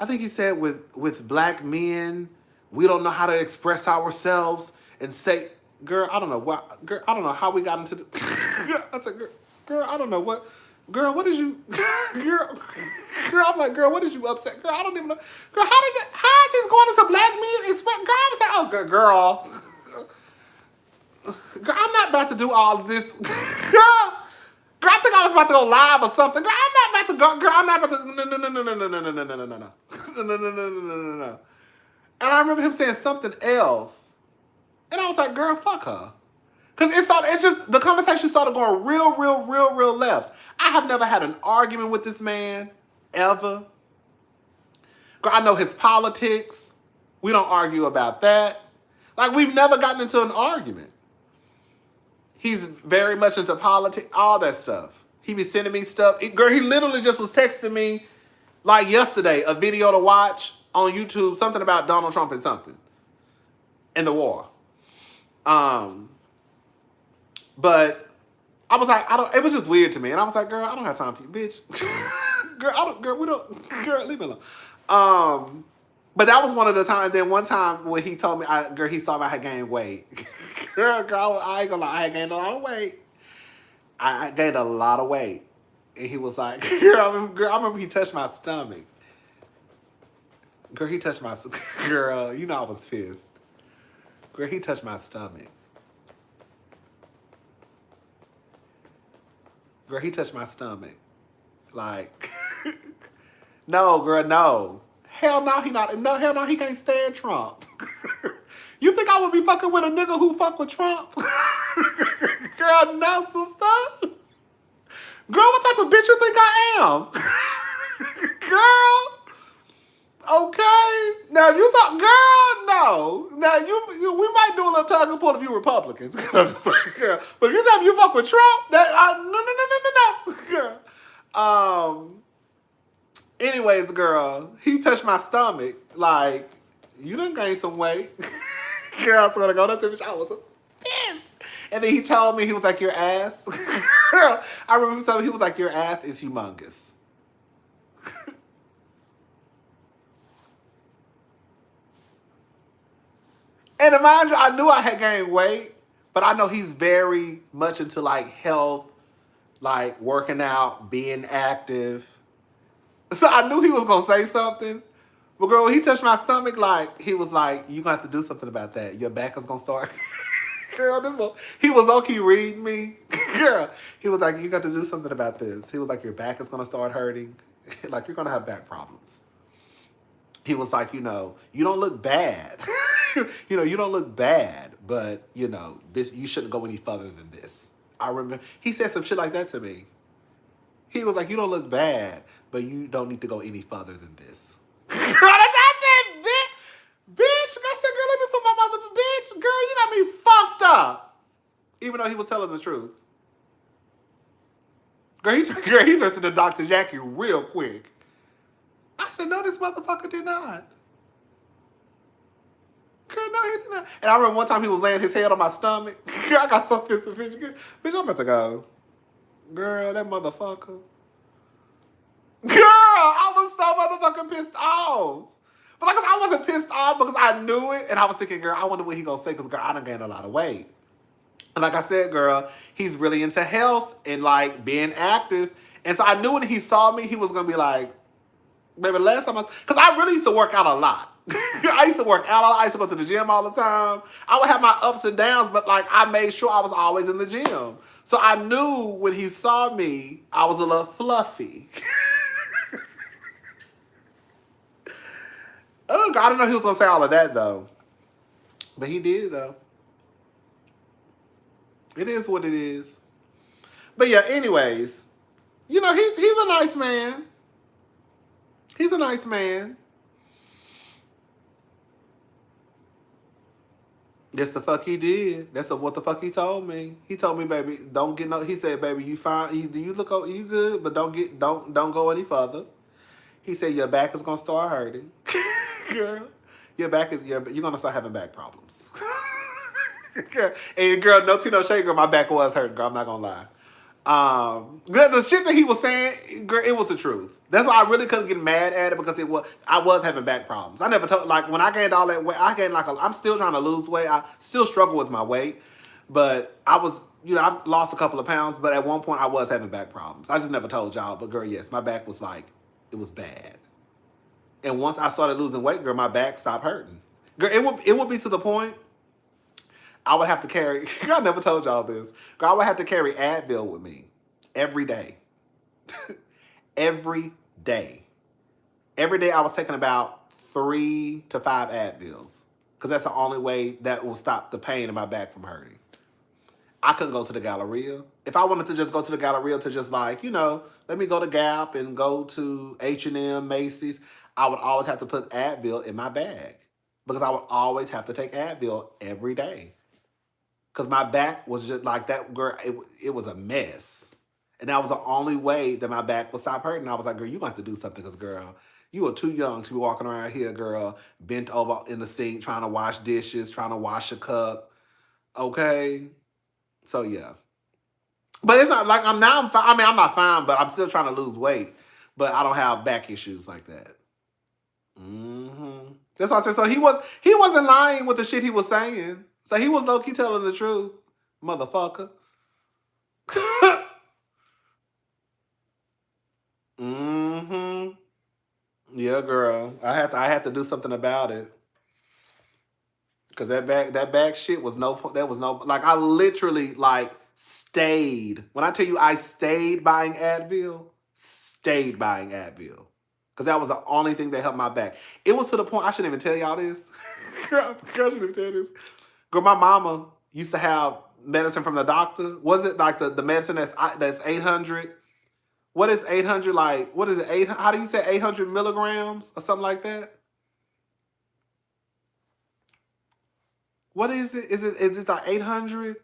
think he said with black men, we don't know how to express ourselves and say, girl, I don't know what, girl, I don't know how we got into the, I said, girl, I don't know what. Girl, what did you, girl, I'm like, girl, what did you upset? Girl, I don't even know. Girl, how is this going into black men? Girl, I was like, oh, girl, I'm not about to do all of this. Girl, I think I was about to go live or something. Girl, I'm not about to go, girl, I'm not about to, no. And I remember him saying something else. And I was like, girl, fuck her. Because the conversation started going real left. I have never had an argument with this man, ever. Girl, I know his politics. We don't argue about that. Like, we've never gotten into an argument. He's very much into politics, all that stuff. He be sending me stuff. Girl, he literally just was texting me, like yesterday, a video to watch on YouTube, something about Donald Trump and something. And the war. But I was like, it was just weird to me. And I was like, girl, I don't have time for you, bitch. Girl, leave me alone. But that was one of the times. Then one time when he told me, he saw me, I had gained weight. girl, I ain't gonna lie, I had gained a lot of weight. I gained a lot of weight. And he was like, I remember he touched my stomach. Girl, he touched my, girl, you know I was pissed. Girl, he touched my stomach. Girl, he touched my stomach. Like, no, girl, no. Hell no, he can't stand Trump. You think I would be fucking with a nigga who fuck with Trump? Girl, no, sister. Girl, what type of bitch you think I am? Girl. Okay. Now if you talk, girl, no. Now you we might do a little tug and pull if you Republican. I'm just like, girl. But you tell me you fuck with Trump, that no. Girl. Anyways, girl, he touched my stomach. Like, you done gained some weight. Girl, I swear to God, that bitch, I was pissed. And then he told me, he was like, your ass. Girl, I remember telling him, he was like, your ass is humongous. And mind you, I knew I had gained weight, but I know he's very much into like health, like working out, being active. So I knew he was gonna say something. But girl, when he touched my stomach, like he was like, you gonna have to do something about that. Your back is gonna start. Girl, he was okay reading me. Girl, he was like, you got to do something about this. He was like, your back is gonna start hurting. Like you're gonna have back problems. He was like, you don't look bad. You don't look bad, but this, you shouldn't go any further than this. I remember he said some shit like that to me. He was like, you don't look bad, but you don't need to go any further than this. Girl, that's what I said, bitch. I said, girl, let me put my mother, bitch. Girl, you got me fucked up. Even though he was telling the truth. Girl, he turned to the Dr. Jackie real quick. I said, no, this motherfucker did not. Girl, no, he did not. And I remember one time he was laying his head on my stomach. Girl, I got so pissed. Bitch, I'm about to go. Girl, that motherfucker. Girl, I was so motherfucking pissed off. But like, I wasn't pissed off because I knew it. And I was thinking, girl, I wonder what he gonna say because, girl, I done gained a lot of weight. And like I said, girl, he's really into health and like being active. And so I knew when he saw me, he was gonna be like, baby, last time because I really used to work out a lot. I used to work out a lot. I used to go to the gym all the time. I would have my ups and downs, but like I made sure I was always in the gym. So I knew when he saw me, I was a little fluffy. Oh, God, I didn't know he was gonna say all of that though. But he did though. It is what it is. But yeah, anyways, he's a nice man. He's a nice man. That's the fuck he did. That's what the fuck he told me. He told me, baby, don't get no. He said, baby, you fine. You good, but don't go any further. He said your back is gonna start hurting, girl. You're gonna start having back problems. Girl, and girl, no tea, no shade, girl. My back was hurting, girl. I'm not gonna lie. The shit that he was saying, girl, it was the truth. That's why I really couldn't get mad at it because I was having back problems. I never told, like when I gained all that weight, I'm still trying to lose weight. I still struggle with my weight, but I was, I've lost a couple of pounds, but at one point I was having back problems. I just never told y'all, but girl, yes, my back was like, it was bad. And once I started losing weight, girl, my back stopped hurting. Girl, it would be to the point I would have to carry, I never told y'all this. I would have to carry Advil with me every day. Every day. Every day I was taking about 3 to 5 Advils. Because that's the only way that will stop the pain in my back from hurting. I couldn't go to the Galleria. If I wanted to just go to the Galleria to just like, let me go to Gap and go to H&M, Macy's, I would always have to put Advil in my bag. Because I would always have to take Advil every day. Because my back was just like that, girl, it was a mess. And that was the only way that my back would stop hurting. I was like, girl, you're going to have to do something because, girl, you are too young to be walking around here, girl, bent over in the sink, trying to wash dishes, trying to wash a cup. Okay? So, yeah. But it's not like I'm fine. I mean, I'm not fine, but I'm still trying to lose weight. But I don't have back issues like that. Mm-hmm. That's why I said, so he wasn't lying with the shit he was saying. So he was low-key telling the truth, motherfucker. Mm-hmm. Yeah, girl. I had to do something about it. Cause that back shit was like I literally like stayed. When I tell you I stayed buying Advil. Cause that was the only thing that helped my back. It was to the point, I shouldn't even tell y'all this. Girl, I shouldn't even tell this. Girl, my mama used to have medicine from the doctor? Was it like the medicine that's 800? What is 800 like? What is it? How do you say 800 milligrams or something like that? What is it? Is it like 800?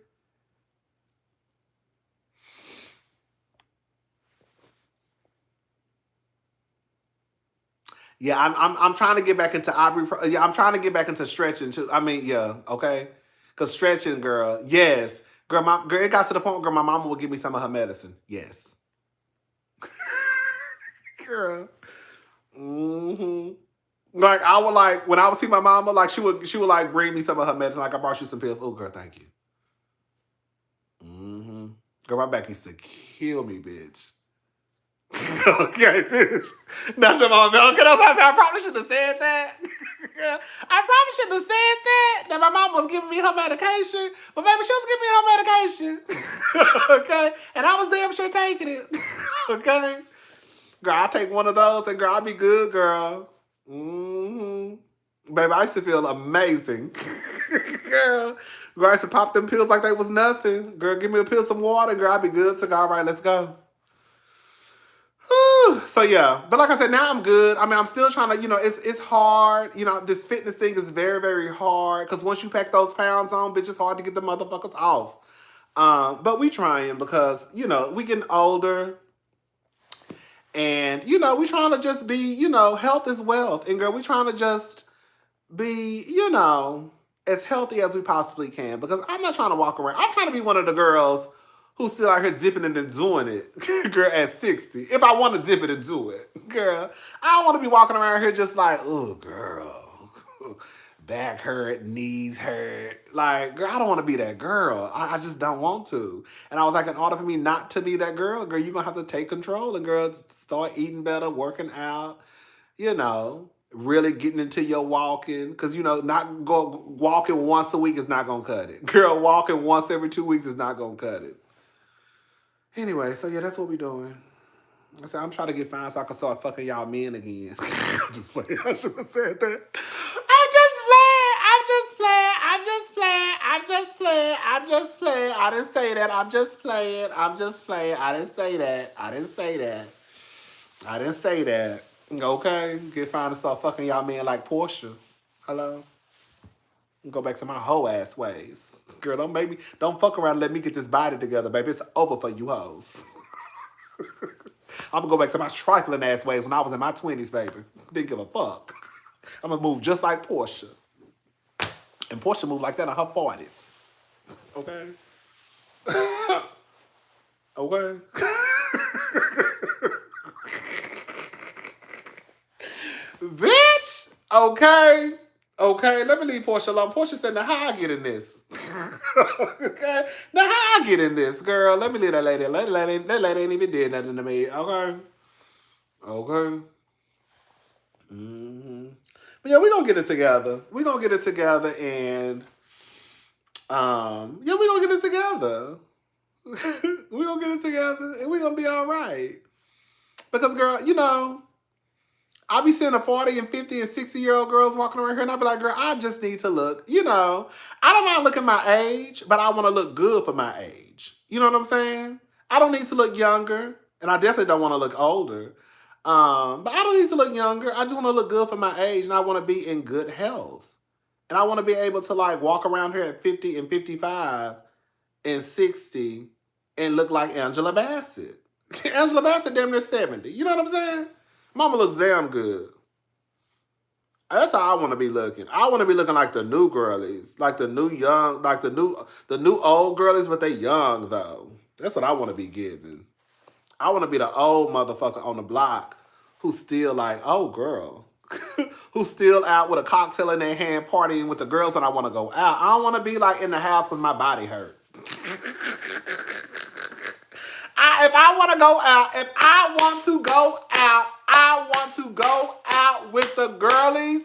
Yeah, I'm trying to get back into yeah, I'm trying to get back into stretching too. I mean, yeah, okay. Cause stretching, girl, yes. Girl, it got to the point, girl, my mama would give me some of her medicine. Yes. Girl. Mm-hmm. Like I would like when I would see my mama, like she would like bring me some of her medicine. Like I brought you some pills. Oh girl, thank you. Mm-hmm. Girl, my back used to kill me, bitch. Okay, bitch. That's your mama. Okay, I probably should have said that. I probably shouldn't have said that. That my mom was giving me her medication, but baby, she was giving me her medication. Okay, and I was damn sure taking it. Okay, girl, I take one of those, and girl, I'll be good, girl. Mm-hmm. Baby, I used to feel amazing. Girl, I used to pop them pills like they was nothing. Girl, give me a pill, some water, girl, I'll be good to go. All right, let's go. So yeah, but like I said, now I'm good. I mean, I'm still trying to, it's hard. This fitness thing is very, very hard because once you pack those pounds on, bitch, it's hard to get the motherfuckers off. But we trying because, we getting older and, we trying to just be, health is wealth. And girl, we trying to just be, as healthy as we possibly can because I'm not trying to walk around. I'm trying to be one of the girls who's still out here dipping it and doing it, girl, at 60. If I want to dip it and do it, girl. I don't want to be walking around here just like, oh, girl. Back hurt, knees hurt. Like, girl, I don't want to be that girl. I just don't want to. And I was like, in order for me not to be that girl, girl, you're going to have to take control and, girl, start eating better, working out, really getting into your walking. Because, not walking once a week is not going to cut it. Girl, walking once every 2 weeks is not going to cut it. Anyway, so yeah, that's what we doing. I said, I'm trying to get fine so I can start fucking y'all men again. I'm just playing. I should have said that. I'm just playing. I didn't say that. I'm just playing. I didn't say that. Okay? Get fine and start fucking y'all men like Portia. Hello? Go back to my hoe ass ways. Girl, don't fuck around and let me get this body together, baby. It's over for you hoes. I'm gonna go back to my trifling ass ways when I was in my 20s, baby. Didn't give a fuck. I'm gonna move just like Portia. And Portia moved like that in her 40s. Okay? Okay? Bitch! Okay? Okay, let me leave Portia alone. Portia said, now how I get in this? Okay? Now how I get in this, girl? Let me leave that lady. That lady ain't even did nothing to me. Okay? Okay? Mm-hmm. But yeah, we're going to get it together. We're going to get it together and, yeah, we're going to get it together. We're going to get it together and we're going to be all right. Because, girl, I be seeing the 40 and 50 and 60-year-old girls walking around here, and I be like, girl, I just need to look, I don't want to look at my age, but I want to look good for my age. You know what I'm saying? I don't need to look younger, and I definitely don't want to look older. But I don't need to look younger. I just want to look good for my age, and I want to be in good health. And I want to be able to, walk around here at 50 and 55 and 60 and look like Angela Bassett. Angela Bassett damn near 70. You know what I'm saying? Mama looks damn good. That's how I want to be looking. I want to be looking like the new girlies, like the new young, like the new old girlies, but they young though. That's what I want to be giving. I want to be the old motherfucker on the block who's still like, oh girl, who's still out with a cocktail in their hand partying with the girls when I want to go out. I don't want to be like in the house with my body hurt. If I want to go out, I want to go out with the girlies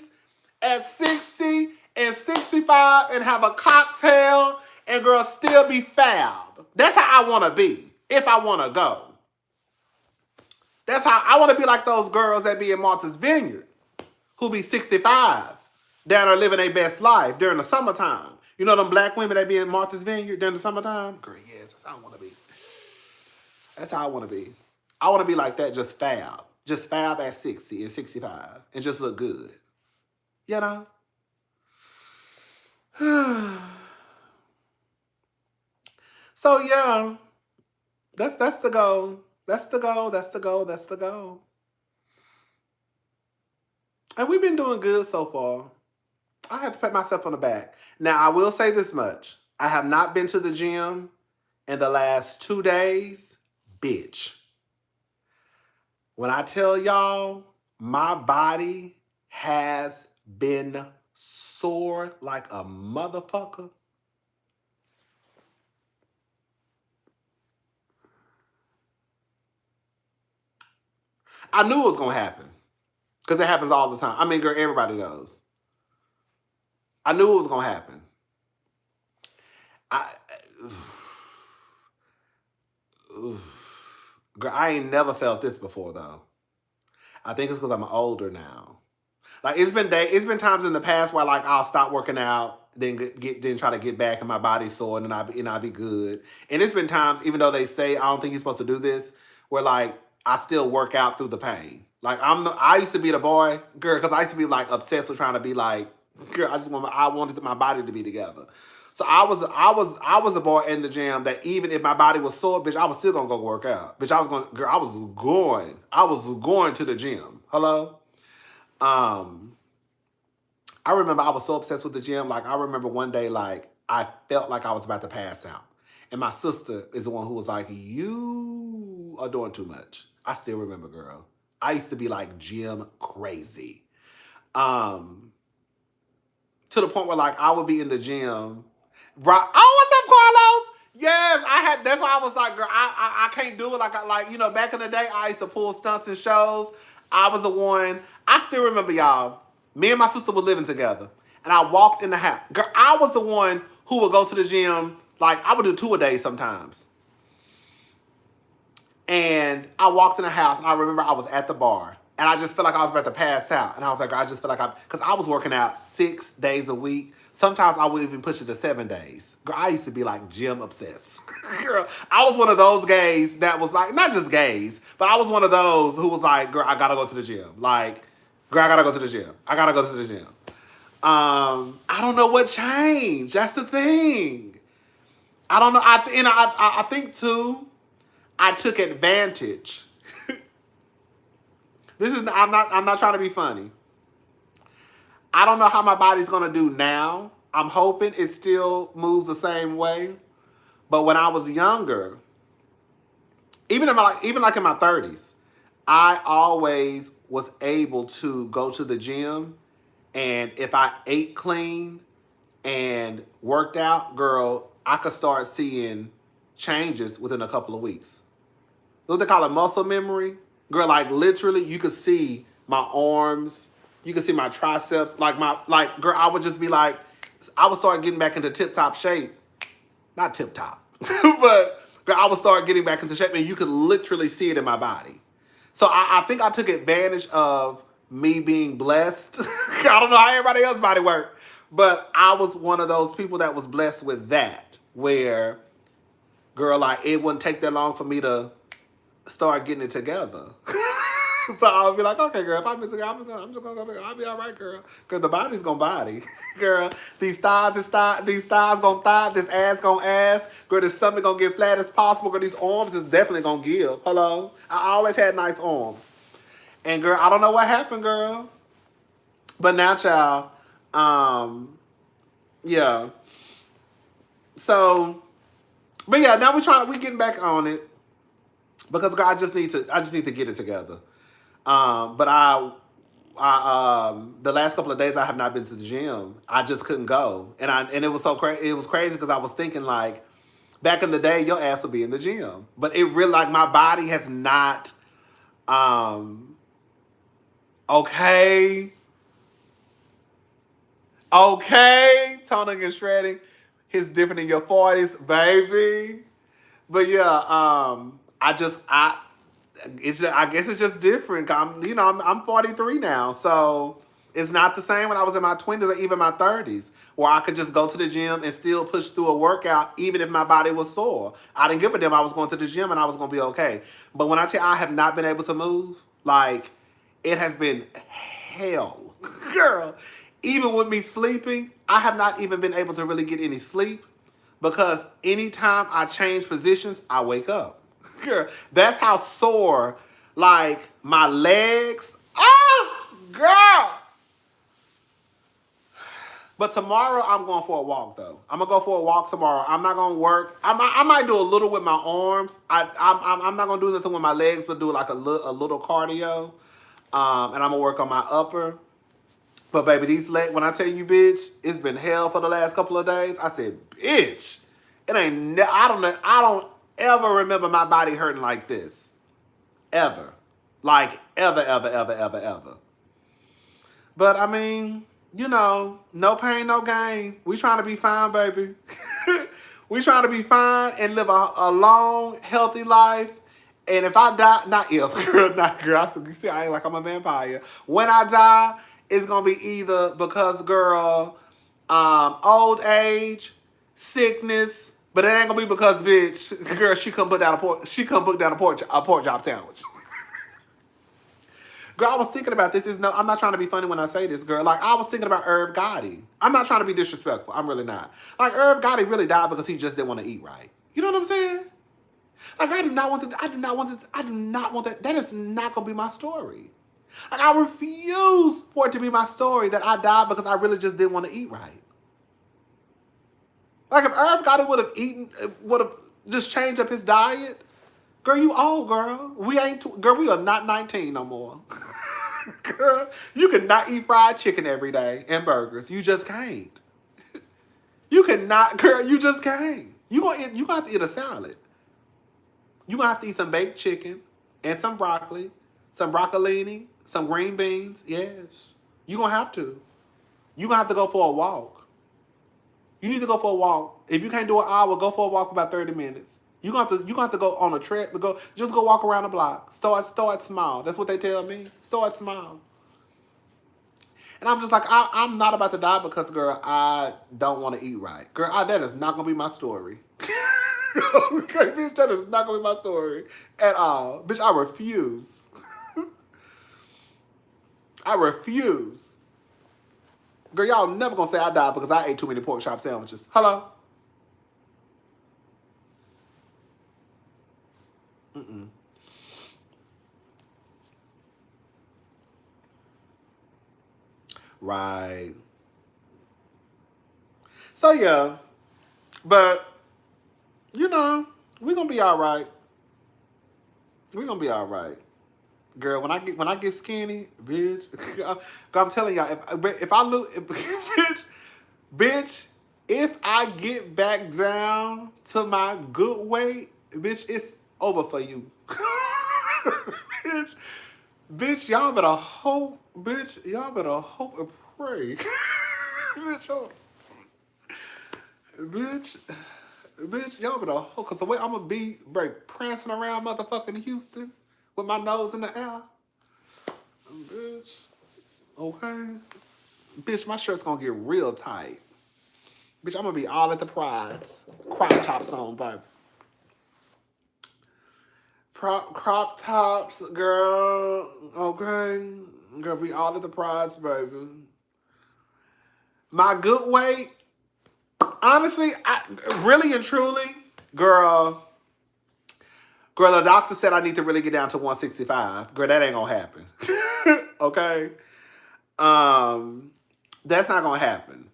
at 60 and 65 and have a cocktail and girl still be fab. That's how I want to be if I want to go. That's how I want to be like those girls that be in Martha's Vineyard who be 65 down there living their best life during the summertime. You know them black women that be in Martha's Vineyard during the summertime? Girl, yes, that's how I want to be. That's how I want to be. I want to be like that, just fab. Just fab at 60 and 65 and just look good. You know? So yeah, that's the goal. That's the goal. That's the goal. That's the goal. And we've been doing good so far. I have to pat myself on the back. Now, I will say this much. I have not been to the gym in the last 2 days. Bitch. When I tell y'all, my body has been sore like a motherfucker. I knew it was going to happen. Because it happens all the time. I mean, girl, everybody knows. I knew it was going to happen. Girl, I ain't never felt this before, though. I think it's because I'm older now. Like, it's been times in the past where, like, I'll stop working out, then try to get back and my body's sore and I'll be good. And it's been times, even though they say I don't think you're supposed to do this, where, like, I still work out through the pain. Like, I used to be the boy, girl, because I used to be, like, obsessed with trying to be, like, girl, I wanted my body to be together. So I was a boy in the gym that even if my body was sore, bitch, I was still gonna go work out. Bitch, I was going to the gym. Hello? I remember I was so obsessed with the gym. Like, I remember one day, like, I felt like I was about to pass out. And my sister is the one who was like, you are doing too much. I still remember, girl. I used to be like gym crazy. To the point where, like, I would be in the gym. Right. Oh, what's up, Carlos? Yes, that's why I was like, girl, I can't do it. Like, you know, back in the day, I used to pull stunts and shows. I was the one. I still remember, y'all, me and my sister were living together. And I walked in the house. Girl, I was the one who would go to the gym. Like, I would do 2 a day sometimes. And I walked in the house, and I remember I was at the bar. And I just felt like I was about to pass out. And I was like, I just feel like because I was working out 6 days a week. Sometimes I would even push it to 7 days. Girl, I used to be like gym obsessed. Girl, I was one of those gays that was like, not just gays, but I was one of those who was like, girl, I gotta go to the gym. Like, girl, I gotta go to the gym. I gotta go to the gym. I don't know what changed. That's the thing. I don't know. I think too, I took advantage. I'm not trying to be funny. I don't know how my body's gonna do now. I'm hoping it still moves the same way. But when I was younger, even like in my 30s, I always was able to go to the gym, and if I ate clean and worked out, girl, I could start seeing changes within a couple of weeks. What they call it, muscle memory. Girl, like literally, you could see my arms, you could see my triceps, girl, I would just be like, I would start getting back into tip-top shape. Not tip-top, but girl, I would start getting back into shape, and you could literally see it in my body. So I think I took advantage of me being blessed. I don't know how everybody else's body worked, but I was one of those people that was blessed with that, where, girl, like, it wouldn't take that long for me to start getting it together. So I'll be like, okay, girl, if I miss a girl, I'll be all right, girl. Because the body's gonna body. Girl, these thighs gonna thigh, this ass gonna ass. Girl, this stomach gonna get flat as possible. Girl, these arms is definitely gonna give. Hello? I always had nice arms. And girl, I don't know what happened, girl. But now, child, yeah. So, but yeah, now we getting back on it. Because girl, I just need to get it together. But the last couple of days I have not been to the gym. I just couldn't go, and it was so crazy. It was crazy because I was thinking, like, back in the day, your ass would be in the gym, but it really, like, my body has not. Okay, toning and shredding is different in your 40s, baby. But yeah, I guess it's just different. I'm 43 now, so It's not the same when I was in my 20s or even my 30s, where I could just go to the gym and still push through a workout even if my body was sore. I didn't give a damn. I was going to the gym and I was going to be okay. But when I tell you I have not been able to move, like, it has been hell. Girl, even with me sleeping, I have not even been able to really get any sleep because anytime I change positions, I wake up. Girl, that's how sore, like, my legs. Oh, girl. But tomorrow, I'm going for a walk, though. I'm going to go for a walk tomorrow. I'm not going to work. I might do a little with my arms. I'm not going to do nothing with my legs, but do like a little cardio. And I'm going to work on my upper. But, baby, these legs, when I tell you, bitch, it's been hell for the last couple of days. I said, bitch, it ain't, I don't ever remember my body hurting like this. Ever. Like, ever, ever, ever, ever, ever. But, I mean, you know, no pain, no gain. We trying to be fine, baby. We trying to be fine and live a long, healthy life. And if I die, not if, girl, not girl. You see, I ain't like I'm a vampire. When I die, it's going to be either because, girl, old age, sickness, but it ain't going to be because, bitch, girl, she come book down a pork chop sandwich. Girl, I was thinking about this. I'm not trying to be funny when I say this, girl. Like, I was thinking about Irv Gotti. I'm not trying to be disrespectful. I'm really not. Like, Irv Gotti really died because he just didn't want to eat right. You know what I'm saying? Like, I do not want that. That is not going to be my story. Like, I refuse for it to be my story that I died because I really just didn't want to eat right. Like, if Irv Gotti would have just changed up his diet, girl, you old, girl. We are not 19 no more. Girl, you cannot eat fried chicken every day and burgers. You just can't. You cannot, girl, you just can't. You gonna have to eat a salad. You gonna have to eat some baked chicken and some broccoli, some broccolini, some green beans. Yes. You gonna have to. You gonna have to go for a walk. You need to go for a walk. If you can't do an hour, go for a walk about 30 minutes. You gonna have to go on a trek to go. Just go walk around the block. Start small. That's what they tell me. Start small. And I'm just like, I'm not about to die because, girl, I don't want to eat right. Girl, that is not gonna be my story. Okay, bitch, that is not gonna be my story at all. Bitch, I refuse. I refuse. Girl, y'all never gonna say I died because I ate too many pork chop sandwiches. Hello? Mm-mm. Right. So, yeah. But, you know, we're going to be all right. We're going to be all right. Girl, when I get skinny, bitch, I'm telling y'all, if I lose, bitch, if I get back down to my good weight, bitch, it's over for you. Bitch, y'all better hope, y'all better hope and pray. Bitch, y'all better hope, because the way I'm going to be prancing around motherfucking Houston with my nose in the air. Bitch, okay? Bitch, my shirt's going to get real tight. Bitch, I'm going to be all at the prides. Crop tops on, baby. Crop tops, girl. Okay? Gonna be all at the prides, baby. My good weight, honestly, really and truly, girl, the doctor said I need to really get down to 165. Girl, that ain't gonna happen. Okay? That's not gonna happen.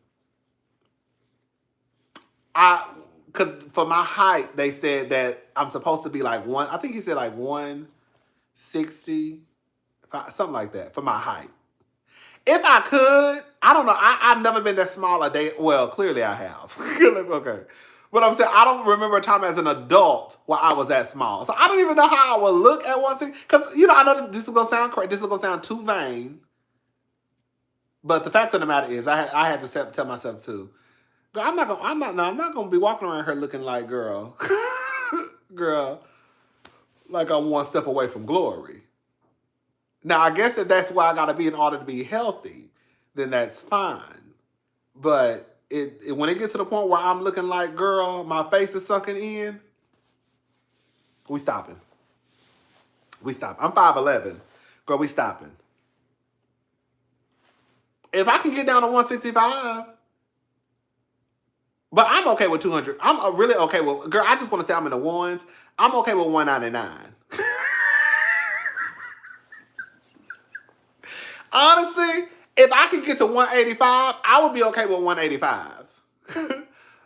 Because for my height, they said that I'm supposed to be like I think he said like 160, something like that, for my height. If I could, I don't know. I've never been that small a day. Well, clearly I have. Okay. But I'm saying, I don't remember a time as an adult where I was that small. So I don't even know how I would look at 160. Because, you know, I know that this is going to sound crazy. This is going to sound too vain. But the fact of the matter is, I had to tell myself too. I'm not gonna be walking around here looking like girl, like I'm one step away from glory. Now I guess that's why I gotta be in order to be healthy. then that's fine. But when it gets to the point where I'm looking like, girl, my face is sunken in, we stopping. We stop. I'm 5'11". Girl, we stopping. If I can get down to 165, but I'm okay with 200. I'm really okay with, girl, I just want to say I'm in the ones. I'm okay with 199. Honestly, if I could get to 185, I would be okay with 185.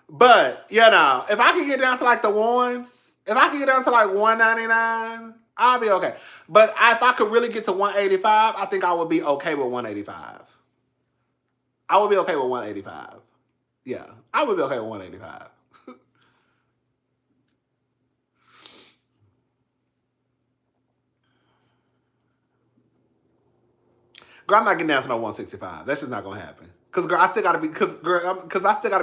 But, you know, if I could get down to like the ones, if I could get down to like 199, I'll be okay. But if I could really get to 185, I think I would be okay with 185. I would be okay with 185. Yeah, I would be okay with 185. Girl, I'm not getting down to no 165. That's just not gonna happen. Cause girl, I still gotta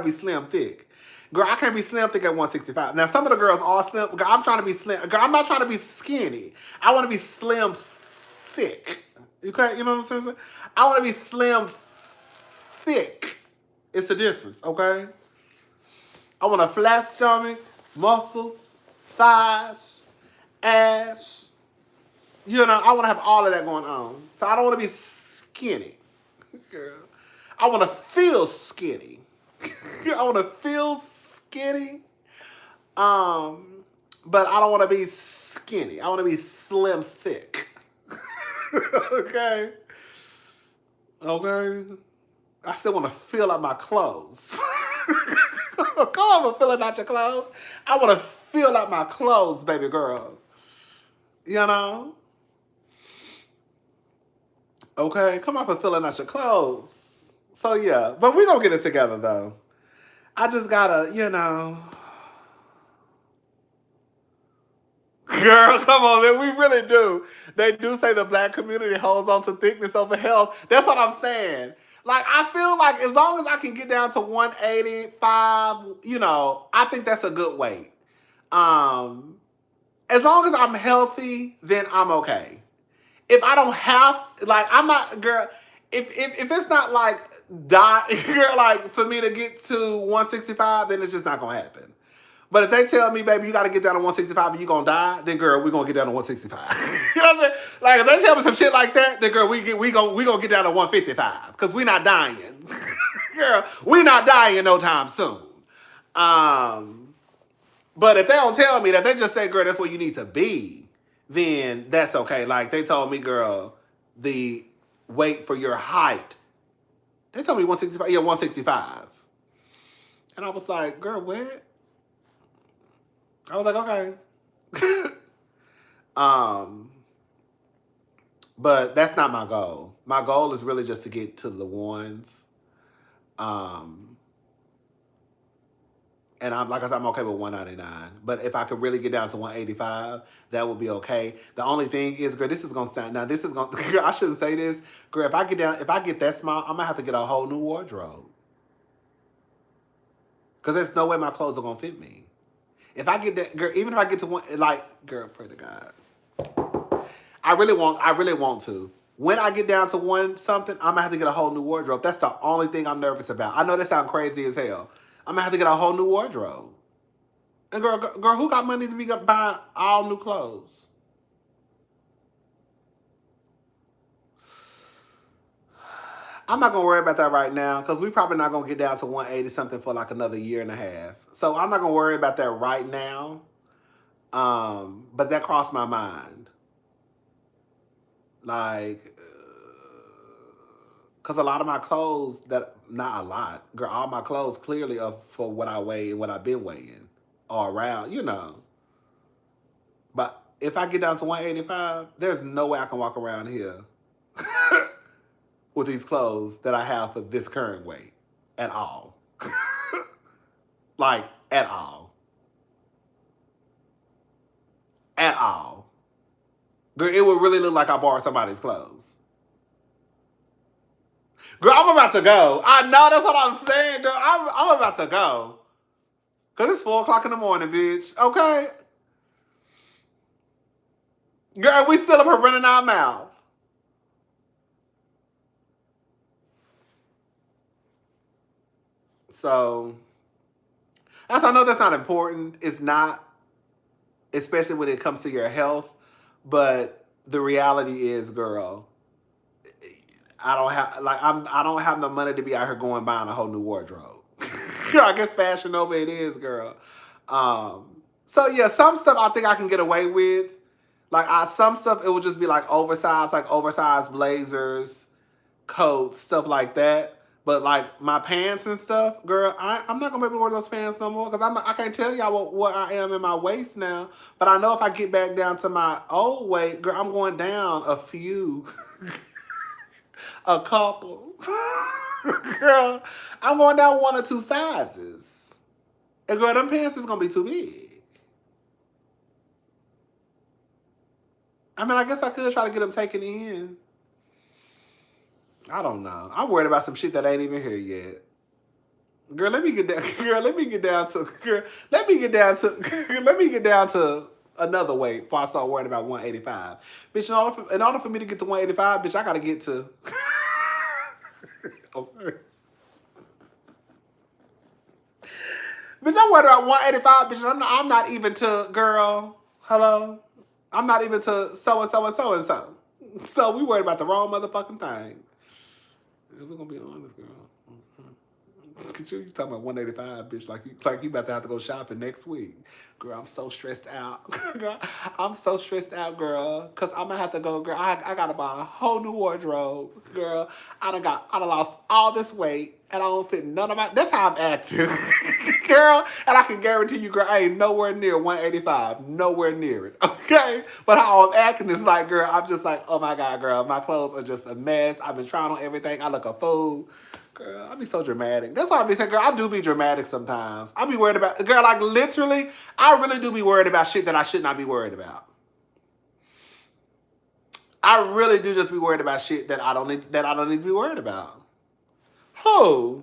be slim thick. Girl, I can't be slim thick at 165. Now some of the girls are slim. Girl, I'm trying to be slim. Girl, I'm not trying to be skinny. I want to be slim thick. Okay, you know what I'm saying? I want to be slim thick. It's a difference, okay? I want a flat stomach, muscles, thighs, ass. You know, I want to have all of that going on. So I don't want to be skinny. Girl. I want to feel skinny. I want to feel skinny. But I don't want to be skinny. I want to be slim thick. Okay? Okay? I still want to feel out my clothes. Come on, I'm feeling out your clothes. I want to feel out my clothes, baby girl. You know? Okay, come on for filling out your clothes. So yeah, but we gonna get it together though. I just gotta, you know. Girl, come on, man. We really do. They do say the black community holds on to thickness over health. That's what I'm saying. Like, I feel like as long as I can get down to 185, you know, I think that's a good weight. As long as I'm healthy, then I'm okay. If I don't have, like, I'm not, girl, if it's not like, girl, like, for me to get to 165, then it's just not going to happen. But if they tell me, baby, you got to get down to 165 and you're going to die, then, girl, we're going to get down to 165. You know what I'm saying? Like, if they tell me some shit like that, then, girl, we going to get down to 155 because we're not dying. Girl, we're not dying no time soon. But if they don't tell me that, they just say, girl, that's where you need to be, then that's okay. Like, they told me, girl, the weight for your height, they told me 165. Yeah, 165. And I was like, girl, what? I was like, okay. But that's not my goal. My goal is really just to get to the ones. And I'm, like I said, I'm okay with 199. But if I could really get down to 185, that would be okay. The only thing is, girl, this is gonna sound, now this is gonna, girl, I shouldn't say this. Girl, if I get that small, I'm gonna have to get a whole new wardrobe. Because there's no way my clothes are gonna fit me. If I get that, girl, even if I get to one, like, girl, pray to God. I really want to. When I get down to one something, I'm gonna have to get a whole new wardrobe. That's the only thing I'm nervous about. I know that sounds crazy as hell. I'm gonna have to get a whole new wardrobe. And girl, who got money to be buying all new clothes? I'm not gonna worry about that right now because we probably not gonna get down to 180 something for like another year and a half. So I'm not gonna worry about that right now. But that crossed my mind. Like, because a lot of my clothes, not a lot, girl, all my clothes clearly are for what I weigh and what I've been weighing or around, you know. But if I get down to 185, there's no way I can walk around here with these clothes that I have for this current weight at all. Like, at all. At all. Girl, it would really look like I borrowed somebody's clothes. Girl, I'm about to go. I know, that's what I'm saying, girl. I'm about to go. Because it's 4 o'clock in the morning, bitch. Okay? Girl, we still up here running our mouth. So, I know that's not important. It's not, especially when it comes to your health. But the reality is, girl, I don't have no money to be out here going buying a whole new wardrobe. I guess Fashion Nova it is, girl. So yeah, some stuff I think I can get away with. Like some stuff it would just be like oversized blazers, coats, stuff like that. But like my pants and stuff, girl, I'm not gonna be able to wear those pants no more because I can't tell y'all what I am in my waist now. But I know if I get back down to my old weight, girl, I'm going down a few, a couple. Girl, I'm going down 1 or 2 sizes. And girl, them pants is gonna be too big. I mean, I guess I could try to get them taken in. I don't know. I'm worried about some shit that ain't even here yet. Girl, let me get down. Girl, let me get down to. Girl, let me get down to. Let me get down to another weight before I start worrying about 185. Bitch, in order for me to get to 185, bitch, I gotta get to. Okay. Bitch, I'm worried about 185, bitch. I'm not even to, girl. Hello? I'm not even to so and so and so and so. So we worried about the wrong motherfucking thing. If we're gonna be honest, girl. Cause you talking about 185, bitch, like you about to have to go shopping next week. Girl, I'm so stressed out. Girl, I'm so stressed out, girl. Cause I'm gonna have to go, girl. I gotta buy a whole new wardrobe. Girl, I done lost all this weight and I don't fit none of my, that's how I'm acting. Girl, and I can guarantee you, girl, I ain't nowhere near 185. Nowhere near it. Okay? But how I'm acting is like, girl, I'm just like, oh my God, girl, my clothes are just a mess. I've been trying on everything. I look a fool. Girl, I be so dramatic. That's why I be saying, girl, I do be dramatic sometimes. I be worried about, girl, like literally, I really do be worried about shit that I should not be worried about. I really do just be worried about shit that I don't need to be worried about. Who?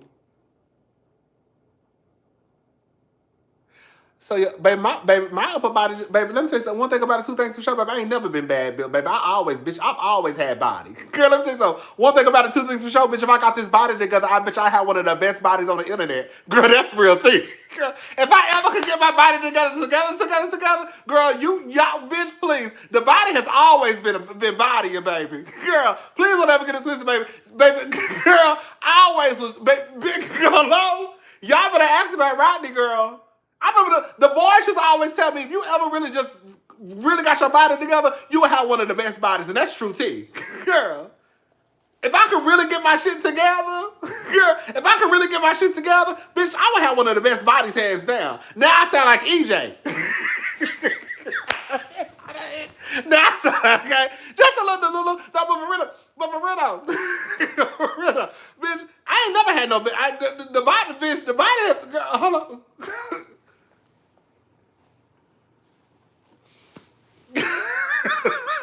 So yeah, baby, my upper body, baby. Let me tell you something. One thing about it, 2 things for sure, baby. I ain't never been bad built, baby. I've always had body. Girl, let me tell you something. One thing about it, 2 things for sure, bitch. If I got this body together, I bet you I have one of the best bodies on the internet. Girl, that's real tea. Girl, if I ever could get my body together, girl, y'all, bitch, please. The body has always been bodying, baby. Girl, please don't ever get it twisted, baby. Baby, girl, I always was, baby, girl, hello? Y'all better ask about Rodney, girl. I remember the boys used to always tell me, if you ever really got your body together, you will have one of the best bodies. And that's true, T. Girl, if I could really get my shit together, bitch, I would have one of the best bodies hands down. Now I sound like EJ. Now I sound, okay? Just a little, no, but for real though, bitch, I ain't never had no, the body, bitch, the body, girl, hold on.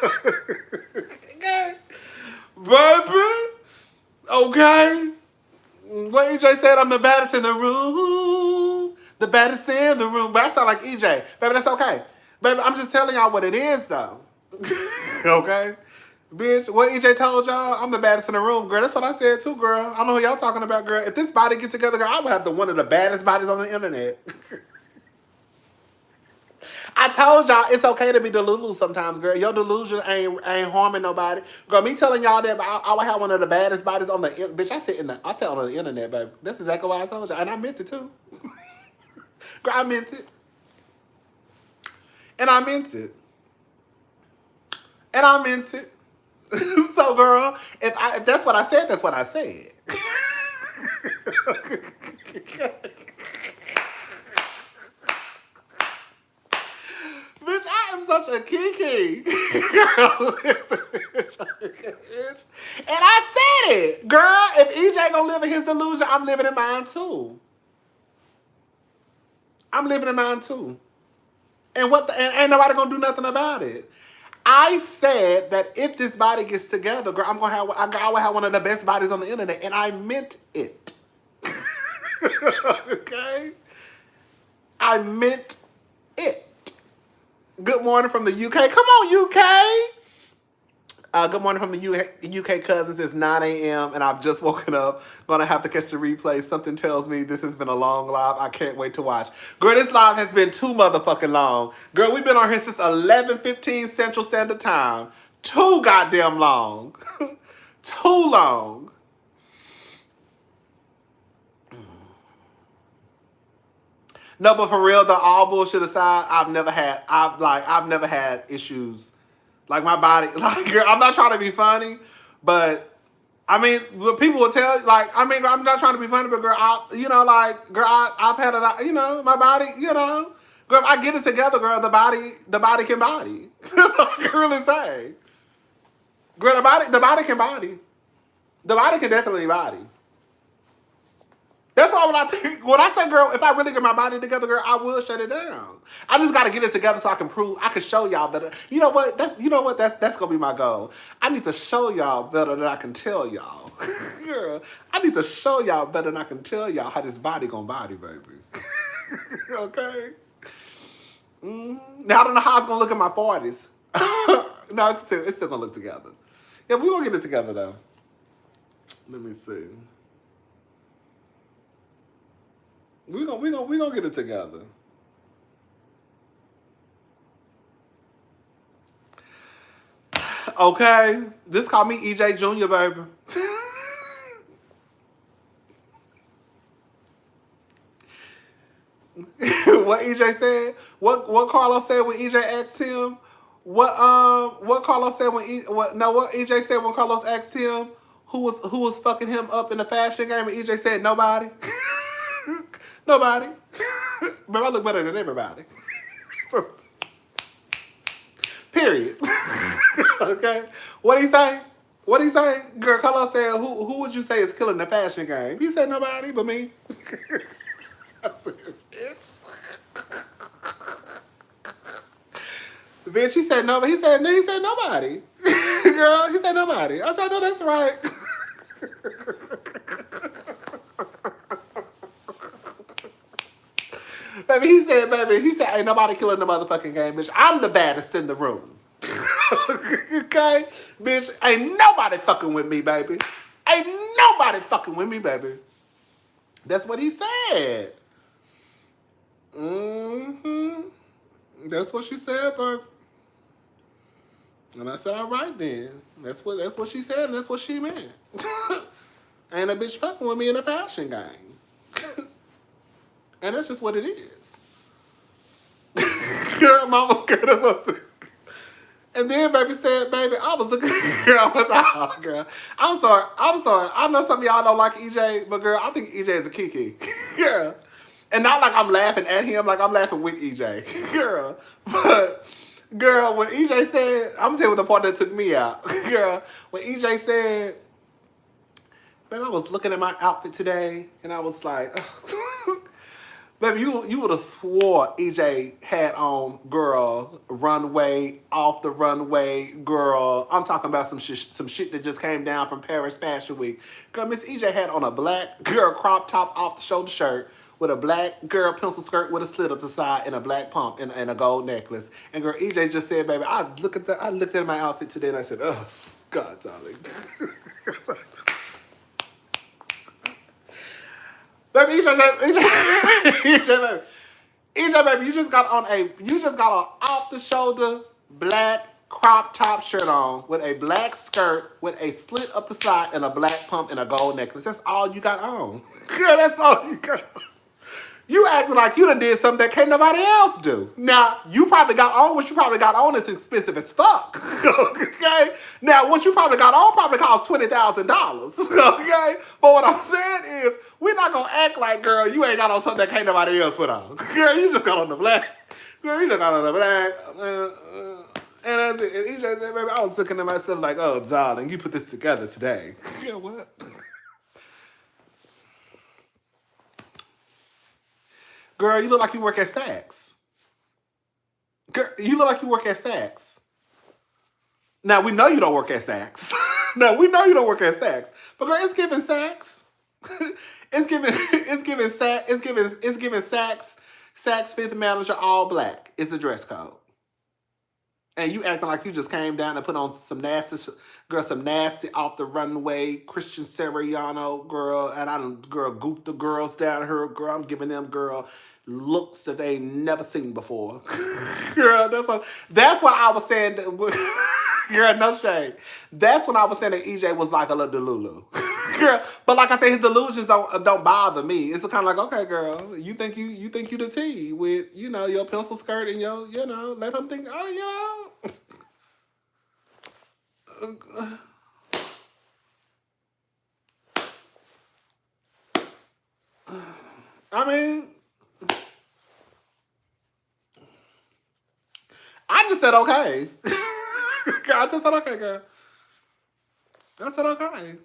Okay. Baby. Okay. What EJ said, I'm the baddest in the room. The baddest in the room. But I sound like EJ. Baby, that's okay. Baby, I'm just telling y'all what it is, though. Okay? Bitch, what EJ told y'all, I'm the baddest in the room. Girl, that's what I said, too, girl. I don't know who y'all talking about, girl. If this body get together, girl, I would have one of the baddest bodies on the internet. I told y'all it's okay to be delulu sometimes, girl. Your delusion ain't harming nobody. Girl, me telling y'all that I would have one of the baddest bodies on the bitch. I said on the internet, baby. That's exactly what I told y'all. And I meant it too. Girl, I meant it. And I meant it. And I meant it. So girl, if that's what I said, that's what I said. Bitch, I am such a kiki. Girl, bitch. And I said it. Girl, if EJ gonna live in his delusion, I'm living in mine too. I'm living in mine too. And and ain't nobody gonna do nothing about it. I said that if this body gets together, girl, I will have one of the best bodies on the internet. And I meant it. Okay? I meant it. Good morning from the UK. Come on, UK. Good morning from the UK cousins. It's 9 a.m. and I've just woken up. Gonna have to catch the replay. Something tells me this has been a long live. I can't wait to watch. Girl, this live has been too motherfucking long. Girl, we've been on here since 11:15 Central Standard Time. Too goddamn long. Too long. No, but for real, though, all bullshit aside, I've never had issues. Like my body, like girl, I'm not trying to be funny, but I mean, what people will tell, like, I mean, I'm not trying to be funny, but girl, I've had it, my body, girl, if I get it together, girl, the body can body. That's all I can really say. Girl, the body can body. The body can definitely body. That's all when I think. When I say, girl, if I really get my body together, girl, I will shut it down. I just got to get it together so I can show y'all better. You know what? That's gonna be my goal. I need to show y'all better than I can tell y'all. Girl, I need to show y'all better than I can tell y'all how this body gonna body, baby. Okay. Now I don't know how it's gonna look in my 40s. No, it's still gonna look together. Yeah, we gonna get it together though. Let me see. We gonna get it together. Okay, just call me EJ Junior, baby. What EJ said? What Carlos said when EJ asked him? What Carlos said what EJ said when Carlos asked him who was fucking him up in the fashion game, and EJ said nobody. Nobody. But I look better than everybody. Period. Okay. What he say? Girl, Carlos said, who would you say is killing the fashion game? He said nobody but me. I said, bitch. Bitch, he said nobody. He said nobody. Girl, he said nobody. I said, no, that's right. He said, ain't nobody killing the motherfucking game, bitch. I'm the baddest in the room. Okay? Bitch, ain't nobody fucking with me, baby. Ain't nobody fucking with me, baby. That's what he said. Mm-hmm. That's what she said, baby. And I said, all right then. That's what she said, and that's what she meant. Ain't a bitch fucking with me in a fashion game. And that's just what it is. Girl, mama, girl, that's what I said. And then baby said, baby, I was looking, girl, girl. I'm sorry. I know some of y'all don't like EJ, but girl, I think EJ is a kiki. Girl. And not like I'm laughing at him, like I'm laughing with EJ. Girl. But, girl, when EJ said, I'm going to tell you what the part that took me out. Girl, when EJ said, man, I was looking at my outfit today, and I was like, baby, you would have swore EJ had on, girl, runway, off the runway, girl. I'm talking about some shit that just came down from Paris Fashion Week. Girl, Miss EJ had on a black, girl, crop top off the shoulder shirt with a black, girl, pencil skirt with a slit up the side and a black pump and a gold necklace. And girl, EJ just said, baby, I looked at my outfit today and I said, oh, God, darling. Baby, EJ, baby, you just got an off the shoulder black crop top shirt on with a black skirt with a slit up the side and a black pump and a gold necklace. That's all you got on. Girl, that's all you got on. You acting like you done did something that can't nobody else do. Now, what you probably got on is expensive as fuck. Okay? Now, what you probably got on probably costs $20,000. Okay? But what I'm saying is, we're not gonna act like, girl, you ain't got on something that can't nobody else put on. Girl, you just got on the black. Girl, you just got on the black. And that's it. And he just said, baby, I was looking at myself like, oh, darling, you put this together today. Yeah, what? Girl, you look like you work at Saks. Girl, you look like you work at Saks. Now, we know you don't work at Saks. No, we know you don't work at Saks. But girl, it's giving Saks. It's giving Saks. Saks fifth manager, all black. It's a dress code. And you acting like you just came down and put on some nasty, some nasty off the runway Christian Siriano, girl. And I done, girl, gooped the girls down here, girl. I'm giving them, girl, looks that they ain't never seen before. Girl, that's why I was saying, girl, no shade. That's when I was saying that EJ was like a little delulu. Girl, but like I said, his delusions don't bother me. It's kind of like, okay, girl, you think you the T with, your pencil skirt and your, let him think, oh, I mean, I just said okay. I just said okay, girl. I said okay.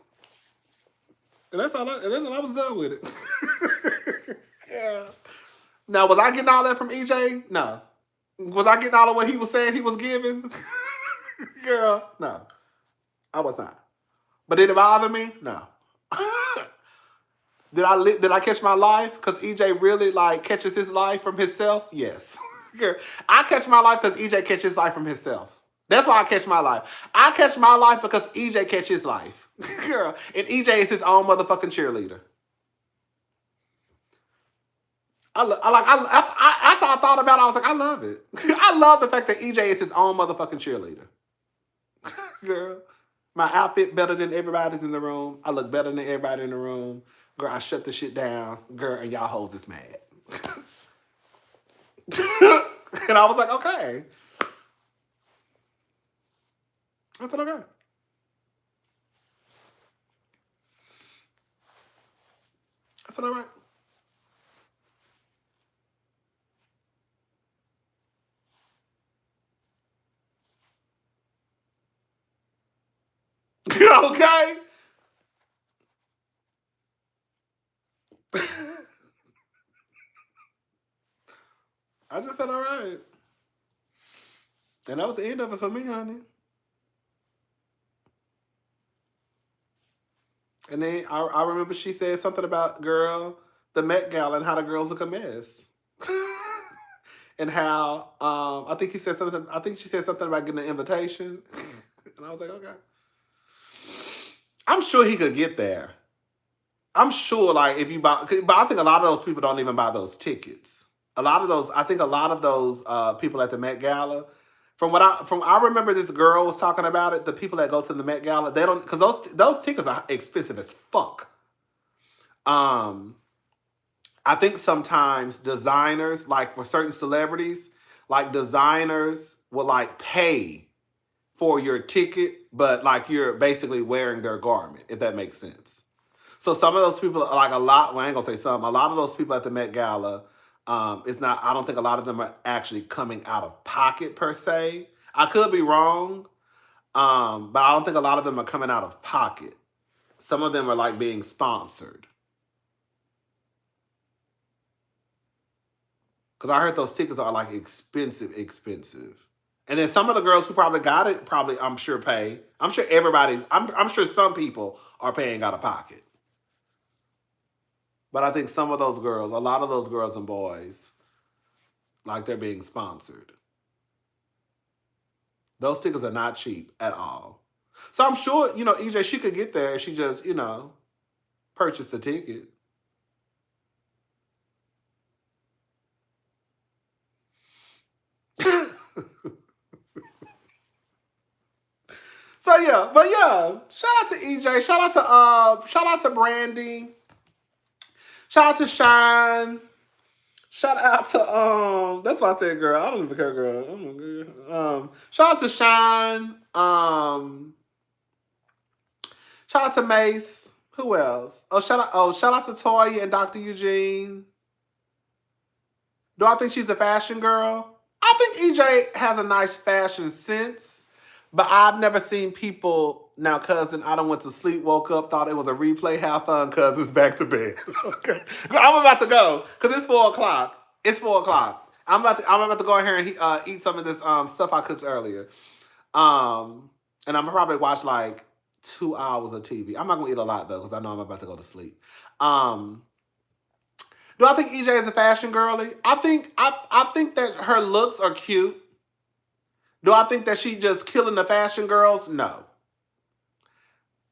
And that's all. And then I was done with it. Yeah. Now, was I getting all that from EJ? No. Was I getting all of what he was saying he was giving? Girl, no. I was not. But did it bother me? No. Did I catch my life? Because EJ really catches his life from himself? Yes. Girl, I catch my life because EJ catches his life from himself. That's why I catch my life. I catch my life because EJ catches his life. Girl, and EJ is his own motherfucking cheerleader. After I thought about it, I was like, I love it. I love the fact that EJ is his own motherfucking cheerleader. Girl, my outfit better than everybody's in the room. I look better than everybody in the room. Girl, I shut the shit down. Girl, and y'all hoes is mad. And I was like, okay. I said, okay. I said, all right. Okay. I just said, all right. And that was the end of it for me, honey. And then I remember she said something about, girl, the Met Gala and how the girls look a mess. And how I think she said something about getting an invitation. And I was like, okay. I'm sure he could get there. I'm sure, if you buy, but I think a lot of those people don't even buy those tickets. I think a lot of those people at the Met Gala, I remember this girl was talking about it. The people that go to the Met Gala, they don't, because those tickets are expensive as fuck. I think sometimes designers, for certain celebrities, designers will pay for your ticket, but you're basically wearing their garment, if that makes sense. So some of those people, a lot of those people at the Met Gala, I don't think a lot of them are actually coming out of pocket per se. I could be wrong, but I don't think a lot of them are coming out of pocket. Some of them are being sponsored. Because I heard those tickets are expensive. And then some of the girls who probably got it, I'm sure pay. I'm sure I'm sure some people are paying out of pocket. But I think some of those girls, a lot of those girls and boys, they're being sponsored. Those tickets are not cheap at all. So I'm sure, EJ, she could get there if she just, purchased a ticket. So yeah, but yeah, shout out to EJ, shout out to Brandy, shout out to Shyne, shout out to that's why I said girl. I don't even care, girl. Shout out to Shyne, shout out to Mace. Who else? Shout out to Toya and Dr. Eugene. Do I think she's a fashion girl? I think EJ has a nice fashion sense. But I've never seen people, now cousin, I done went to sleep, woke up, thought it was a replay, have fun, cousins, back to bed. Okay. I'm about to go, because it's 4 o'clock. It's 4 o'clock. I'm about to go in here and eat some of this stuff I cooked earlier. And I'm probably watch 2 hours of TV. I'm not going to eat a lot, though, because I know I'm about to go to sleep. Do I think EJ is a fashion girly? I think that her looks are cute. Do I think that she just killing the fashion girls? No.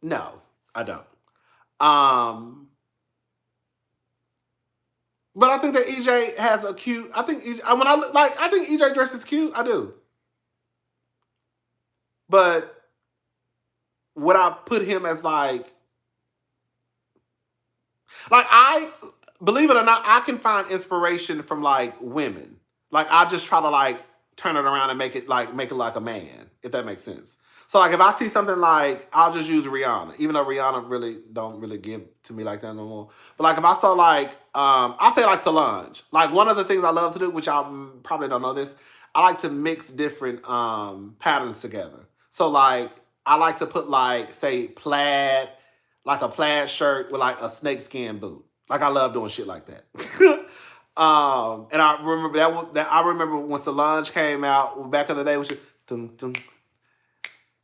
No, I don't. But I think that EJ has a cute. I think when I look like I think EJ dresses cute. I do. But would I put him as like I believe it or not, I can find inspiration from like women. Like I just try to like turn it around and make it like a man, if that makes sense. So like if I see something like I'll just use Rihanna, even though Rihanna really don't really give to me like that no more. But like if I saw like I'll say like Solange. Like one of the things I love to do, which I probably don't know this, I like to mix different patterns together. So like I like to put like say plaid, like a plaid shirt with like a snakeskin boot. Like I love doing shit like that. And I remember that I remember when Solange came out back in the day, which dun, dun,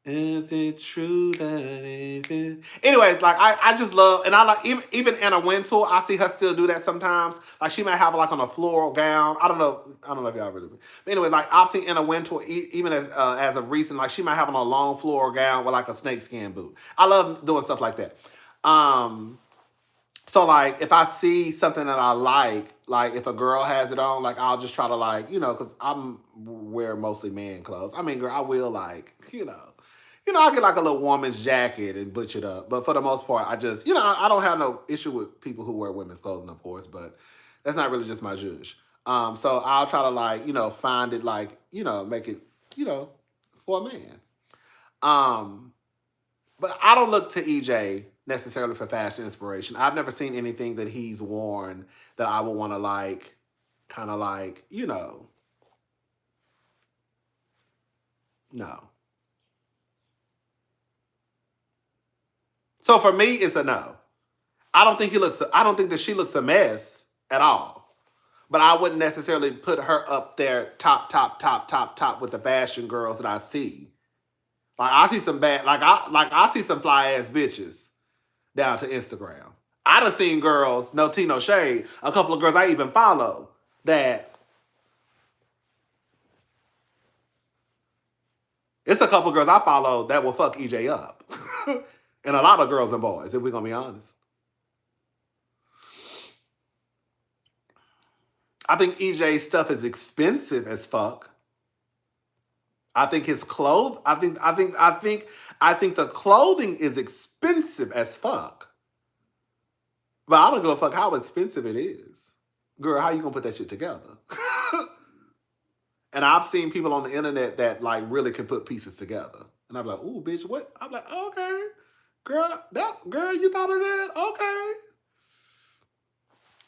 is it true that it is? Anyways, like I just love, and I like even Anna Wintour. I see her still do that sometimes. Like she might have like on a floral gown. I don't know if y'all really. But anyway, like I've seen Anna Wintour even as of recent. Like she might have on a long floral gown with like a snakeskin boot. I love doing stuff like that. So like if I see something that I like if a girl has it on, like I'll just try to like, because I'm wear mostly man clothes. I mean, girl, I will like, I'll get like a little woman's jacket and butch it up. But for the most part, I just, I don't have no issue with people who wear women's clothing, of course, but that's not really just my zhuzh. So I'll try to like, find it like, make it, for a man. But I don't look to EJ necessarily for fashion inspiration. I've never seen anything that he's worn that I would want to like, kind of like, no. So for me, it's a no. I don't think that she looks a mess at all. But I wouldn't necessarily put her up there top with the fashion girls that I see. Like I see some bad, I see some fly ass bitches down to Instagram. I done seen girls, no tea, no shade, a couple of girls I even follow that it's a couple of girls I follow that will fuck EJ up. And a lot of girls and boys, if we're gonna be honest. I think EJ's stuff is expensive as fuck. I think his clothes. I think the clothing is expensive as fuck. But I don't give a fuck how expensive it is. Girl, how you gonna put that shit together? And I've seen people on the internet that like really can put pieces together. And I'm like, ooh, bitch, what? I'm like, okay. Girl, you thought of that? Okay.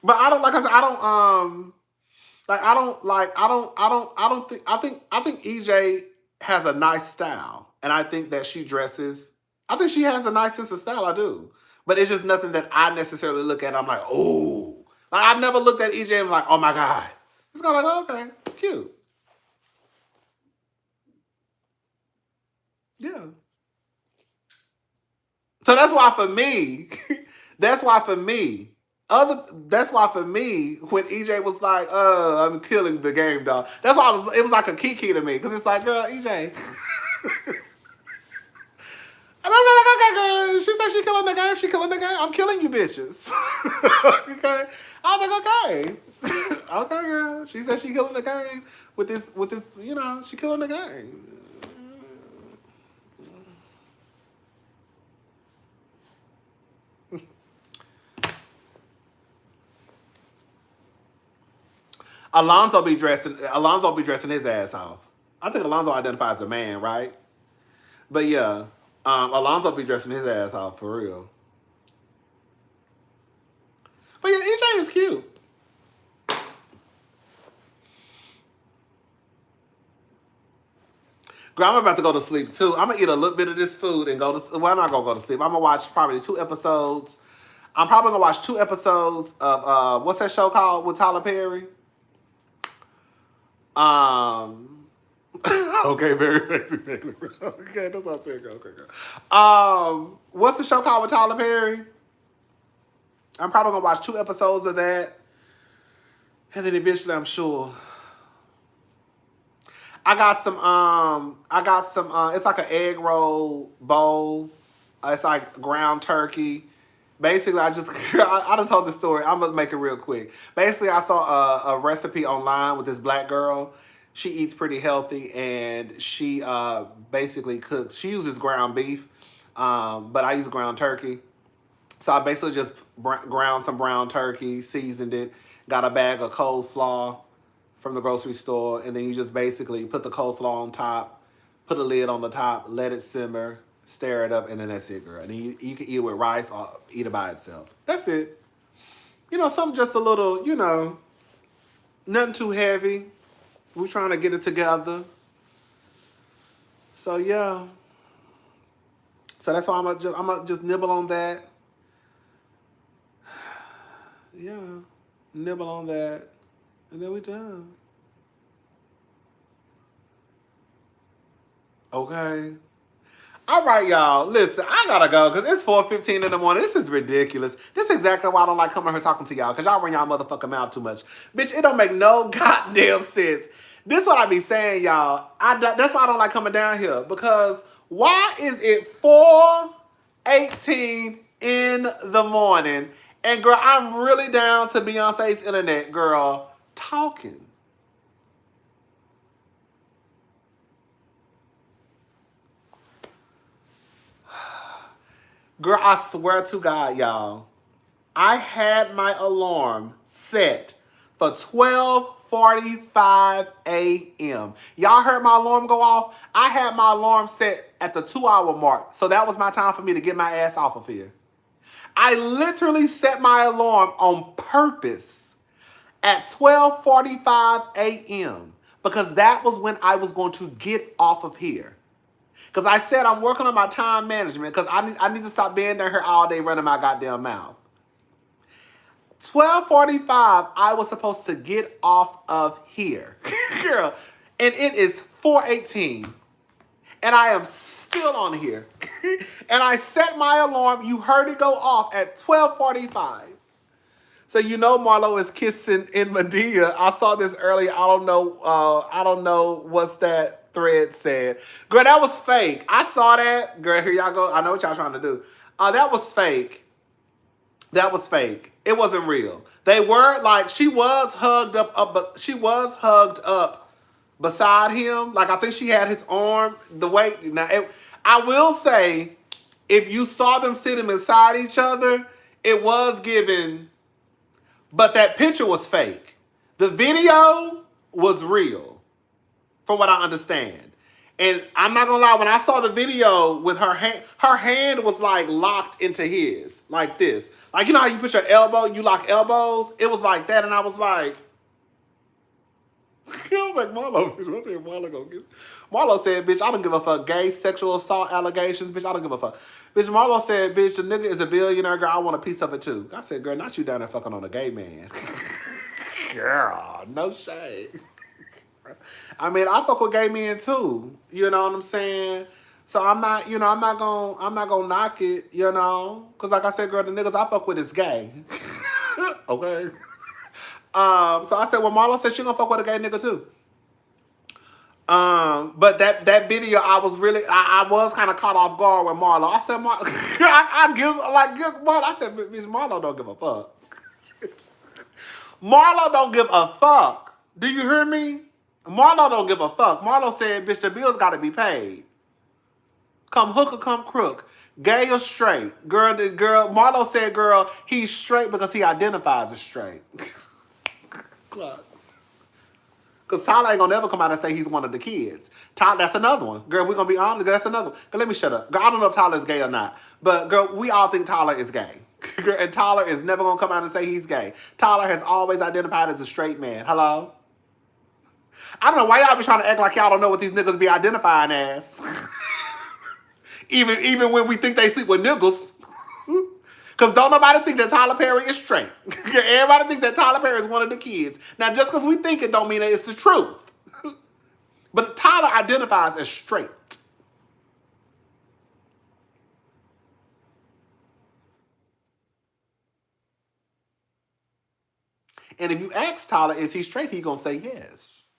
But I don't, like I said, I think EJ has a nice style. And I think that she dresses, I think she has a nice sense of style, I do. But it's just nothing that I necessarily look at. I'm like, oh. Like I've never looked at EJ and was like, oh my God. It's kind of like, oh, okay, cute. Yeah. So that's why for me, when EJ was like, I'm killing the game, dog. That's why it was like a kiki to me. Because it's like, girl, EJ. And I was like, okay, girl. She said she killing the game. She killing the game. I'm killing you bitches. Okay. I was like, okay. Okay, girl. She said she killing the game with this, she killing the game. Alonzo be dressing his ass off. I think Alonzo identifies as a man, right? But yeah, Alonzo be dressing his ass off for real. But yeah, EJ is cute. Girl, I'm about to go to sleep too. I'm gonna eat a little bit of this food and go to. Well, I'm not gonna go to sleep. I'm gonna watch probably 2 episodes. I'm probably gonna watch 2 episodes of what's that show called with Tyler Perry? Okay, very basic. Okay, that's what I'm saying. Okay, girl. What's the show called with Tyler Perry? I'm probably gonna watch 2 episodes of that, and then eventually, I'm sure. It's like an egg roll bowl. It's like ground turkey. Basically, I done told the story. I'm gonna make it real quick. Basically, I saw a recipe online with this black girl. She eats pretty healthy, and she basically cooks. She uses ground beef, but I use ground turkey. So I basically just ground some brown turkey, seasoned it, got a bag of coleslaw from the grocery store, and then you just basically put the coleslaw on top, put a lid on the top, let it simmer, stir it up, and then that's it, girl. And then you can eat it with rice or eat it by itself. That's it. Something just a little, nothing too heavy. We're trying to get it together. So yeah. So that's why I'm gonna just nibble on that. Yeah, nibble on that, and then we done. Okay. All right, y'all. Listen, I gotta go because it's 4:15 in the morning. This is ridiculous. This is exactly why I don't like coming here talking to y'all because y'all run y'all motherfucking mouth too much. Bitch, it don't make no goddamn sense. This is what I be saying, y'all. That's why I don't like coming down here because why is it 4:18 in the morning? And girl, I'm really down to Beyonce's internet, girl, talking. Girl, I swear to God, y'all, I had my alarm set for 12:45 a.m. Y'all heard my alarm go off? I had my alarm set at the 2-hour mark. So that was my time for me to get my ass off of here. I literally set my alarm on purpose at 12:45 a.m. because that was when I was going to get off of here. Because I said I'm working on my time management because I need to stop being down here all day running my goddamn mouth. 12:45, I was supposed to get off of here. Girl, and it is 4:18. And I am still on here. And I set my alarm. You heard it go off at 12:45. So Marlo is kissing in Medea. I saw this earlier. I don't know what's that thread said. Girl, that was fake. I saw that. Girl, here y'all go. I know what y'all trying to do. That was fake. That was fake. It wasn't real. They were like she was hugged up she was hugged up beside him. Like I think she had his arm the way. Now I will say, if you saw them sitting beside each other, it was given. But that picture was fake. The video was real, from what I understand. And I'm not gonna lie, when I saw the video with her hand was like locked into his, like this. Like how you put your elbow, you lock elbows? It was like that, and I was like, I was like, Marlo, what did Marlo go get? Marlo said, bitch, I don't give a fuck. Gay sexual assault allegations, bitch, I don't give a fuck. Bitch, Marlo said, bitch, the nigga is a billionaire, girl, I want a piece of it too. I said, girl, not you down there fucking on a gay man. Girl, no shade. I mean, I fuck with gay men too. You know what I'm saying? So I'm not gonna knock it, Cause like I said, girl, the niggas I fuck with is gay. Okay. So I said, well, Marlo said she gonna fuck with a gay nigga too. But that video, I was kind of caught off guard with Marlo. I said, I give Marlo. I said, bitch, Marlo don't give a fuck. Marlo don't give a fuck. Do you hear me? Marlo don't give a fuck. Marlo said, bitch, the bills gotta be paid. Come hook or come crook. Gay or straight. Girl, Marlo said, girl, he's straight because he identifies as straight. Because Tyler ain't gonna never come out and say he's one of the kids. Tyler, that's another one. Girl, we're gonna be honest, that's another one. Girl, let me shut up. Girl, I don't know if Tyler's gay or not. But girl, we all think Tyler is gay. Girl, and Tyler is never gonna come out and say he's gay. Tyler has always identified as a straight man. Hello? I don't know why y'all be trying to act like y'all don't know what these niggas be identifying as. even when we think they sleep with niggas. Because don't nobody think that Tyler Perry is straight. Everybody think that Tyler Perry is one of the kids. Now, just because we think it don't mean that it's the truth. But Tyler identifies as straight. And if you ask Tyler, is he straight? He gonna say yes.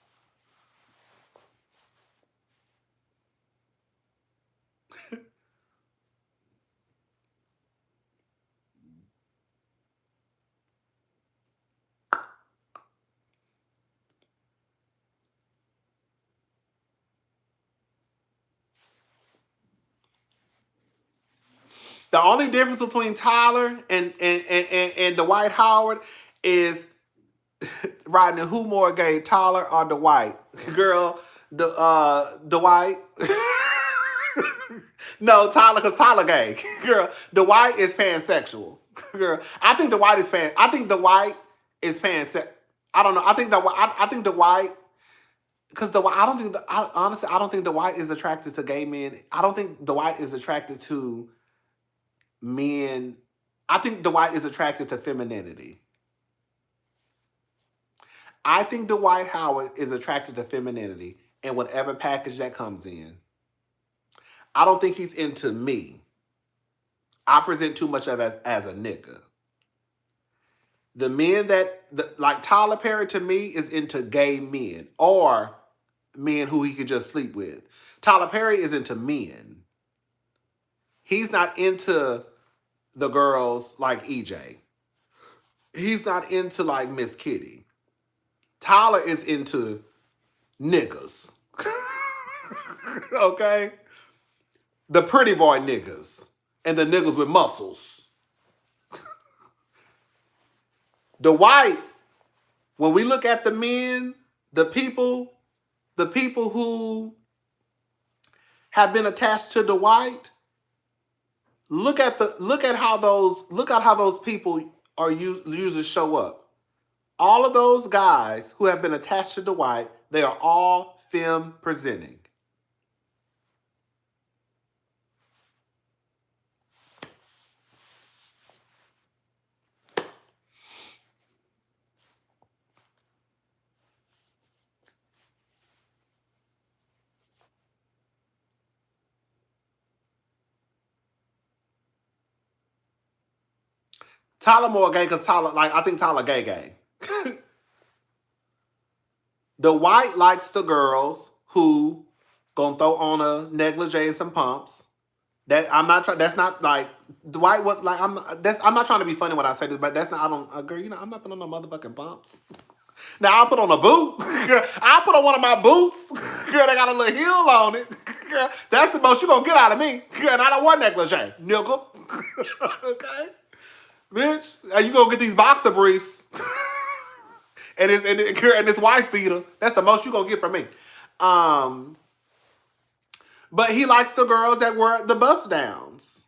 The only difference between Tyler and Dwight Howard is Rodney, who more gay, Tyler or Dwight? Girl, Dwight. No, Tyler, because Tyler gay. Girl, Dwight is pansexual. Girl, I think Dwight is pansexual. I don't know. I think Dwight, because honestly, I don't think Dwight is attracted to gay men. I don't think Dwight is attracted to men. I think Dwight is attracted to femininity. I think Dwight Howard is attracted to femininity and whatever package that comes in. I don't think he's into me. I present too much of as a nigga. The men like Tyler Perry to me is into gay men or men who he could just sleep with. Tyler Perry is into men. He's not into the girls like EJ. He's not into like Miss Kitty. Tyler is into niggas. Okay? The pretty boy niggas. And the niggas with muscles. Dwight, when we look at the men, the people who have been attached to Dwight, look at how those people are usually show up. All of those guys who have been attached to Dwight, they are all femme presenting. Tyler more gay because I think Tyler gay. Dwight likes the girls who gonna throw on a negligee and some pumps. That's not like Dwight was like I'm not trying to be funny when I say this, but that's not I don't agree. I'm not putting on no motherfucking pumps. Now I'll put on a boot. Girl, I'll put on one of my boots. Girl, they got a little heel on it. Girl, that's the most you gonna get out of me. Girl, and I don't want negligee, nigga. Okay? Bitch, you gonna get these boxer briefs and this wife beater. That's the most you gonna get from me. But he likes the girls that wear the bust downs.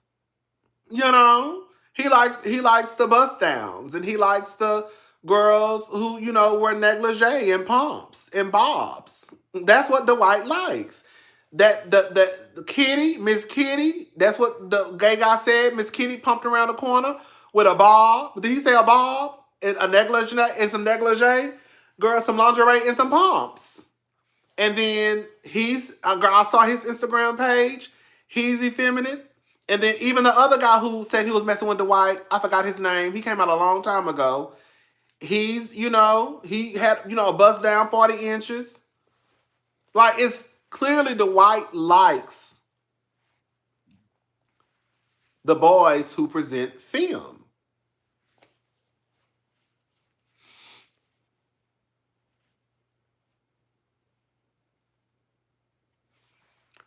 You know, he likes the bust downs, and he likes the girls who wear negligee and pumps and bobs. That's what Dwight likes. That the Kitty, Miss Kitty. That's what the gay guy said. Miss Kitty pumped around the corner with a bob. Did he say a bob? A negligee and some negligee? Girl, some lingerie and some pumps. And then I saw his Instagram page. He's effeminate. And then even the other guy who said he was messing with Dwight, I forgot his name. He came out a long time ago. He's, he had, a bust down 40 inches. Like, it's clearly Dwight likes the boys who present film.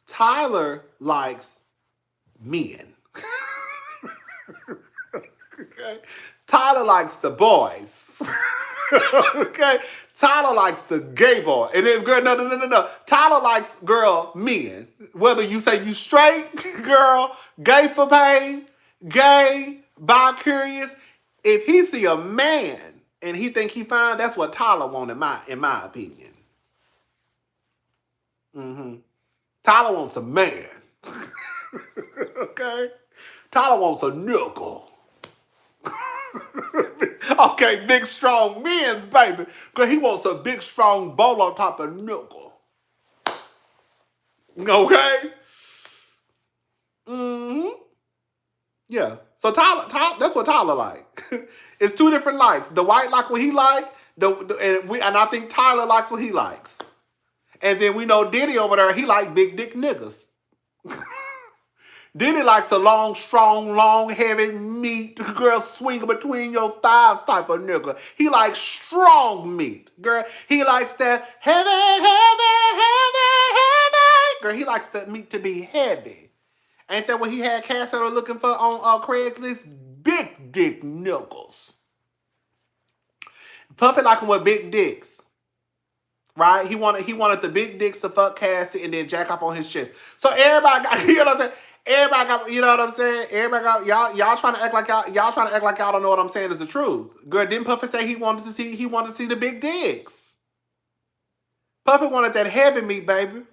Tyler likes men. Okay? Tyler likes the boys. Okay? Tyler likes the gay boy. And then, girl, no. Tyler likes, men. Whether you say you straight, girl, gay for pain, gay, bi-curious. If he see a man and he think he fine, that's what Tyler want in my opinion. Mm-hmm. Tyler wants a man. Okay? Tyler wants a nickel. Okay, big, strong men's, baby. Because he wants a big, strong bolo top of nickel. Okay? Mm-hmm. Yeah. So Tyler, that's what Tyler like. It's two different likes. Dwight like what he like, and I think Tyler likes what he likes. And then we know Diddy over there, he like big dick niggas. Diddy likes a long, strong, long, heavy meat, girl, swinging between your thighs type of nigga. He likes strong meat, girl. He likes that heavy. Girl, he likes that meat to be heavy. Ain't that what he had Cass Center looking for on Craigslist? Big dick knuckles. Puffy like him with big dicks. Right? He wanted the big dicks to fuck Cassie and then jack off on his chest. So everybody got, you know what I'm saying? Everybody got, you know what I'm saying? Everybody got y'all trying to act like y'all trying to act like y'all don't know what I'm saying is the truth. Girl, didn't Puffy say he wanted to see the big dicks? Puffy wanted that heavy meat, baby.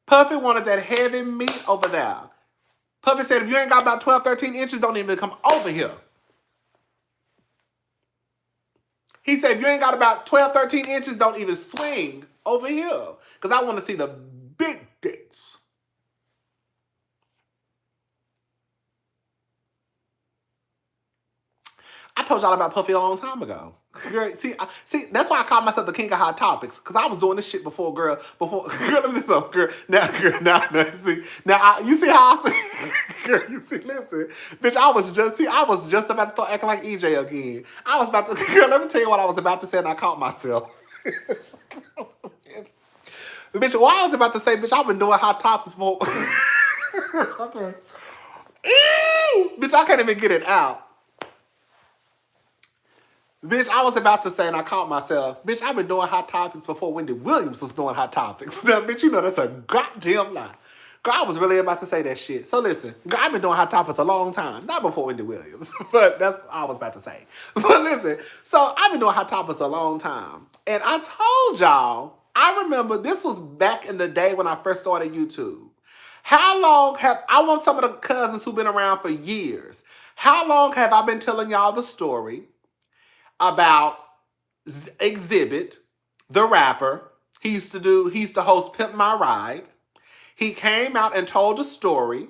Puffy wanted that heavy meat over there. Puffy said, if you ain't got about 12, 13 inches, don't even come over here. He said, if you ain't got about 12, 13 inches, don't even swing over here. Because I want to see the big dicks. I told y'all about Puffy a long time ago. Girl, see, that's why I call myself the king of hot topics. Because I was doing this shit before, girl, let me say something, girl. Now, see, you see how I see, girl, you see, listen, bitch, I was just about to start acting like EJ again. I was about to, girl, let me tell you what I was about to say and I caught myself. Bitch, what I was about to say, bitch, I've been doing hot topics for, bitch, I can't even get it out. Bitch, I was about to say, and I caught myself, bitch, I've been doing hot topics before Wendy Williams was doing hot topics. Now, bitch, you know that's a goddamn lie. Girl, I was really about to say that shit. So listen, girl, I've been doing hot topics a long time. Not before Wendy Williams, but that's all I was about to say. But listen, so I've been doing hot topics a long time. And I told y'all, I remember this was back in the day when I first started YouTube. How long I want some of the cousins who've been around for years. How long have I been telling y'all the story about Exhibit, the rapper? He used to host Pimp My Ride. He came out and told a story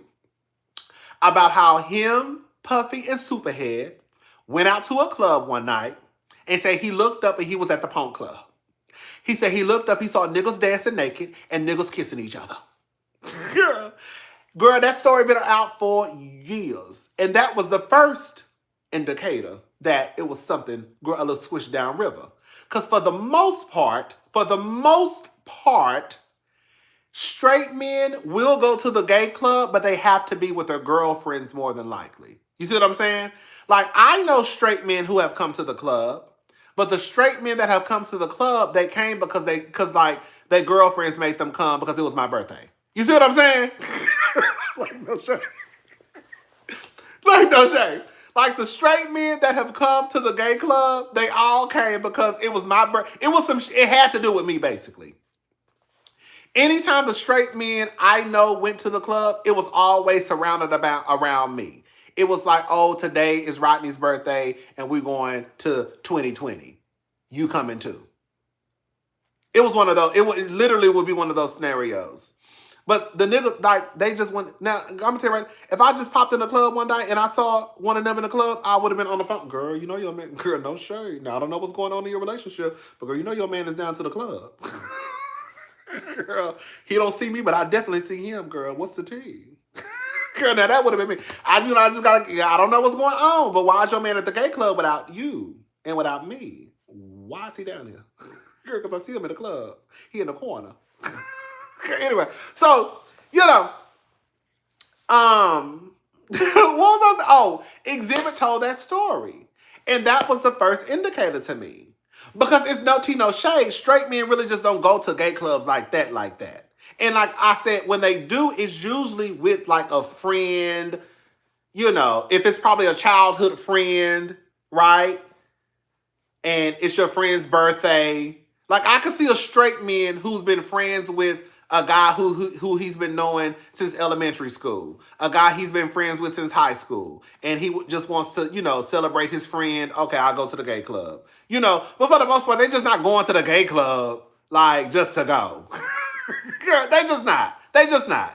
about how him, Puffy, and Superhead went out to a club one night and said he looked up and he was at the Punk Club. He said he looked up, he saw niggas dancing naked and niggas kissing each other. Girl, that story been out for years. And that was the first indicator that it was something, girl, a little swish down river. Because for the most part, straight men will go to the gay club, but they have to be with their girlfriends more than likely. You see what I'm saying? Like, I know straight men who have come to the club, but the straight men that have come to the club, they came because their girlfriends made them come because it was my birthday. You see what I'm saying? Like, no shame. Like, no shame. Like, the straight men that have come to the gay club, they all came because it was my birthday. It had to do with me, basically. Anytime the straight men I know went to the club, it was always surrounded around me. It was like, oh, today is Rodney's birthday and we're going to 2020. You coming too. It was one of those, it literally would be one of those scenarios. But the nigga, like, they just went. Now, I'm gonna tell you right, if I just popped in the club one night and I saw one of them in the club, I would have been on the phone. Girl, you know your man, girl, no shade. Now, I don't know what's going on in your relationship, but girl, you know your man is down to the club. Girl, he don't see me, but I definitely see him, girl. What's the tea? Girl, now that would have been me. I don't know what's going on, but why is your man at the gay club without you and without me? Why is he down here? Girl, because I see him in the club. He in the corner. Anyway, so, you know, what was I? Oh, Exhibit told that story. And that was the first indicator to me. Because it's no tea, no shade. Straight men really just don't go to gay clubs like that. And like I said, when they do, it's usually with like a friend, you know, if it's probably a childhood friend, right? And it's your friend's birthday. Like, I could see a straight man who's been friends with a guy who he's been knowing since elementary school, a guy he's been friends with since high school, and he just wants to, you know, celebrate his friend. Okay, I'll go to the gay club, you know. But for the most part, they're just not going to the gay club like just to go. They just not.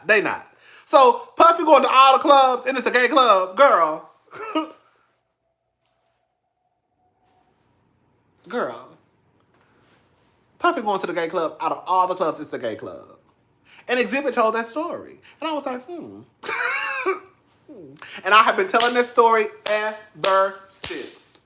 They not. So Puffy going to all the clubs and it's a gay club, girl. Girl. Puffy going to the gay club. Out of all the clubs, it's the gay club. And Exhibit told that story. And I was like, And I have been telling this story ever since.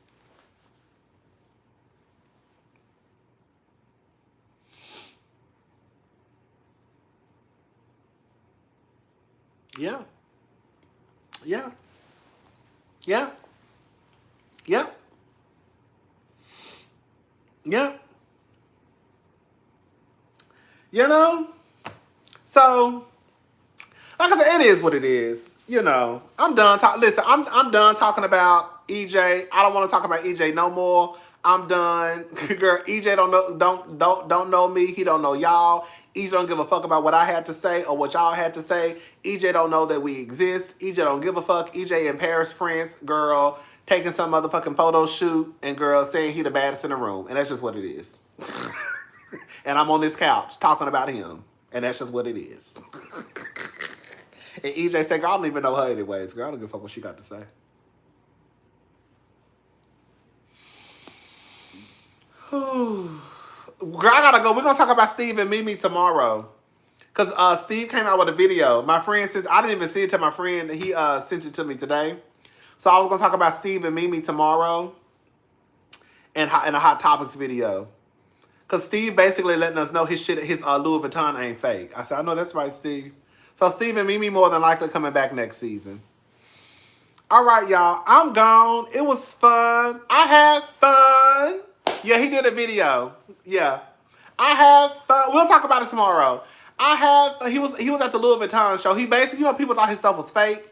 Yeah. Yeah. Yeah. Yeah. Yeah. You know? So, like I said, it is what it is. You know, I'm done talking. Listen, I'm done talking about EJ. I don't want to talk about EJ no more. I'm done. Girl, EJ don't know me. He don't know y'all. EJ don't give a fuck about what I had to say or what y'all had to say. EJ don't know that we exist. EJ don't give a fuck. EJ in Paris, France, girl, taking some motherfucking photo shoot and girl saying he the baddest in the room. And that's just what it is. And I'm on this couch talking about him. And that's just what it is. And EJ said, girl, I don't even know her anyways. Girl, I don't give a fuck what she got to say. Girl, I gotta go. We're gonna talk about Steve and Mimi tomorrow. Cause Steve came out with a video. My friend said, I didn't even see it till my friend, he sent it to me today. So I was gonna talk about Steve and Mimi tomorrow in a Hot Topics video. Cause Steve basically letting us know his Louis Vuitton ain't fake. I said, I know that's right, Steve. So Steve and Mimi more than likely coming back next season. All right, y'all. I'm gone. It was fun. I had fun. Yeah, he did a video. Yeah. I had fun. We'll talk about it tomorrow. He was at the Louis Vuitton show. He basically, people thought his stuff was fake.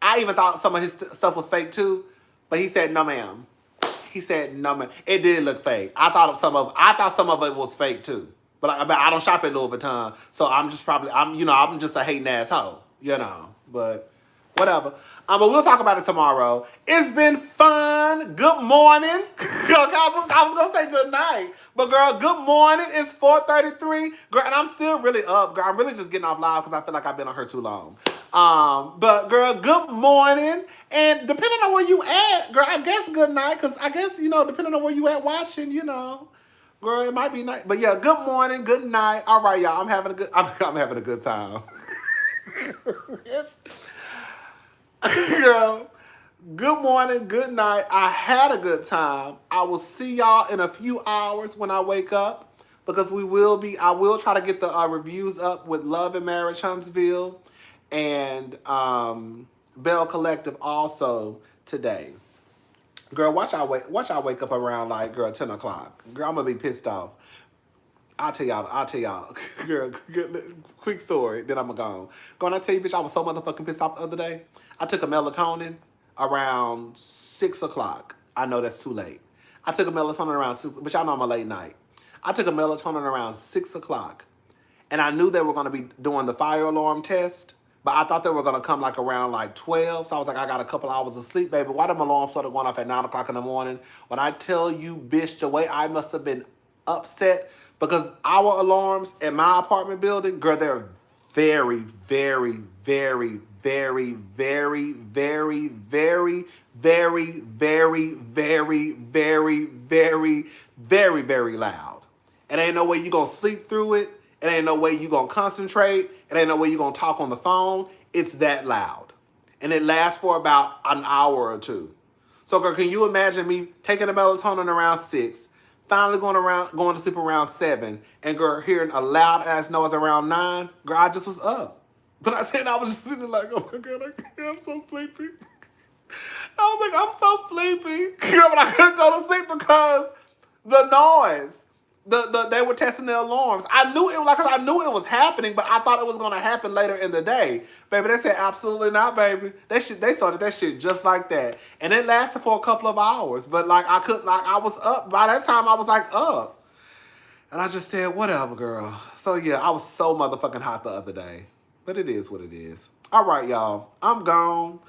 I even thought some of his stuff was fake too. But he said, no, ma'am. He said, no, ma'am. It did look fake. I thought some of it was fake too. But I don't shop at Louis Vuitton, so I'm just a hating asshole, But whatever. But we'll talk about it tomorrow. It's been fun. Good morning. I was gonna say good night, but girl, good morning. It's 4:33, girl, and I'm still really up, girl. I'm really just getting off live because I feel like I've been on her too long. But girl, good morning, and depending on where you at, girl, I guess good night, because I guess depending on where you at watching, Girl, it might be night, but yeah. Good morning, good night. All right, y'all. I'm having a good time. Girl, good morning, good night. I had a good time. I will see y'all in a few hours when I wake up, because I will try to get the reviews up with Love and Marriage Huntsville and Bell Collective also today. Girl, watch I wake up around 10 o'clock. Girl, I'm gonna be pissed off. I'll tell y'all. Girl, quick story, then I'm gone. Girl, I tell you, bitch, I was so motherfucking pissed off the other day. I took a melatonin around 6 o'clock. I know that's too late. I took a melatonin around 6, but y'all know I'm a late night. I took a melatonin around 6 o'clock, and I knew they were gonna be doing the fire alarm test, but I thought they were going to come around 12. So I was like, I got a couple hours of sleep, baby. Why them alarms started going off at 9 o'clock in the morning? When I tell you, bitch, the way I must have been upset, because our alarms in my apartment building, girl, they're very, very, very, very, very, very, very, very, very, very, very, very, very, very loud. And ain't no way you going to sleep through it. It ain't no way you going to concentrate. It ain't no way you going to talk on the phone. It's that loud. And it lasts for about an hour or two. So, girl, can you imagine me taking a melatonin around 6, finally going to sleep around 7, and girl, hearing a loud-ass noise around 9? Girl, I just was up. But I said I was just sitting like, oh my God, I'm so sleepy. I was like, I'm so sleepy. Girl, but I couldn't go to sleep because the noise. They were testing the alarms. I knew it was happening, but I thought it was gonna happen later in the day. Baby, they said absolutely not, baby. They started that shit just like that. And it lasted for a couple of hours. But I was up. By that time I was up. And I just said, whatever, girl. So yeah, I was so motherfucking hot the other day. But it is what it is. All right, y'all. I'm gone.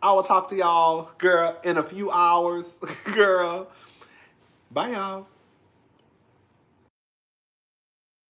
I will talk to y'all, girl, in a few hours. Girl. Bye, y'all.